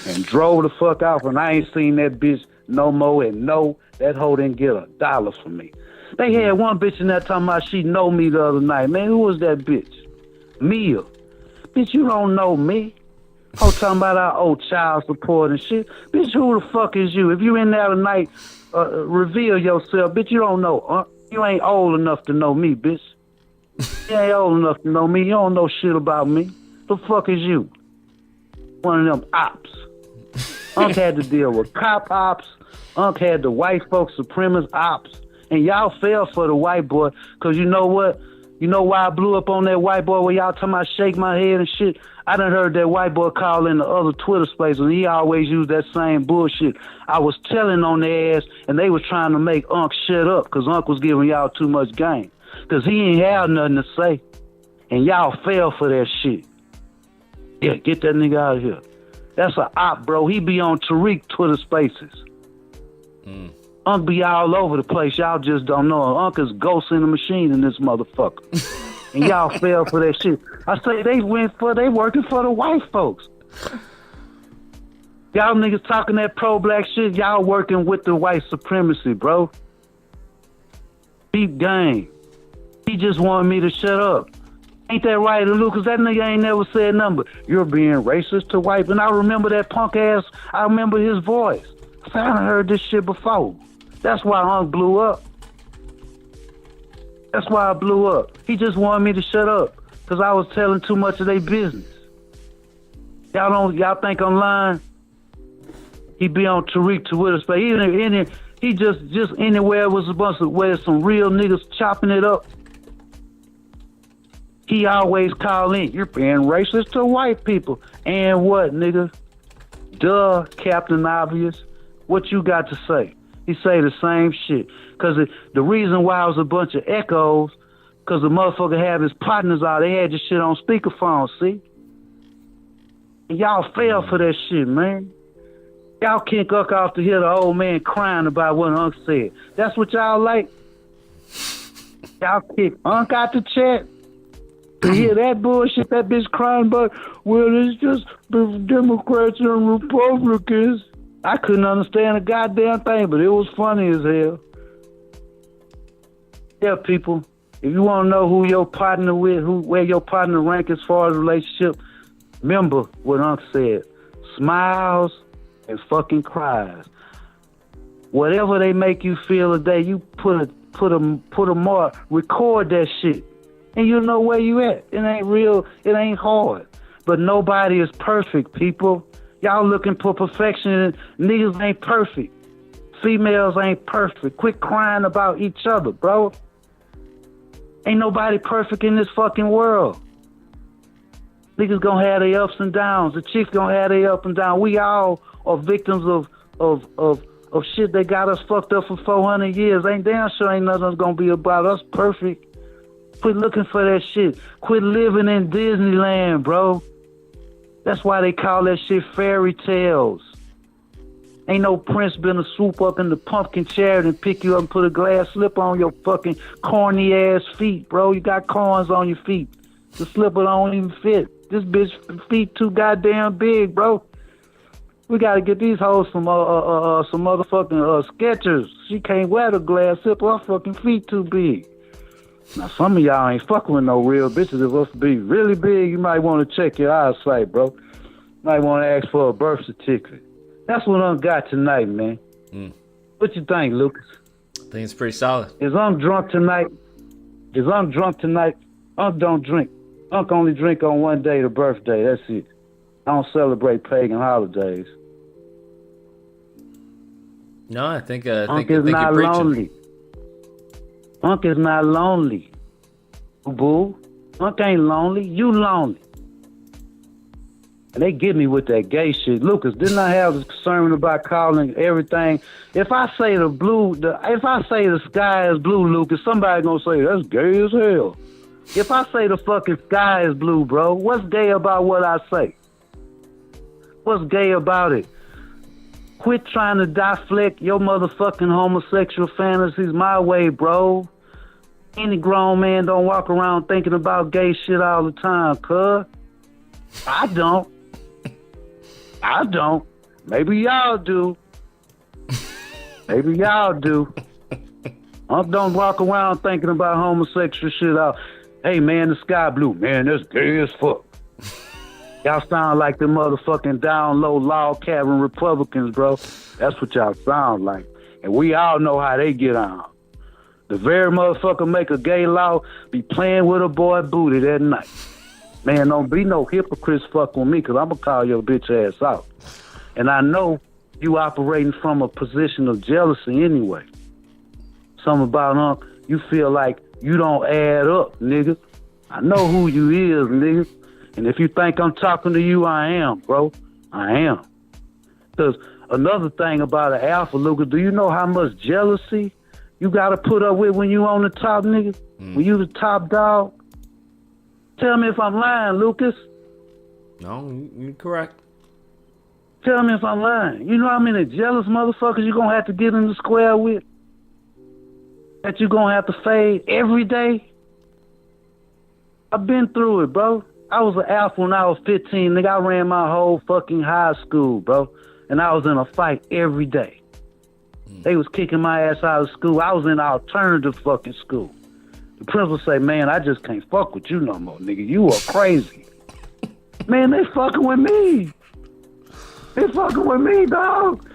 And drove the fuck off, and I ain't seen that bitch no more, and no, that hoe didn't get $1 from me. They had one bitch in there talking about she know me the other night. Man, who was that bitch? Mia. Bitch, you don't know me. Hoe talking about our old child support and shit. Bitch, who the fuck is you? If you in there tonight, reveal yourself. Bitch, you don't know. You ain't old enough to know me, bitch. You ain't old enough to know me. You don't know shit about me. The fuck is you? One of them ops. Had to deal with cop ops. Had the white folks supremacist ops. And y'all fell for the white boy. Because you know what? You know why I blew up on that white boy where y'all talking about shake my head and shit? I done heard that white boy call in the other Twitter space, and he always used that same bullshit. I was telling on their ass, and they was trying to make shut up because was giving y'all too much game. Because he ain't have nothing to say. And y'all fell for that shit. Yeah, get that nigga out of here. That's a op, bro. He be on Tariq Twitter spaces. Be all over the place. Y'all just don't know. Is ghost in the machine in this motherfucker. And y'all fell for that shit. I say they working for the white folks. Y'all niggas talking that pro-black shit, y'all working with the white supremacy, bro. Deep game. He just wanted me to shut up. Ain't that right, Lucas? That nigga ain't never said nothing but, you're being racist to white. And I remember that punk ass, I remember his voice. I said, I done heard this shit before. That's why blew up. That's why I blew up. He just wanted me to shut up because I was telling too much of their business. Y'all think I'm lying? He be on Tariq Twitter space. He just anywhere it was a bunch of where some real niggas chopping it up. He always call in, you're being racist to white people. And what, nigga? Duh, Captain Obvious. What you got to say? He say the same shit. Because the reason why it was a bunch of echoes, because the motherfucker had his partners out. They had this shit on speakerphone, see? And y'all fell for that shit, man. Y'all can't go off to hear the old man crying about what Unc said. That's what y'all like? Y'all kick Unc out the chat to hear that bullshit that bitch crying about, well, it's just the Democrats and Republicans. I couldn't understand a goddamn thing, but it was funny as hell. Yeah, people, if you want to know who your partner with, where your partner rank as far as relationship, remember what Unc said. Smiles and fucking cries. Whatever they make you feel today, you put a mark, record that shit, and you'll know where you at. It ain't real, it ain't hard. But nobody is perfect, people. Y'all looking for perfection, and niggas ain't perfect. Females ain't perfect. Quit crying about each other, bro. Ain't nobody perfect in this fucking world. Niggas gonna have their ups and downs. The chicks gonna have their up and down. We all are victims of shit that got us fucked up for 400 years. Ain't damn sure ain't nothing gonna be about us perfect. Quit looking for that shit. Quit living in Disneyland, bro. That's why they call that shit fairy tales. Ain't no prince been to swoop up in the pumpkin chariot and pick you up and put a glass slipper on your fucking corny ass feet, bro. You got corns on your feet. The slipper don't even fit. This bitch feet too goddamn big, bro. We gotta get these hoes some motherfucking Skechers. She can't wear the glass slipper. Her fucking feet too big. Now some of y'all ain't fucking with no real bitches. If us be really big, you might want to check your eyesight, bro. Might want to ask for a birth certificate. That's what I got tonight, man. What you think, Lucas? I think it's pretty solid. Is Unc drunk tonight? Unc don't drink. Unc only drink on one day, the birthday. That's it. I don't celebrate pagan holidays. No, I think Unc is not lonely. Unc is not lonely. Boo. Unc ain't lonely. You lonely. And they get me with that gay shit. Lucas, didn't I have a concern about calling everything? If I say the sky is blue, Lucas, somebody gonna say that's gay as hell. If I say the fucking sky is blue, bro, what's gay about what I say? What's gay about it? Quit trying to deflect your motherfucking homosexual fantasies my way, bro. Any grown man don't walk around thinking about gay shit all the time, cuz. I don't. Maybe y'all do. Unc don't walk around thinking about homosexual shit out. Hey, man, the sky blue. Man, that's gay as fuck. Y'all sound like the motherfucking down low log cabin Republicans, bro. That's what y'all sound like. And we all know how they get on. The very motherfucker make a gay law, be playing with a boy booty that night. Man, don't be no hypocrites fuck with me, because I'm going to call your bitch ass out. And I know you operating from a position of jealousy anyway. Something about Unc, you feel like you don't add up, nigga. I know who you is, nigga. And if you think I'm talking to you, I am, bro. I am. Because another thing about an alpha, Lucas, do you know how much jealousy you got to put up with when you on the top, nigga? When you the top dog? Tell me if I'm lying, Lucas. No, you're correct. Tell me if I'm lying. You know how many jealous motherfuckers you're going to have to get in the square with? That you're going to have to fade every day? I've been through it, bro. I was an alpha when I was 15, nigga. I ran my whole fucking high school, bro. And I was in a fight every day. They was kicking my ass out of school. I was in alternative fucking school. The principal say, man, I just can't fuck with you no more, nigga. You are crazy. Man, they fucking with me. They fucking with me, dog.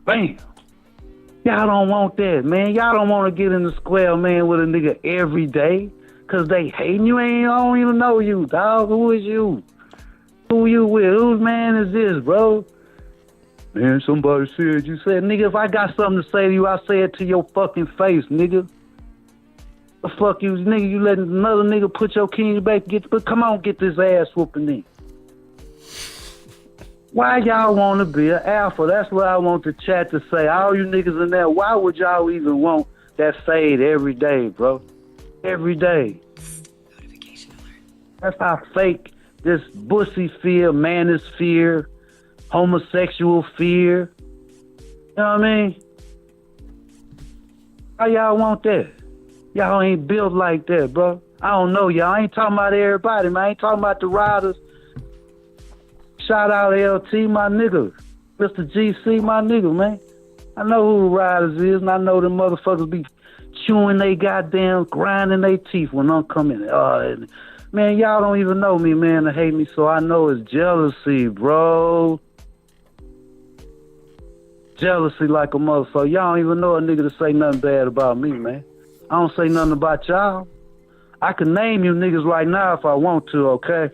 Bam. Y'all don't want that, man. Y'all don't want to get in the square, man, with a nigga every day. Because they hating you. I don't even know you, dog. Who is you? Who you with? Whose man is this, bro? Man, somebody said you said, nigga, if I got something to say to you, I say it to your fucking face, nigga. The fuck you, nigga, you letting another nigga put your king back, but come on, get this ass whooping in. Why y'all want to be an alpha? That's what I want the chat to say. All you niggas in there, why would y'all even want that fade every day, bro? Every day. That's how fake this bussy fear, manosphere, homosexual fear. You know what I mean? How y'all want that? Y'all ain't built like that, bro. I don't know, y'all. I ain't talking about everybody, man. I ain't talking about the riders. Shout out LT, my nigga. Mr. GC, my nigga, man. I know who the riders is, and I know them motherfuckers be chewing they goddamn, grinding their teeth when I'm coming. Man, y'all don't even know me, man, to hate me, so I know it's jealousy, bro. Jealousy like a motherfucker. Y'all don't even know a nigga to say nothing bad about me, man. I don't say nothing about y'all. I can name you niggas right now if I want to, okay?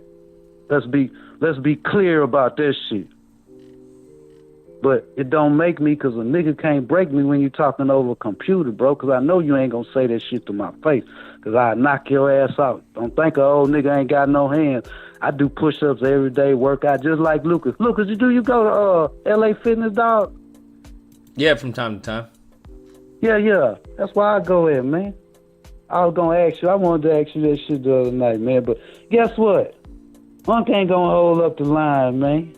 Let's be clear about this shit. But it don't make me, because a nigga can't break me when you talking over a computer, bro, because I know you ain't gonna say that shit to my face, because I knock your ass out. Don't think an old nigga ain't got no hands. I do push-ups every day, work out just like Lucas. Lucas, you go to LA Fitness, dog? Yeah, from time to time. Yeah. That's why I go in, man. I was gonna ask you. I wanted to ask you that shit the other night, man. But guess what? Unk ain't gonna hold up the line, man.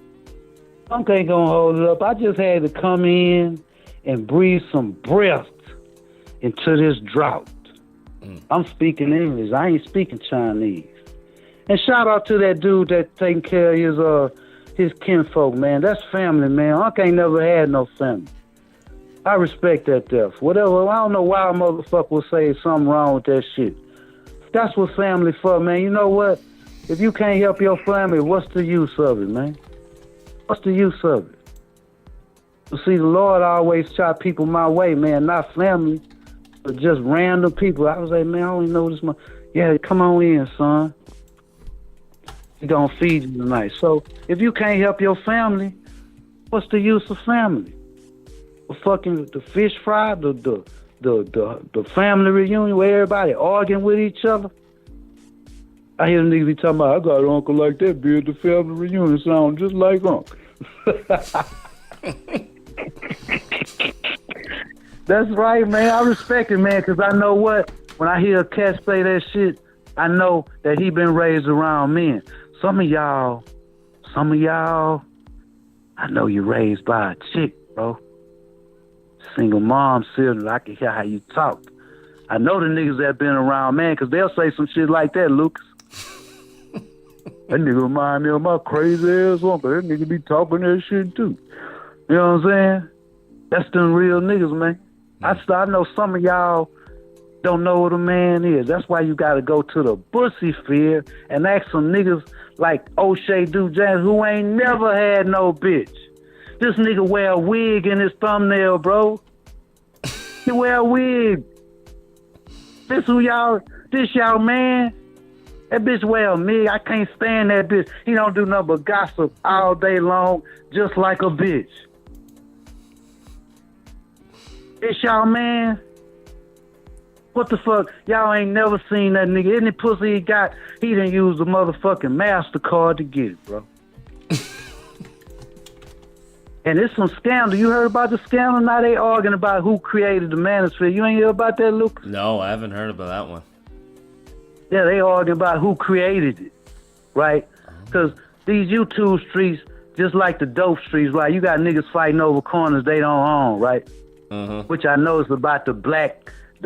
Unk ain't gonna hold it up. I just had to come in and breathe some breath into this drought. I'm speaking English. I ain't speaking Chinese. And shout out to that dude that taking care of his kinfolk, man. That's family, man. Unk ain't never had no family. I respect that death. Whatever. I don't know why a motherfucker will say something wrong with that shit. That's what family for, man. You know what? If you can't help your family, what's the use of it, man? What's the use of it? You see, the Lord always chop people my way, man. Not family, but just random people. I was like, man, I don't even know this man. Yeah, come on in, son. He gonna feed you tonight. So if you can't help your family, what's the use of family? The fish fry, the family reunion where everybody arguing with each other. I hear the niggas be talking about, I got an uncle like that, be at the family reunion, sound just like uncle. That's right, man. I respect it, man, because I know what? When I hear a cat say that shit, I know that he been raised around men. Some of y'all, I know you raised by a chick, bro. Single mom, children, I can hear how you talk. I know the niggas that been around, man, because they'll say some shit like that, Lucas. That nigga remind me of my crazy ass uncle. That nigga be talking that shit too. You know what I'm saying? That's them real niggas, man. I know some of y'all don't know what a man is. That's why you gotta go to the bussy sphere and ask some niggas like O'Shea Duke James who ain't never had no bitch. This nigga wear a wig in his thumbnail, bro. He wear a wig. This y'all man. That bitch wear a wig. I can't stand that bitch. He don't do nothing but gossip all day long, just like a bitch. This y'all man. What the fuck? Y'all ain't never seen that nigga. Any pussy he got, he done use the motherfucking MasterCard to get it, bro. And it's some scandal. You heard about the scandal? Now they arguing about who created the Manosphere. You ain't hear about that, Luke? No, I haven't heard about that one. Yeah, they arguing about who created it, right? Because these YouTube streets, just like the dope streets, right? You got niggas fighting over corners they don't own, right? Which I know is about the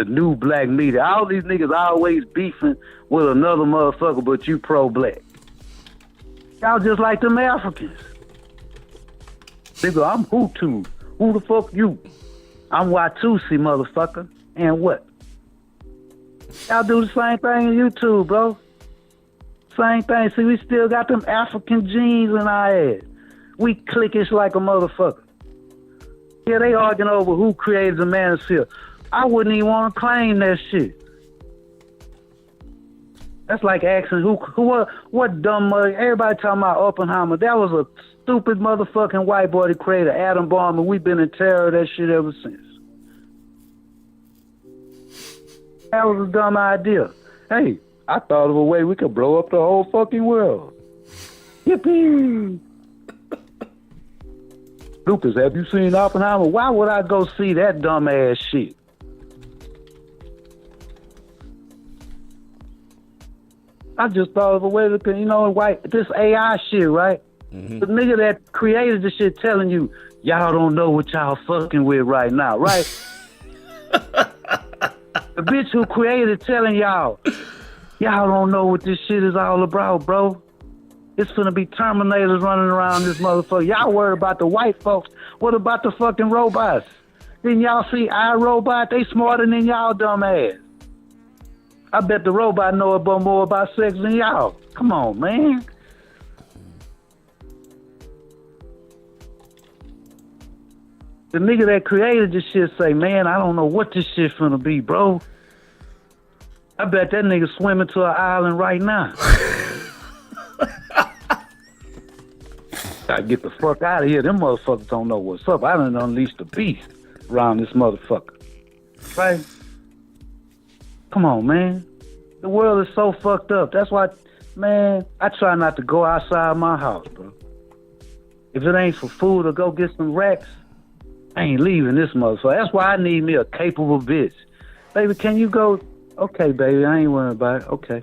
new black media. All these niggas always beefing with another motherfucker, but you pro-black. Y'all just like them Africans. Nigga, I'm Hutu. Who the fuck you? I'm Watusi, motherfucker. And what? Y'all do the same thing on YouTube, bro. Same thing. See, we still got them African genes in our head. We cliquish like a motherfucker. Yeah, they arguing over who created the Manosphere. I wouldn't even want to claim that shit. That's like asking what dumb mother. Everybody talking about Oppenheimer. That was a stupid motherfucking white boy that created an atom bomb, and we've been in terror of that shit ever since. That was a dumb idea. Hey, I thought of a way we could blow up the whole fucking world. Yippee! Lucas, have you seen Oppenheimer? Why would I go see that dumbass shit? I just thought of a way to, this AI shit, right? Mm-hmm. The nigga that created the shit telling you, y'all don't know what y'all fucking with right now, right? The bitch who created telling y'all don't know what this shit is all about, bro. It's gonna be Terminators running around this motherfucker. Y'all worry about the white folks. What about the fucking robots? Didn't y'all see iRobot? They smarter than y'all dumb ass. I bet the robot know more about sex than y'all. Come on, man. The nigga that created this shit say, man, I don't know what this shit finna be, bro. I bet that nigga swimming to an island right now. Gotta get the fuck out of here. Them motherfuckers don't know what's up. I done unleashed the beast around this motherfucker. Right? Come on, man. The world is so fucked up. That's why, man, I try not to go outside my house, bro. If it ain't for food or go get some racks, I ain't leaving this motherfucker. That's why I need me a capable bitch. Baby, can you go? Okay, baby, I ain't worried about it. Okay.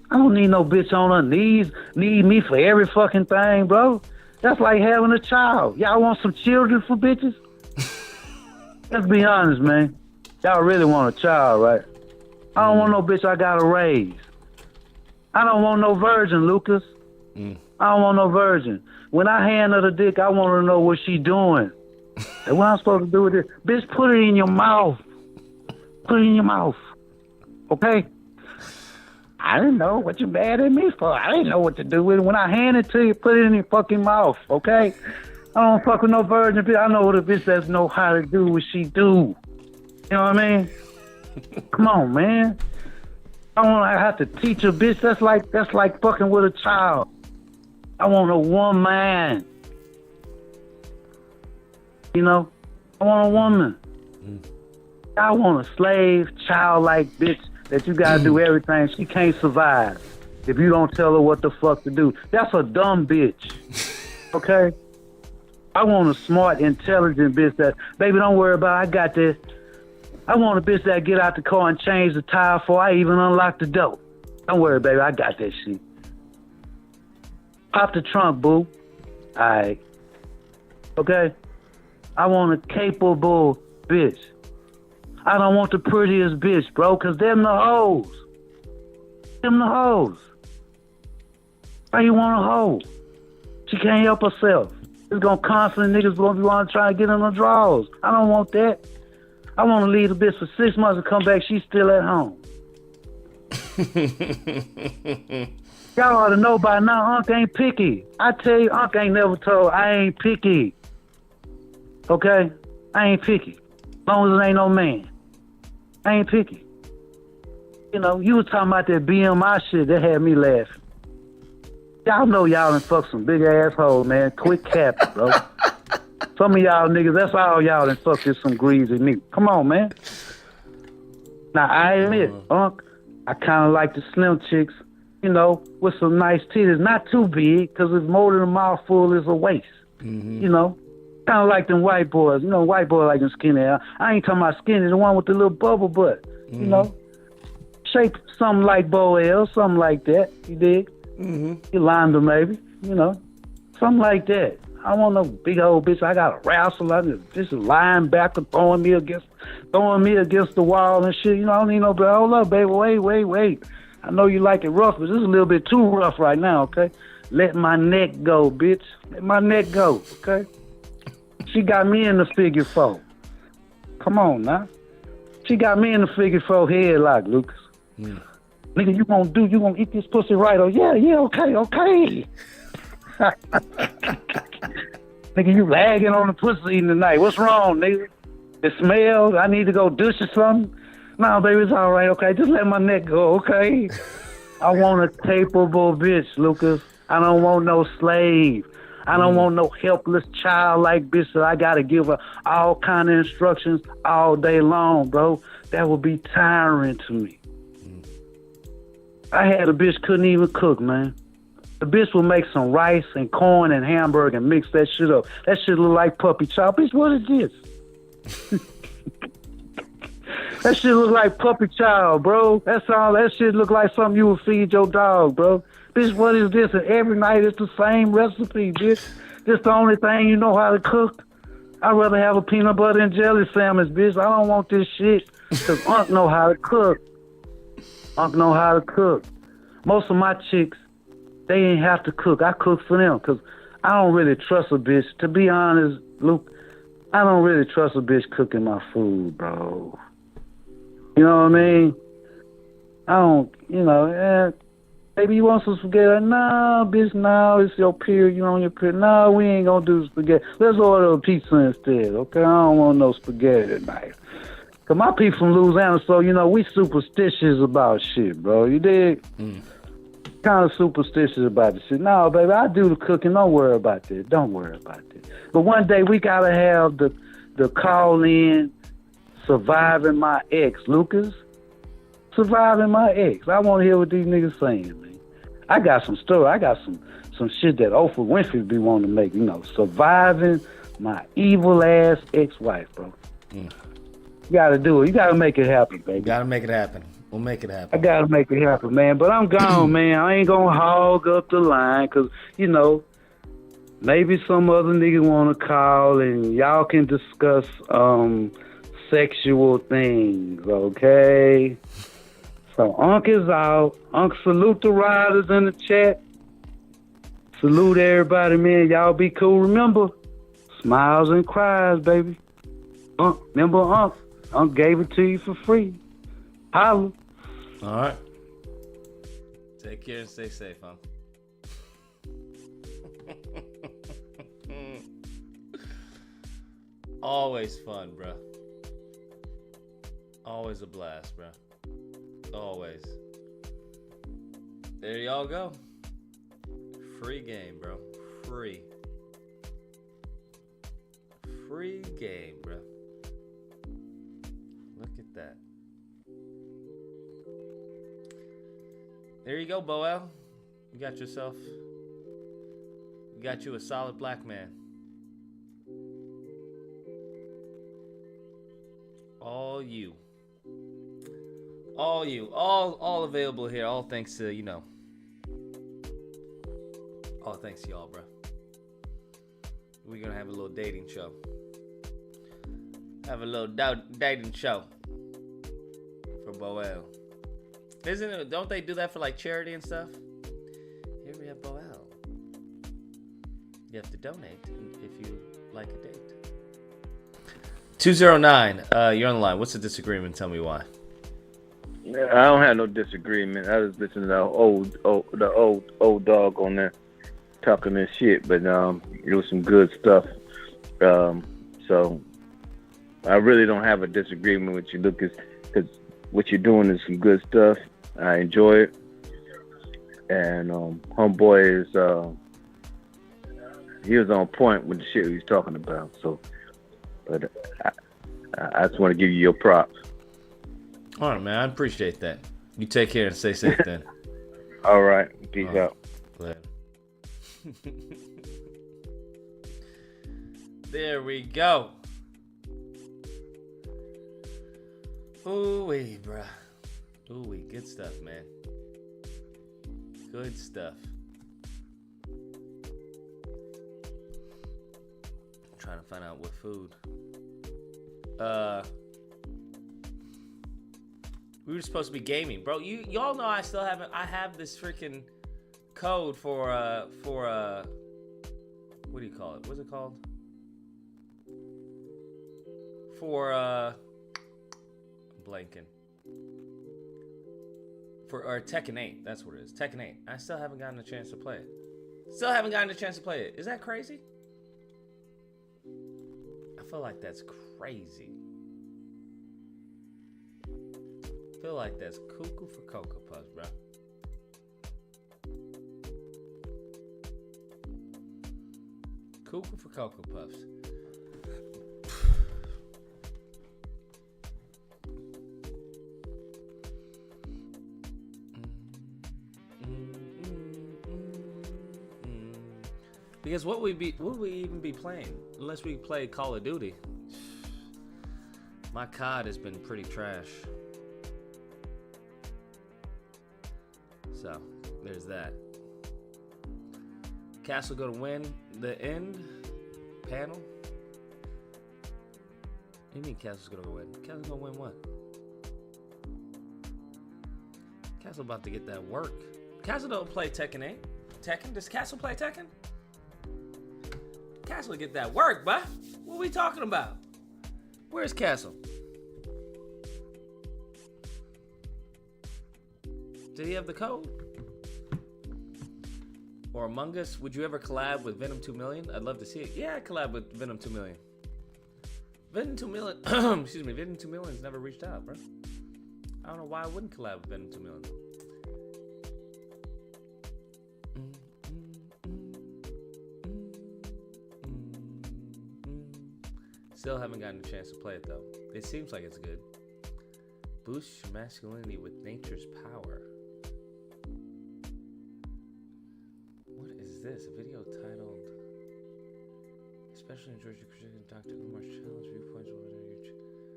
I don't need no bitch on her knees, need me for every fucking thing, bro. That's like having a child. Y'all want some children for bitches? Let's be honest, man. Y'all really want a child, right? I don't want no bitch I gotta raise. I don't want no virgin, Lucas. I don't want no virgin. When I hand her the dick, I want her to know what she doing. And what I'm supposed to do with it? Bitch, put it in your mouth. Put it in your mouth. Okay? I didn't know what you mad at me for. I didn't know what to do with it. When I hand it to you, put it in your fucking mouth, okay? I don't fuck with no virgin bitch. I know what a bitch that know how to do what she do. You know what I mean? Come on, man. I don't want to have to teach a bitch. That's like fucking with a child. I want a woman. You know? I want a woman. I want a slave, childlike bitch that you gotta do everything. She can't survive if you don't tell her what the fuck to do. That's a dumb bitch. Okay? I want a smart, intelligent bitch that, baby, don't worry about it. I got this. I want a bitch that get out the car and change the tire before I even unlock the door. Don't worry, baby. I got that shit. Pop the trunk, boo. All right. Okay? I want a capable bitch. I don't want the prettiest bitch, bro, because them the hoes. Them the hoes. Why you want a hoe? She can't help herself. It's gonna constantly niggas gonna be wanting to try to get in the drawers. I don't want that. I want to leave the bitch for 6 months and come back, she's still at home. Y'all ought to know by now, Unc ain't picky. I tell you, Unc ain't never told I ain't picky. Okay? I ain't picky. As long as it ain't no man. I ain't picky. You know, you was talking about that BMI shit, that had me laughing. Y'all know y'all done fuck some big assholes, man. Quick cap, bro. Some of y'all niggas, that's all y'all done fuck is some greasy meat. Come on, man. Now, I admit, Unc, I kind of like the slim chicks, you know, with some nice titties. Not too big, because it's more than a mouthful is a waist. You know? Kind of like them white boys. You know, white boys like them skinny. I ain't talking about skinny, the one with the little bubble butt. You know? Shape something like Boel, something like that. You dig? You lined them maybe, you know? Something like that. I want no big old bitch. I got to wrestle. This is lying back and throwing me against the wall and shit. You know, I don't need no, but hold up, baby. Wait. I know you like it rough, but this is a little bit too rough right now, okay? Let my neck go, bitch. Let my neck go, okay? She got me in the figure four. Come on now. She got me in the figure four headlock, Lucas. Nigga, you gonna eat this pussy right? Oh, yeah, okay. Nigga, you lagging on the pussy tonight. What's wrong, nigga? It smells? I need to go douche or something? No, baby, it's all right, okay? Just let my neck go, okay? I want a capable bitch, Lucas. I don't want no slave. I don't want no helpless child-like bitch that I gotta give her all kind of instructions all day long, bro. That would be tiring to me. I had a bitch couldn't even cook, man. The bitch will make some rice and corn and hamburger and mix that shit up. That shit look like puppy chow. Bitch, what is this? That shit look like puppy chow, bro. That's all. That shit look like something you would feed your dog, bro. Bitch, what is this? And every night it's the same recipe, bitch. This the only thing you know how to cook. I'd rather have a peanut butter and jelly sandwich, bitch. I don't want this shit. Because Unc know how to cook. Unc know how to cook. Most of my chicks, they ain't have to cook. I cook for them because I don't really trust a bitch. To be honest, Luke, I don't really trust a bitch cooking my food, bro. You know what I mean? I don't, maybe you want some spaghetti. No, bitch, no, it's your period. You on your period. No, we ain't gonna do spaghetti. Let's order a pizza instead, okay? I don't want no spaghetti tonight. Cause my people from Louisiana, so, we superstitious about shit, bro. You dig? Kind of superstitious about the shit. No, baby, I do the cooking. Don't worry about that. Don't worry about that. But one day we gotta have the call in surviving my ex, Lucas. Surviving my ex. I want to hear what these niggas saying, man. I got some story. I got some shit that Oprah Winfrey be wanting to make. Surviving my evil ass ex-wife, bro. You gotta do it. You gotta make it happen, baby. Gotta make it happen. We'll make it happen. I gotta make it happen, man. But I'm gone, man. I ain't gonna hog up the line, cause maybe some other nigga wanna call and y'all can discuss sexual things, okay? So Unc is out. Unc, salute the riders in the chat. Salute everybody, man. Y'all be cool. Remember, smiles and cries, baby. Unc, remember Unc? Unc gave it to you for free. Holla. All right. Take care and stay safe, huh? Always fun, bro. Always a blast, bro. Always. There y'all go. Free game, bro. Free. Free game, bro. Look at that. There you go, Boel. You got you a solid black man. All you. All available here. All thanks to, all thanks to y'all, bro. We're gonna have a little dating show. Have a little dating show for Boel. Isn't it? Don't they do that for like charity and stuff? Here we have Boel. You have to donate if you like a date. 209. You're on the line. What's the disagreement? Tell me why. I don't have no disagreement. I was listening to the old dog on there talking this shit, but it was some good stuff. So I really don't have a disagreement with you, Lucas, because what you're doing is some good stuff. I enjoy it, and homeboy is he was on point with the shit he was talking about. So, but I just want to give you your props. All right, man. I appreciate that. You take care and stay safe then. All right. Peace out. Later. There we go. Ooh-wee, bruh. Ooh-wee. Good stuff, man. Good stuff. I'm trying to find out what food. We were supposed to be gaming, bro. Y'all know I have this freaking code for what do you call it? What's it called? For blanking. For Tekken 8, that's what it is. Tekken 8. I still haven't gotten a chance to play it. Is that crazy? I feel like that's crazy. I feel like that's cuckoo for Cocoa Puffs, bro. Cuckoo for Cocoa Puffs. Because what would we even be playing unless we play Call of Duty? My COD has been pretty trash. So, there's that. Castle go to win the end panel. What do you mean Castle's gonna win? Castle's gonna win what? Castle about to get that work. Castle don't play Tekken 8. Tekken? Does Castle play Tekken? Castle get that work, bruh. What are we talking about? Where's Castle? Did he have the code? Or Among Us? Would you ever collab with Venom 2 Million? I'd love to see it. Yeah, I'd collab with Venom 2 Million. Venom 2 Million, excuse me, Venom 2 Million's never reached out, bro. I don't know why I wouldn't collab with Venom 2 Million. Still haven't gotten a chance to play it though. It seems like it's good. Boost your masculinity with nature's power. What is this? A video titled Especially enjoys your critique of Dr. Umar's challenge viewpoints whether you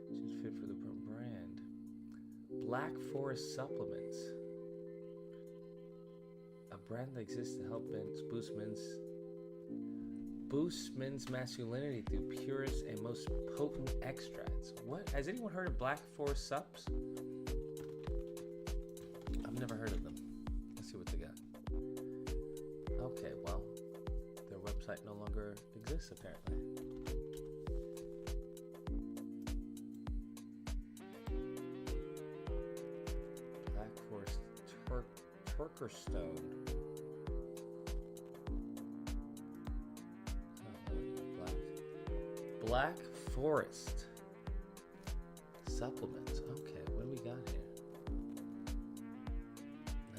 choose fit for the brand. Black Forest Supplements. A brand that exists to help boost men's masculinity through purest and most potent extracts. What? Has anyone heard of Black Forest Subs? I've never heard of them. Let's see what they got. Okay, well, their website no longer exists apparently. Black Forest Turkerstone. Black Forest Supplements. Okay, what do we got here?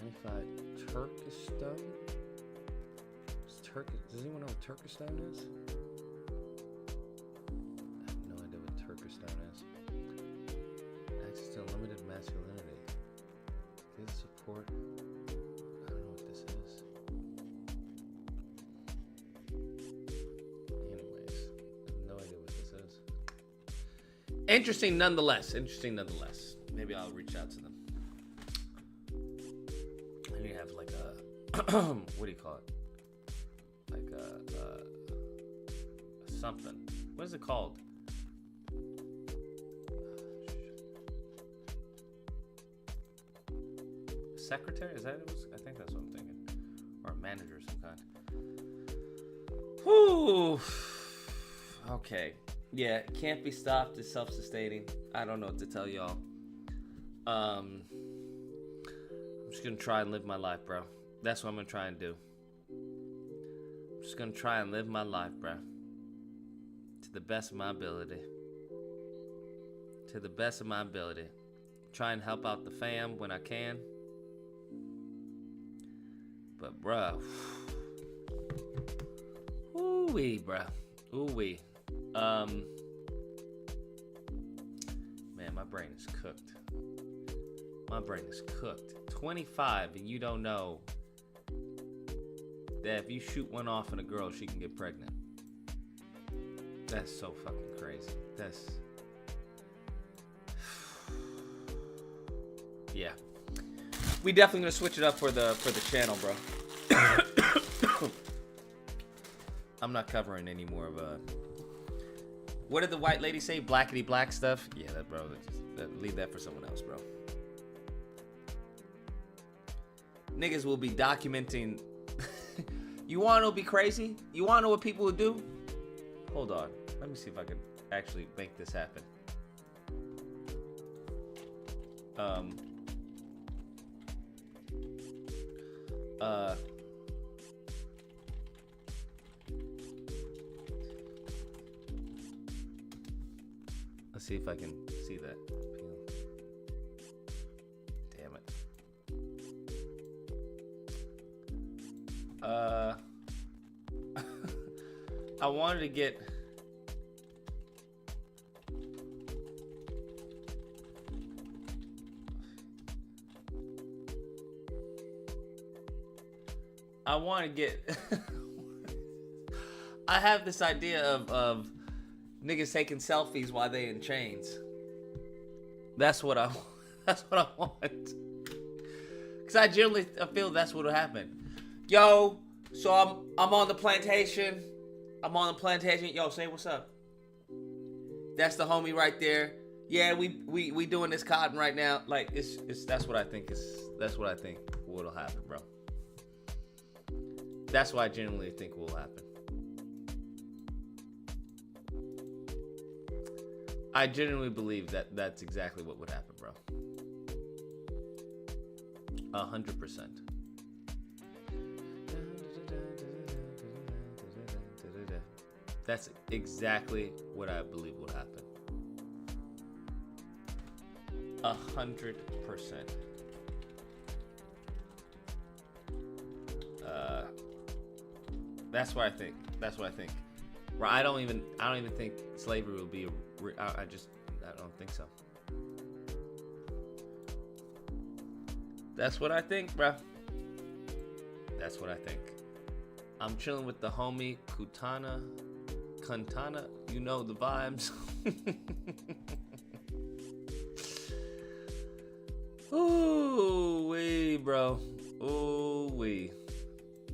95 Turkestone? Does anyone know what Turkestone is? I have no idea what Turkestone is. Access to unlimited masculinity. Good support. I don't know what this is. Anyways, I have no idea what this is. Interesting nonetheless. Maybe I'll reach out to them. I need to have like a what do you call it? Like a something. What is it called? Secretary? Is that what it was? I think that's what I'm thinking. Or a manager of some kind. Whew. Okay. Yeah, can't be stopped. It's self-sustaining. I don't know what to tell y'all. I'm just gonna try and live my life, bro. That's what I'm gonna try and do. I'm just gonna try and live my life, bro. To the best of my ability. To the best of my ability. Try and help out the fam when I can. But, bro. Ooh-wee, bro. Ooh-wee. Man, my brain is cooked. My brain is cooked. 25 and you don't know that if you shoot one off in a girl, she can get pregnant. That's so fucking crazy. That's... Yeah. We definitely gonna switch it up for the channel, bro. I'm not covering any more of a... What did the white lady say? Blackety black stuff? Yeah, that, bro. Leave that for someone else, bro. Niggas will be documenting. You wanna know what be crazy? You wanna know what people will do? Hold on. Let me see if I can actually make this happen. Let's see if I can see that. Damn it. I wanted to get... I want to get... I have this idea of niggas taking selfies while they in chains. That's what I want. Cause I generally feel that's what'll happen. Yo, so I'm on the plantation. Yo, say what's up. That's the homie right there. Yeah, we doing this cotton right now. Like it's that's what I think what'll happen, bro. That's what I genuinely think will happen. I genuinely believe that that's exactly what would happen, bro. 100%. That's exactly what I believe will happen. 100%. That's what I think. Where I don't even think slavery will be. I don't think so. That's what I think, bro. That's what I think. I'm chilling with the homie Kantana. You know the vibes. Ooh wee, bro. Ooh wee.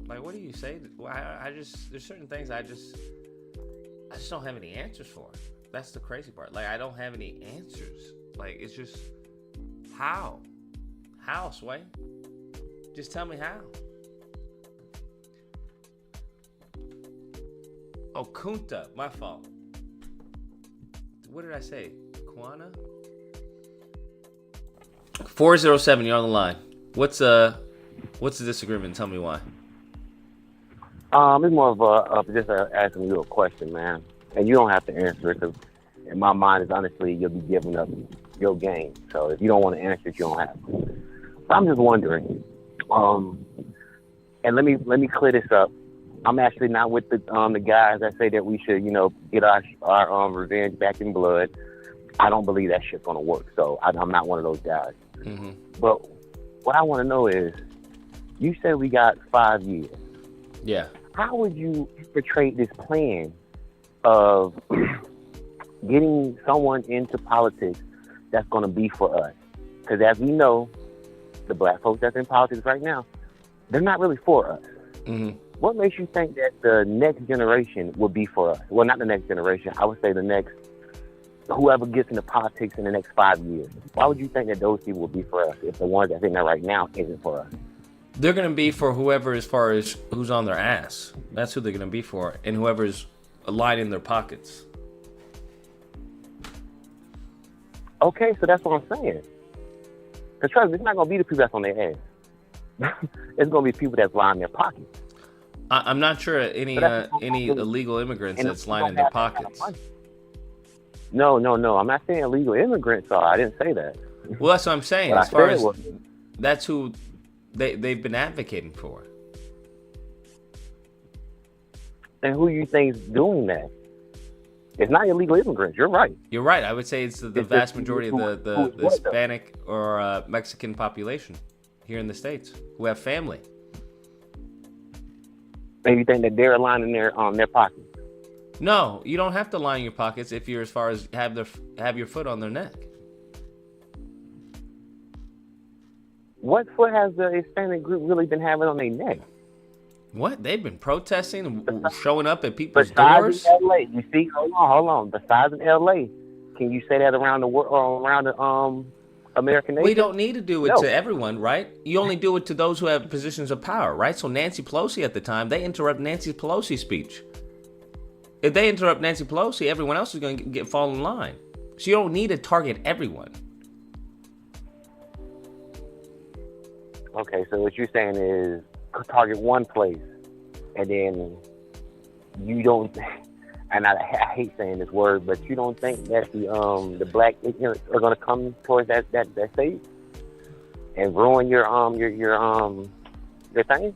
Like, what do you say? There's certain things I just don't have any answers for. That's the crazy part. Like, I don't have any answers. Like, it's just, how? How, Sway? Just tell me how. Oh, Kunta, my fault. What did I say? Kwana? 407, you're on the line. What's the disagreement? Tell me why. It's more of just asking you a question, man. And you don't have to answer it, because in my mind, it's honestly, you'll be giving up your game. So if you don't want to answer it, you don't have to. So I'm just wondering, and let me clear this up. I'm actually not with the guys that say that we should, get our revenge back in blood. I don't believe that shit's gonna work. So I'm not one of those guys. Mm-hmm. But what I want to know is, you said we got 5 years. Yeah. How would you portray this plan of getting someone into politics that's going to be for us? Because as we know, the black folks that's in politics right now, they're not really for us. Mm-hmm. What makes you think that the next generation will be for us? Well, not the next generation. I would say the next, whoever gets into politics in the next 5 years. Why would you think that those people will be for us if the ones that's in there right now isn't for us? They're going to be for whoever, as far as who's on their ass. That's who they're going to be for. And whoever's lining their pockets. Okay, so that's what I'm saying. Because trust me, it's not going to be the people that's on their ass. It's going to be people that's lining their pockets. I'm not sure any illegal immigrants that's lining their pockets. No. I'm not saying illegal immigrants are. I didn't say that. Well, that's what I'm saying. What as far as was, that's who they've been advocating for. And who you think is doing that? It's not illegal immigrants. You're right. You're right. I would say it's the vast majority of the Hispanic or Mexican population here in the States who have family. And you think that they're lining their pockets? No, you don't have to line your pockets if you're as far as have your foot on their neck. What foot has the Hispanic group really been having on their neck? What? They've been protesting and showing up at people's Besides doors? in LA, you see, hold on. Besides in LA, can you say that around the world, around the American nation? We don't need to do it to everyone, right? You only do it to those who have positions of power, right? So Nancy Pelosi at the time, they interrupt Nancy Pelosi's speech. If they interrupt Nancy Pelosi, everyone else is going to fall in line. So you don't need to target everyone. Okay, so what you're saying is target one place, and then you don't. And I hate saying this word, but you don't think that the black ignorants are going to come towards that state and ruin your thing?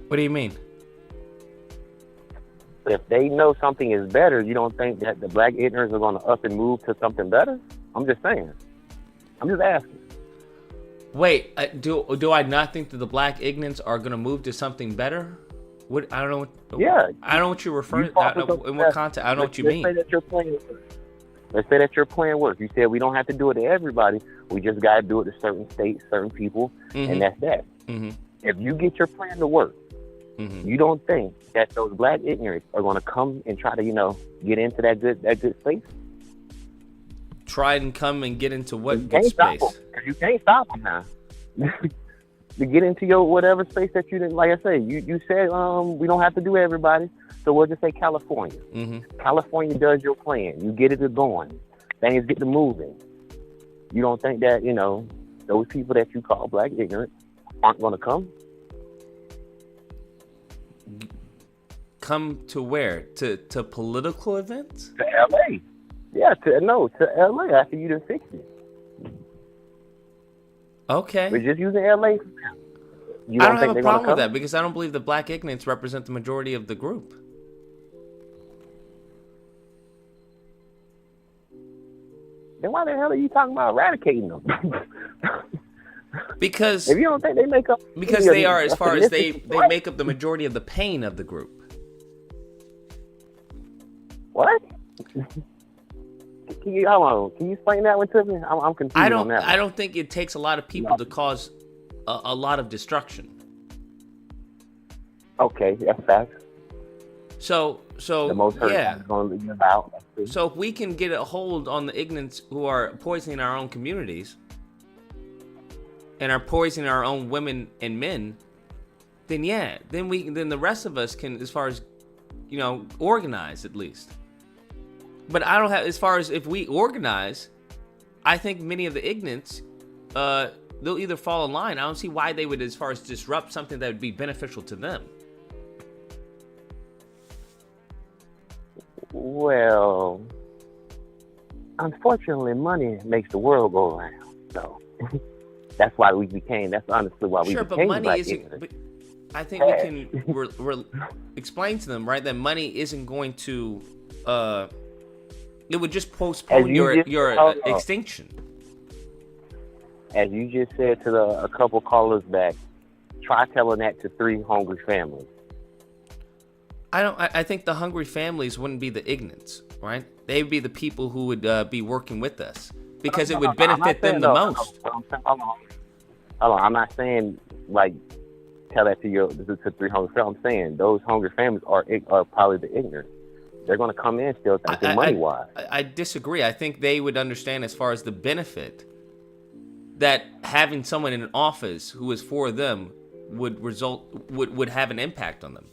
What do you mean? If they know something is better, you don't think that the black ignorants are going to up and move to something better? I'm just saying. I'm just asking. Wait, do I not think that the black ignorants are going to move to something better? What? I don't know. Yeah. I don't know what you're referring. You talk with In what us. context? I don't know what you Let's mean. say that your plan works. Let's say that your plan works. You said we don't have to do it to everybody. We just got to do it to certain states, certain people, and that's that. If you get your plan to work, you don't think that those black ignorants are going to come and try to, get into that good space? Try and come and get into what You good can't stop space? them, 'cause you can't stop them now. To get into your whatever space that you didn't, like I said, you said we don't have to do everybody, so we'll just say California. California does your plan. You get it going. Things get to moving. You don't think that, those people that you call black ignorant aren't going to come? Come to where? To political events? To LA. Yeah, to LA after you done fixed it. Okay. We're just using LA for now. You I don't have think a they're gonna problem with come? that because I don't believe the black ignorants represent the majority of the group. Then why the hell are you talking about eradicating them? Because if you don't think they make up, because they are, as far as they make up the majority of the pain of the group. What? Can you explain that one to me? I'm confused on that. I don't think it takes a lot of people to cause a lot of destruction. Okay, that's fact. So the most hurt yeah. is going to be about. So if we can get a hold on the ignorants who are poisoning our own communities and are poisoning our own women and men, then yeah, then the rest of us can, as far as organize at least. But I don't have, as far as if we organize, I think many of the ignorants, they'll either fall in line. I don't see why they would, as far as disrupt something that would be beneficial to them. Well, unfortunately, money makes the world go around. So that's why we became. That's honestly why we Sure, became. but money black isn't. ignorant. But I think we can explain to them, right, that money isn't going to. It would just postpone your extinction. As you just said to a couple callers back, try telling that to 3 hungry families. I think the hungry families wouldn't be the ignorants, right? They would be the people who would be working with us because it would benefit them the most. Hold on, I'm not saying like tell that to 3 hungry families. I'm saying those hungry families are probably the ignorant. They're going to come in still thinking money-wise. I disagree. I think they would understand as far as the benefit that having someone in an office who is for them would have an impact on them.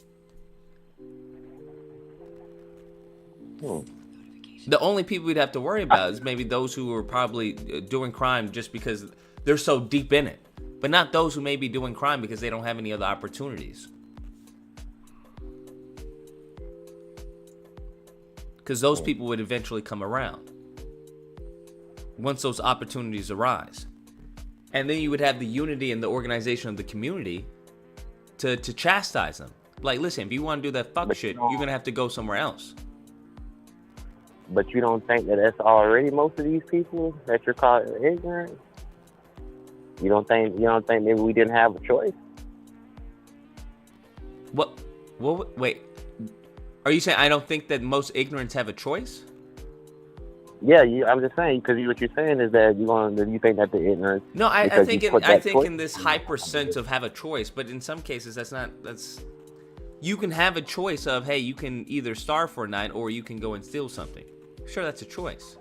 The only people we'd have to worry about is maybe those who are probably doing crime just because they're so deep in it, but not those who may be doing crime because they don't have any other opportunities. Because those people would eventually come around once those opportunities arise. And then you would have the unity and the organization of the community to chastise them. Like, listen, if you want to do that fuck shit, you're going to have to go somewhere else. But you don't think that that's already most of these people that you're calling ignorant? You don't think maybe we didn't have a choice? What? Wait. Are you saying I don't think that most ignorants have a choice? Yeah, I'm just saying because what you're saying is that you think that the ignorance. No, I think in this hyper sense of have a choice, but in some cases that's you can have a choice of, hey, you can either starve for a night or you can go and steal something. Sure, that's a choice.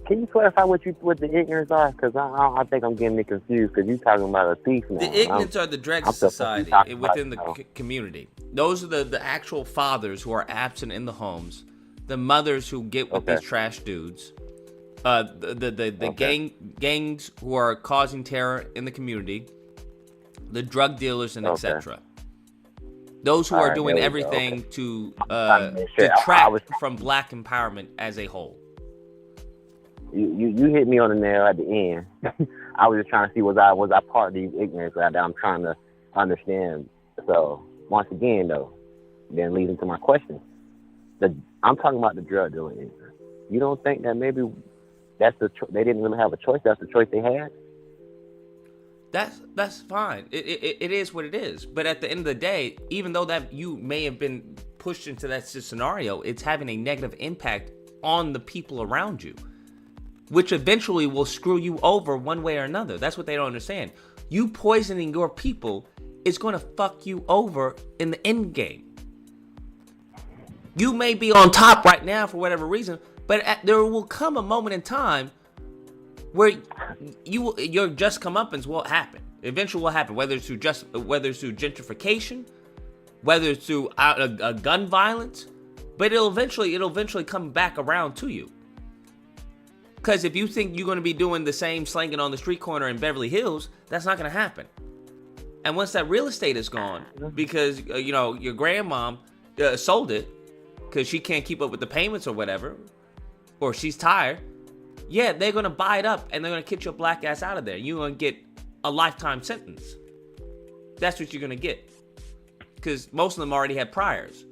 Can you clarify what the ignorance are? Because I think I'm getting confused because you're talking about a thief now. The ignorants are the dregs of society within the community. Those are the actual fathers who are absent in the homes, the mothers who get with these trash dudes, the gangs who are causing terror in the community, the drug dealers, and etc. Those who are doing everything to detract from black empowerment as a whole. You hit me on the nail at the end. I was just trying to see was I part of these ignorance that I'm trying to understand. So once again, though, then leads into my question. I'm talking about the drug dealing ignorance. You don't think that maybe that's they didn't really have a choice? That's the choice they had. That's fine. It is what it is. But at the end of the day, even though that you may have been pushed into that scenario, it's having a negative impact on the people around you, which eventually will screw you over one way or another. That's what they don't understand. You poisoning your people is going to fuck you over in the end game. You may be on top right now for whatever reason, but there will come a moment in time where your just comeuppance will happen. Eventually will happen, whether it's through gentrification, whether it's through a gun violence, but it'll eventually come back around to you. Because if you think you're going to be doing the same slanging on the street corner in Beverly Hills, that's not going to happen. And once that real estate is gone, because your grandmom sold it because she can't keep up with the payments or whatever, or she's tired, yeah, they're going to buy it up and they're going to kick your black ass out of there. You're going to get a lifetime sentence. That's what you're going to get. Because most of them already had priors.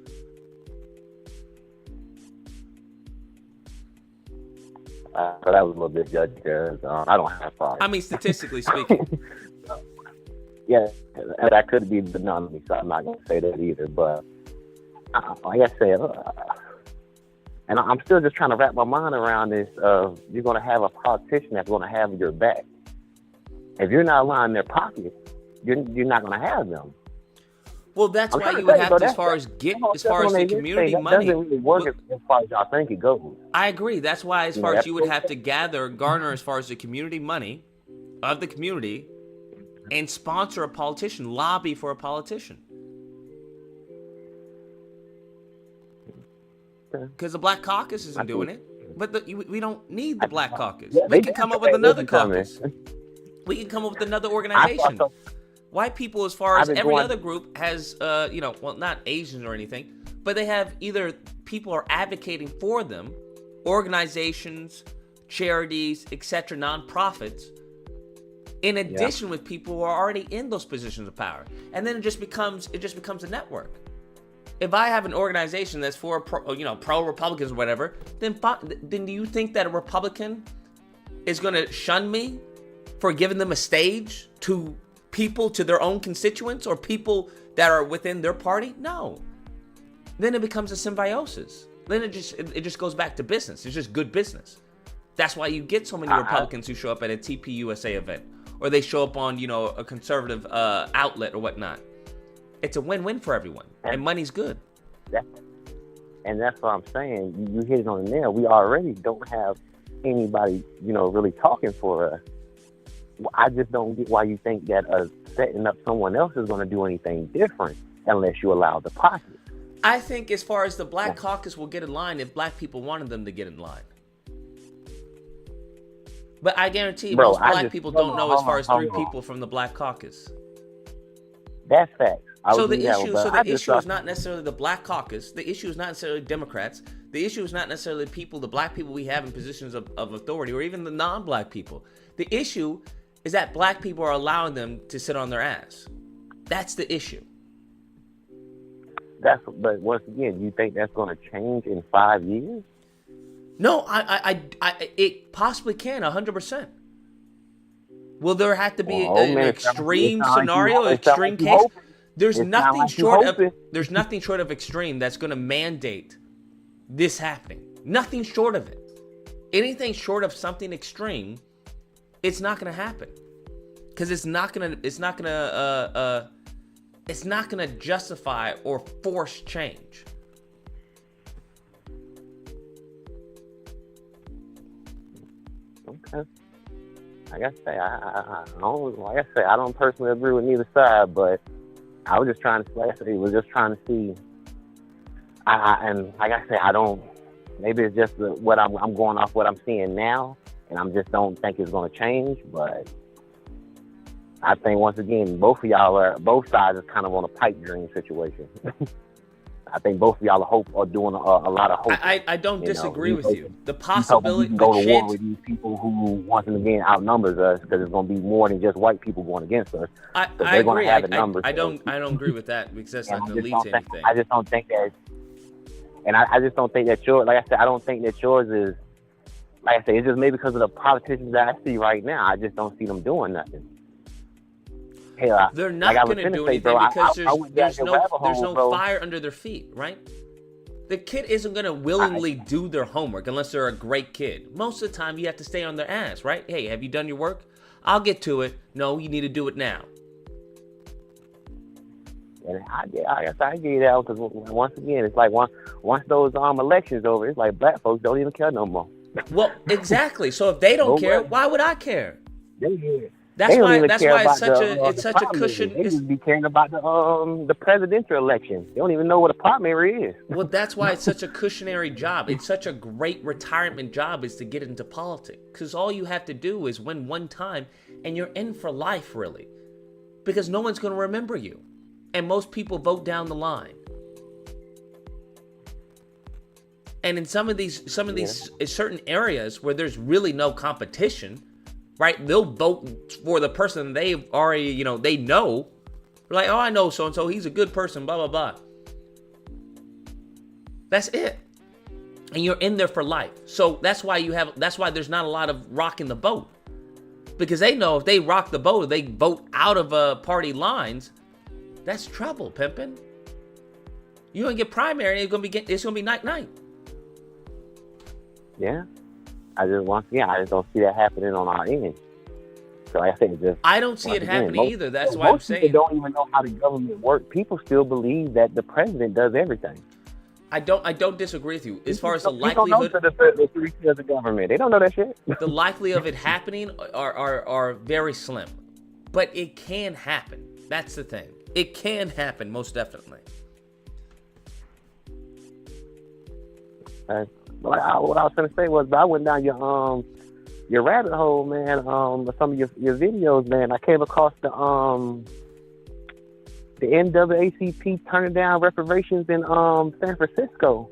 So that was a little bit judgy because I don't have priors. I mean, statistically speaking. Yeah, and that could be anonymous, so I'm not going to say that either. But like I said, and I'm still just trying to wrap my mind around this. You're going to have a politician that's going to have your back. If you're not lining their pockets, you're not going to have them. Well, that's why you would have to, as far as the community money. That doesn't really work as far as y'all think it goes. I agree. That's why, as far as you would have to garner as far as the community money of the community and sponsor a politician, lobby for a politician. Because the Black Caucus isn't doing it. But we don't need the Black Caucus. We can come up with another caucus. We can come up with another organization. White people, as far as every other group, has, well, not Asians or anything, but they have either people are advocating for them, organizations, charities, etc., nonprofits, in addition with people who are already in those positions of power. And then it just becomes a network. If I have an organization that's for pro-Republicans or whatever, then do you think that a Republican is going to shun me for giving them a stage to people, to their own constituents, or people that are within their party? No. Then it becomes a symbiosis. Then it just goes back to business. It's just good business. That's why you get so many Republicans who show up at a TPUSA event, or they show up on a conservative outlet or whatnot. It's a win-win for everyone, and money's good. And that's what I'm saying. You hit it on the nail. We already don't have anybody, really talking for us. I just don't get why you think that setting up someone else is going to do anything different unless you allow the pocket. I think as far as the Black Caucus will get in line if black people wanted them to get in line. But I guarantee most black people don't know as far as three people from the Black Caucus. That's facts. So the issue is not necessarily the Black Caucus. The issue is not necessarily Democrats. The issue is not necessarily the black people we have in positions of authority, or even the non-black people. The issue is that black people are allowing them to sit on their ass. That's the issue. But once again, you think that's going to change in 5 years? No, it possibly can, 100%. Will there have to be an extreme scenario, extreme case? There's nothing short of extreme that's going to mandate this happening. Nothing short of it. Anything short of something extreme, it's not going to happen, because it's not going to justify or force change. Okay. Like I say, I don't personally agree with neither side, but I was just trying to see. And like I say, I don't. Maybe it's just what I'm going off what I'm seeing now, and I just don't think it's going to change. But I think once again, both sides is kind of on a pipe dream situation. I think both of y'all are doing a lot of hope. I don't disagree with you. The possibility we can go to war with these people who once again outnumbers us, because it's going to be more than just white people going against us. I agree. I don't agree with that, because that's not going to lead to anything. I just don't think that, and I just don't think that yours. Like I said, I don't think that yours is. Like I said, it's just maybe because of the politicians that I see right now. I just don't see them doing nothing. hell, They're like not I was going to do finna say, anything bro, because I went down there's that no rabbit there's hole, no bro. fire under their feet, right? The kid isn't going to willingly do their homework unless they're a great kid. Most of the time, you have to stay on their ass, right? Hey, have you done your work? I'll get to it. No, you need to do it now. And I guess I give you that because once again, it's like once those elections over, it's like black folks don't even care no more. Well, exactly. So if they don't care, why would I care? That's They don't why. even That's care why it's about such the a primary. cushion. They just be caring about the presidential election. They don't even know what a primary is. Well, that's why it's such a cussionary job. It's such a great retirement job is to get into politics. Because all you have to do is win one time and you're in for life, really. Because no one's going to remember you. And most people vote down the line. And in some of these certain areas where there's really no competition, right? They'll vote for the person they've already, they know. They're like, oh, I know so-and-so. He's a good person, blah, blah, blah. That's it. And you're in there for life. So that's why there's not a lot of rocking the boat. Because they know if they rock the boat, they vote out of party lines, that's trouble, pimpin'. You don't get primary, it's gonna be night. Yeah. I just don't see that happening on our end. So I think I don't see it happening either. That's why I'm saying. Most people don't even know how the government works. People still believe that the president does everything. I don't disagree with you. As far as the likelihood, likelihood, the three tiers of government, they don't know that shit. the likelihood of it happening are very slim, but it can happen. That's the thing. It can happen, most definitely. What I was going to say was, I went down your rabbit hole, man. Some of your videos, man. I came across the NAACP turning down reparations in San Francisco,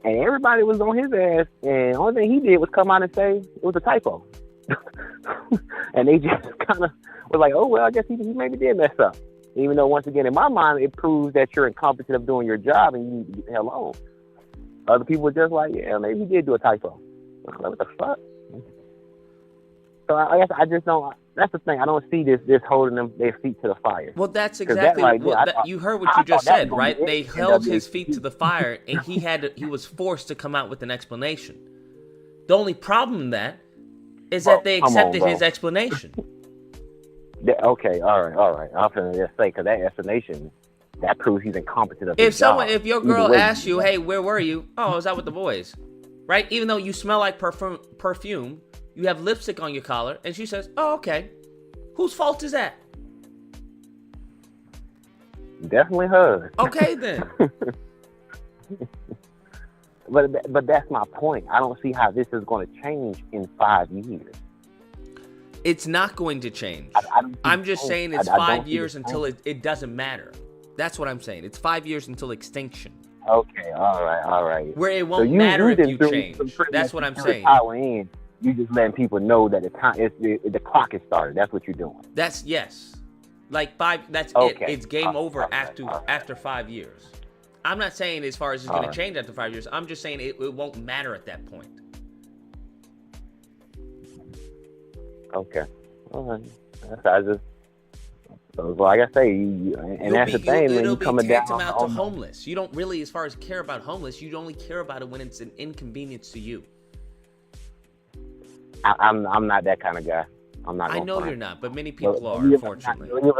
and everybody was on his ass. And the only thing he did was come out and say it was a typo, and they just kind of was like, "Oh well, I guess he maybe did mess up." Even though, once again, in my mind, it proves that you're incompetent of doing your job and you need to get the hell on. Other people were just like, yeah, maybe he did do a typo. Like, what the fuck? So I guess I just don't. That's the thing. I don't see this holding their feet to the fire. Well, that's exactly you heard what you just said, right? They held his feet to the fire, and he was forced to come out with an explanation. The only problem in that is that they accepted his explanation. Okay, all right. I'm finna just say, because that explanation, that proves he's incompetent of his job. If your girl asks you, hey, where were you? Oh, I was out with the boys. Right? Even though you smell like perfume, you have lipstick on your collar, and she says, oh, okay. Whose fault is that? Definitely hers. Okay, then. But that's my point. I don't see how this is going to change in 5 years. It's not going to change. I'm just saying it's 5 years until it doesn't matter. That's what I'm saying. It's 5 years until extinction. Okay, all right. Where it won't matter if you change. That's what I'm saying. You just letting people know that the clock is started. That's what you're doing. That's yes. Like that's okay. it. It's game over after 5 years. I'm not saying as far as it's going to change after 5 years. I'm just saying it won't matter at that point. Okay. All right. So like I say, that's the thing, man. You coming down tantamount to homeless. You don't really, as far as care about homeless, you only care about it when it's an inconvenience to you. I'm not that kind of guy. I'm not. I know you're not, but many people are, unfortunately. Believe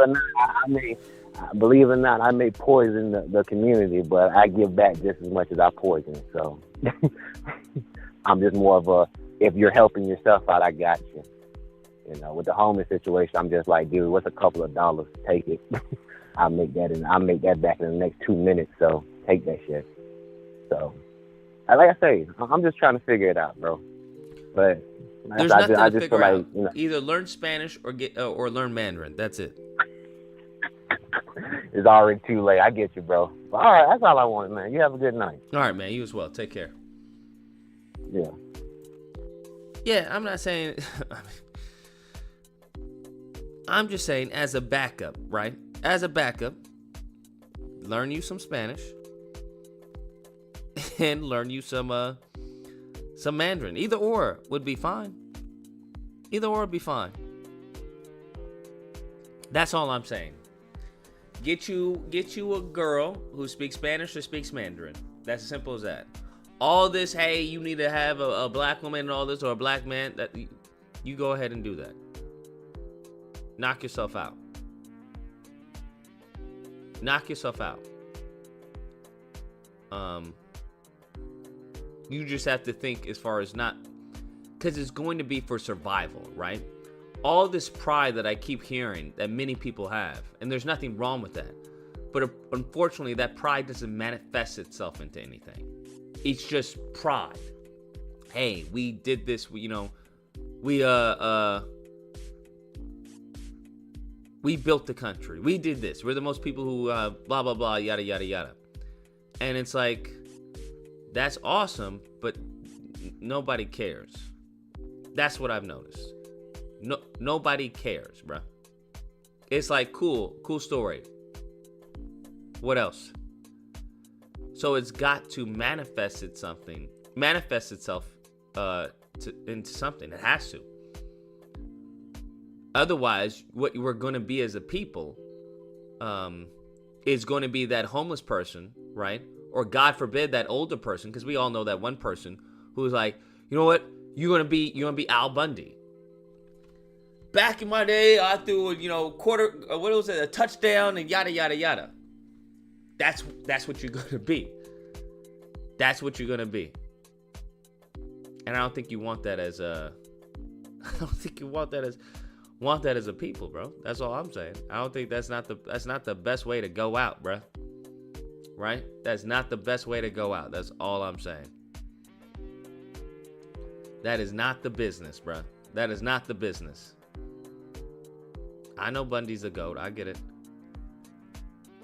it or not, I may poison the community, but I give back just as much as I poison. So I'm just more of a, if you're helping yourself out, I got you. You know, with the homeless situation, I'm just like, dude, what's a couple of dollars? Take it. I'll make that back in the next 2 minutes. So take that shit. So, like I say, I'm just trying to figure it out, bro. But there's nothing to figure out. Either learn Spanish or learn Mandarin. That's it. It's already too late. I get you, bro. But all right, that's all I wanted, man. You have a good night. All right, man. You as well. Take care. Yeah. Yeah, I'm not saying. I'm just saying, as a backup, right? As a backup, learn you some Spanish and learn you some Mandarin. Either or would be fine. Either or would be fine. That's all I'm saying. Get you a girl who speaks Spanish or speaks Mandarin. That's as simple as that. All this, hey, you need to have a black woman and all this, or a black man, that you go ahead and do that. Knock yourself out. Knock yourself out. You just have to think as far as not, because it's going to be for survival, right? All this pride that I keep hearing that many people have, and there's nothing wrong with that, but unfortunately that pride doesn't manifest itself into anything. It's just pride. Hey, we did this, we built the country, we did this, we're the most people who blah blah blah, yada yada yada. And it's like, that's awesome, but nobody cares. That's what I've noticed. Nobody cares, bro. It's like, cool story. What else? So it's got to manifest itself into something. It has to. Otherwise, what we're going to be as a people is going to be that homeless person, right? Or God forbid, that older person, because we all know that one person who's like, you know what? You're gonna be Al Bundy. Back in my day, I threw a touchdown and yada yada yada. That's what you're gonna be. That's what you're gonna be. And I don't think you want that as a. I don't think you want that as a people, bro. That's all I'm saying. I don't think that's not the best way to go out, bro. Right? That's not the best way to go out. That's all I'm saying. That is not the business, bro. That is not the business. I know Bundy's a goat. I get it.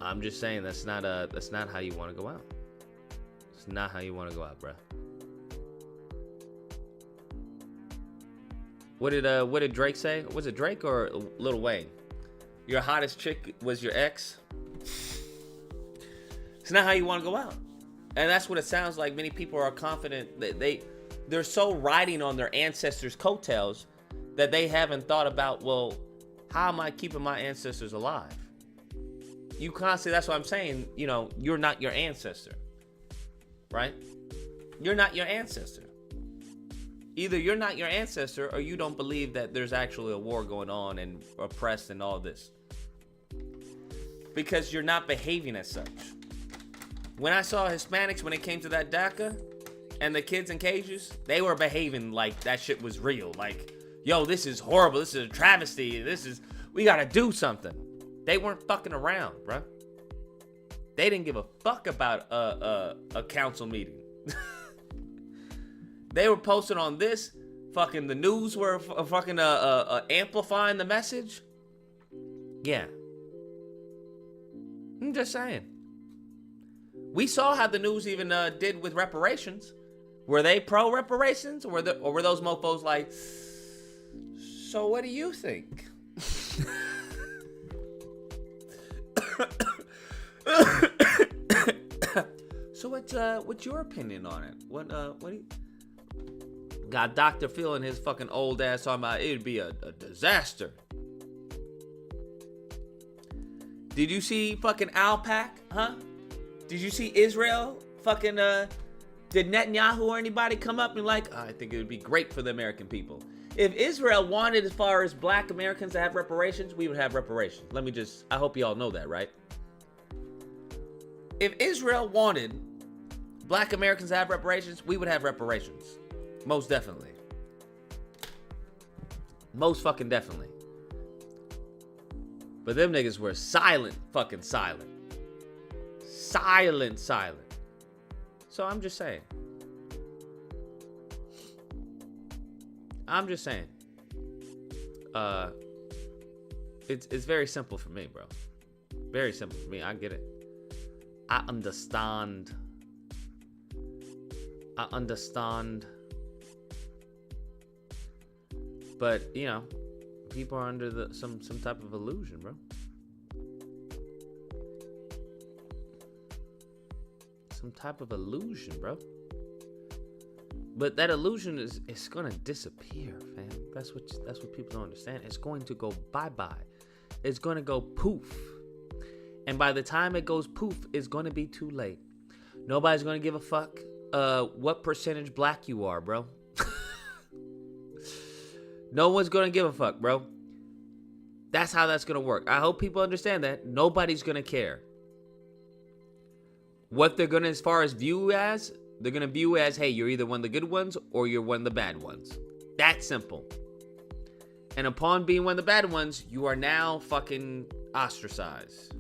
I'm just saying that's not how you want to go out. It's not how you want to go out, bro. What did Drake say? Was it Drake or Lil Wayne? Your hottest chick was your ex? It's not how you want to go out. And that's what it sounds like. Many people are confident that they're so riding on their ancestors' coattails that they haven't thought about, well, how am I keeping my ancestors alive? You constantly, that's what I'm saying, you're not your ancestor, right? You're not your ancestor. Either you're not your ancestor or you don't believe that there's actually a war going on and oppressed and all this. Because you're not behaving as such. When I saw Hispanics, when it came to that DACA and the kids in cages, they were behaving like that shit was real. Like, yo, this is horrible. This is a travesty. We gotta do something. They weren't fucking around, bruh. They didn't give a fuck about a council meeting. They were posting on this. Fucking the news were fucking amplifying the message. Yeah. I'm just saying. We saw how the news even did with reparations. Were they pro reparations, or were those mofos like, so what do you think? So what's your opinion on it? What do you... Got Dr. Phil and his fucking old ass talking about it'd be a disaster. Did you see fucking Alpac, huh? Did you see Israel fucking did Netanyahu or anybody come up and like, I think it would be great for the American people. If Israel wanted, as far as black Americans to have reparations, we would have reparations. I hope you all know that, right? If Israel wanted black Americans to have reparations, we would have reparations. Most definitely. Most fucking definitely. But them niggas were silent. Silent. So I'm just saying. It's very simple for me, bro. Very simple for me. I get it. I understand. But, people are under some type of illusion, bro. Some type of illusion, bro. But that illusion is gonna disappear, fam. That's what people don't understand. It's going to go bye-bye. is going to go poof. And by the time it goes poof, it's going to be too late. Nobody's going to give a fuck what percentage black you are, bro. No one's going to give a fuck, bro. That's how that's going to work. I hope people understand that. Nobody's going to care. What they're going to, as far as view as, they're going to view as, hey, you're either one of the good ones or you're one of the bad ones. That's simple. And upon being one of the bad ones, you are now fucking ostracized.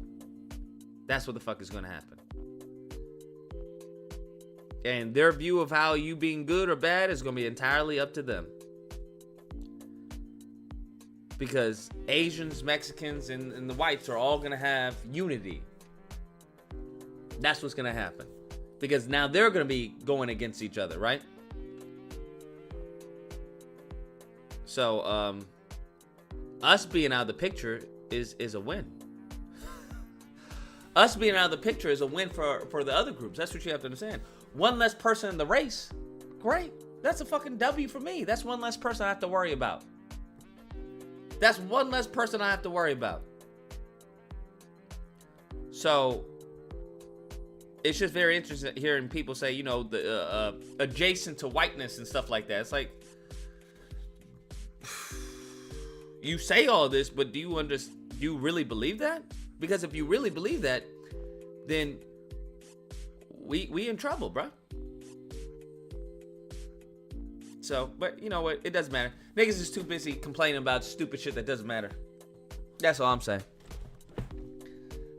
That's what the fuck is going to happen. And their view of how you being good or bad is going to be entirely up to them. Because Asians, Mexicans, and the whites are all going to have unity. That's what's going to happen. Because now they're going to be going against each other, right? So, us being out of the picture is a win. Us being out of the picture is a win for the other groups. That's what you have to understand. One less person in the race, great. That's a fucking W for me. That's one less person I have to worry about. That's one less person I have to worry about. So, it's just very interesting hearing people say, you know, the adjacent to whiteness and stuff like that. It's like, you say all this, but do you really believe that? Because if you really believe that, then we in trouble, bro. So, but you know what? It doesn't matter. Niggas is too busy complaining about stupid shit that doesn't matter. That's all I'm saying.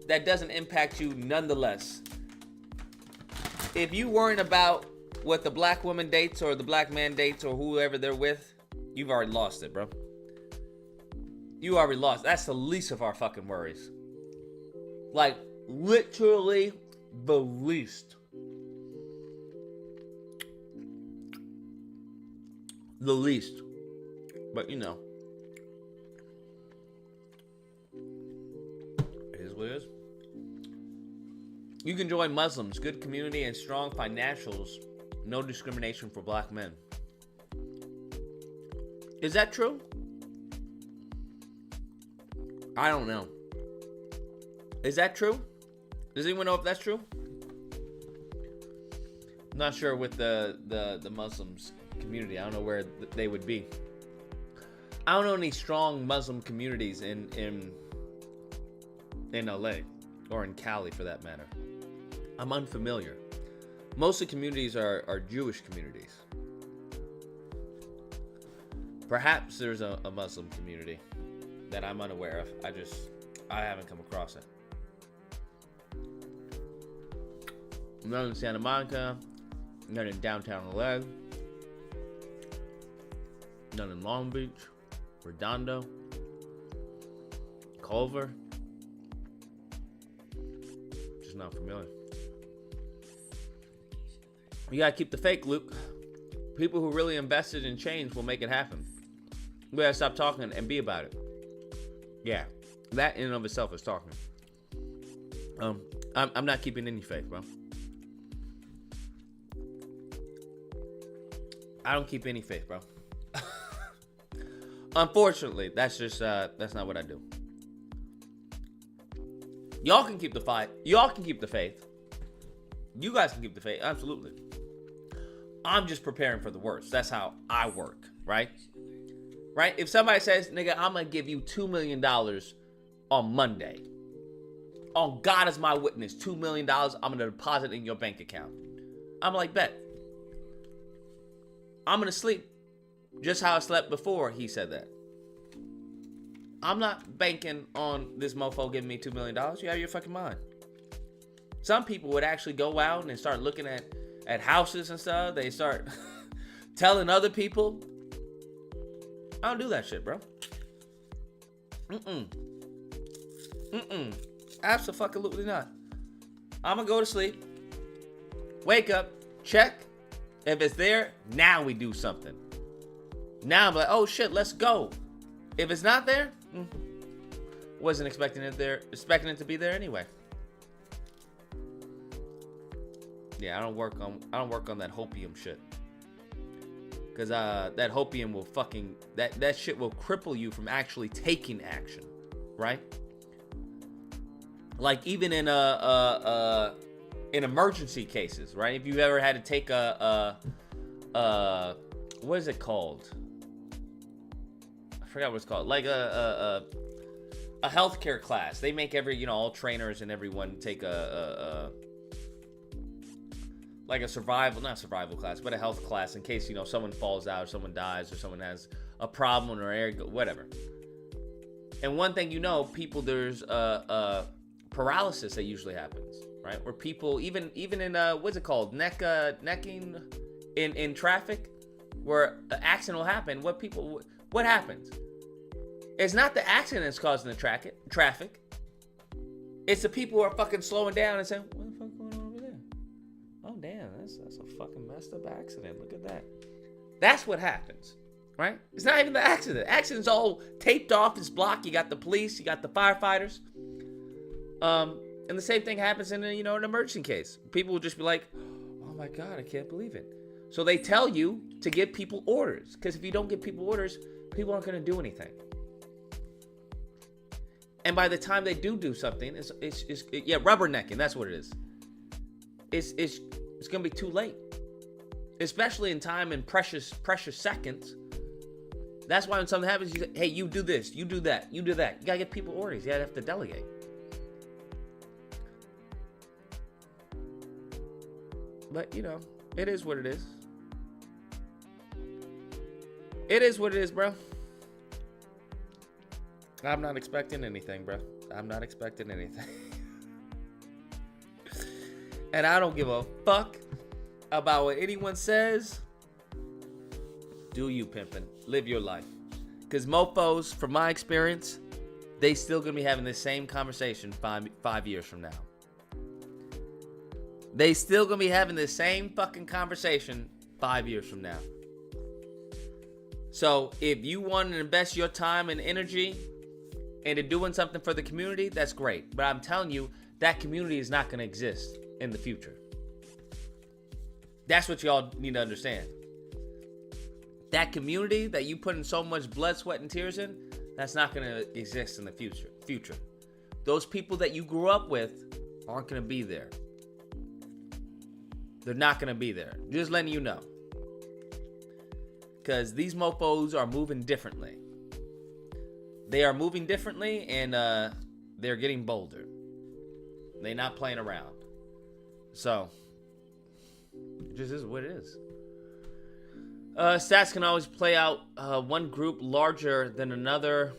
That doesn't impact you nonetheless. If you worrying about what the black woman dates or the black man dates or whoever they're with, you've already lost it, bro. You already lost. That's the least of our fucking worries. Like, literally the least. The least. But, you know. It is what it is. You can join Muslims, good community, and strong financials. No discrimination for black men. Is that true? I don't know. Is that true? Does anyone know if that's true? I'm not sure with the Muslims community. I don't know where they would be. I don't know any strong Muslim communities in LA or in Cali for that matter. I'm unfamiliar. Most of the communities are Jewish communities. Perhaps there's a Muslim community that I'm unaware of. I haven't come across it. None in Santa Monica, none in downtown LA, none in Long Beach, Redondo, Culver. Just not familiar. You gotta keep the fake, Luke. People who really invested in change will make it happen. We gotta stop talking and be about it. Yeah, that in and of itself is talking. I'm not keeping any faith, bro. I don't keep any faith, bro. Unfortunately, that's just that's not what I do. Y'all can keep the fight. Y'all can keep the faith. You guys can keep the faith, absolutely. I'm just preparing for the worst. That's how I work, right? Right? If somebody says, nigga, I'm gonna give you $2 million on Monday. On God as my witness, $2 million, I'm gonna deposit in your bank account. I'm like, bet. I'm gonna sleep just how I slept before he said that. I'm not banking on this mofo giving me $2 million. You out of your fucking mind. Some people would actually go out and start looking at houses and stuff. They start telling other people. I don't do that shit, bro. Absolutely not. I'm gonna go to sleep, wake up, check. If it's there, now we do something. Now I'm like, oh shit, let's go. If it's not there, wasn't expecting it to be there anyway. Yeah, I don't work on that hopium shit. Cause that hopium will fucking that shit will cripple you from actually taking action. right? Like even in in emergency cases, right? If you've ever had to take what is it called? I forgot what it's called. Like a healthcare class. They make all trainers and everyone take like a not survival class, but a health class in case, someone falls out or someone dies or someone has a problem or whatever. And one thing people, there's paralysis that usually happens, right? Where people, even in what's it called, necking in traffic, where an accident will happen. What happens? It's not the accident that's causing the traffic. It's the people who are fucking slowing down and saying, "What the fuck going on over there? Oh damn, that's a fucking messed up accident. Look at that." That's what happens. Right? It's not even the accident. Accident's all taped off this block. You got the police, you got the firefighters. And the same thing happens in an emergency case. People will just be like, "Oh my God, I can't believe it." So they tell you to give people orders. Because if you don't give people orders, people aren't going to do anything. And by the time they do something, it's rubbernecking. That's what it is. It's going to be too late. Especially in time and precious seconds. That's why when something happens, you say, "Hey, you do this, you do that, you do that." You gotta give people orders. You gotta have to delegate. But it is what it is. It is what it is, bro. I'm not expecting anything, bro. I'm not expecting anything. And I don't give a fuck about what anyone says. Do you, pimpin'? Live your life. Because mofos, from my experience, they still gonna be having this same conversation 5 years from now. They still gonna be having this same fucking conversation 5 years from now. So if you want to invest your time and energy into doing something for the community, that's great. But I'm telling you, that community is not gonna exist in the future. That's what y'all need to understand. That community that you put in so much blood, sweat, and tears in, that's not going to exist in the future. Those people that you grew up with aren't going to be there. They're not going to be there. Just letting you know. Because these mofos are moving differently. They are moving differently, and they're getting bolder. They're not playing around. So, it just is what it is. Stats can always play out one group larger than another,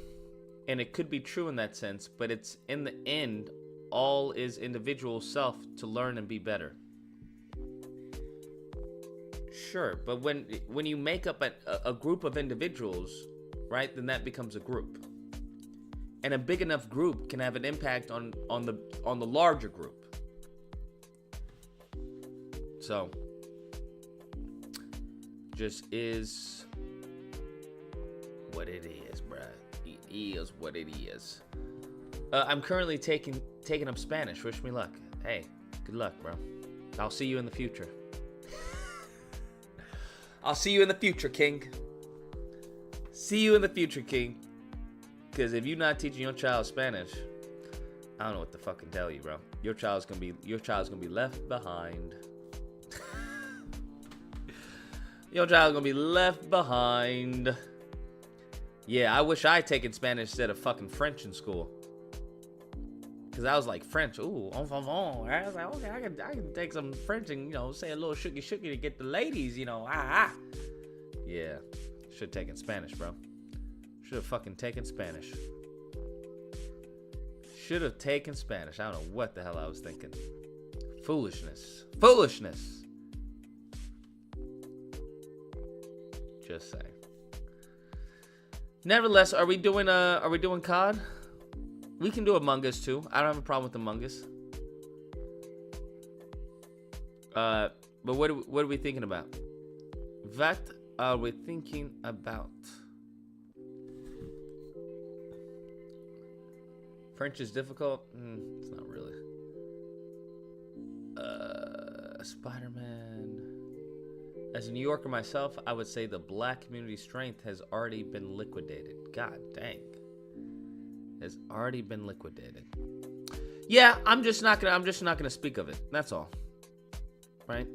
and it could be true in that sense, but it's in the end, all is individual self to learn and be better. Sure, but when you make up a group of individuals, right, then that becomes a group. And a big enough group can have an impact on the larger group. So just is what it is, bruh. It is what it is. I'm currently taking up Spanish. Wish me luck. Hey, good luck, bro. I'll see you in the future. I'll see you in the future, King. See you in the future, King. Because if you're not teaching your child Spanish, I don't know what to fucking tell you, bro. Your child's gonna be left behind. Your child's gonna be left behind. Yeah, I wish I had taken Spanish instead of fucking French in school. Cause I was like, French, ooh, I was like, okay, I can take some French and say a little shooky to get the ladies, Yeah, should have taken Spanish, bro. Should have fucking taken Spanish. Should have taken Spanish. I don't know what the hell I was thinking. Foolishness. Just saying. Nevertheless, are we doing COD? We can do Among Us too. I don't have a problem with Among Us. But what are we thinking about? What are we thinking about? French is difficult? It's not really. Spider-Man. As a New Yorker myself, I would say the black community strength has already been liquidated. God dang. has already been liquidated. Yeah, I'm just not gonna speak of it. That's all. Right?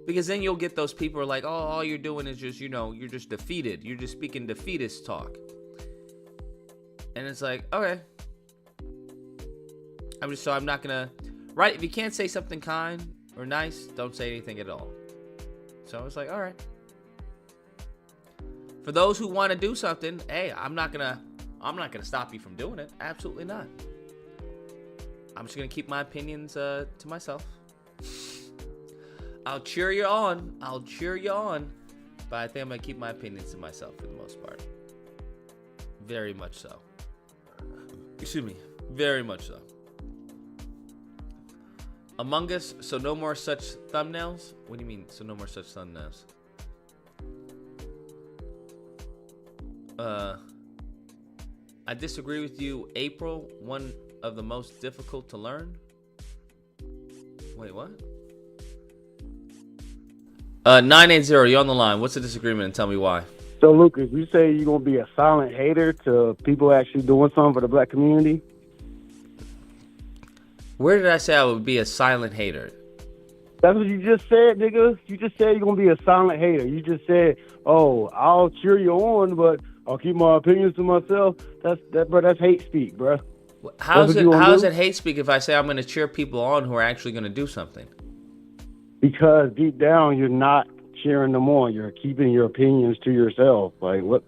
Because then you'll get those people who are like, oh, all you're doing is just, you're just defeated. You're just speaking defeatist talk. And it's like, okay. I'm not gonna, right? If you can't say something kind or nice, don't say anything at all. So it's like, all right. For those who want to do something, hey, I'm not gonna stop you from doing it. Absolutely not. I'm just gonna keep my opinions to myself. I'll cheer you on, but I think I'm gonna keep my opinions to myself for the most part. Very much so. Excuse me. Very much so. Among Us, so no more such thumbnails? What do you mean, so no more such thumbnails? I disagree with you. April, one of the most difficult to learn? Wait, what? 980, you're on the line. What's the disagreement and tell me why? So, Lucas, you say you're going to be a silent hater to people actually doing something for the black community? Where did I say I would be a silent hater? That's what you just said, nigga. You just said you're going to be a silent hater. You just said, oh, I'll cheer you on, but I'll keep my opinions to myself. That's hate speak, bro. How is it hate speak if I say I'm going to cheer people on who are actually going to do something? Because deep down, you're not cheering them on. You're keeping your opinions to yourself. Like, what?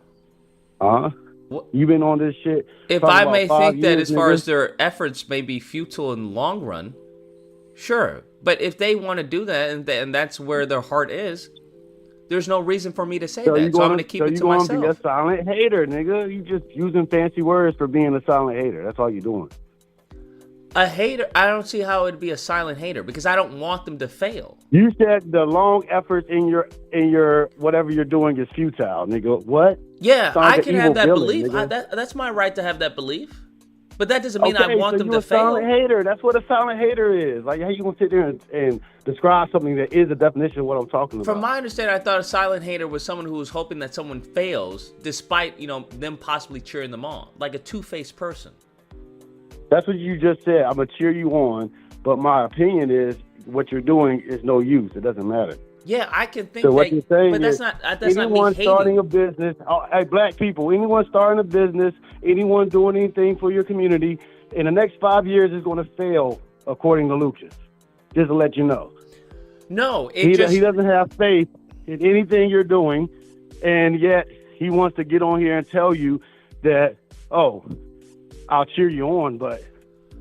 You've been on this shit. If I may think that as far as their efforts may be futile in the long run, sure. But if they want to do that and that's where their heart is, there's no reason for me to say that. So I'm going to keep it to myself. So you're going to be a silent hater, nigga. You just using fancy words for being a silent hater. That's all you're doing. A hater, I don't see how it would be a silent hater because I don't want them to fail. You said the long efforts in your whatever you're doing is futile, nigga. What? Yeah, I can have that belief. That's my right to have that belief. But that doesn't mean I want them to fail. Silent hater. That's what a silent hater is. Like, how you gonna sit there and describe something that is a definition of what I'm talking about? From my understanding, I thought a silent hater was someone who was hoping that someone fails, despite them possibly cheering them on, like a two-faced person. That's what you just said. I'm gonna cheer you on, but my opinion is what you're doing is no use. It doesn't matter. Yeah, I can think so what you're saying but that's is not me anyone hating. Starting a business, hey, black people, anyone starting a business, anyone doing anything for your community, in the next 5 years is going to fail, according to Lucas. Just to let you know. No, he doesn't have faith in anything you're doing, and yet he wants to get on here and tell you that, oh, I'll cheer you on, but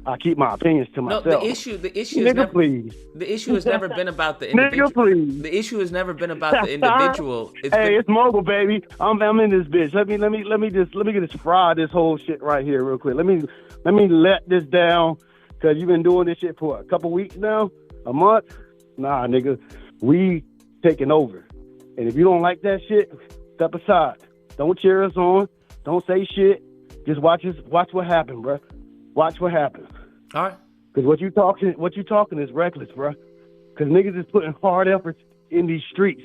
I keep my opinions to myself. No, the issue please. The issue has never been about the individual. Nigga, please. The issue has never been about the individual. It's mogul, baby. I'm in this bitch. Let me get this fry this whole shit right here real quick. Let me let this down because you've been doing this shit for a couple weeks now, a month. Nah, nigga, we taking over. And if you don't like that shit, step aside. Don't cheer us on. Don't say shit. Just watch what happens, bro. Watch what happens. All right. Because what you talking is reckless, bro. Because niggas is putting hard efforts in these streets.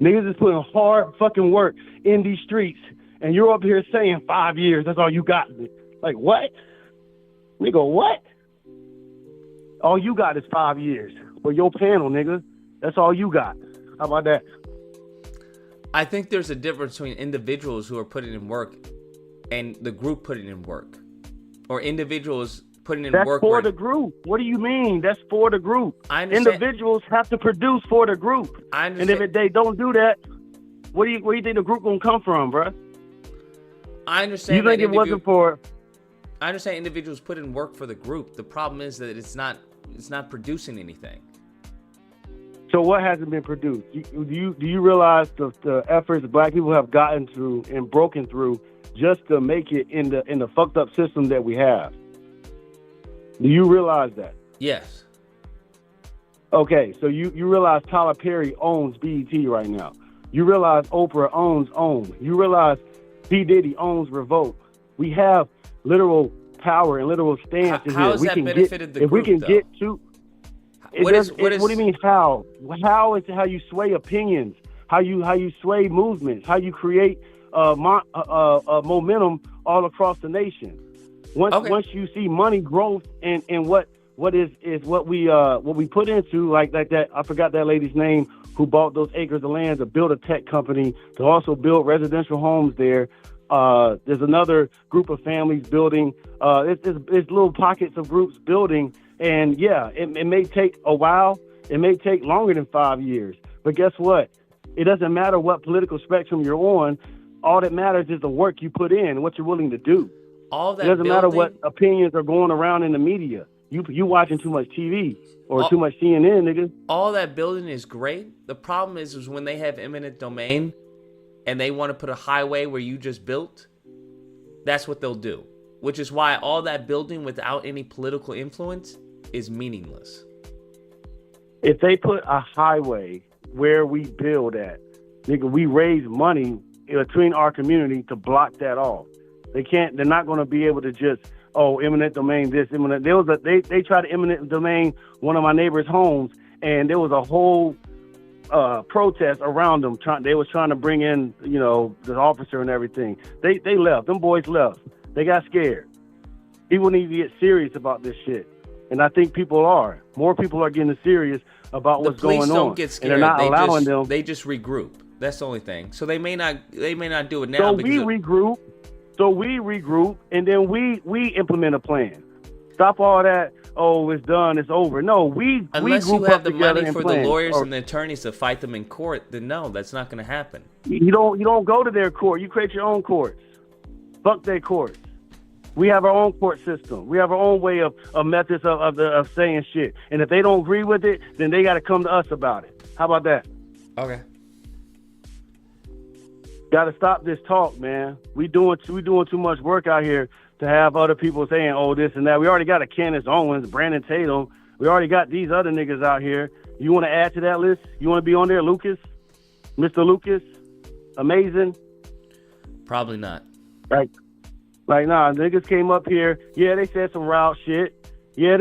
Niggas is putting hard fucking work in these streets. And you're up here saying 5 years, that's all you got. Like, what? Nigga, what? All you got is 5 years. For your panel, nigga. That's all you got. How about that? I think there's a difference between individuals who are putting in work and the group putting in work. Or individuals putting in work. That's for the group. What do you mean? That's for the group. I understand. Individuals have to produce for the group. I understand. And if they don't do that, where do you think the group gonna come from, bro? I understand. You think it wasn't for? I understand individuals put in work for the group. The problem is that it's not producing anything. So what hasn't been produced? Do you realize the efforts black people have gotten through and broken through just to make it in the fucked up system that we have? Do you realize that? Yes. Okay, so you realize Tyler Perry owns BET right now. You realize Oprah owns OWN. You realize P. Diddy owns Revolt. We have literal power and literal stance in here. How has that benefited the group, if we can though? get to... What do you mean how? How is how you sway opinions, how you sway movements, how you create momentum all across the nation. Once you see money growth and what we put into like that. I forgot that lady's name who bought those acres of land to build a tech company to also build residential homes there. There's another group of families building. It's little pockets of groups building, and yeah, it may take a while. It may take longer than 5 years, but guess what? It doesn't matter what political spectrum you're on. All that matters is the work you put in, what you're willing to do. All that it doesn't matter what opinions are going around in the media. You watching too much TV or too much CNN, nigga. All that building is great. The problem is when they have eminent domain and they want to put a highway where you just built, that's what they'll do. Which is why all that building without any political influence is meaningless. If they put a highway where we build at, nigga, we raise money between our community to block that off. They're not going to be able to just, eminent domain this, eminent. They tried to eminent domain one of my neighbor's homes, and there was a whole protest around them. They was trying to bring in, the officer and everything. They left. Them boys left. They got scared. People need to get serious about this shit. And I think people are. More people are getting serious about what's going on. The police don't get scared. And they're not allowing them. They just regroup. That's the only thing. So they may not do it now. So we regroup. So we regroup, and then we implement a plan. Stop all that. Oh, it's done. It's over. No, unless group you have up the together money and for plan. the lawyers and the attorneys to fight them in court, then no, that's not going to happen. You don't go to their court. You create your own courts. Fuck their courts. We have our own court system. We have our own way of methods of saying shit. And if they don't agree with it, then they got to come to us about it. How about that? Okay. Got to stop this talk, man. We doing too much work out here to have other people saying, oh, this and that. We already got a Candace Owens, Brandon Tatum. We already got these other niggas out here. You want to add to that list? You want to be on there, Lucas? Mr. Lucas? Amazing? Probably not. Like, nah, niggas came up here. Yeah, they said some wild shit. Yeah,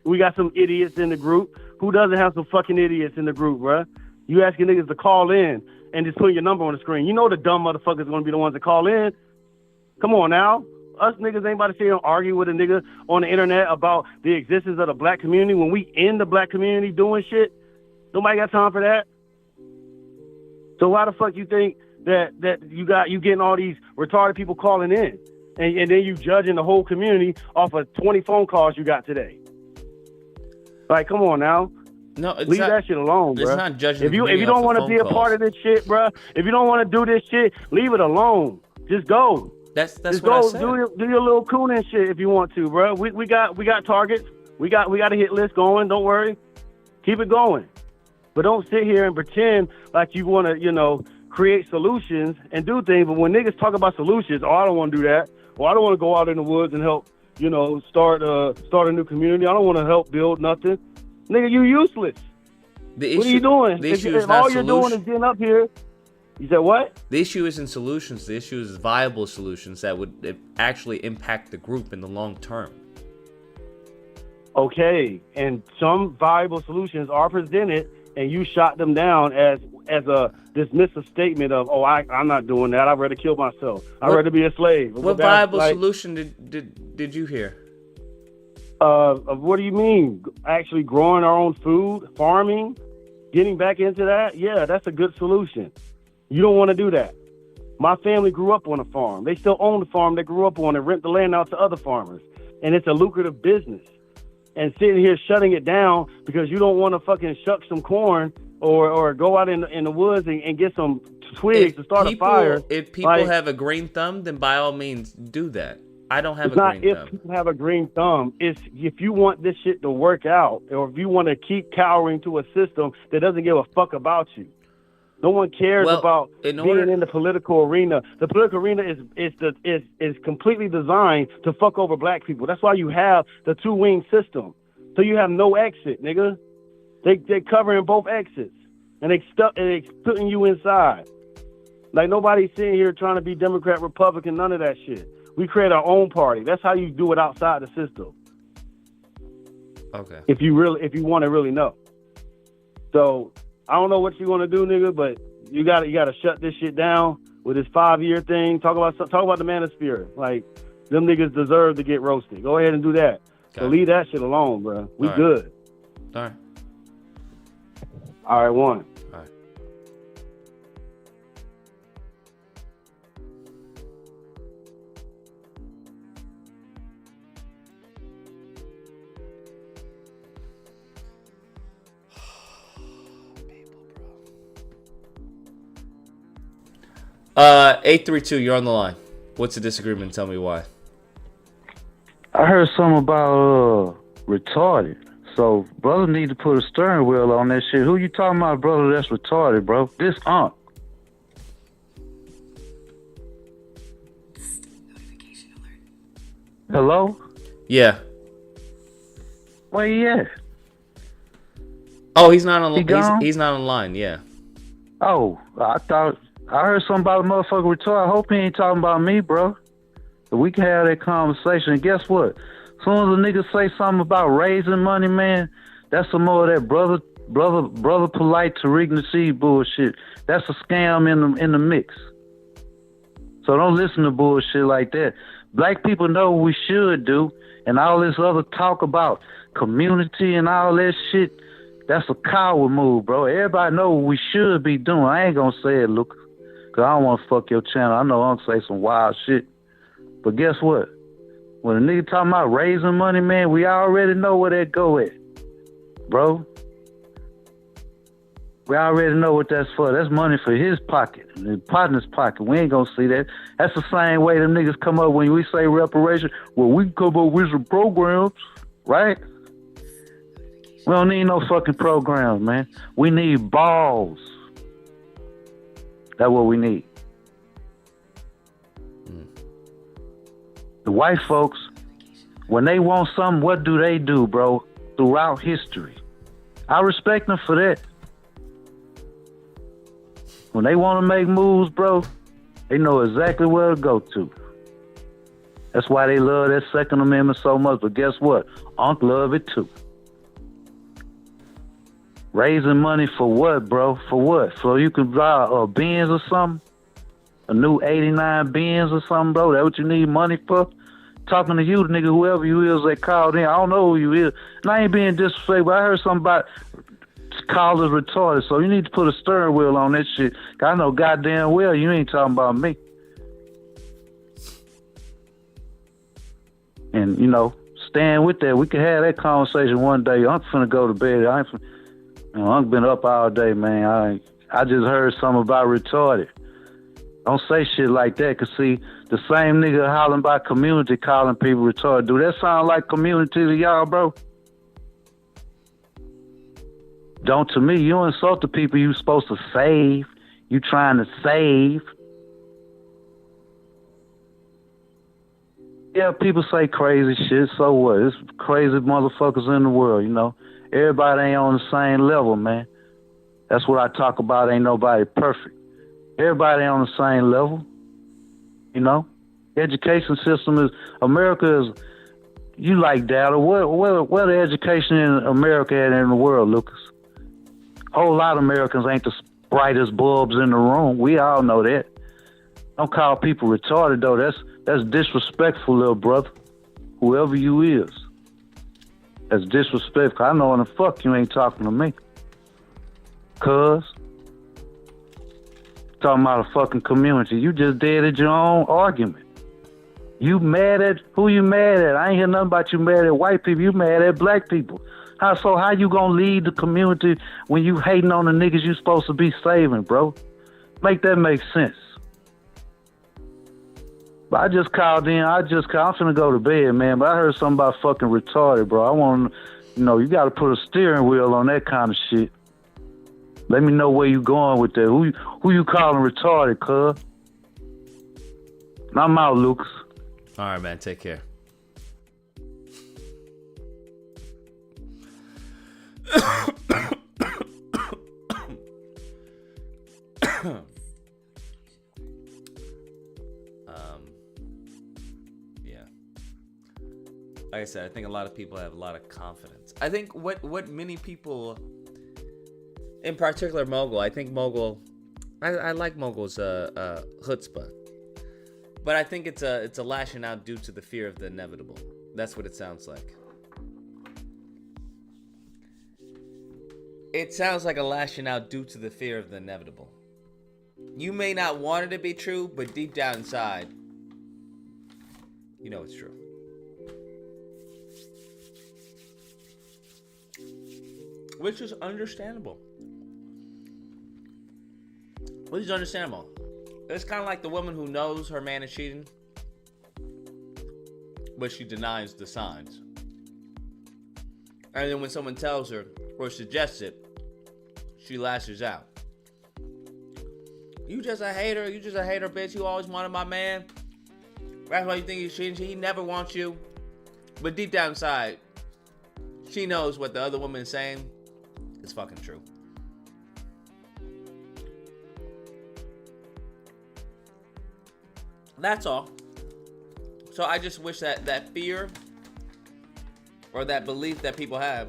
we got some idiots in the group. Who doesn't have some fucking idiots in the group, bruh? You asking niggas to call in and just putting your number on the screen. You know the dumb motherfuckers are going to be the ones that call in. Come on now. Us niggas ain't about to sit here and argue with a nigga on the internet about the existence of the black community when we in the black community doing shit. Nobody got time for that. So why the fuck you think that you getting all these retarded people calling in, and then you judging the whole community off of 20 phone calls you got today? Like, come on now. No, leave that shit alone, bro. It's not judging. If you don't want to be a part of this shit, bro, if you don't want to do this shit, leave it alone. Just go. That's just what go. I said. Do your little cooning shit if you want to, bro. We got targets. We got a hit list going. Don't worry. Keep it going. But don't sit here and pretend like you want to, create solutions and do things. But when niggas talk about solutions, I don't want to do that. Or I don't want to go out in the woods and help, start a new community. I don't want to help build nothing. Nigga, you useless. What are you doing? If all you're doing is getting up here. You said what? The issue isn't solutions. The issue is viable solutions that would actually impact the group in the long term. Okay, and some viable solutions are presented, and you shot them down as a dismissive statement of, I'm not doing that. I'd rather kill myself. I'd rather be a slave. What viable solution did you hear? What do you mean? Actually growing our own food, farming, getting back into that? Yeah, that's a good solution. You don't want to do that. My family grew up on a farm. They still own the farm they grew up on and rent the land out to other farmers. And it's a lucrative business. And sitting here shutting it down because you don't want to fucking shuck some corn or go out in the woods and get some twigs to start a fire. If people have a green thumb, then by all means do that. I don't have a green thumb. It's not if people have a green thumb. It's if you want this shit to work out, or if you want to keep cowering to a system that doesn't give a fuck about you. No one cares about being in the political arena. The political arena is completely designed to fuck over black people. That's why you have the two-wing system. So you have no exit, nigga. They're covering both exits, and they putting you inside. Like nobody's sitting here trying to be Democrat, Republican, none of that shit. We create our own party. That's how you do it outside the system. Okay. If you want to really know. So I don't know what you want to do, nigga, but you gotta shut this shit down with this 5-year thing. Talk about the Manosphere. Like, them niggas deserve to get roasted. Go ahead and do that. So leave that shit alone, bro. We good. All right. All right, one. All right. Uh, 832, you're on the line. What's the disagreement? Tell me why. I heard something about retarded. So brother need to put a steering wheel on that shit. Who you talking about, brother? That's retarded, bro. This Unc. Hello? Yeah. Where he at? Oh, he's not on. He gone? He's not online. Yeah. Oh, I thought I heard something about a motherfucker retarded. I hope he ain't talking about me, bro. But we can have that conversation. And guess what? As soon as a nigga say something about raising money, man, that's some more of that brother polite Tariq Nasheed bullshit. That's a scam in the mix. So don't listen to bullshit like that. Black people know what we should do, and all this other talk about community and all that shit, that's a coward move, bro. Everybody know what we should be doing. I ain't gonna say it, Lucas, because I don't want to fuck your channel. I know I'm gonna say some wild shit. But guess what? When a nigga talking about raising money, man, we already know where that go at, bro. We already know what that's for. That's money for his pocket, his partner's pocket. We ain't gonna see that. That's the same way them niggas come up when we say reparation. Well, we can come up with some programs, right? We don't need no fucking programs, man. We need balls. That's what we need. The white folks, when they want something, what do, bro? Throughout history. I respect them for that. When they want to make moves, bro, they know exactly where to go to. That's why they love that Second Amendment so much. But guess what? Unc love it too. Raising money for what, bro? For what? So you can buy a Benz or something? A new 89 Benz or something, bro? That what you need money for? Talking to you, nigga, whoever you is that called in. I don't know who you is. And I ain't being disrespectful, but I heard something about called us retarded. So you need to put a steering wheel on that shit. I know goddamn well you ain't talking about me. And, you know, stand with that. We can have that conversation one day. I'm finna go to bed. I've been up all day, man. I just heard something about retarded. Don't say shit like that, cause see, the same nigga hollering about community calling people retarded. Do that sound like community to y'all, bro? Don't to me. You insult the people you supposed to save. You trying to save. Yeah, people say crazy shit, so what? It's crazy motherfuckers in the world, you know. Everybody ain't on the same level, man. That's what I talk about. Ain't nobody perfect. Everybody on the same level, you know. Education system is, America is, you like data. Where the education in America at in the world, Lucas? Whole lot of Americans ain't the brightest bulbs in the room. We all know that. Don't call people retarded though. That's disrespectful, little brother. Whoever you is. That's disrespectful. I know when the fuck you ain't talking to me. Cuz. Talking about a fucking community. You just dead at your own argument. You mad at, who you mad at? I ain't hear nothing about you mad at white people. You mad at black people. How you gonna lead the community when you hating on the niggas you supposed to be saving, bro? Make that make sense. But I just called in. I'm finna go to bed, man. But I heard something about fucking retarded, bro. I want to, you know, you got to put a steering wheel on that kind of shit. Let me know where you going with that. Who you calling retarded, cuz? I'm out, Lucas. All right, man. Take care. Yeah. Like I said, I think a lot of people have a lot of confidence. I think what many people, in particular Mogul, I think Mogul, I like Mogul's chutzpah. But I think it's a lashing out due to the fear of the inevitable. That's what it sounds like. It sounds like a lashing out due to the fear of the inevitable. You may not want it to be true, but deep down inside, you know it's true. Which is understandable. Which is understandable. It's kind of like the woman who knows her man is cheating, but she denies the signs. And then when someone tells her or suggests it, she lashes out. You just a hater. You just a hater, bitch. You always wanted my man. That's why you think he's cheating. He never wants you. But deep down inside, she knows what the other woman is saying is fucking true. That's all. So I just wish that fear or that belief that people have,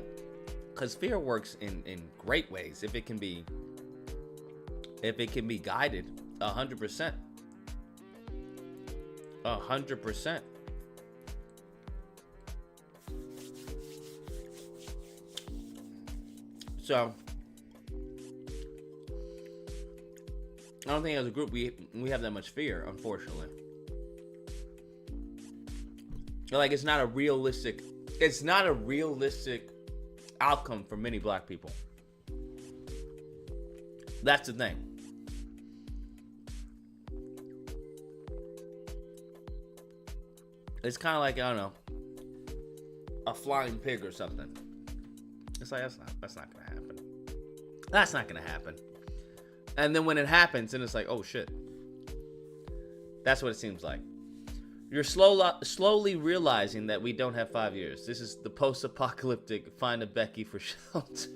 because fear works in great ways if it can be guided 100%. 100%. So I don't think as a group we have that much fear, unfortunately. Like it's not a realistic outcome for many black people. That's the thing. It's kind of like, I don't know, a flying pig or something. It's like that's not gonna happen. That's not gonna happen. And then when it happens, then it's like, oh shit. That's what it seems like. You're slowly realizing that we don't have 5 years. This is the post-apocalyptic find a Becky for shelter.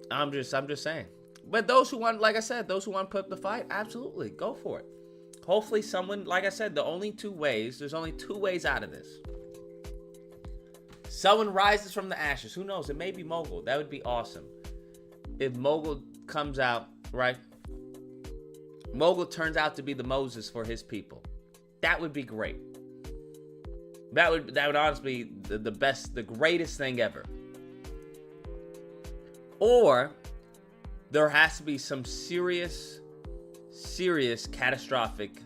I'm just saying. But those who want, like I said, those who want to put up the fight, absolutely, go for it. Hopefully someone, like I said, there's only two ways out of this. Someone rises from the ashes. Who knows? It may be Mogul. That would be awesome. If Mogul comes out, right? Mogul turns out to be the Moses for his people. That would be great. That would honestly be the best, the greatest thing ever. Or there has to be some serious catastrophic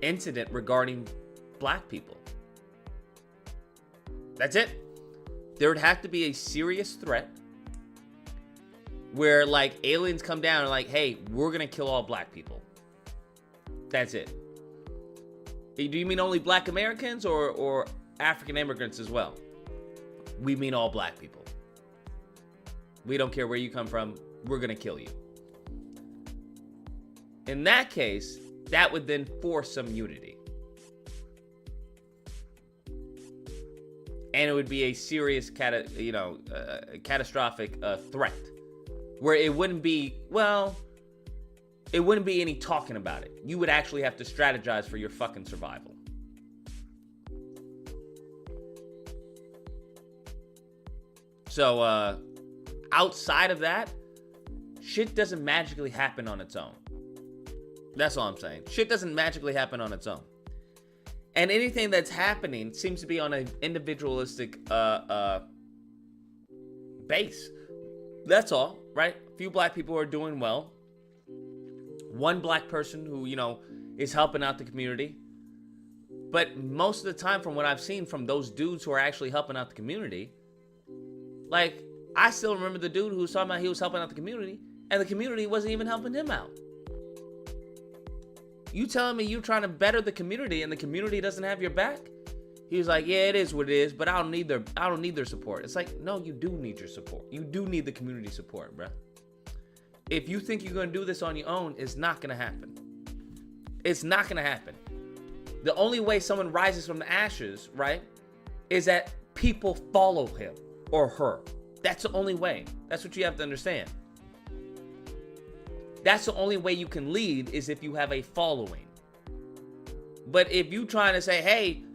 incident regarding black people. That's it. There would have to be a serious threat where like aliens come down and like, hey, we're gonna kill all black people. That's it. Do you mean only black Americans or African immigrants as well? We mean all black people. We don't care where you come from. We're gonna kill you. In that case, that would then force some unity. And it would be a serious catastrophic threat. Where it wouldn't be any talking about it. You would actually have to strategize for your fucking survival. So, outside of that, shit doesn't magically happen on its own. That's all I'm saying. Shit doesn't magically happen on its own. And anything that's happening seems to be on an individualistic base. That's all, right? A few black people are doing well. One black person who, is helping out the community. But most of the time, from what I've seen from those dudes who are actually helping out the community, like, I still remember the dude who was talking about he was helping out the community, and the community wasn't even helping him out. You telling me you trying to better the community and the community doesn't have your back? He was like, yeah, it is what it is, but I don't need their support. It's like, no, you do need your support. You do need the community support, bruh. If you think you're going to do this on your own, it's not going to happen. It's not going to happen. The only way someone rises from the ashes, right, is that people follow him or her. That's the only way. That's what you have to understand. That's the only way you can lead is if you have a following. But if you trying to say, hey,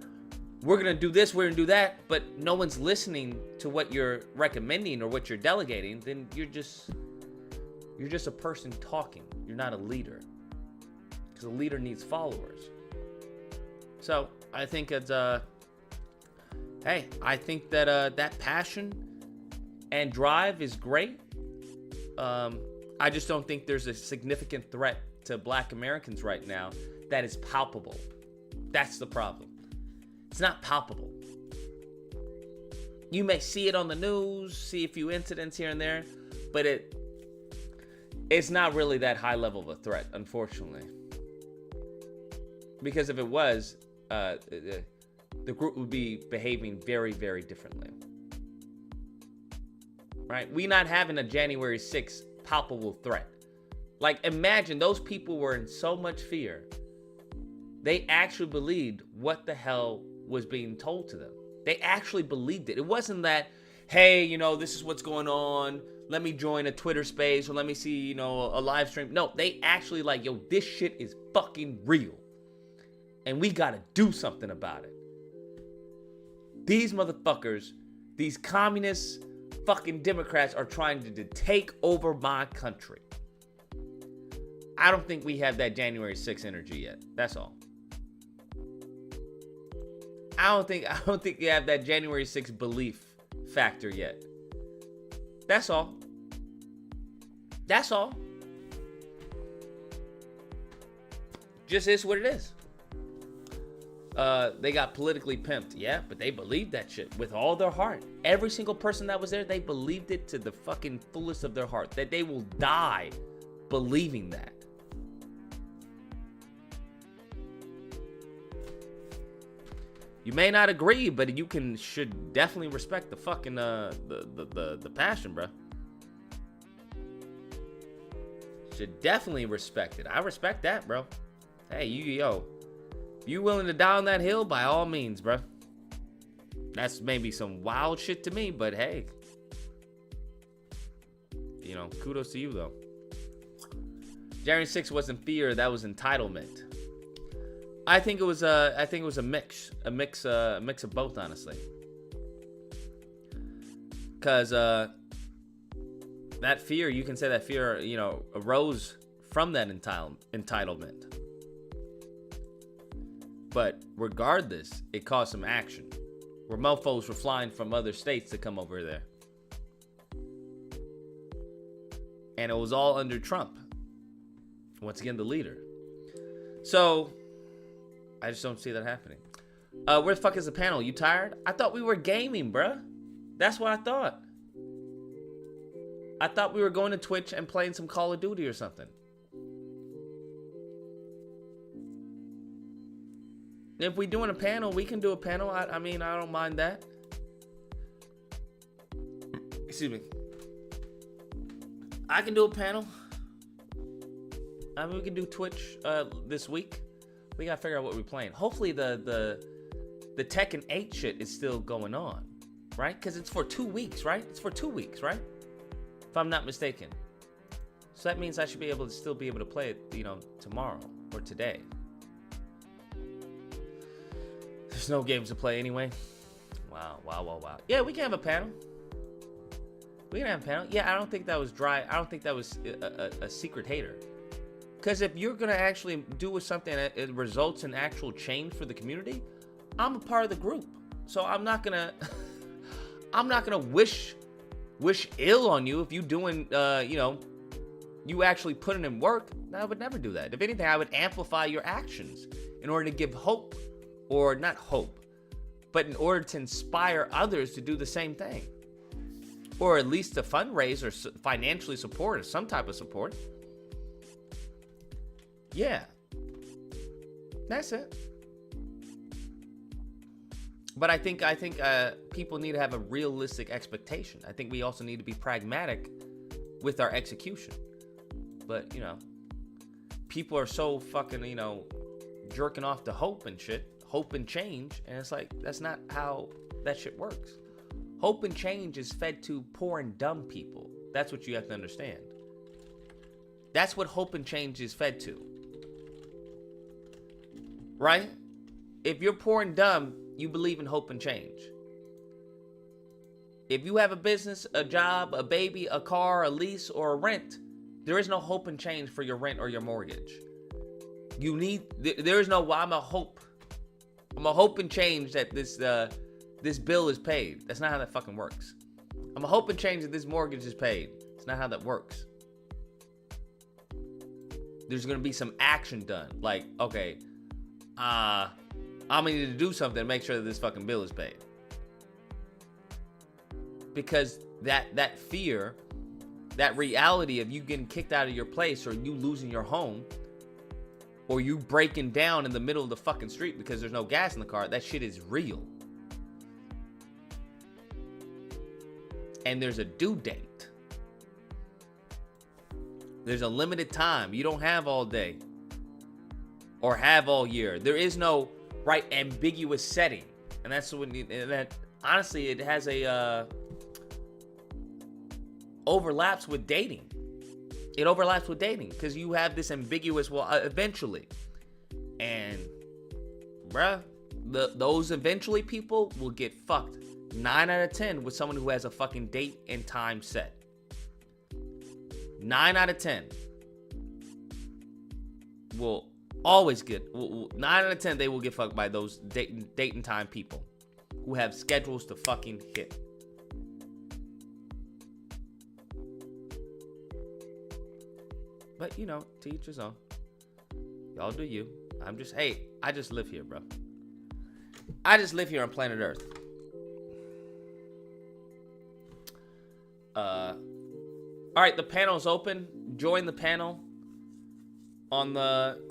we're going to do this, we're going to do that, but no one's listening to what you're recommending or what you're delegating, then you're just a person talking. You're not a leader. Because a leader needs followers. So, I think it's, hey, I think that that passion and drive is great. I just don't think there's a significant threat to Black Americans right now that is palpable. That's the problem. It's not palpable. You may see it on the news, see a few incidents here and there, but it's not really that high level of a threat, unfortunately. Because if it was, the group would be behaving very, very differently. Right? We not having a January 6th palpable threat. Like, imagine those people were in so much fear. They actually believed what the hell was being told to them. They actually believed it. It wasn't that, hey, you know, this is what's going on. Let me join a Twitter space or let me see, you know, a live stream. No, they actually like, yo, this shit is fucking real. And we gotta do something about it. These motherfuckers, these communist fucking Democrats are trying to take over my country. I don't think we have that January 6th energy yet. That's all. I don't think you have that January 6th belief factor yet. That's all. That's all. Just is what it is. They got politically pimped, yeah, but they believed that shit with all their heart. Every single person that was there, they believed it to the fucking fullest of their heart, that they will die believing that. You may not agree, but you should definitely respect the fucking the passion, bro. Should definitely respect it. I respect that, bro. Hey, yo. If you willing to die on that hill, by all means, bro. That's maybe some wild shit to me, but hey. You know, kudos to you, though. January 6th wasn't fear, that was entitlement. I think it was a mix of both, honestly. Cause that fear, you can say that fear, you know, arose from that entitlement. But regardless, it caused some action. Where mofos were flying from other states to come over there. And it was all under Trump. Once again, the leader. So, I just don't see that happening. Where the fuck is the panel? You tired? I thought we were gaming, bruh. That's what I thought. I thought we were going to Twitch and playing some Call of Duty or something. If we doing a panel, we can do a panel. I mean, I don't mind that. Excuse me. I can do a panel. I mean, we can do Twitch this week. We gotta figure out what we're playing. Hopefully the Tekken 8 shit is still going on, right? Because it's for 2 weeks, right? It's for 2 weeks, right? If I'm not mistaken. So that means I should be able to still be able to play it, you know, tomorrow or today. There's no games to play anyway. Wow. Yeah, we can have a panel. We can have a panel. Yeah, I don't think that was dry. I don't think that was a secret hater. Because if you're going to actually do something that it results in actual change for the community, I'm a part of the group. So I'm not going to wish ill on you if you doing, you know, you actually putting in work. I would never do that. If anything, I would amplify your actions in order to give hope, or not hope, but in order to inspire others to do the same thing. Or at least to fundraise or financially support or some type of support. Yeah. That's it. But I think people need to have a realistic expectation. I think we also need to be pragmatic with our execution. But, you know, people are so fucking, you know, jerking off to hope and shit. Hope and change. And it's like, that's not how that shit works. Hope and change is fed to poor and dumb people. That's what you have to understand. That's what hope and change is fed to. Right? If you're poor and dumb, you believe in hope and change. If you have a business, a job, a baby, a car, a lease, or a rent, there is no hope and change for your rent or your mortgage. There is no, well, I'm a hope and change that this bill is paid. That's not how that fucking works. I'm a hope and change that this mortgage is paid. It's not how that works. There's going to be some action done. Like, okay, I'm going to need to do something to make sure that this fucking bill is paid. Because that fear, that reality of you getting kicked out of your place or you losing your home or you breaking down in the middle of the fucking street because there's no gas in the car, that shit is real. And there's a due date. There's a limited time. You don't have all day or have all year. There is no right ambiguous setting. And that's what that honestly it has a overlaps with dating. It overlaps with dating because you have this ambiguous eventually. And bruh, those eventually people will get fucked 9 out of 10 with someone who has a fucking date and time set. 9 out of 10 will always get 9 out of 10 they will get fucked by those date and time people who have schedules to fucking hit. But you know, to each his own. Y'all do you. I just live here, bro. I just live here on planet Earth. All right, the panel's open. Join the panel.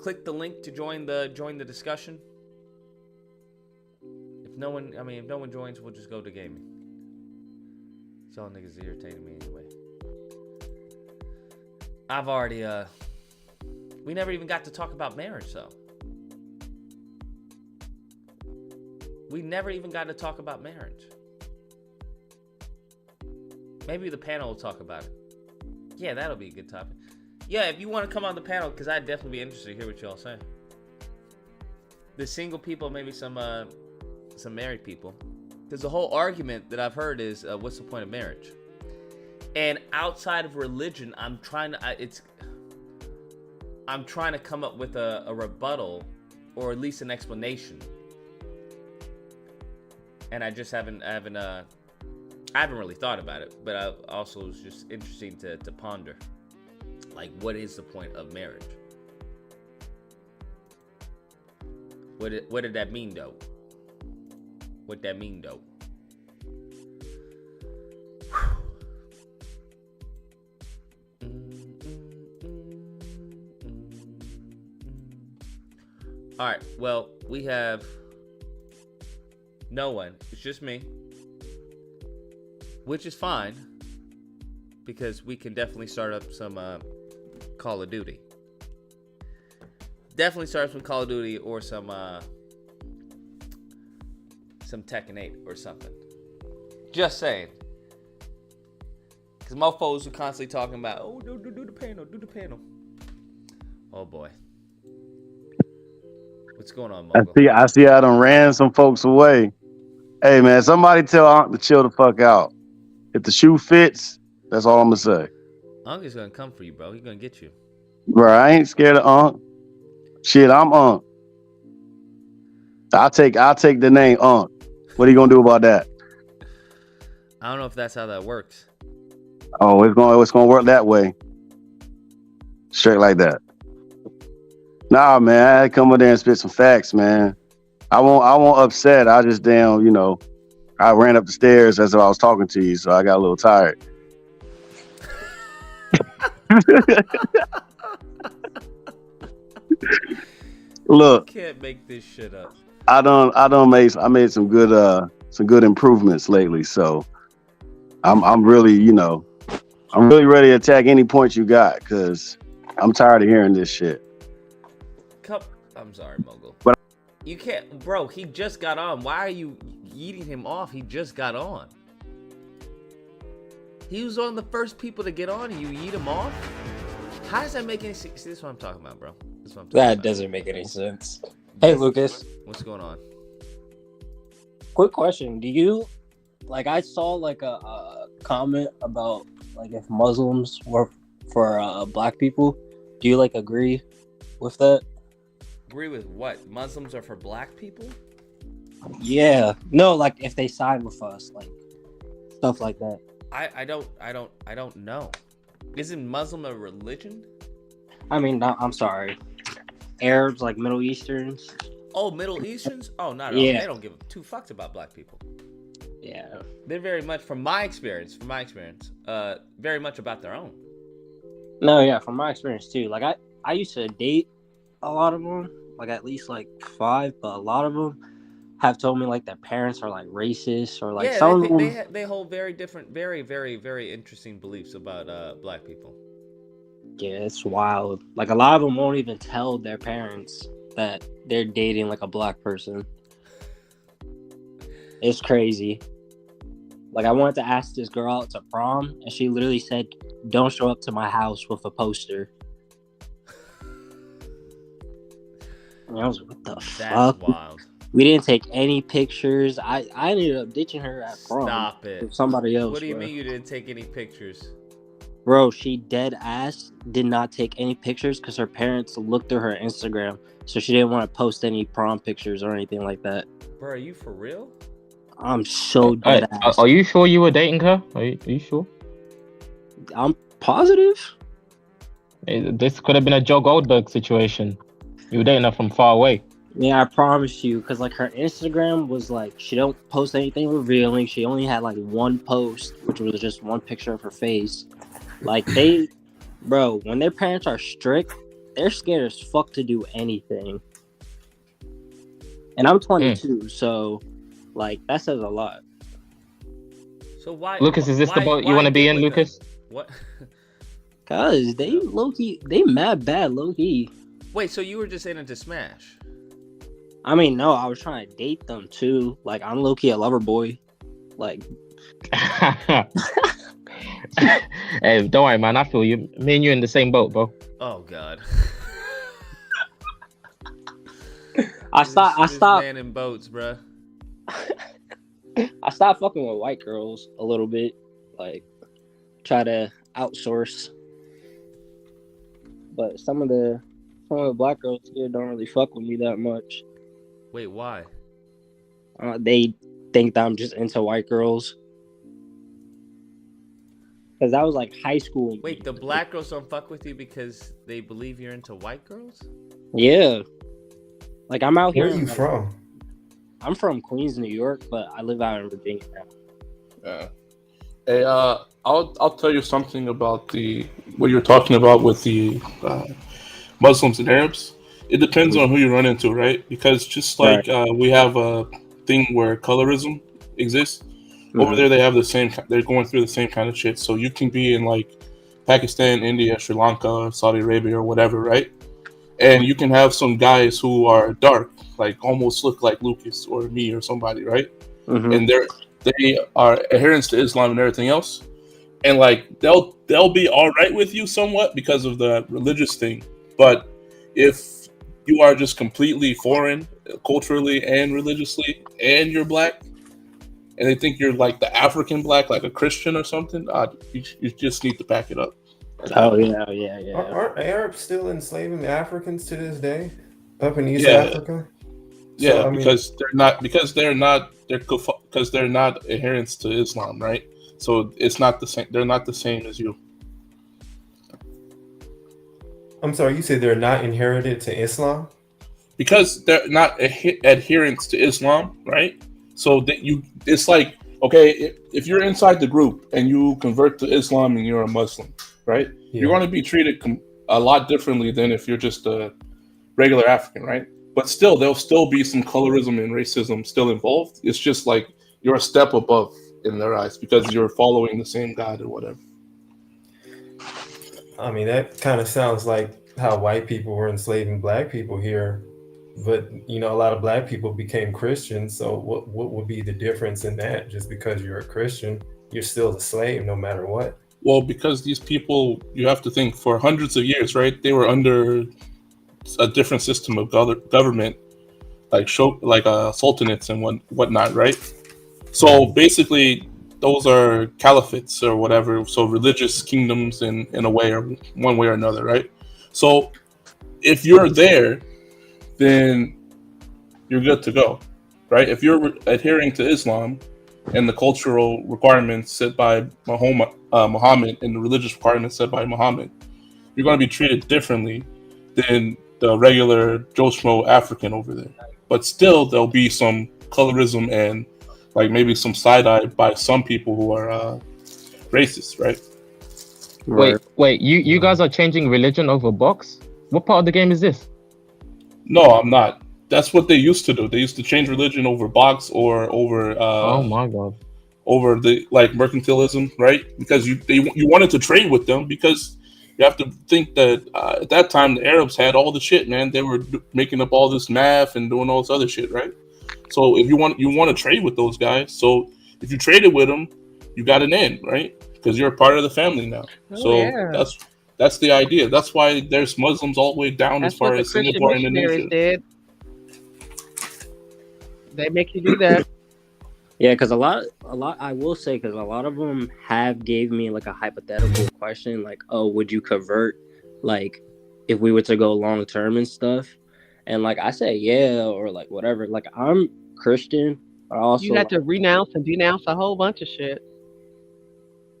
Click the link to join the discussion. If no one joins, we'll just go to gaming. Y'all niggas irritating me anyway. I've already we never even got to talk about marriage though. We never even got to talk about marriage. Maybe the panel will talk about it. Yeah, that'll be a good topic. Yeah, if you want to come on the panel, because I'd definitely be interested to hear what y'all say. The single people, maybe some married people. Because the whole argument that I've heard is, what's the point of marriage? And outside of religion, I'm trying to come up with a rebuttal, or at least an explanation. And I just haven't really thought about it, but I also was just interesting to ponder. Like, what is the point of marriage? What did that mean, though? What that mean, though? All right, well, we have no one. It's just me. Which is fine, because we can definitely start up some Call of Duty. Definitely start some Call of Duty or some Tekken 8 or something. Just saying. Because mofos are constantly talking about, oh, do the panel. Oh, boy. What's going on, Mogo? I see I done ran some folks away. Hey, man, somebody tell Unc to chill the fuck out. If the shoe fits, that's all I'm gonna say. Unc is gonna come for you, bro. He's gonna get you. Bro, I ain't scared of Unc. Shit, I'm Unc. I'll take the name Unc. What are you gonna do about that? I don't know if that's how that works. Oh, it's gonna work that way. Straight like that. Nah, man, I had to come up there and spit some facts, man. I won't upset. I just I ran up the stairs as I was talking to you, so I got a little tired. Look, You can't make this shit up. I made some good improvements lately, so I'm really ready to attack any point you got, because I'm tired of hearing this shit. I'm sorry, Mogul. But you can't, bro. He just got on. Why are you eating him off? He just got on. He was one of the first people to get on, and you eat him off. How does that make any sense? See, this is what I'm talking about, bro. That doesn't make any sense. Hey, Lucas. What's going on? Quick question: do you like? I saw like a comment about like if Muslims were for black people. Do you like agree with that? Agree with what? Muslims are for black people? Yeah. No, like if they side with us, like stuff like that. I don't know. Isn't Muslim a religion? I mean, no, I'm sorry. Arabs, like Middle Easterns. Oh, Middle Easterns? Oh, not at all. Yeah. They don't give two fucks about black people. Yeah. They're very much, from my experience, very much about their own. No, yeah, from my experience too. Like I used to date a lot of them, like at least like 5, but a lot of them have told me like their parents are like racist or like Yeah, some of them. they hold very different, very, very, very interesting beliefs about black people. Yeah, it's wild. Like a lot of them won't even tell their parents that they're dating like a black person. It's crazy. Like I wanted to ask this girl out to prom, and she literally said, "Don't show up to my house with a poster." And I was like, "What the fuck?" That's wild. We didn't take any pictures. I ended up ditching her at prom. Stop it. With somebody else. What do you bro. mean you didn't take any pictures? Bro, she dead ass did not take any pictures because her parents looked through her Instagram, so she didn't want to post any prom pictures or anything like that. Bro, are you for real? I'm so dead ass. Are you sure you were dating her? Are you sure? I'm positive. This could have been a Joe Goldberg situation. You were dating her from far away. Yeah, I promise you, because like her Instagram was like, she don't post anything revealing. She only had like one post, which was just one picture of her face. Like bro, when their parents are strict, they're scared as fuck to do anything. And I'm 22, so like that says a lot. So why, Lucas, is this the boat you want to be in, Lucas? What? Cause they low key, they mad bad low key. Wait, so you were just in it to smash? I mean, no, I was trying to date them too. Like I'm low key a lover boy. Like. Hey, don't worry, man. I feel you. Me and you in the same boat, bro. Oh God. I stopped. Man in boats, bro. I stopped fucking with white girls a little bit. Like, try to outsource. But some of the black girls here don't really fuck with me that much. Wait, why? They think that I'm just into white girls. Because that was like high school. Wait, the black girls don't fuck with you because they believe you're into white girls? Yeah. Like I'm out here. Where are you from? I'm from Queens, New York, but I live out in Virginia now. Yeah. Hey, I'll tell you something about what you're talking about with the Muslims and Arabs. It depends on who you run into, right? Because just like we have a thing where colorism exists, over there they have the same. They're going through the same kind of shit. So you can be in like Pakistan, India, Sri Lanka, Saudi Arabia, or whatever, right? And you can have some guys who are dark, like almost look like Lucas or me or somebody, right? Mm-hmm. And they are adherents to Islam and everything else, and like they'll be all right with you somewhat because of the religious thing. But if you are just completely foreign, culturally and religiously, and you're black, and they think you're like the African black, like a Christian or something, you just need to back it up. Oh yeah. Aren't Arabs still enslaving Africans to this day up in East Africa? Yeah, because they're not adherents to Islam, right? So it's not the same. They're not the same as you. I'm sorry, you said they're not inherited to Islam? Because they're not adherents to Islam, right? So that it's like, okay, if you're inside the group and you convert to Islam and you're a Muslim, right? Yeah. You're going to be treated a lot differently than if you're just a regular African, right? But still, there'll still be some colorism and racism still involved. It's just like you're a step above in their eyes because you're following the same God or whatever. I mean, that kind of sounds like how white people were enslaving black people here. But, a lot of black people became Christians. So what would be the difference in that? Just because you're a Christian, you're still a slave no matter what. Well, because these people, you have to think, for hundreds of years, right? They were under a different system of government like sultanates and whatnot, right? So basically, those are caliphates or whatever. So religious kingdoms in a way, or one way or another, right? So if you're there, then you're good to go, right? If you're adhering to Islam and the cultural requirements set by Muhammad and the religious requirements set by Muhammad, you're going to be treated differently than the regular Joe Schmo African over there. But still, there'll be some colorism and like maybe some side eye by some people who are racist, right? Wait, you guys are changing religion over box? What part of the game is this? No, I'm not. That's what they used to do. They used to change religion over box or over. Oh my god. Over the like mercantilism, right? Because you wanted to trade with them because you have to think that at that time the Arabs had all the shit, man. They were making up all this math and doing all this other shit, right? So if you want to trade with those guys, so if you traded with them, you got an in, right? Because you're a part of the family now. That's the idea. That's why there's Muslims all the way down as far as Singapore and Indonesia. Did. They make you do that. Yeah, because a lot, I will say, because a lot of them have gave me like a hypothetical question, like, oh, would you convert, like, if we were to go long term and stuff, and like I say, yeah, or like whatever. Like I'm Christian, but also you had to renounce and denounce a whole bunch of shit.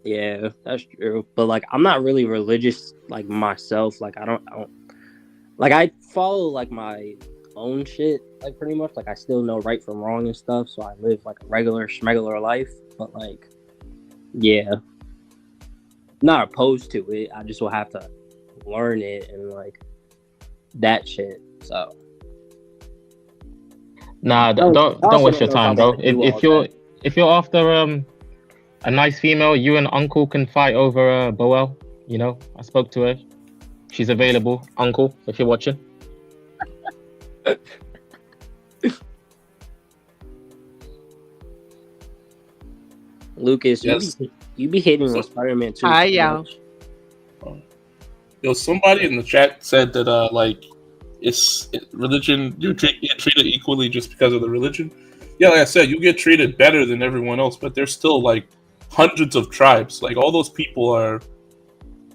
Yeah, that's true. But like I'm not really religious like myself. Like I don't like I follow like my own shit, like pretty much. Like I still know right from wrong and stuff, so I live like a regular schmegular life. But like, yeah, not opposed to it. I just will have to learn it and like that shit. So nah, don't waste your time, bro. If you're after a nice female, you and Uncle can fight over Boel. You know, I spoke to her. She's available, Uncle, if you're watching. Lucas, Yes. you be hating on Spider-Man too. Hi, y'all. Yo, somebody in the chat said that like religion, you get treated equally just because of the religion. Yeah, like I said, you get treated better than everyone else, but there's still like hundreds of tribes. Like all those people are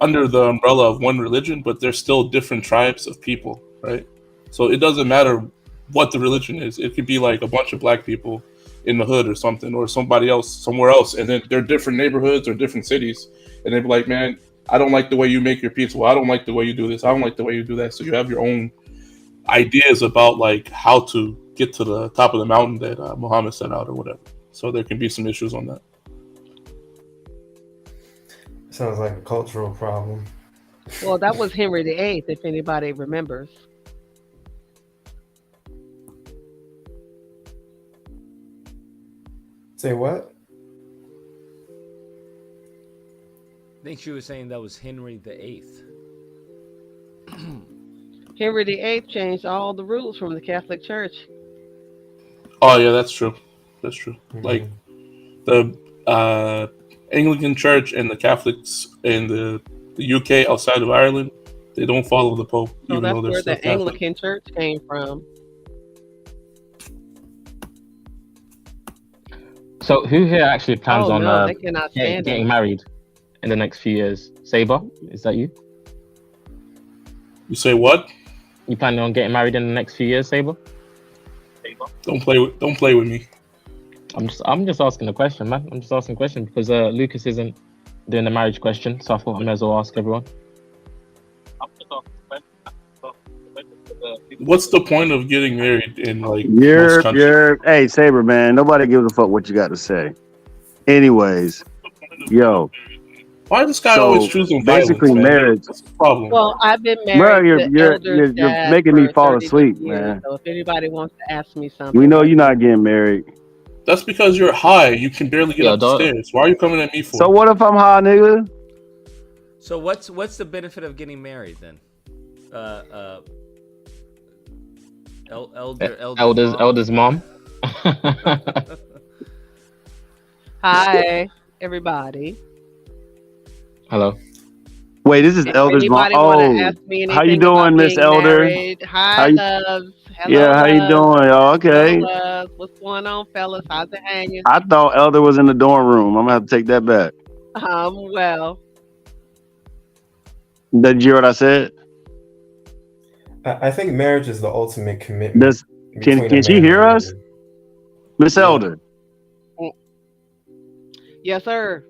under the umbrella of one religion, but there's still different tribes of people, right? So it doesn't matter what the religion is. It could be like a bunch of black people in the hood or something, or somebody else somewhere else, and then they're different neighborhoods or different cities, and they'd be like, man, I don't like the way you make your pizza. Well, I don't like the way you do this. I don't like the way you do that. So you have your own ideas about like how to get to the top of the mountain that Muhammad set out or whatever. So there can be some issues on that. Sounds like a cultural problem. Well, that was Henry VIII, if anybody remembers. Say what? I think she was saying that was Henry VIII. Henry VIII changed all the rules from the Catholic Church. Oh yeah, that's true. That's true. Like the Anglican Church and the Catholics in the UK outside of Ireland, they don't follow the Pope. So even that's though they're where still the Catholic. Anglican Church came from. So who here actually plans on they cannot stand getting it. married in the next few years? Saber, is that you? You say what? You planning on getting married in the next few years, Saber? Don't play with me. I'm just asking a question, man. I'm just asking a question because Lucas isn't doing the marriage question, so I thought I may as well ask everyone. What's the point of getting married in like most countries? Hey, Saber, man, nobody gives a fuck what you got to say. Anyways, yo. Why this guy always choosing basically violence, man? marriage. What's the problem? Well, I've been Bro, married to you're Elder's dad making me for fall 30 asleep, years, man. So if anybody wants to ask me something, We know you're not getting married. That's because you're high. You can barely get up the stairs. Why are you coming at me for? So what if I'm high, nigga? So what's the benefit of getting married then? Elder's mom. hi everybody. Hello. Wait, this is Elder's mom. Anybody want to ask me anything how you doing, about Miss being Elder? married? Hi, loves. Hello, how you doing, y'all? Okay. fellas. What's going on, fellas? How's it hanging? I thought Elder was in the dorm room. I'm gonna have to take that back. Well, Did you hear what I said? I think marriage is the ultimate commitment Does between a can she man hear and a us, woman. Miss Yeah. Elder? yes, sir.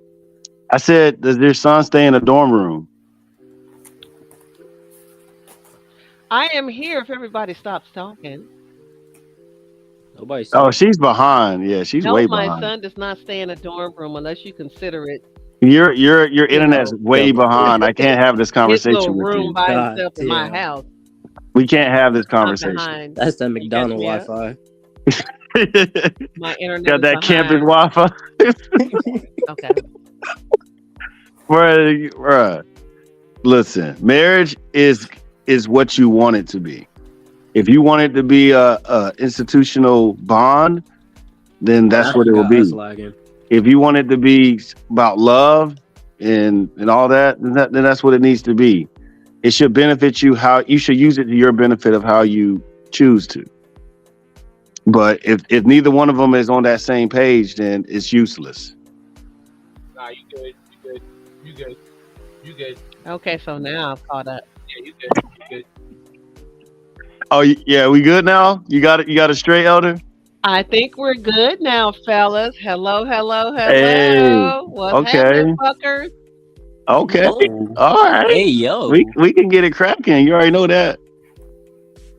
I said, does your son stay in a dorm room? I am here if everybody stops talking. Nobody Oh, she's behind. Yeah, she's No, way my behind. son does not stay in a dorm room unless you consider it, Your you internet's know, way behind. I can't have this his little conversation with room you. by God himself in my damn. house. We can't have this I'm conversation. behind. That's that You catch McDonald me up? Wi-Fi. My internet Got is that campus behind. Wi-Fi. Okay. Bruh. Listen, marriage is what you want it to be. If you want it to be a institutional bond, then that's what it will be. That's lagging. If you want it to be about love and all that, then that's what it needs to be. It should benefit you. How you should use it to your benefit of how you choose to. But if neither one of them is on that same page, then it's useless. Nah, you good. You good. You good. You good. Okay, so now I'm caught up. Yeah, you good. You good. Oh yeah, we good now? You got it. You got it straight, Elder. I think we're good now, fellas. Hello, hello, Hey, hello. What's happening, okay, fuckers? okay, Yo. all right. Hey, yo. We can get it cracking. You already know that.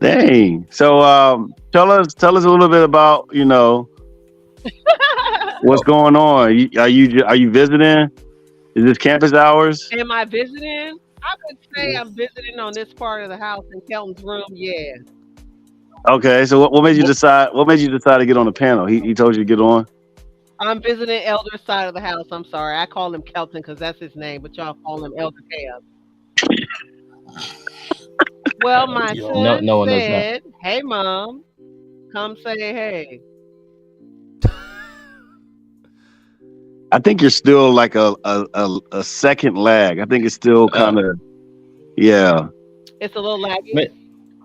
Dang. So tell us a little bit about what's going on. Are you visiting? Is this campus hours? Am I visiting? I would say I'm visiting on this part of the house in Kelton's room. Yeah. Okay. So what made you decide? What made you decide to get on the panel? He told you to get on. I'm visiting Elder's side of the house. I'm sorry. I call him Kelton because that's his name, but y'all call him Elder Cab. Well, my son No one does that. said, "Hey, Mom, come say hey." I think you're still like a second lag. I think it's still kind of yeah. It's a little laggy.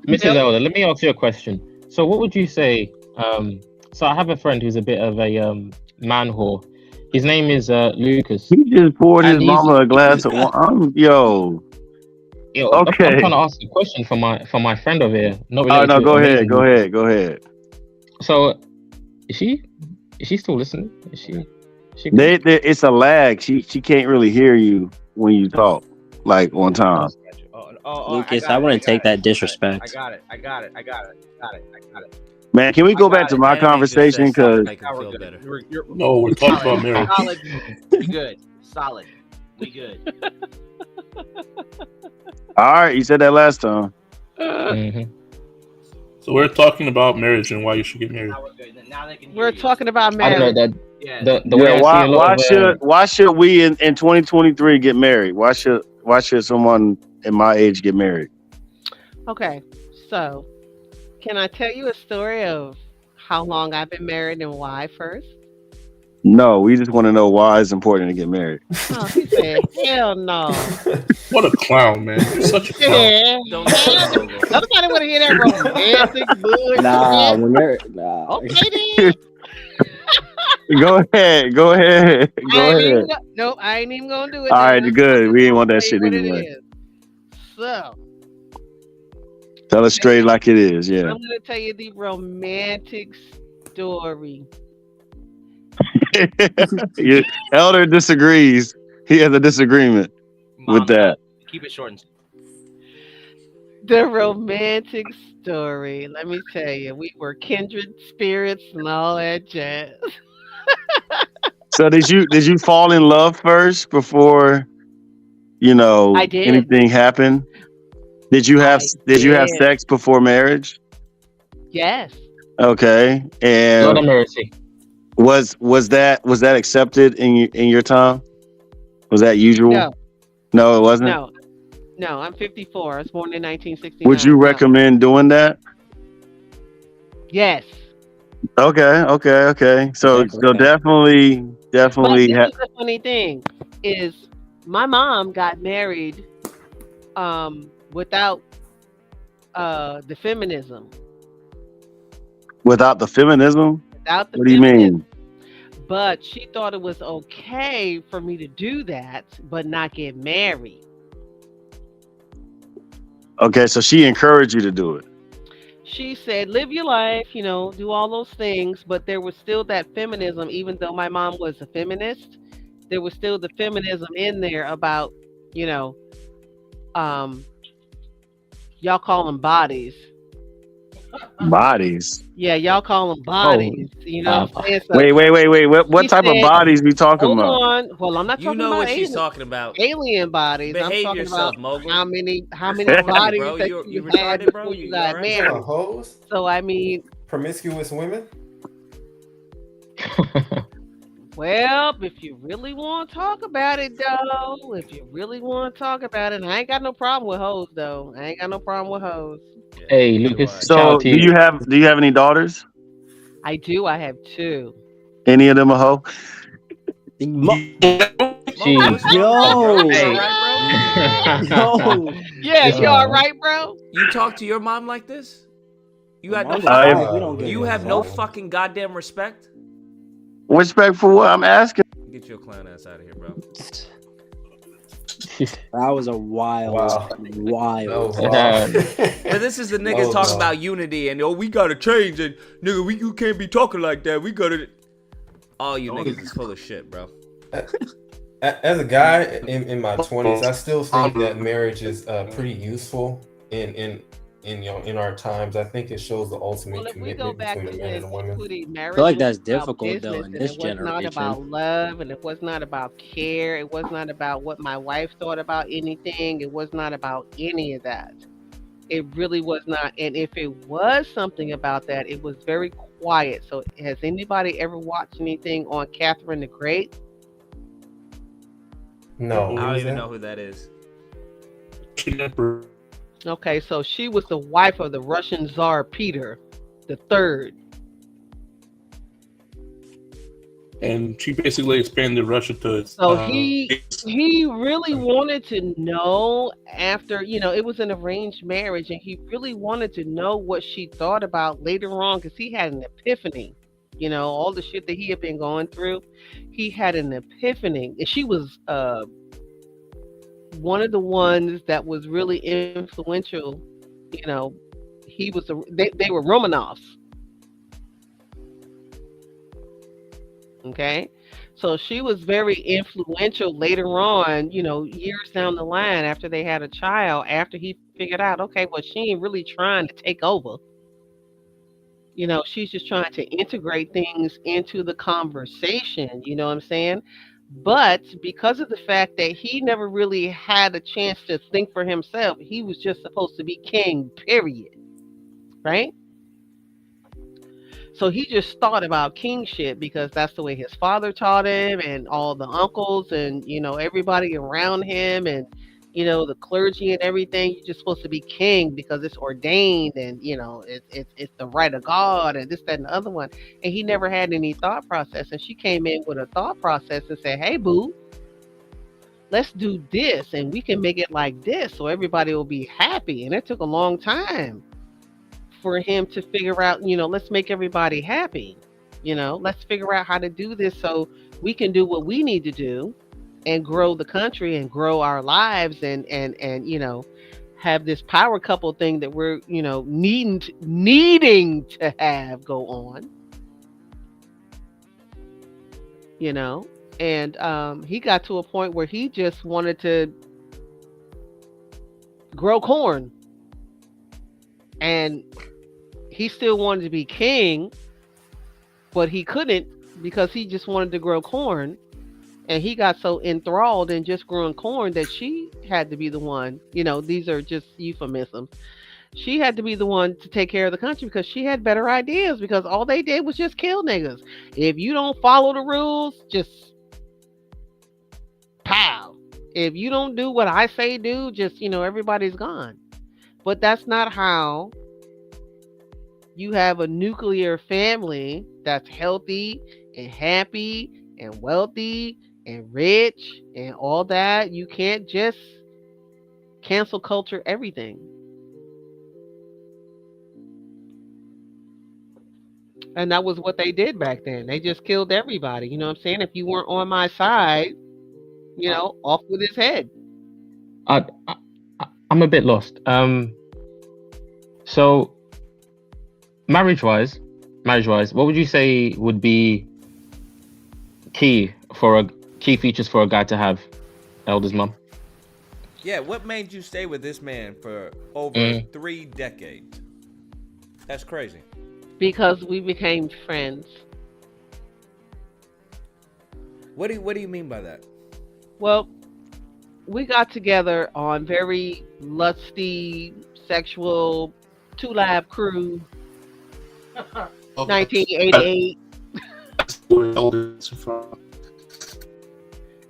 Mrs. Yep. Elder, let me ask you a question. So what would you say? So I have a friend who's a bit of a man whore. His name is Lucas. He just poured his And he's- mama a glass of wine. Yo, okay. I'm trying to ask a question for my friend over here. Not Oh related no, to go amazing. ahead. Go ahead. So, is she still listening? Is she? It's a lag. She can't really hear you when you talk like on time. Lucas, I wouldn't take that disrespect. I got it. Man, can we go back to my conversation? Because No, we're talking about marriage. Solid. We good. Solid. We good. all right, you said that last time. So we're talking about marriage and why you should get married. We're talking about I don't know marriage. that. The way I see a lot of why should we in 2023 get married? Why should someone in my age get married? Okay, so can I tell you a story of how long I've been married and why first? No, we just want to know why it's important to get married. Oh, he said, hell no. What a clown, man! You're such a clown. Yeah. Nobody want to hear that romantic bullshit. Nah, when they're Okay then. Go ahead. Nope, I ain't even gonna do it. All now. right, good. We ain't want that Tell shit you what it anyway. is. So Tell us straight like it is. Yeah. I'm gonna tell you the romantic story. Elder disagrees. He has a disagreement with that. Keep it short and The romantic story. Let me tell you, we were kindred spirits and all that jazz. So did you fall in love first before I did. anything happened? Did you have did. sex before marriage? Yes. Okay. And Lord of mercy. was that accepted in your time? Was that usual? No, it wasn't. No, I'm 54. I was born in 1969. Would you recommend doing that? Yes. Okay. So definitely. But this is the funny thing is my mom got married without the feminism. Without the feminism? without the What do you feminism. mean? But she thought it was okay for me to do that, but not get married. Okay, so she encouraged you to do it. She said, live your life, do all those things, but there was still that feminism, even though my mom was a feminist, there was still the feminism in there about, you know, um, y'all call them bodies. Bodies. Yeah, y'all call them bodies. You know what I'm saying? So Wait. What she type of said, bodies we talking hold about? on. Well, I'm not You talking know about what she's talking about. alien bodies. I'm Behave talking about yourself, Mowgli. how many What's wrong with you, bodies bro? that You you had retarded, bro? before you You got alright? You talking married. about hoes? So I mean, Promiscuous women? well, if you really want to talk about it, though, if you really want to talk about it, I ain't got no problem with hoes, though. I ain't got no problem with hoes. Hey, Lucas, shout So out to do you. you have any daughters? I do. I have two. Any of them a hoe? She, Bro, you hey. alright, bro? Yeah, you all right, bro? You talk to your mom like this? You had no mom's fucking, fine. We don't get you along. have no fucking goddamn respect? Respect for what? I'm asking. Get your clown ass out of here, bro. That was a wild. But this is the niggas talking about unity and we gotta change and nigga, you can't be talking like that. We gotta. All you niggas is full of shit, bro. As a guy in my 20s, I still think that marriage is pretty useful in our times. I think it shows the ultimate commitment between a man and a woman. Marriage feel like was that's about difficult, though, business, in and this it was not generation. about love, and it was not about care. It was not about what my wife thought about anything. It was not about any of that. It really was not. And if it was something about that, it was very quiet. So, has anybody ever watched anything on Catherine the Great? No, I don't even know who that is. Okay, so she was the wife of the Russian Tsar Peter the Third. And she basically expanded Russia to. So he really wanted to know after, it was an arranged marriage, and he really wanted to know what she thought about later on because he had an epiphany. All the shit that he had been going through, he had an epiphany. And she was one of the ones that was really influential. He was they were Romanovs. Okay, so she was very influential later on, years down the line after they had a child, after he figured out, okay, well, she ain't really trying to take over. She's just trying to integrate things into the conversation, you know what I'm saying? But because of the fact that he never really had a chance to think for himself, he was just supposed to be king, period. Right? So he just thought about kingship because that's the way his father taught him, and all the uncles and everybody around him, and the clergy and everything. You're just supposed to be king because it's ordained, and it's the right of God, and this, that, and the other one. And he never had any thought process. And she came in with a thought process and said, "Hey, boo, let's do this, and we can make it like this, so everybody will be happy." And it took a long time for him to figure out, let's make everybody happy. Let's figure out how to do this so we can do what we need to do and grow the country and grow our lives and have this power couple thing that we're, needing to have go on. And he got to a point where he just wanted to grow corn. And he still wanted to be king, but he couldn't because he just wanted to grow corn. And he got so enthralled in just growing corn that she had to be the one, these are just euphemisms. She had to be the one to take care of the country because she had better ideas, because all they did was just kill niggas. If you don't follow the rules, just pow. If you don't do what I say do, just, everybody's gone. But that's not how you have a nuclear family that's healthy and happy and wealthy and rich and all that. You can't just cancel culture everything. And that was what they did back then. They just killed everybody. You know what I'm saying? If you weren't on my side, off with his head. I, I'm a bit lost. So marriage-wise, what would you say would be key features for a guy to have, Elder's mom? Yeah, what made you stay with this man for over 3 decades? That's crazy. Because we became friends. What do you mean by that? Well, we got together on very lusty, sexual, 2 Live Crew, 1988.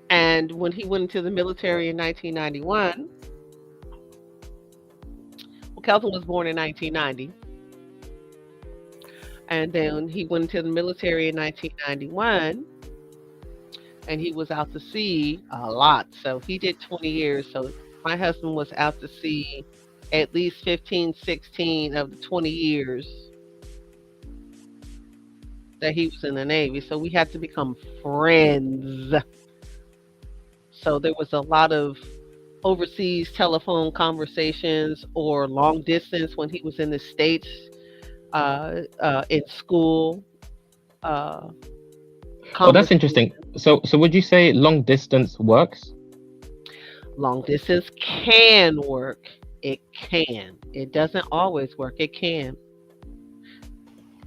And when he went into the military in 1991, Kelton was born in 1990. And then he went into the military in 1991, and he was out to sea a lot. So he did 20 years. So my husband was out to sea at least 15, 16 of the 20 years that he was in the Navy. So we had to become friends. So there was a lot of overseas telephone conversations or long distance when he was in the States, in school. Oh, that's interesting. So would you say long distance works? Long distance can work. It can. It doesn't always work. It can.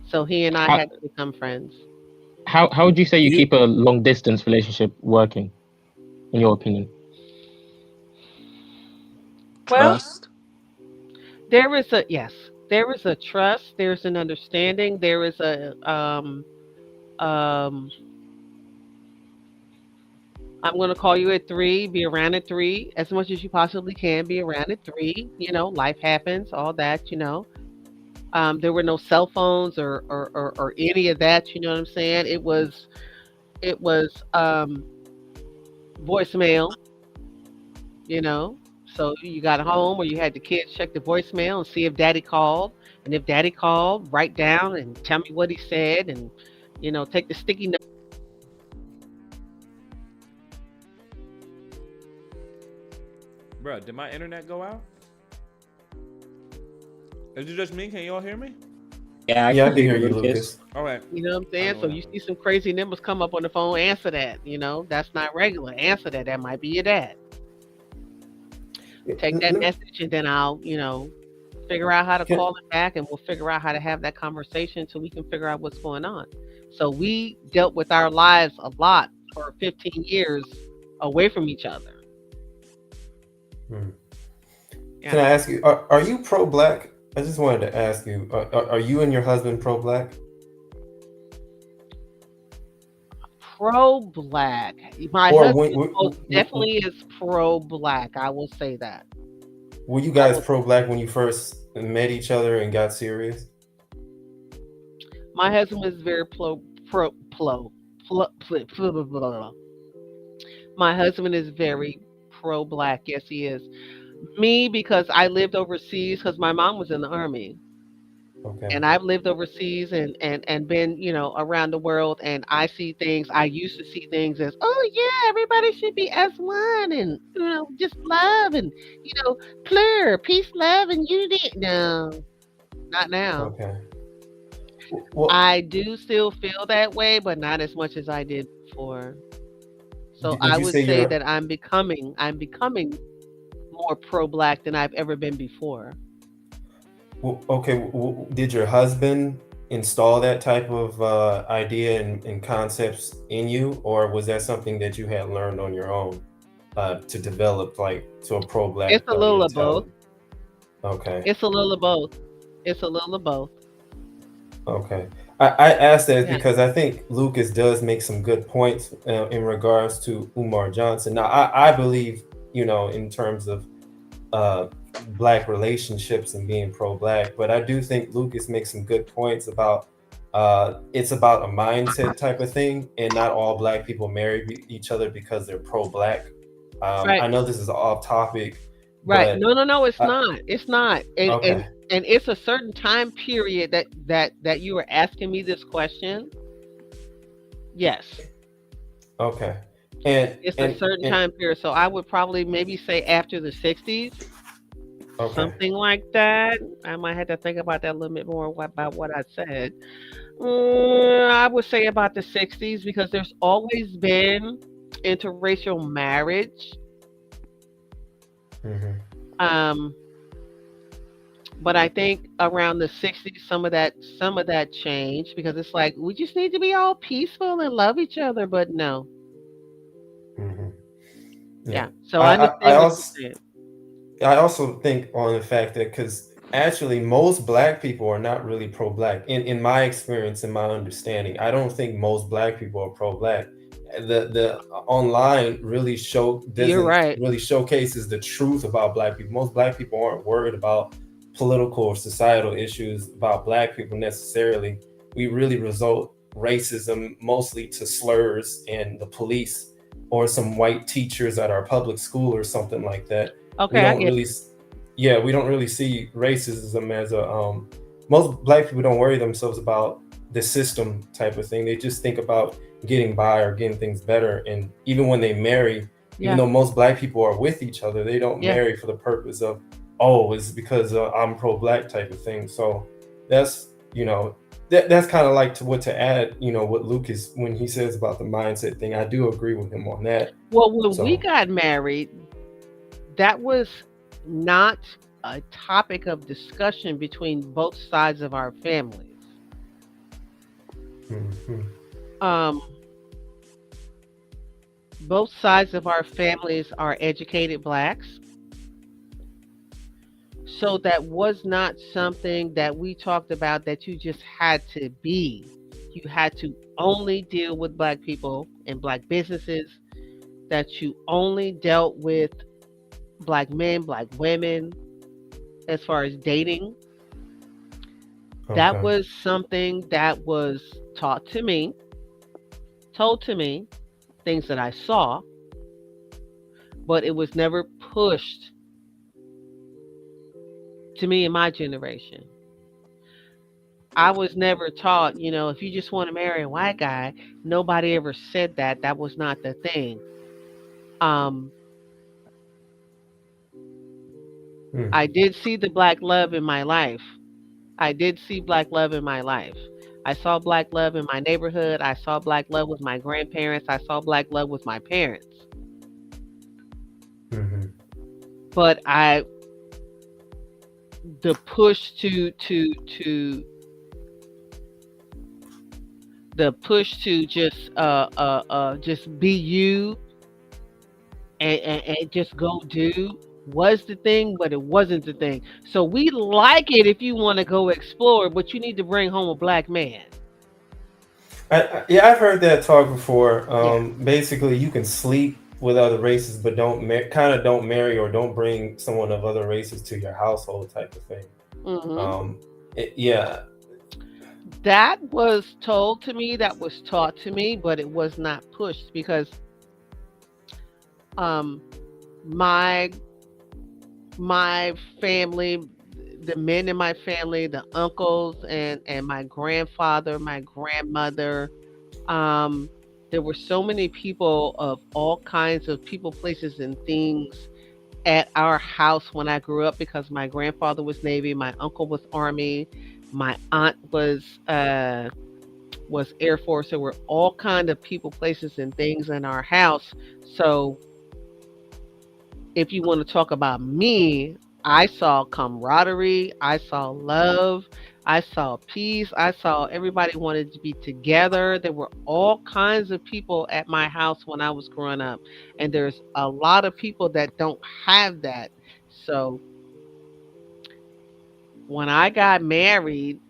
So he and I had to become friends. How would you say you keep a long distance relationship working, in your opinion? Trust. There is a There is a trust. There's an understanding. There is a I'm going to call you at 3. Be around at 3 as much as you possibly can. Be around at 3. Life happens. All that. There were no cell phones or any of that. You know what I'm saying? It was voicemail. So you got home or you had the kids check the voicemail and see if daddy called. And if daddy called, write down and tell me what he said and, take the sticky note. Bro, did my internet go out? Is it just me? Can you all hear me? Yeah, I can hear you, Lucas. All right. You know what I'm saying? So you see some crazy numbers come up on the phone, answer that. That's not regular. Answer that. That might be your dad. Take that message and then I'll, figure out how to call him back and we'll figure out how to have that conversation so we can figure out what's going on. So we dealt with our lives a lot for 15 years away from each other. Can I ask you, are you pro-black? I just wanted to ask you, are you and your husband pro-black? Pro-black. My husband definitely is pro-black. I will say that. Were you guys pro-black when you first met each other and got serious? My husband is very My husband is very pro-black. Yes, he is. Me, because I lived overseas because my mom was in the Army. Okay. And I've lived overseas and been, around the world, and I see things. I used to see things as, oh yeah, everybody should be as one, and just love and plur, peace, love, and unity. No, not now. Okay. Well, I do still feel that way, but not as much as I did before. So I would say that I'm becoming more pro-black than I've ever been before. Well, okay. Well, did your husband install that type of idea and concepts in you, or was that something that you had learned on your own to develop to a pro-black? It's a little of both. Okay. It's a little of both. It's a little of both. Okay. I asked that because I think Lucas does make some good points in regards to Umar Johnson. Now, I believe, in terms of black relationships and being pro-black, but I do think Lucas makes some good points about it's about a mindset type of thing, and not all black people marry each other because they're pro-black. Right. I know this is off topic, Right. But No, it's uh, not. It's not. okay, And it's a certain time period that you were asking me this question. Yes. okay, and It's a and certain and time period. So I would probably maybe say after the 60s, okay. something like that. I might have to think about that a little bit more about what I said. I would say about the 60s because there's always been interracial marriage. Hmm. Um, but I think around the 60s, some of that changed because it's like we just need to be all peaceful and love each other. But no, Hmm. Yeah, yeah. So I I understand what you're also saying. think on the fact that because actually most black people are not really pro-black in my experience, in my understanding. I don't think most black people are pro-black. The online really You're doesn't right. really showcases the truth about black people. Most black people aren't worried about political or societal issues about black people necessarily. We really result racism mostly to slurs and the police or some white teachers at our public school or something like that. We Okay, I don't get. really Yeah, we don't really see racism as a most black people don't worry themselves about the system type of thing. They just think about getting by or getting things better. And even when they marry, even Yeah, though most black people are with each other, they don't yeah. marry for the purpose of, oh, it's because I'm pro-black type of thing. So that's that's kind of like to add what Lucas when he says about the mindset thing. I do agree with him on that. Well, when we So got married, that was not a topic of discussion between both sides of our families. mhm. Um, both sides of our families are educated blacks. So that was not something that we talked about that you just had to be. You had to only deal with black people and black businesses, that you only dealt with black men, black women, as far as dating. That Okay. was something that was taught to me, told to me, things that I saw, but it was never pushed to me in my generation. I was never taught, if you just want to marry a white guy, nobody ever said that. That was not the thing. Um, Hmm. I did see the black love in my life. I did see black love in my life. I saw black love in my neighborhood. I saw black love with my grandparents. I saw black love with my parents. Mhm. But the push to just be you and just go do was the thing, but it wasn't the thing. So we like it if you want to go explore, but you need to bring home a black man. Yeah, I've heard that talk before. Yeah. Basically, you can sleep with other races, but don't marry or don't bring someone of other races to your household, type of thing. Hmm. Yeah. That was told to me, that was taught to me, but it was not pushed because um my my family, the men in my family, the uncles and my grandfather, my grandmother, um there were so many people of all kinds of people, places and things at our house when I grew up because my grandfather was Navy, my uncle was Army, my aunt was Air Force. There were all kind of people, places and things in our house. So if you want to talk about me, I saw camaraderie, I saw love, I saw peace, I saw everybody wanted to be together. There were all kinds of people at my house when I was growing up, and there's a lot of people that don't have that. So when I got married,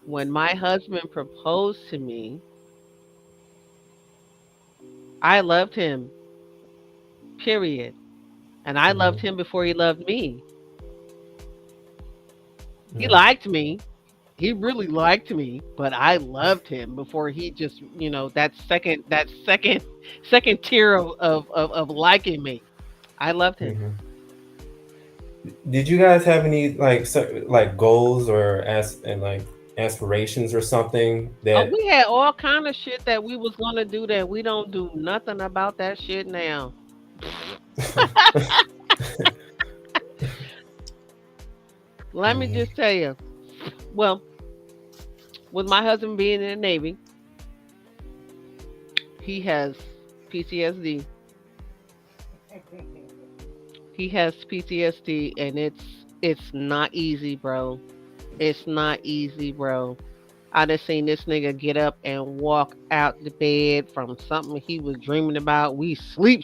when my husband proposed to me, I loved him, period. And I loved Mhm. him before he loved me. He Yeah. liked me. He really liked me, but I loved him before he just, that second tier of liking me. I loved him. Mhm. Did you guys have any like goals or aspirations or something Oh, that we had all kind of shit that we was gonna do that we don't do nothing about that shit now. Let me just tell you. Well, with my husband being in the Navy, he has PTSD. He has PTSD, and it's not easy, bro. It's not easy, bro. I just seen this nigga get up and walk out the bed from something he was dreaming about. We sleep.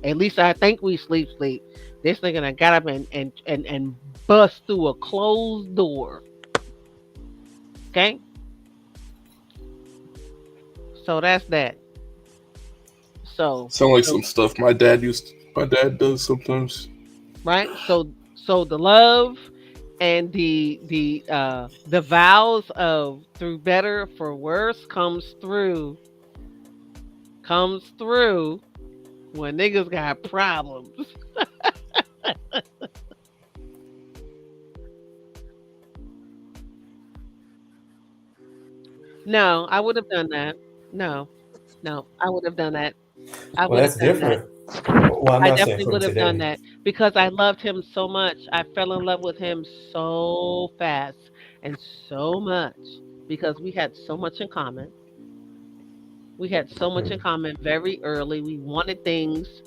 At least I think we sleep. This nigga done got up and bust through a closed door. Okay? So that's that. So Sound like some stuff my dad does sometimes. right? So the love and the vows of through better for worse comes through when niggas got problems. No, I would have done that. No, I would have done that. I well, would have that's done that. different. Well, I'm I not saying definitely from would have done today. that because I loved him so much. I fell in love with him so fast and so much because we had so much in common. We had so much in common very early. We wanted things,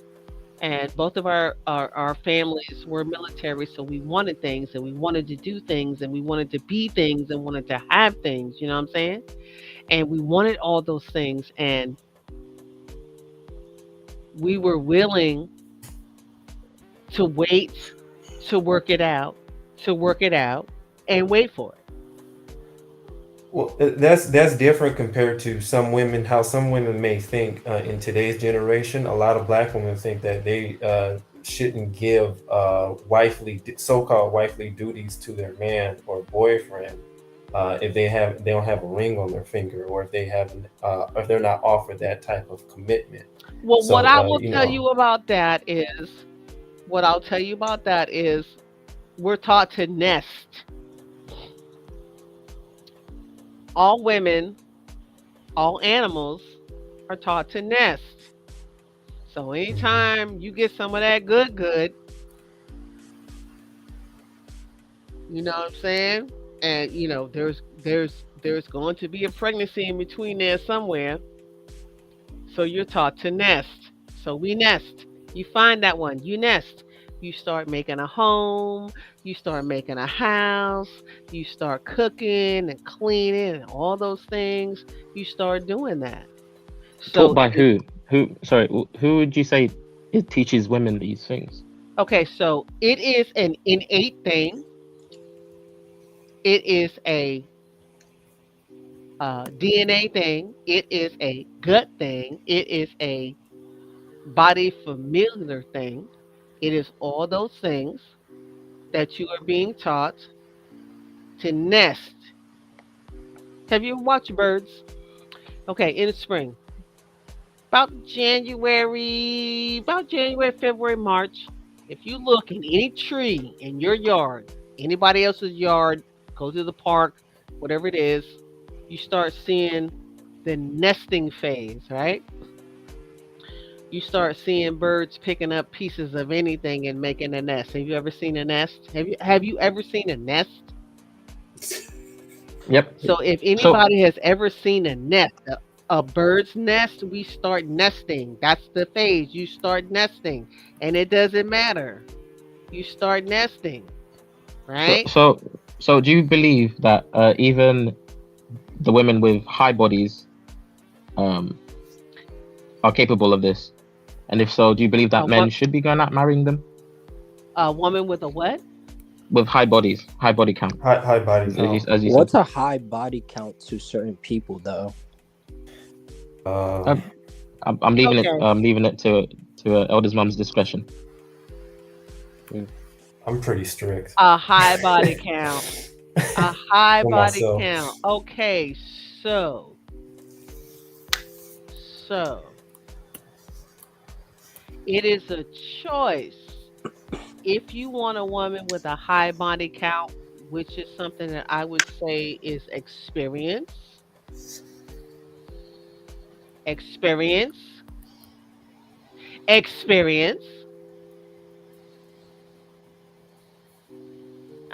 and both of our families were military, so we wanted things and we wanted to do things and we wanted to be things and wanted to have things. You know what I'm saying? And we wanted all those things, and we were willing to wait to work it out, and wait for it. Well, that's different compared to some women. How some women may think in today's generation. A lot of black women think that they shouldn't give so-called wifely duties to their man or boyfriend if they don't have a ring on their finger, or if they're not offered that type of commitment. Well, what So I will tell you about that is, we're taught to nest. All women, all animals are taught to nest. So anytime you get some of that good, you know what I'm saying? And there's going to be a pregnancy in between there somewhere. So you're taught to nest. So we nest. You find that one, you nest. You start making a home, you start making a house, you start cooking and cleaning and all those things. You start doing that. Taught So by who? Who? Sorry, who would you say it teaches women these things? okay, so it is an innate thing. It is a DNA thing. It is a gut thing. It is a body familiar thing. It is all those things that you are being taught to nest. Have you watched birds? Okay, in the spring, about January, February, March, if you look in any tree in your yard, anybody else's yard, go to the park, whatever it is, you start seeing the nesting phase, right? You start seeing birds picking up pieces of anything and making a nest. Have you ever seen a nest? Have you ever seen a nest? Yep. So if anybody has ever seen a nest, a bird's nest, we start nesting. That's the phase. You start nesting, and it doesn't matter. You start nesting, right? So do you believe that even the women with high bodies are capable of this? And if so, do you believe that men should be going out marrying them? A woman with a what? With high bodies, high body count. High body count. As you What's said. a high body count to certain people, though? I'm leaving it. I'm leaving it to elders' mum's discretion. I'm pretty strict. A high body count. A high For body myself. count. Okay, so it is a choice if you want a woman with a high body count, which is something that I would say is experience, experience.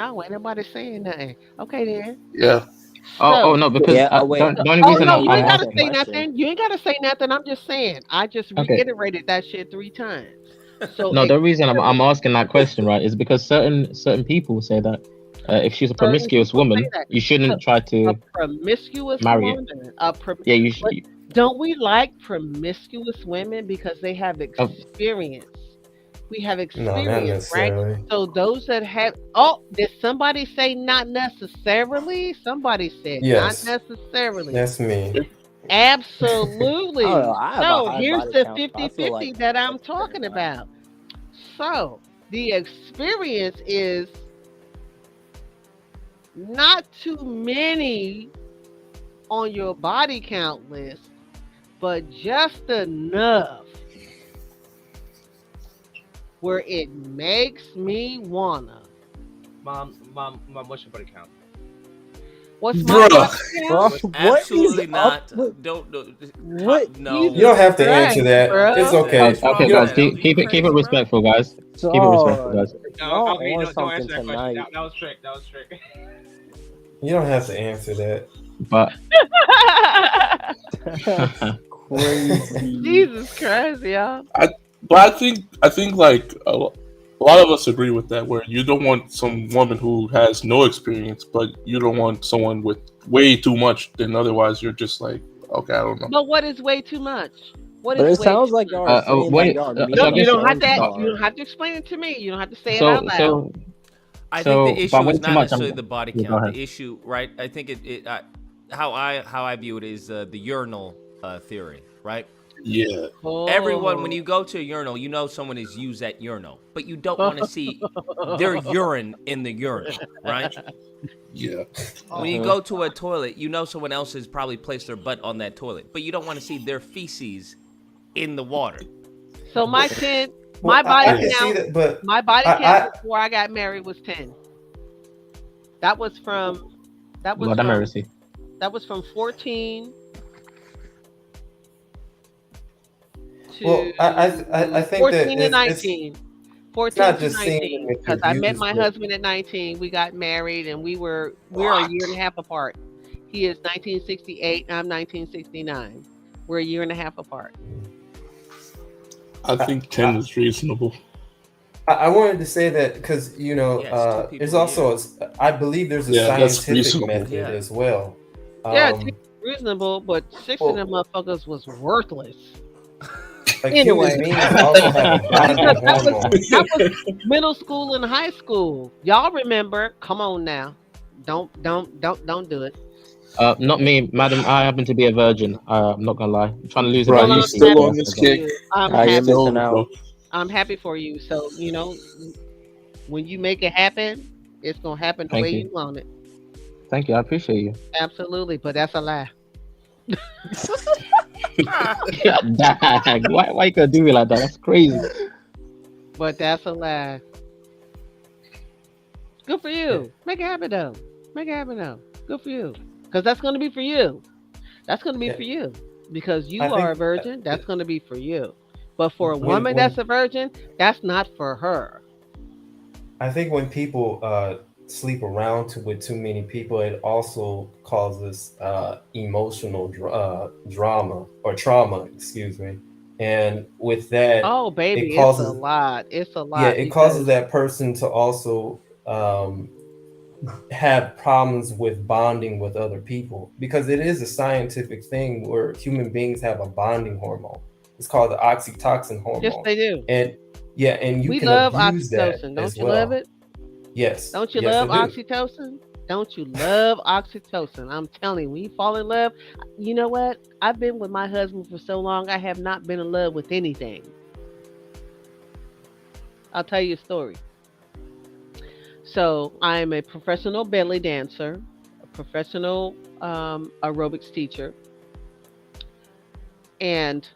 Oh, ain't nobody saying nothing. Okay then. Yeah. Oh So, no, because the only oh reason no, I'm you I'm ain't gotta asking. say nothing. You ain't gotta say nothing. I'm just saying. I just Okay. reiterated that shit 3 times. So No, the reason I'm experience. asking that question, right, is because certain people say that if she's a Certain promiscuous people say woman, that. you So shouldn't try a to promiscuous marry her. woman, Yeah, but don't we like promiscuous women because they have experience? We have No, not experience, right? necessarily. So those that have, did somebody say not necessarily? Somebody said not Yes, necessarily. that's me. I don't know. Absolutely. I have a So high here's body the count, but I feel 50-50 like that I'm that's very talking high. about. So the experience is not too many on your body count list, but just enough where it makes me wanna. Mom, what's your body count? What's my body Bro, count? Absolutely not. Don't no. You don't have to answer Christ, that. bro. It's okay. Okay, You guys, don't. keep it respectful, guys. Keep it respectful, guys. No, okay, on don't something answer that question. tonight. That was trick. That was trick. You don't have to answer that. But Crazy. Jesus Christ, y'all. But I think like a lot of us agree with that, where you don't want some woman who has no experience, but you don't want someone with way too much. Then otherwise, you're just like, okay, I don't know. But what is way too much? What But is it way sounds too like much? y'all are saying that y'all are so I meeting You guess a don't have porn to. You star. don't have to explain it to me. You don't have to say it out loud. so I think the by issue way is too not much, necessarily the body yeah, go count. ahead. The issue, right? I think how I view it is the urinal theory, right? Yeah. Everyone, when you go to a urinal, you know someone has used that urinal, but you don't want to see their urine in the urinal, right? Yeah. When you go to a toilet, you know someone else has probably placed their butt on that toilet, but you don't want to see their feces in the water. So my Well, body I can see count. that, but My body count I before I got married was 10. That was from. That was Lord have from. mercy. That was from 14 to well, I think 14 that to it's 19. it's 14 not to just seeing 19. them with your Because I met views, my but husband at 19. We got married and we're a year and a half apart. He is 1968. I'm 1969. We're a year and a half apart. I think 10 is reasonable. I wanted to say that because there's also I believe there's a Yeah, that's scientific reasonable. method as well. Yeah, 10 is reasonable, but 6 of them motherfuckers was worthless. Like Anyway, human beings also have a bonding because hormone. that was middle school and high school. Y'all remember? Come on now, don't do it. Not me, madam. I happen to be a virgin. I'm not gonna lie. I'm trying to lose Bro, about you Well, I'm 50 still happy on pounds. this for kick? you. I'm You're happy. missing out. I'm happy for you. So when you make it happen, it's gonna happen the Thank way you. you want it. Thank you. I appreciate you. Absolutely, but that's a lie. God, dang. Why you gotta do me like that? That's crazy. But that's a lie. Good for you. Make it happen though. Make it happen though. Good for you. Because that's gonna be for you. That's gonna be for you. Because you I are a think virgin, that's gonna be for you. But for a when woman that's a virgin, that's not for her. I think when people sleep around with too many people, it also causes emotional drama or trauma, excuse me. And with that, Oh it baby, it's a causes lot. It's a yeah, lot it causes because that person to also have problems with bonding with other people because it is a scientific thing where human beings have a bonding hormone. It's called the oxytocin hormone. yes they do. And yeah, and you We can love abuse that oxytocin. as Don't you love well. it? Yes. Don't you Yes, love I do. oxytocin? Don't you love oxytocin? I'm telling you, when you fall in love, you know what? I've been with my husband for so long, I have not been in love with anything. I'll tell you a story. So, I am a professional belly dancer, a professional aerobics teacher. And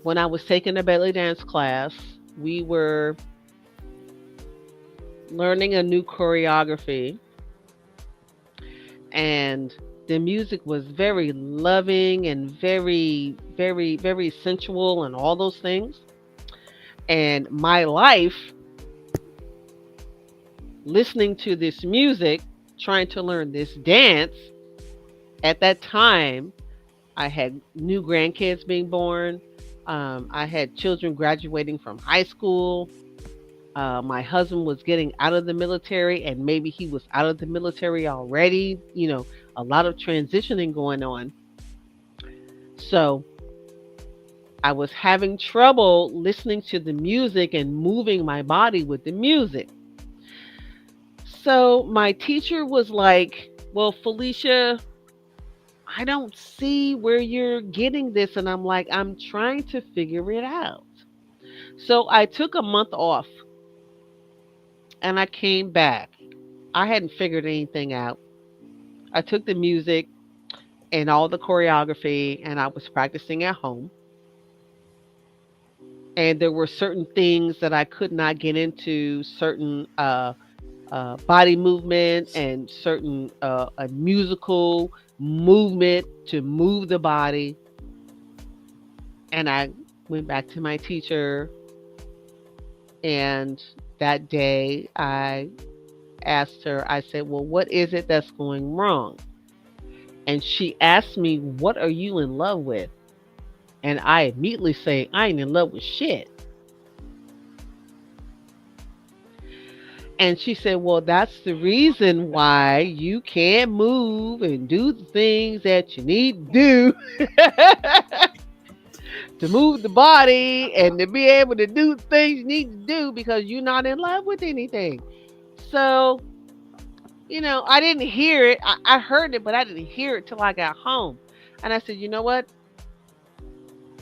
when I was taking a belly dance class, we were learning a new choreography, and the music was very loving and very, very, very sensual and all those things. And my life listening to this music, trying to learn this dance, at that time, I had new grandkids being born. I had children graduating from high school. My husband was getting out of the military, and maybe he was out of the military already. A lot of transitioning going on. So I was having trouble listening to the music and moving my body with the music. So my teacher was like, "Well, Felicia, I don't see where you're getting this." And I'm like, "I'm trying to figure it out." So I took a month off and I came back. I hadn't figured anything out. I took the music and all the choreography and I was practicing at home. And there were certain things that I could not get into, certain body movement and certain a musical movement to move the body. And I went back to my teacher, and that day I asked her, I said, "Well, what is it that's going wrong?" And she asked me, "What are you in love with?" And I immediately say, "I ain't in love with shit." And she said, "Well, that's the reason why you can't move and do the things that you need to do to move the body and to be able to do the things you need to do because you're not in love with anything." So, I didn't hear it. I heard it, but I didn't hear it till I got home. And I said, "You know what?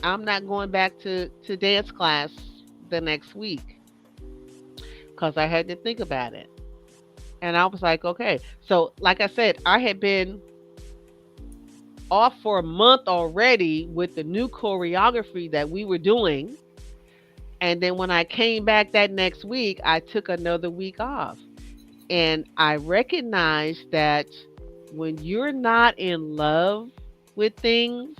I'm not going back to dance class the next week," because I had to think about it. And I was like, okay. So, like I said, I had been off for a month already with the new choreography that we were doing. And then when I came back that next week, I took another week off. And I recognized that when you're not in love with things,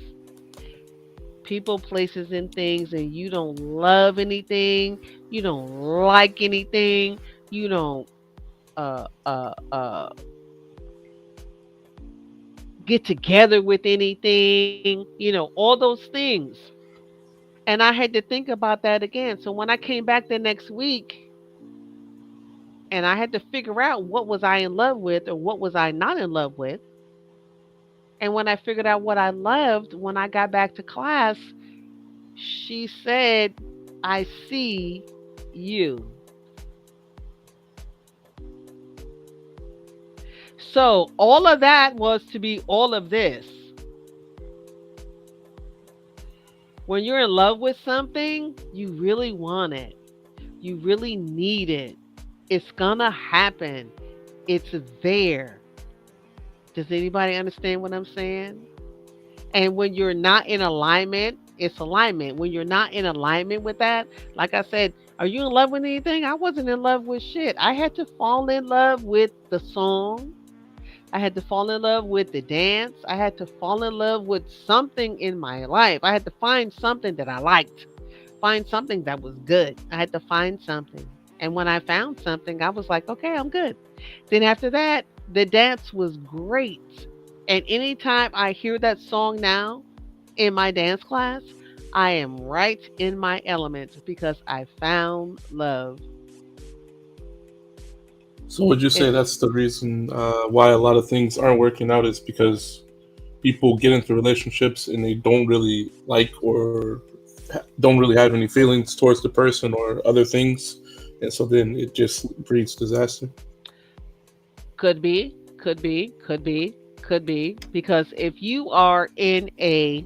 people, places, and things, and you don't love anything, you don't like anything, you don't uh, uh, uh, get together with anything, all those things. And I had to think about that again. So when I came back the next week and I had to figure out what was I in love with or what was I not in love with. And when I figured out what I loved, when I got back to class, she said, "I see you." So all of that was to be all of this. When you're in love with something, you really want it. You really need it. It's gonna happen. It's there. Does anybody understand what I'm saying? And when you're not in alignment, it's alignment. When you're not in alignment with that, like I said, are you in love with anything? I wasn't in love with shit. I had to fall in love with the song. I had to fall in love with the dance. I had to fall in love with something in my life. I had to find something that I liked, find something that was good. I had to find something. And when I found something, I was like, okay, I'm good. Then after that, the dance was great. And anytime I hear that song now in my dance class, I am right in my element because I found love. So would you say that's the reason why a lot of things aren't working out is because people get into relationships and they don't really like or don't really have any feelings towards the person or other things, and so then it just breeds disaster? Could be, could be, could be, could be. Because if you are in a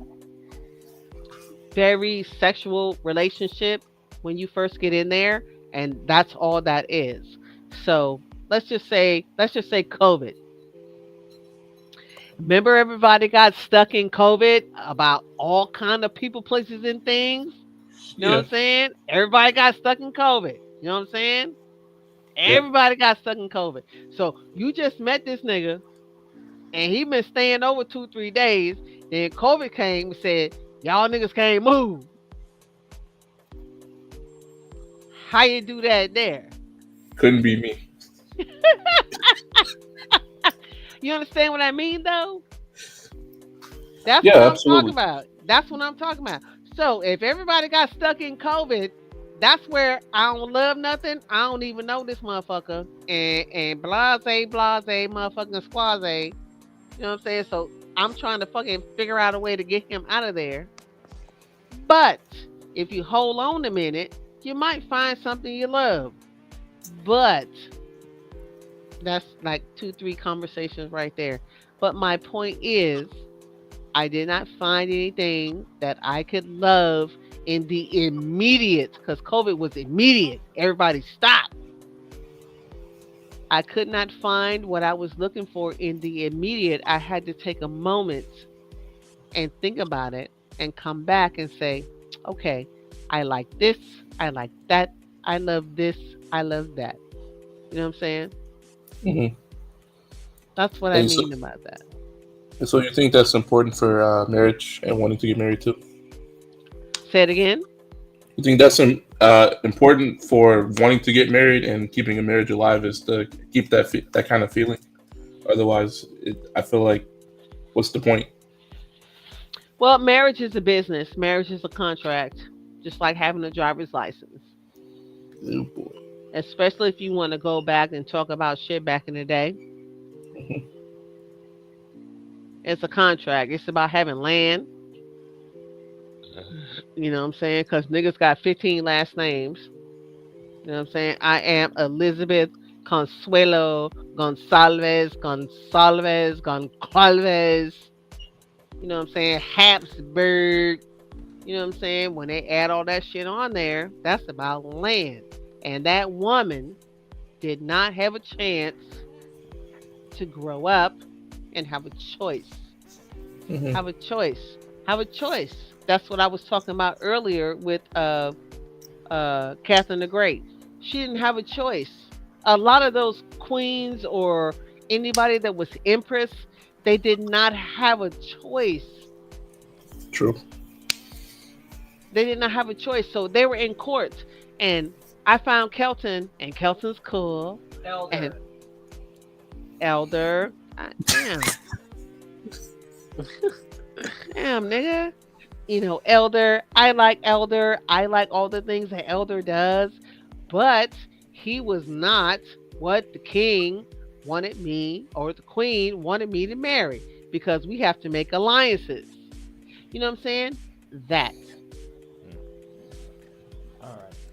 very sexual relationship when you first get in there, and that's all that is. So let's just say COVID. Remember everybody got stuck in COVID about all kind of people, places, and things? You know what Yeah. I'm saying? Everybody got stuck in COVID. You know what I'm saying? Everybody got stuck in COVID. So you just met this nigga, and he been staying over 2-3 days. Then COVID came and said, y'all niggas can't move. How you do that there? Couldn't be me. You understand what I mean, though? That's Yeah, what I'm absolutely. talking about. That's what I'm talking about. So if everybody got stuck in COVID, that's where I don't love nothing. I don't even know this motherfucker. And blase, motherfucking squaze. You know what I'm saying? So I'm trying to fucking figure out a way to get him out of there. But if you hold on a minute, you might find something you love. But that's like 2-3 conversations right there. But my point is, I did not find anything that I could love in the immediate, because COVID was immediate. Everybody stopped. I could not find what I was looking for in the immediate. I had to take a moment and think about it and come back and say, okay, I like this. I like that. I love this. I love that. You know what I'm saying? Mm-hmm. That's what I mean about that. And so you think that's important for marriage and wanting to get married too? Say it again? You think that's important for wanting to get married and keeping a marriage alive is to keep that kind of feeling? Otherwise, I feel like, what's the point? Well, marriage is a business. Marriage is a contract, just like having a driver's license. Oh boy. Especially if you want to go back and talk about shit back in the day. It's a contract. It's about having land. You know what I'm saying? Because niggas got 15 last names. You know what I'm saying? I am Elizabeth Consuelo Gonsalves. You know what I'm saying? Habsburg. You know what I'm saying? When they add all that shit on there, that's about land. And that woman did not have a chance to grow up and have a choice. Mm-hmm. Have a choice. Have a choice. That's what I was talking about earlier with Catherine the Great. She didn't have a choice. A lot of those queens or anybody that was empress, they did not have a choice. True. They did not have a choice. So they were in court. And I found Kelton, and Kelton's cool. And Elder. Damn. Damn, nigga. You know, Elder. I like Elder. I like all the things that Elder does. But he was not what the king wanted me or the queen wanted me to marry. Because we have to make alliances. You know what I'm saying? That.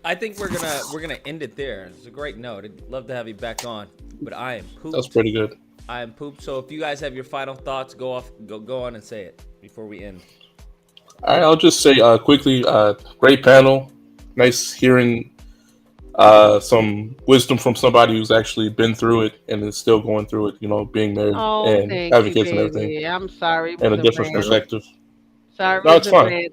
I think we're gonna end it there. It's a great note. I'd love to have you back on, but I am pooped. That's pretty good. I am pooped. So if you guys have your final thoughts, go on and say it before we end. All right, I'll just say quickly, great panel. Nice hearing some wisdom from somebody who's actually been through it and is still going through it. You know, being married and having kids and everything. I'm sorry. And a different perspective. Sorry, no, it's fine.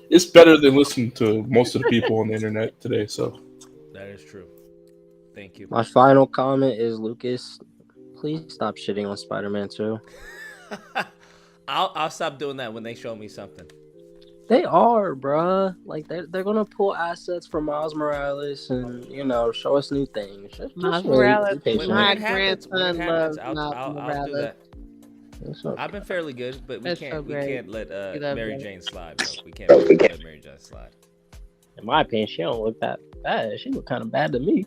It's better than listening to most of the people on the internet today. So that is true. Thank you. My final comment is, Lucas, please stop shitting on Spider-Man 2. I'll stop doing that when they show me something. They are, bruh. Like they're gonna pull assets from Miles Morales and show us new things. Just Miles wait, Morales, be patient. my grandson loves Miles I'll Morales. do that. Okay. I've been fairly good, but we That's can't so great. let You love Mary that. Jane slide. Bro. We can't let Mary Jane slide. In my opinion, she don't look that bad. She look kind of bad to me.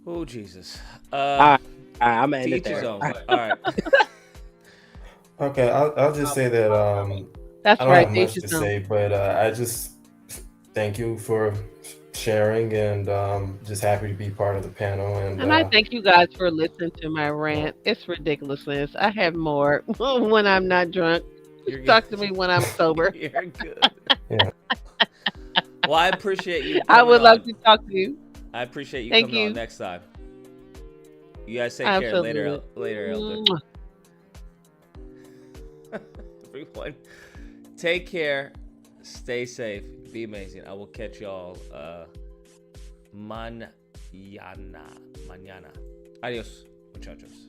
Oh Jesus! All right, I'm gonna end to it each his there. own. All right. Okay, I'll just say that That's I don't right, have much teach to his own. say, but I just thank you for sharing and just happy to be part of the panel. And I thank you guys for listening to my rant. It's ridiculousness. I have more when I'm not drunk. You're Talk to me when I'm sober. You're good. Well, I appreciate you. I would love on. to talk to you. I appreciate you Thank coming you. on next time. You guys take Absolutely. care. Later, Elder. Mwah. Everyone, take care. Stay safe. Be amazing. I will catch y'all mañana. mañana. Adiós, muchachos.